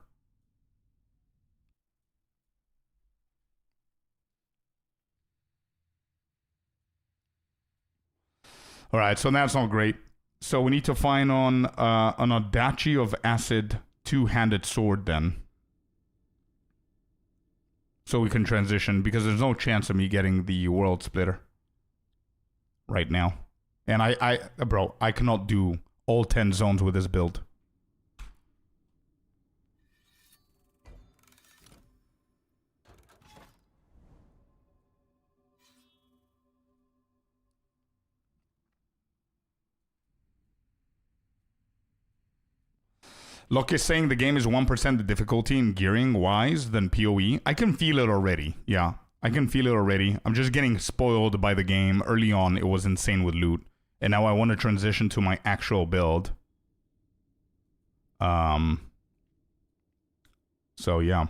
Alright, so that's not great. So we need to find on an Adachi of Acid two-handed sword then. So we can transition, because there's no chance of me getting the World Splitter right now. And bro, I cannot do all 10 zones with this build. Locke is saying the game is 1% the difficulty in gearing wise than PoE. I can feel it already. Yeah. I can feel it already. I'm just getting spoiled by the game. Early on, it was insane with loot. And now I want to transition to my actual build. So, yeah.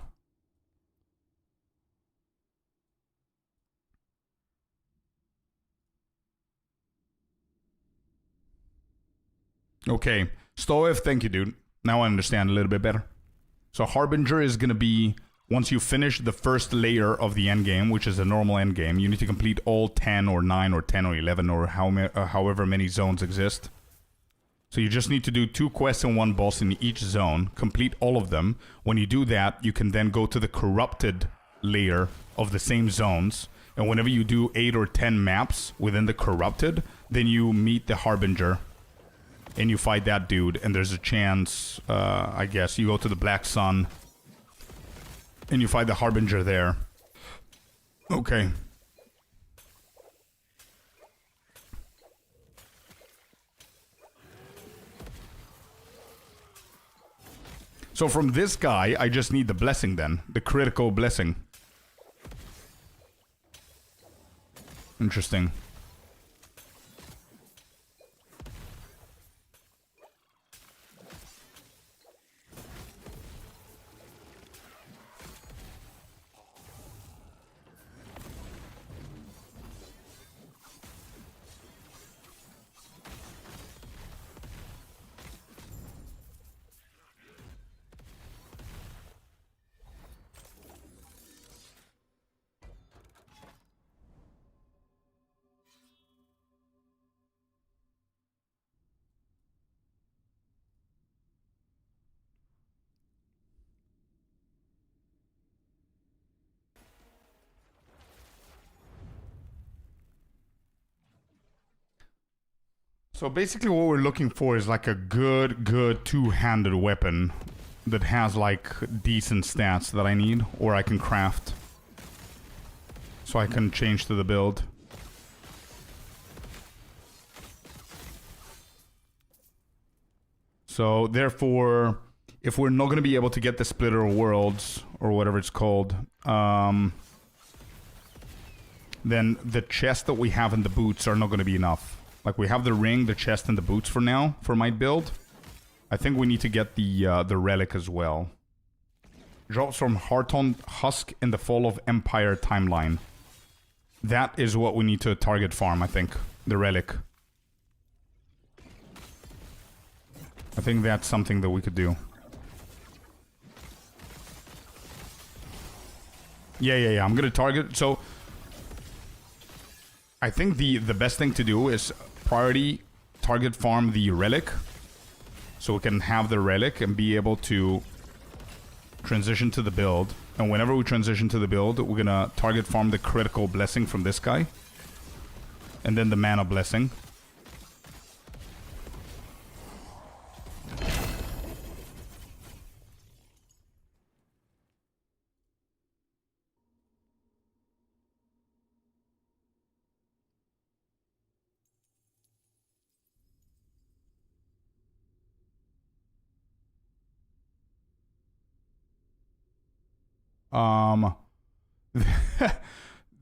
Okay. Stoev, thank you, dude. Now I understand a little bit better. So Harbinger is going to be, once you finish the first layer of the endgame, which is a normal endgame, you need to complete all 10 or 9 or 10 or 11 or however many zones exist. So you just need to do 2 quests and 1 boss in each zone, complete all of them. When you do that, you can then go to the corrupted layer of the same zones. And whenever you do 8 or 10 maps within the corrupted, then you meet the Harbinger. And you fight that dude, and there's a chance, I guess, you go to the Black Sun. And you fight the Harbinger there. Okay. So from this guy, I just need the blessing then. The critical blessing. Interesting. So basically what we're looking for is like a good two-handed weapon that has like decent stats that I need, or I can craft. So I can change to the build. So therefore, if we're not going to be able to get the Splitter of Worlds, or whatever it's called, then the chest that we have in the boots are not going to be enough. Like, we have the ring, the chest, and the boots for now, for my build. I think we need to get the relic as well. Drops from Hearton Husk in the Fall of Empire timeline. That is what we need to target farm, I think. The relic. I think that's something that we could do. Yeah. I'm gonna target... So... I think the best thing to do is priority target farm the relic, so we can have the relic and be able to transition to the build. And whenever we transition to the build, we're gonna target farm the critical blessing from this guy, and then the mana blessing.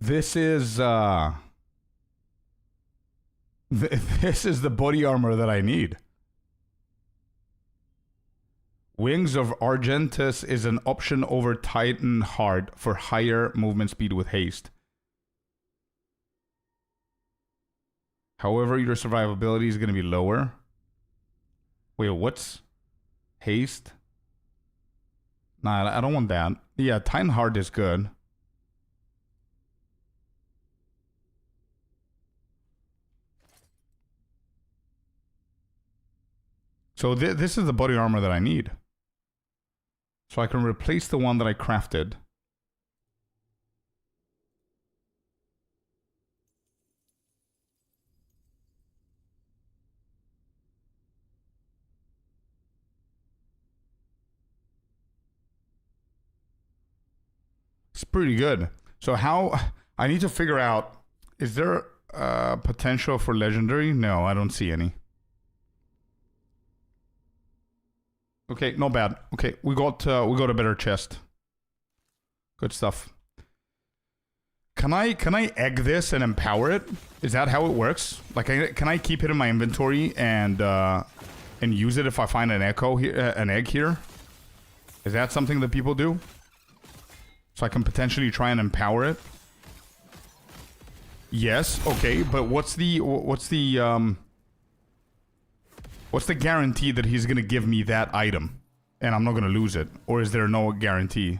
This is this is the body armor that I need. Wings of Argentus is an option over Titan Heart for higher movement speed with haste. However, your survivability is going to be lower. Wait, what's haste? Nah, I don't want that. Yeah, Titan Heart is good. So this is the body armor that I need. So I can replace the one that I crafted. It's pretty good. So how... I need to figure out... Is there potential for legendary? No, I don't see any. Okay, not bad. Okay, we got a better chest. Good stuff. Can I egg this and empower it? Is that how it works? Like, can I keep it in my inventory and use it if I find an an egg here? Is that something that people do? So I can potentially try and empower it. Yes. Okay. But what's the guarantee that he's gonna give me that item, and I'm not gonna lose it? Or is there no guarantee?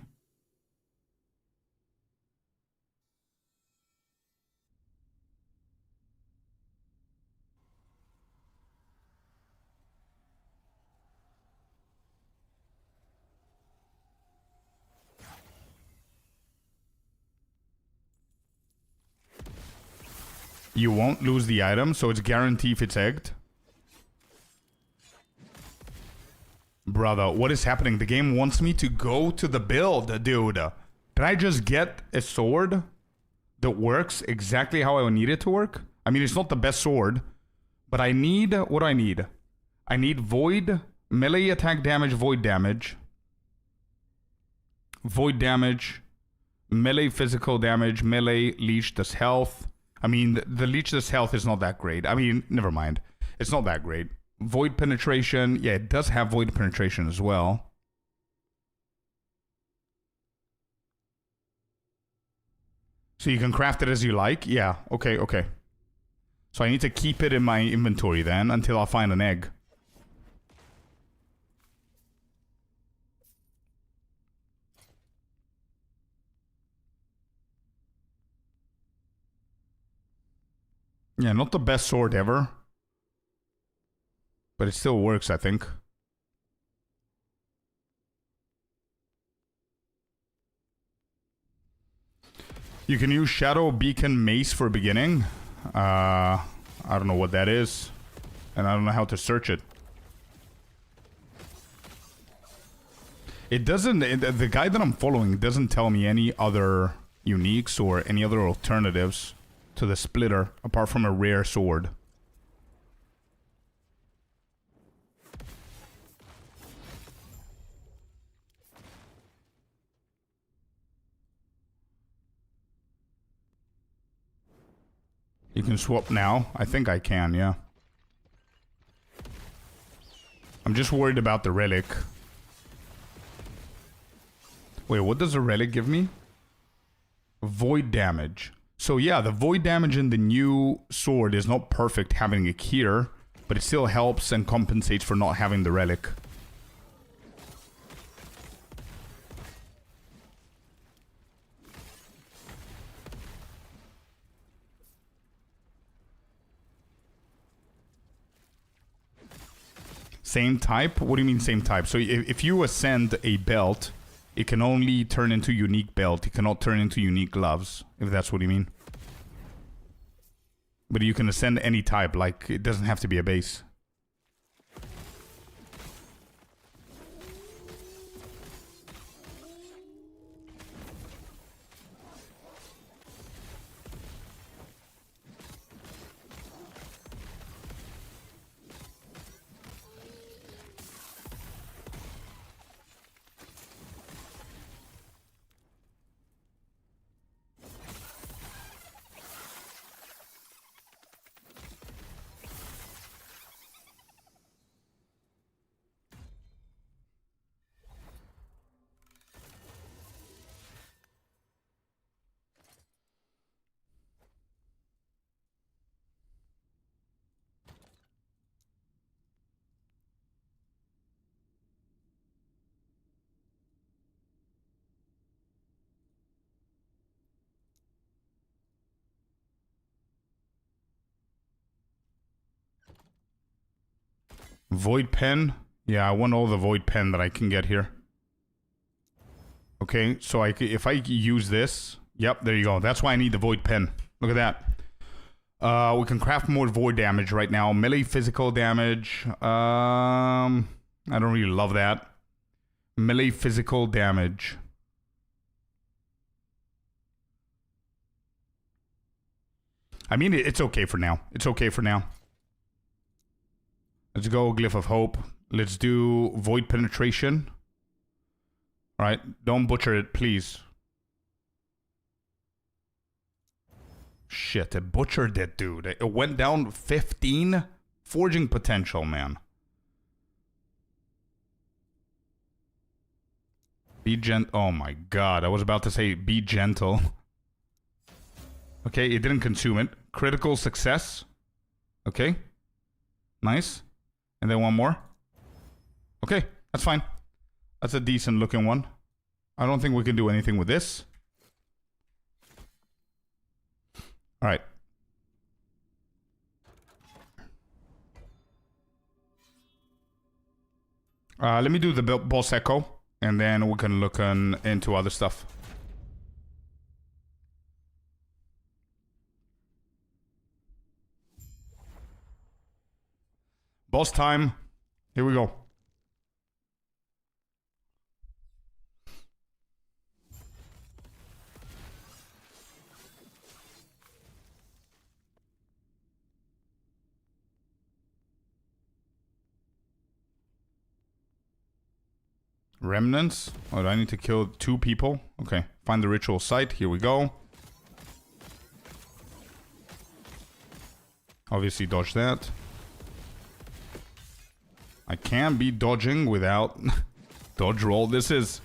You won't lose the item, so it's guaranteed if it's egged. Brother, what is happening? The game wants me to go to the build, dude. Can I just get a sword that works exactly how I need it to work? I mean, it's not the best sword, but I need... What do I need? I need void, melee attack damage, void damage, melee physical damage, melee leech does health. I mean, the leech does health is not that great. I mean, never mind. It's not that great. Void penetration. Yeah, it does have void penetration as well. So you can craft it as you like? Yeah, okay, okay. So I need to keep it in my inventory then until I find an egg. Yeah, not the best sword ever. But it still works, I think. You can use Shadow Beacon Mace for beginning. I don't know what that is. And I don't know how to search it. It doesn't... The guide that I'm following doesn't tell me any other uniques or any other alternatives to the splitter, apart from a rare sword. You can swap now. I think I can, yeah. I'm just worried about the relic. Wait, what does the relic give me? Void damage. So yeah, the void damage in the new sword is not perfect having it here, but it still helps and compensates for not having the relic. Same type? What do you mean same type? So if you ascend a belt, it can only turn into unique belt. It cannot turn into unique gloves, if that's what you mean. But you can ascend any type, like, it doesn't have to be a base. Void pen? Yeah, I want all the void pen that I can get here. Okay, so if I use this... Yep, there you go. That's why I need the void pen. Look at that. We can craft more void damage right now. Melee physical damage. I don't really love that. Melee physical damage. I mean, it's okay for now. It's okay for now. Let's go Glyph of Hope. Let's do Void Penetration. Alright, don't butcher it, please. Shit, it butchered it, dude. It went down 15 forging potential, man. Be gentle. Oh my god, I was about to say be gentle. Okay, it didn't consume it. Critical success. Okay. Nice. And then one more. Okay, that's fine. That's a decent looking one. I don't think we can do anything with this. Alright. Let me do the boss echo, and then we can look into other stuff. Boss time. Here we go. Remnants? Oh, do I need to kill 2 people? Okay, find the ritual site. Here we go. Obviously dodge that. I can be dodging without dodge roll. This is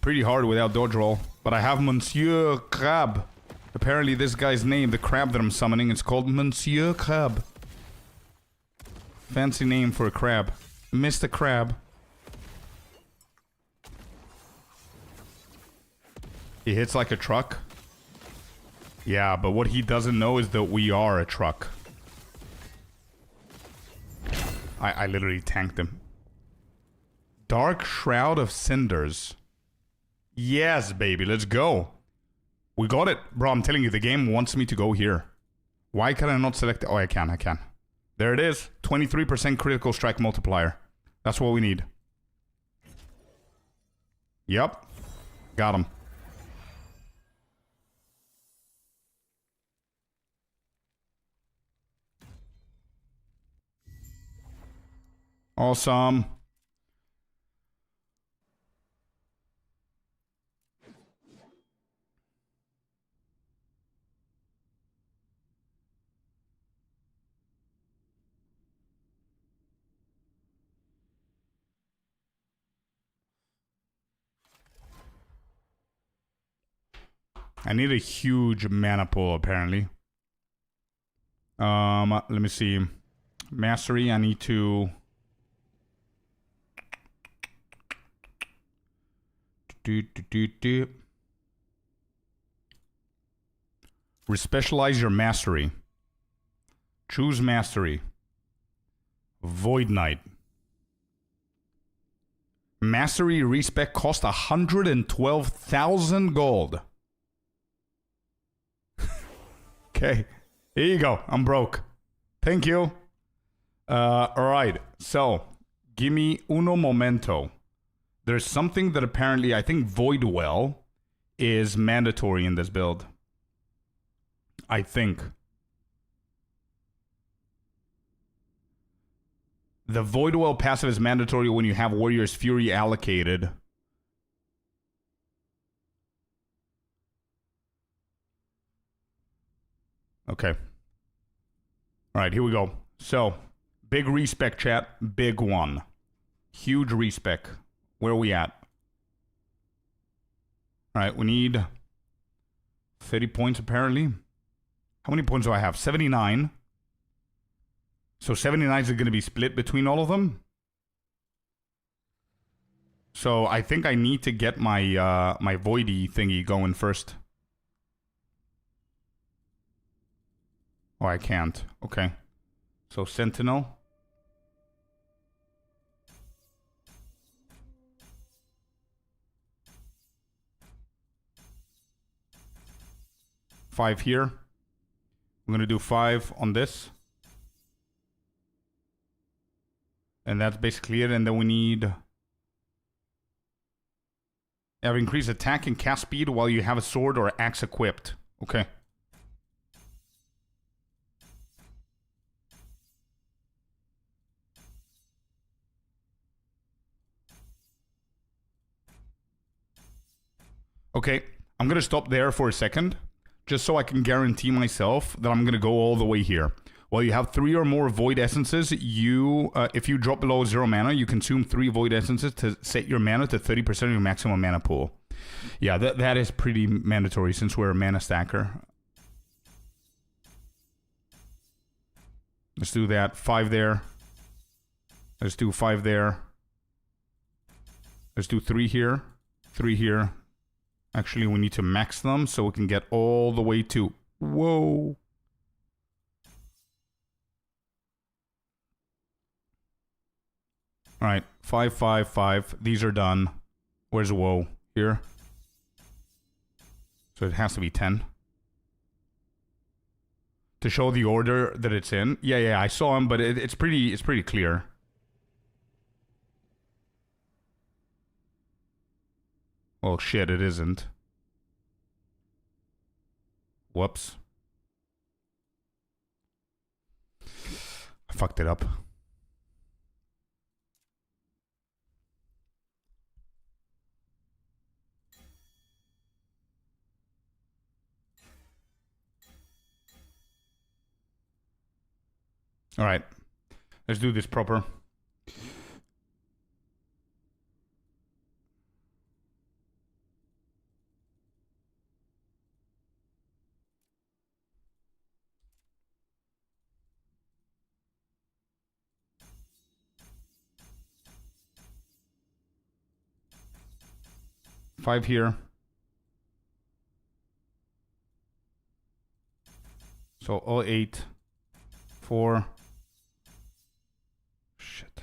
pretty hard without dodge roll. But I have Monsieur Crab. Apparently this guy's name, the crab that I'm summoning, is called Monsieur Crab. Fancy name for a crab. Mr. Crab. He hits like a truck. Yeah, but what he doesn't know is that we are a truck. I literally tanked him. Dark Shroud of Cinders. Yes, baby, let's go. We got it. Bro, I'm telling you, the game wants me to go here. Why can I not select it? Oh, I can. There it is. 23% critical strike multiplier. That's what we need. Yep. Got him. Awesome. I need a huge mana pool, apparently. Let me see. Mastery, I need to... Respecialize your mastery. Choose mastery. Voidknight. Mastery respec cost 112,000 gold. Okay. Here you go. I'm broke. Thank you. Alright. So, give me uno momento. There's something that apparently, I think Voidwell is mandatory in this build. I think. The Voidwell passive is mandatory when you have Warrior's Fury allocated. Okay. Alright, here we go. So, big respec, chat. Big one. Huge respec. Where are we at? Alright, we need 30 points apparently. How many points do I have? 79. So 79 is going to be split between all of them. So I think I need to get my my voidy thingy going first. Oh, I can't. Okay. So Sentinel. Five here. I'm going to do 5 on this. And that's basically it. And then we need... Have increased attack and cast speed while you have a sword or axe equipped. Okay. Okay. I'm going to stop there for a second. just so I can guarantee myself that I'm going to go all the way here. Well, you have 3 or more Void Essences. If you drop below 0 mana, you consume 3 Void Essences to set your mana to 30% of your maximum mana pool. Yeah, that is pretty mandatory since we're a mana stacker. Let's do that. 5 there. Let's do 5 there. Let's do 3 here. 3 here. Actually, we need to max them so we can get all the way to... Whoa. Alright. 5, 5, 5. These are done. Where's whoa? Here. So it has to be 10. To show the order that it's in. Yeah, I saw him, but it's pretty clear. Well, shit, it isn't. Whoops. I fucked it up. All right, let's do this proper. Five here. So all 8, 4. Shit.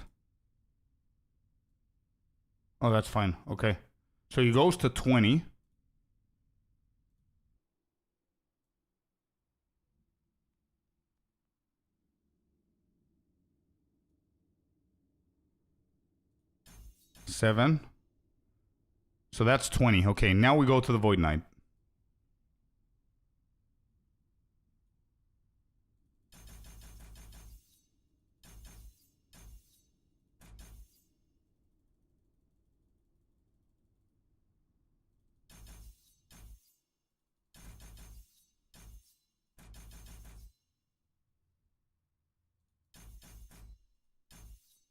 Oh, that's fine. Okay. So he goes to 20. Seven. So that's 20. Okay, now we go to the Voidknight.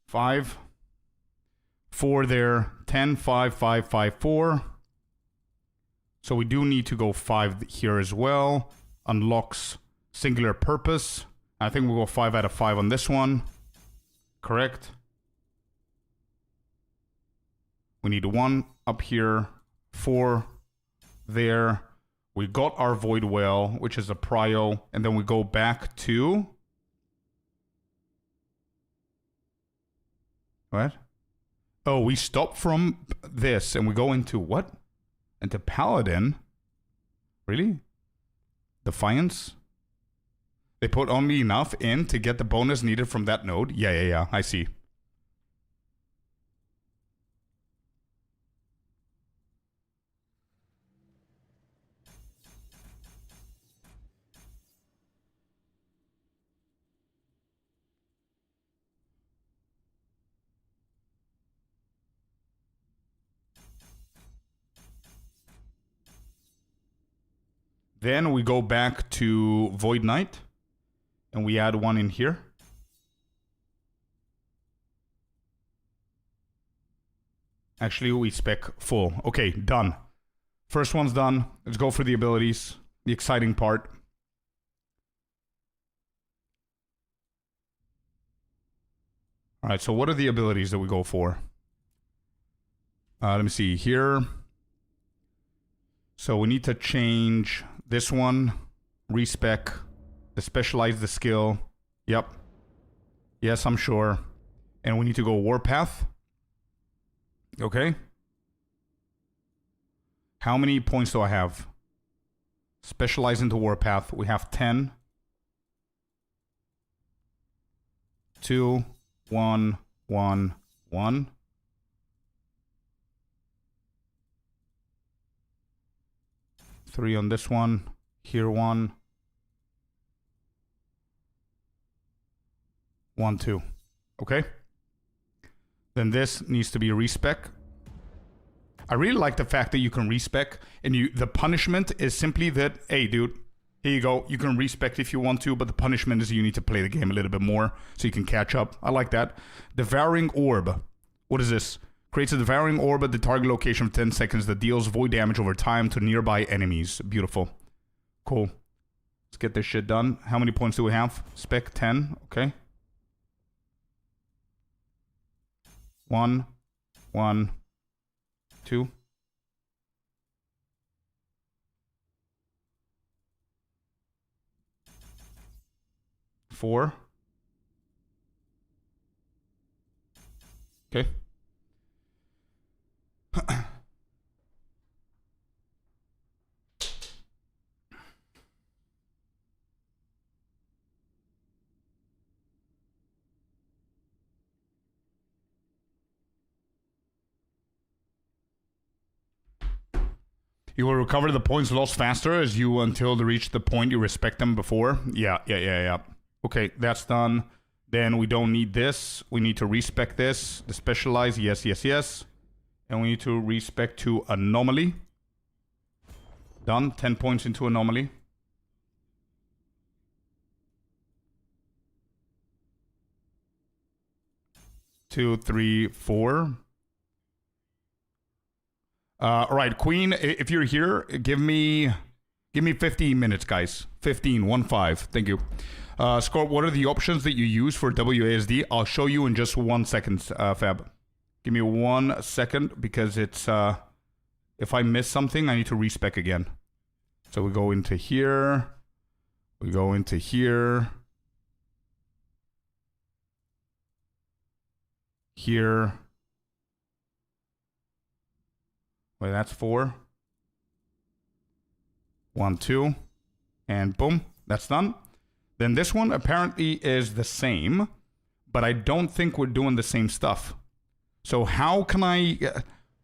Five. 4 there. 10, 5, 5, 5, 4. So we do need to go 5 here as well. Unlocks singular purpose. I think we'll go 5 out of 5 on this one. Correct. We need 1 up here. 4 there. We got our Void Well, which is a prio. And then we go back to... What? Oh, we stop from this and we go into what? Into Paladin? Really? Defiance? They put only enough in to get the bonus needed from that node? Yeah, I see. Then we go back to Voidknight, and we add 1 in here. Actually, we spec full. Okay, done. First one's done. Let's go for the abilities, the exciting part. All right, so what are the abilities that we go for? Let me see here. So we need to change this one, respec, to specialize the skill. Yep. Yes, I'm sure. And we need to go Warpath. Okay. How many points do I have? Specialize into Warpath. We have 10. 2, 1, 1, 1. Three on this one. Here 1. 1, 2. Okay. Then this needs to be respec. I really like the fact that you can respec and the punishment is simply that, hey dude, Here you go. You can respec if you want to, but the punishment is you need to play the game a little bit more so you can catch up. I like that. Devouring Orb. What is this? Creates a Devouring Orb at the target location for 10 seconds that deals void damage over time to nearby enemies. Beautiful. Cool. Let's get this shit done. How many points do we have? Spec 10. Okay. 1, 1, 2. Four. Okay. You will recover the points lost faster as you until they reach the point you respect them before. Yeah. Okay, that's done. Then we don't need this. We need to respec this. The specialize, yes. And we need to respec to anomaly. Done. 10 points into anomaly. Two, three, four. Right, Queen, if you're here, give me 15 minutes, guys. 15, 15. Thank you. Scorp, what are the options that you use for WASD? I'll show you in just 1 second, Fab. Give me 1 second, because it's, if I miss something, I need to respec again. So we go into here. We go into here. Here. Wait, that's 4. 1, 2. And boom, that's done. Then this one apparently is the same, but I don't think we're doing the same stuff. So how can I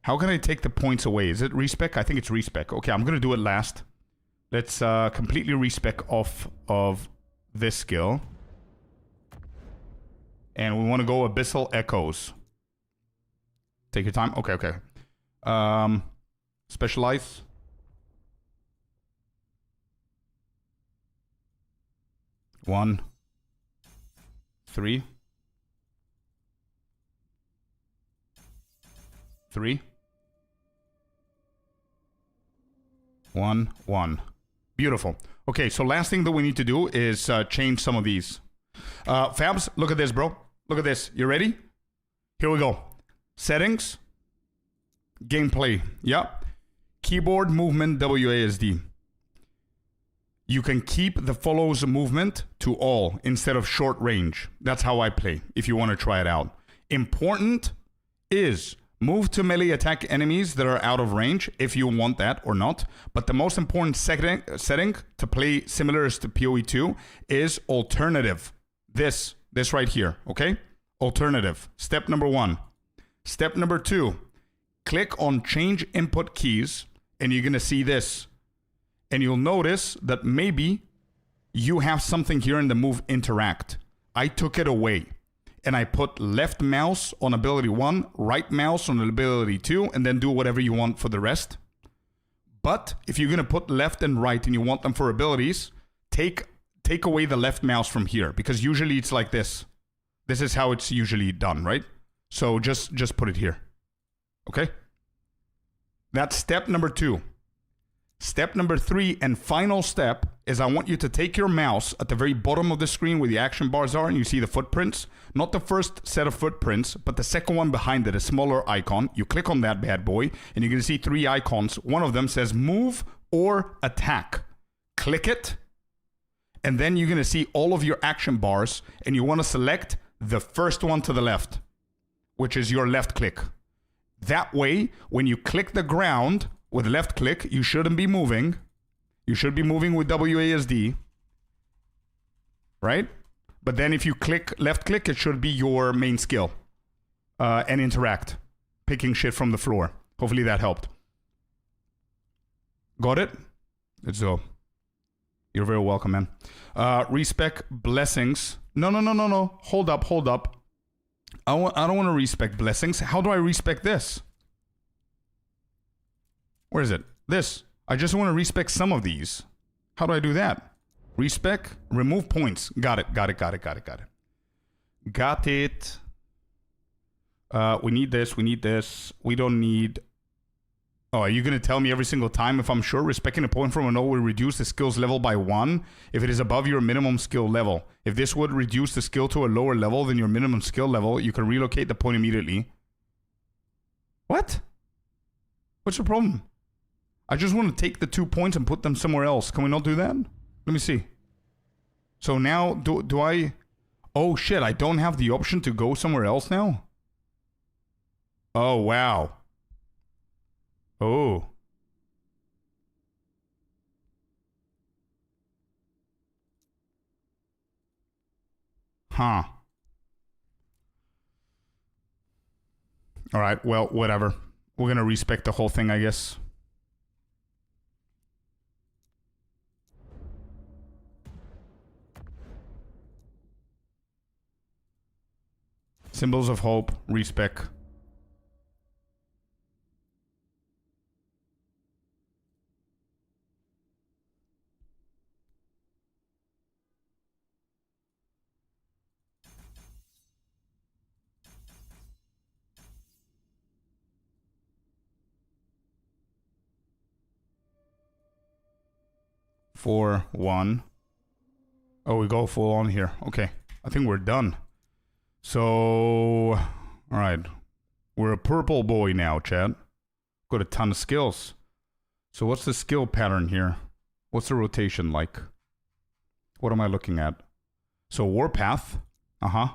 take the points away? Is it respec? I think it's respec. Okay, I'm going to do it last. Let's completely respec off of this skill. And we want to go Abyssal Echoes. Take your time. Okay. Specialize. One, 3, 3, 1, 1. Beautiful. Okay, so last thing that we need to do is change some of these. Fabs, look at this, bro. Look at this. You ready? Here we go. Settings. Gameplay. Yep. Keyboard movement WASD. You can keep the follows movement to all instead of short range. That's how I play, if you want to try it out. Important is move to melee attack enemies that are out of range, if you want that or not. But the most important setting to play similar to PoE2 is alternative. This right here, okay? Alternative. Step number 1. Step number 2. Click on change input keys, and you're going to see this. And you'll notice that maybe you have something here in the move interact. I took it away. And I put left mouse on ability 1, right mouse on ability 2, and then do whatever you want for the rest. But if you're going to put left and right and you want them for abilities, take away the left mouse from here. Because usually it's like this. This is how it's usually done, right? So just put it here. Okay? That's step number 2. Step number 3 and final step is I want you to take your mouse at the very bottom of the screen where the action bars are and you see the footprints. Not the first set of footprints, but the second one behind it, a smaller icon. You click on that bad boy and you're going to see 3 icons. One of them says move or attack. Click it. And then you're going to see all of your action bars and you want to select the first one to the left, which is your left click. That way, when you click the ground with left click, you shouldn't be moving. You should be moving with WASD, right? But then if you click left click, it should be your main skill and interact, picking shit from the floor. Hopefully that helped. Got it? Let's go. You're very welcome, man. Respec blessings. No. Hold up. I don't want to respec blessings. How do I respec this? Where is it? This. I just want to respec some of these. How do I do that? Respec. Remove points. Got it. Got it. We need this. We don't need... Oh, are you going to tell me every single time if I'm sure? Respecting a point from a node will reduce the skill's level by 1 if it is above your minimum skill level. If this would reduce the skill to a lower level than your minimum skill level, you can relocate the point immediately. What? What's the problem? I just want to take the 2 points and put them somewhere else. Can we not do that? Let me see. So now, do I... Oh shit, I don't have the option to go somewhere else now? Oh, wow. Oh. Huh. Alright, well, whatever. We're gonna respec the whole thing, I guess. Symbols of hope, respec. Four, one. Oh, we go full on here. Okay. I think we're done. So, alright. We're a purple boy now, Chad. Got a ton of skills. So what's the skill pattern here? What's the rotation like? What am I looking at? So Warpath. Uh-huh.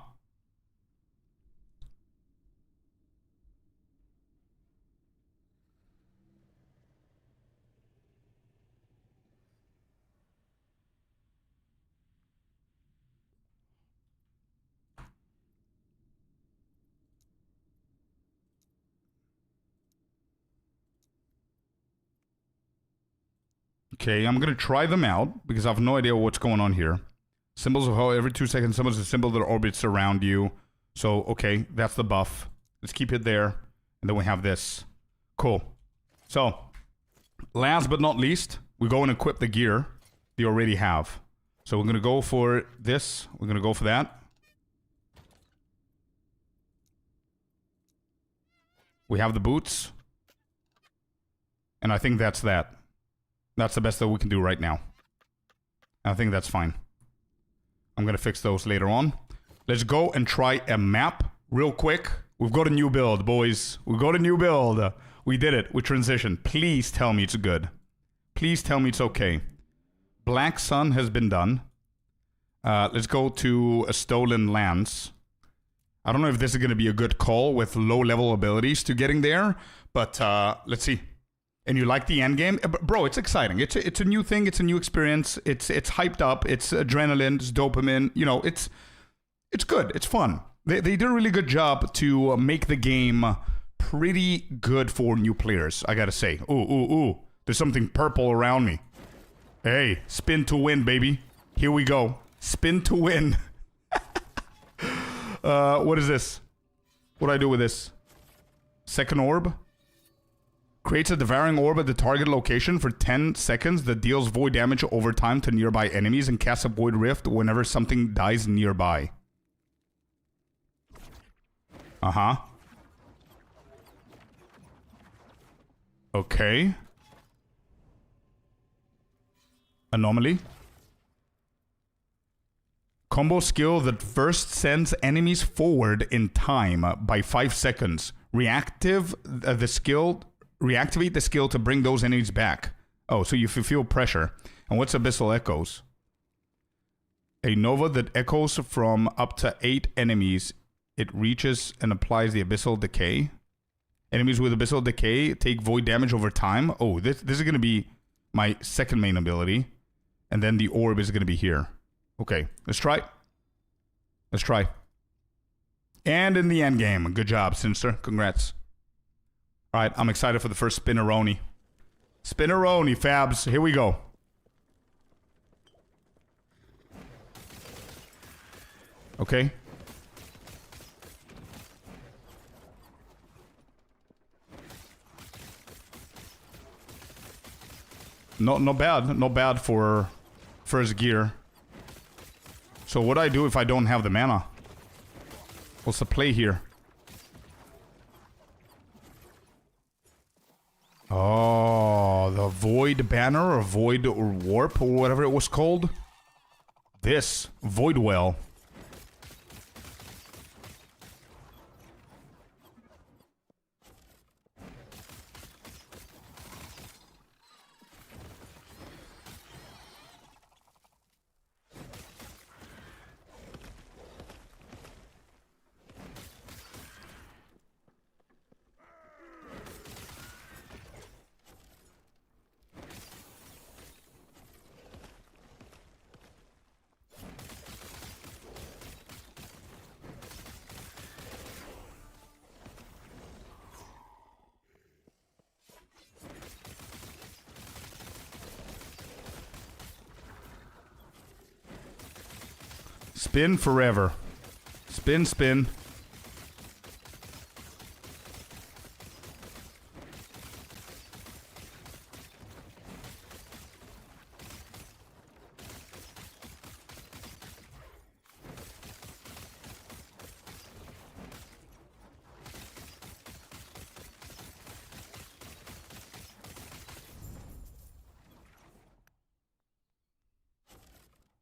Okay, I'm gonna try them out because I have no idea what's going on here. Symbols of hope, every 2 seconds, someone's a symbol that orbits around you. So, okay, that's the buff. Let's keep it there. And then we have this. Cool. So, last but not least, we go and equip the gear they already have. So we're gonna go for this. We're gonna go for that. We have the boots. And I think that's that. That's the best that we can do right now. I think that's fine. I'm gonna fix those later on. Let's go and try a map real quick. We've got a new build, boys. We've got a new build. We did it. We transitioned. Please tell me it's good. Please tell me it's okay. Black Sun has been done. Let's go to a Stolen Lands. I don't know if this is gonna be a good call with low level abilities to getting there, but let's see. And you like the end game? Bro, it's exciting. It's a new thing. It's a new experience. It's hyped up. It's adrenaline. It's dopamine. You know, it's good. It's fun. They did a really good job to make the game pretty good for new players, I gotta say. Ooh. There's something purple around me. Hey, spin to win, baby. Here we go. Spin to win. What is this? What do I do with this? Second orb? Creates a devouring orb at the target location for 10 seconds that deals void damage over time to nearby enemies and casts a void rift whenever something dies nearby. Uh-huh. Okay. Anomaly. Combo skill that first sends enemies forward in time by 5 seconds. Reactivate the skill to bring those enemies back. Oh, so you feel pressure. And what's Abyssal Echoes? A Nova that echoes from up to 8 enemies. It reaches and applies the Abyssal Decay. Enemies with Abyssal Decay take void damage over time. Oh, this is going to be my second main ability. And then the orb is going to be here. Okay, let's try. Let's try. And in the end game. Good job, Sinister. Congrats. Alright, I'm excited for the first Spinneroni. Spinneroni, Fabs. Here we go. Okay. Not bad. Not bad for first gear. So what do I do if I don't have the mana? What's the play here? Oh, the Void Banner or Void or Warp or whatever it was called. This. Void Well. Spin forever. Spin, spin.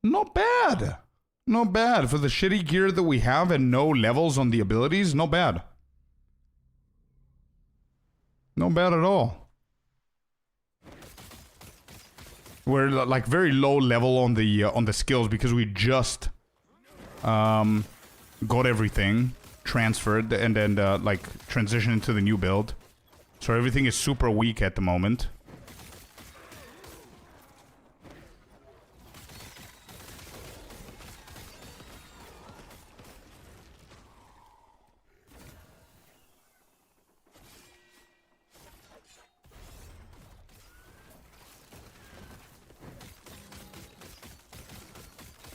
Not bad. Not bad. For the shitty gear that we have and no levels on the abilities, not bad. Not bad at all. We're like very low level on the skills because we just got everything transferred and then like transitioned into the new build. So everything is super weak at the moment.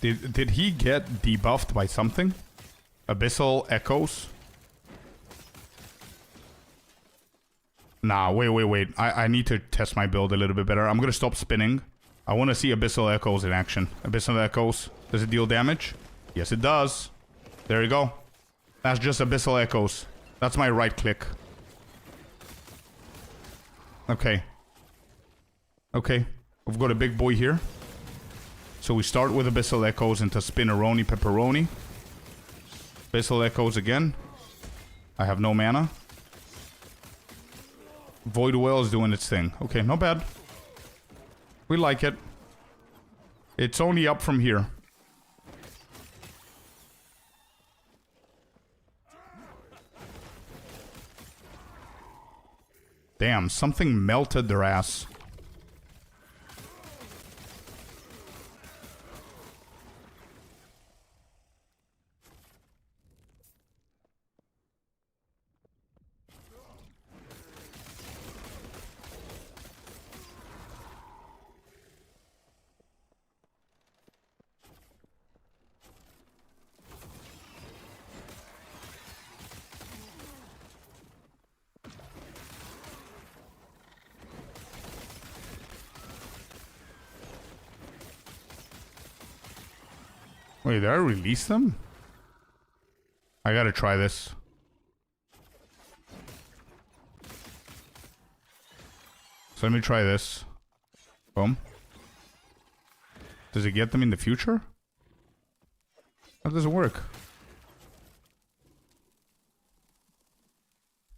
Did he get debuffed by something? Abyssal Echoes? Nah, wait. I need to test my build a little bit better. I'm gonna stop spinning. I want to see Abyssal Echoes in action. Abyssal Echoes. Does it deal damage? Yes, it does. There you go. That's just Abyssal Echoes. That's my right click. Okay. Okay. We've got a big boy here. So we start with Abyssal Echoes into Spinneroni Pepperoni. Abyssal Echoes again. I have no mana. Void Well is doing its thing. Okay, not bad. We like it. It's only up from here. Damn, something melted their ass. Wait, did I release them? I gotta try this. So let me try this. Boom. Does it get them in the future? How does it work?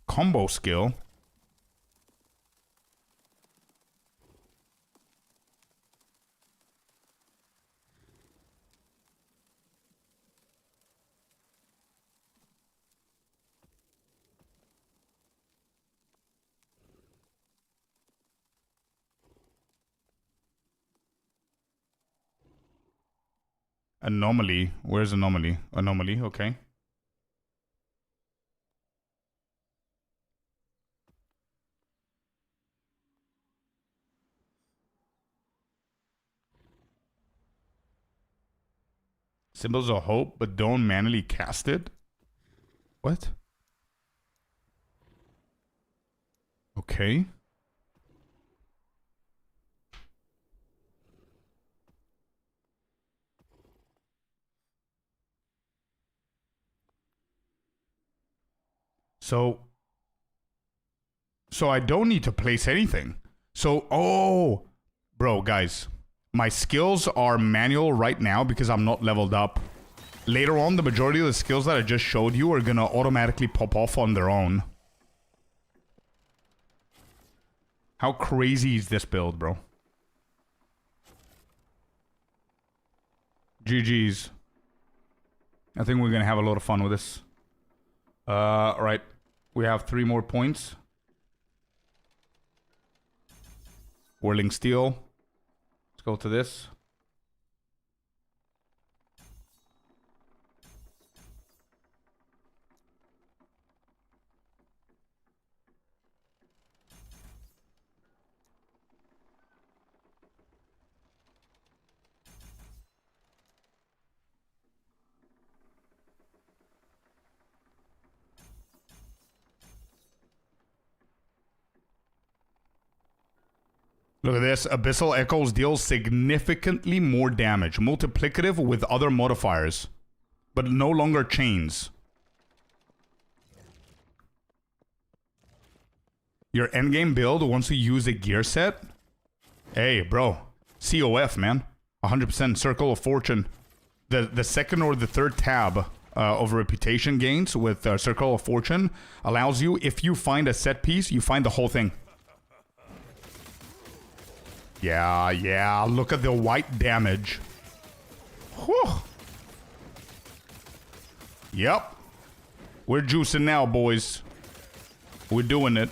Combo skill. Anomaly. Where's anomaly? Anomaly, okay. Symbols of hope, but don't manually cast it? What? Okay. So I don't need to place anything. So, oh, bro, guys, my skills are manual right now because I'm not leveled up. Later on, the majority of the skills that I just showed you are gonna automatically pop off on their own. How crazy is this build, bro? GG's. I think we're gonna have a lot of fun with this. Right. We have 3 more points. Whirling Steel. Let's go to this. Look at this. Abyssal Echoes deals significantly more damage. Multiplicative with other modifiers. But no longer chains. Your endgame build once you use a gear set? Hey, bro. COF, man. 100% Circle of Fortune. The second or the third tab of reputation gains with Circle of Fortune allows you, if you find a set piece, you find the whole thing. Yeah, look at the white damage. Whew. Yep. We're juicing now, boys. We're doing it.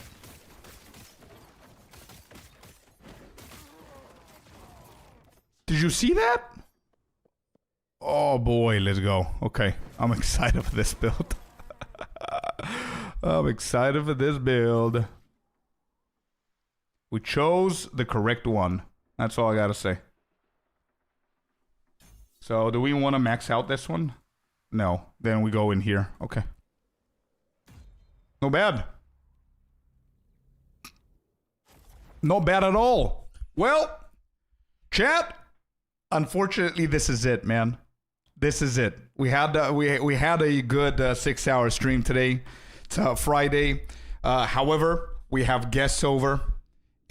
Did you see that? Oh boy, let's go. Okay, I'm excited for this build. I'm excited for this build. We chose the correct one. That's all I gotta say. So, do we want to max out this one? No. Then we go in here. Okay. No bad. Not bad at all. Well, chat. Unfortunately, this is it, man. This is it. We had we had a good 6-hour stream today. It's Friday. However, we have guests over.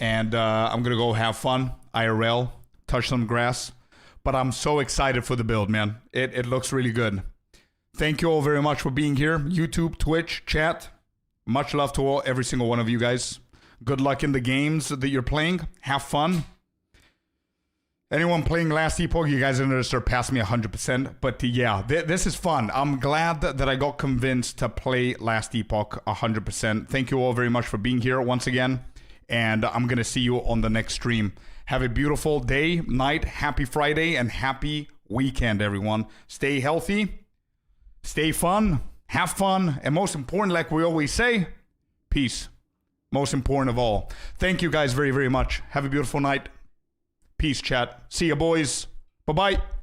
And I'm going to go have fun, IRL, touch some grass. But I'm so excited for the build, man. It looks really good. Thank you all very much for being here. YouTube, Twitch, chat. Much love to all, every single one of you guys. Good luck in the games that you're playing. Have fun. Anyone playing Last Epoch, you guys are going to surpass me 100%. But yeah, this is fun. I'm glad that I got convinced to play Last Epoch 100%. Thank you all very much for being here once again. And I'm going to see you on the next stream. Have a beautiful day, night, happy Friday, and happy weekend, everyone. Stay healthy, stay fun, have fun, and most important, like we always say, peace. Most important of all. Thank you guys very, very much. Have a beautiful night. Peace, chat. See ya, boys. Bye-bye.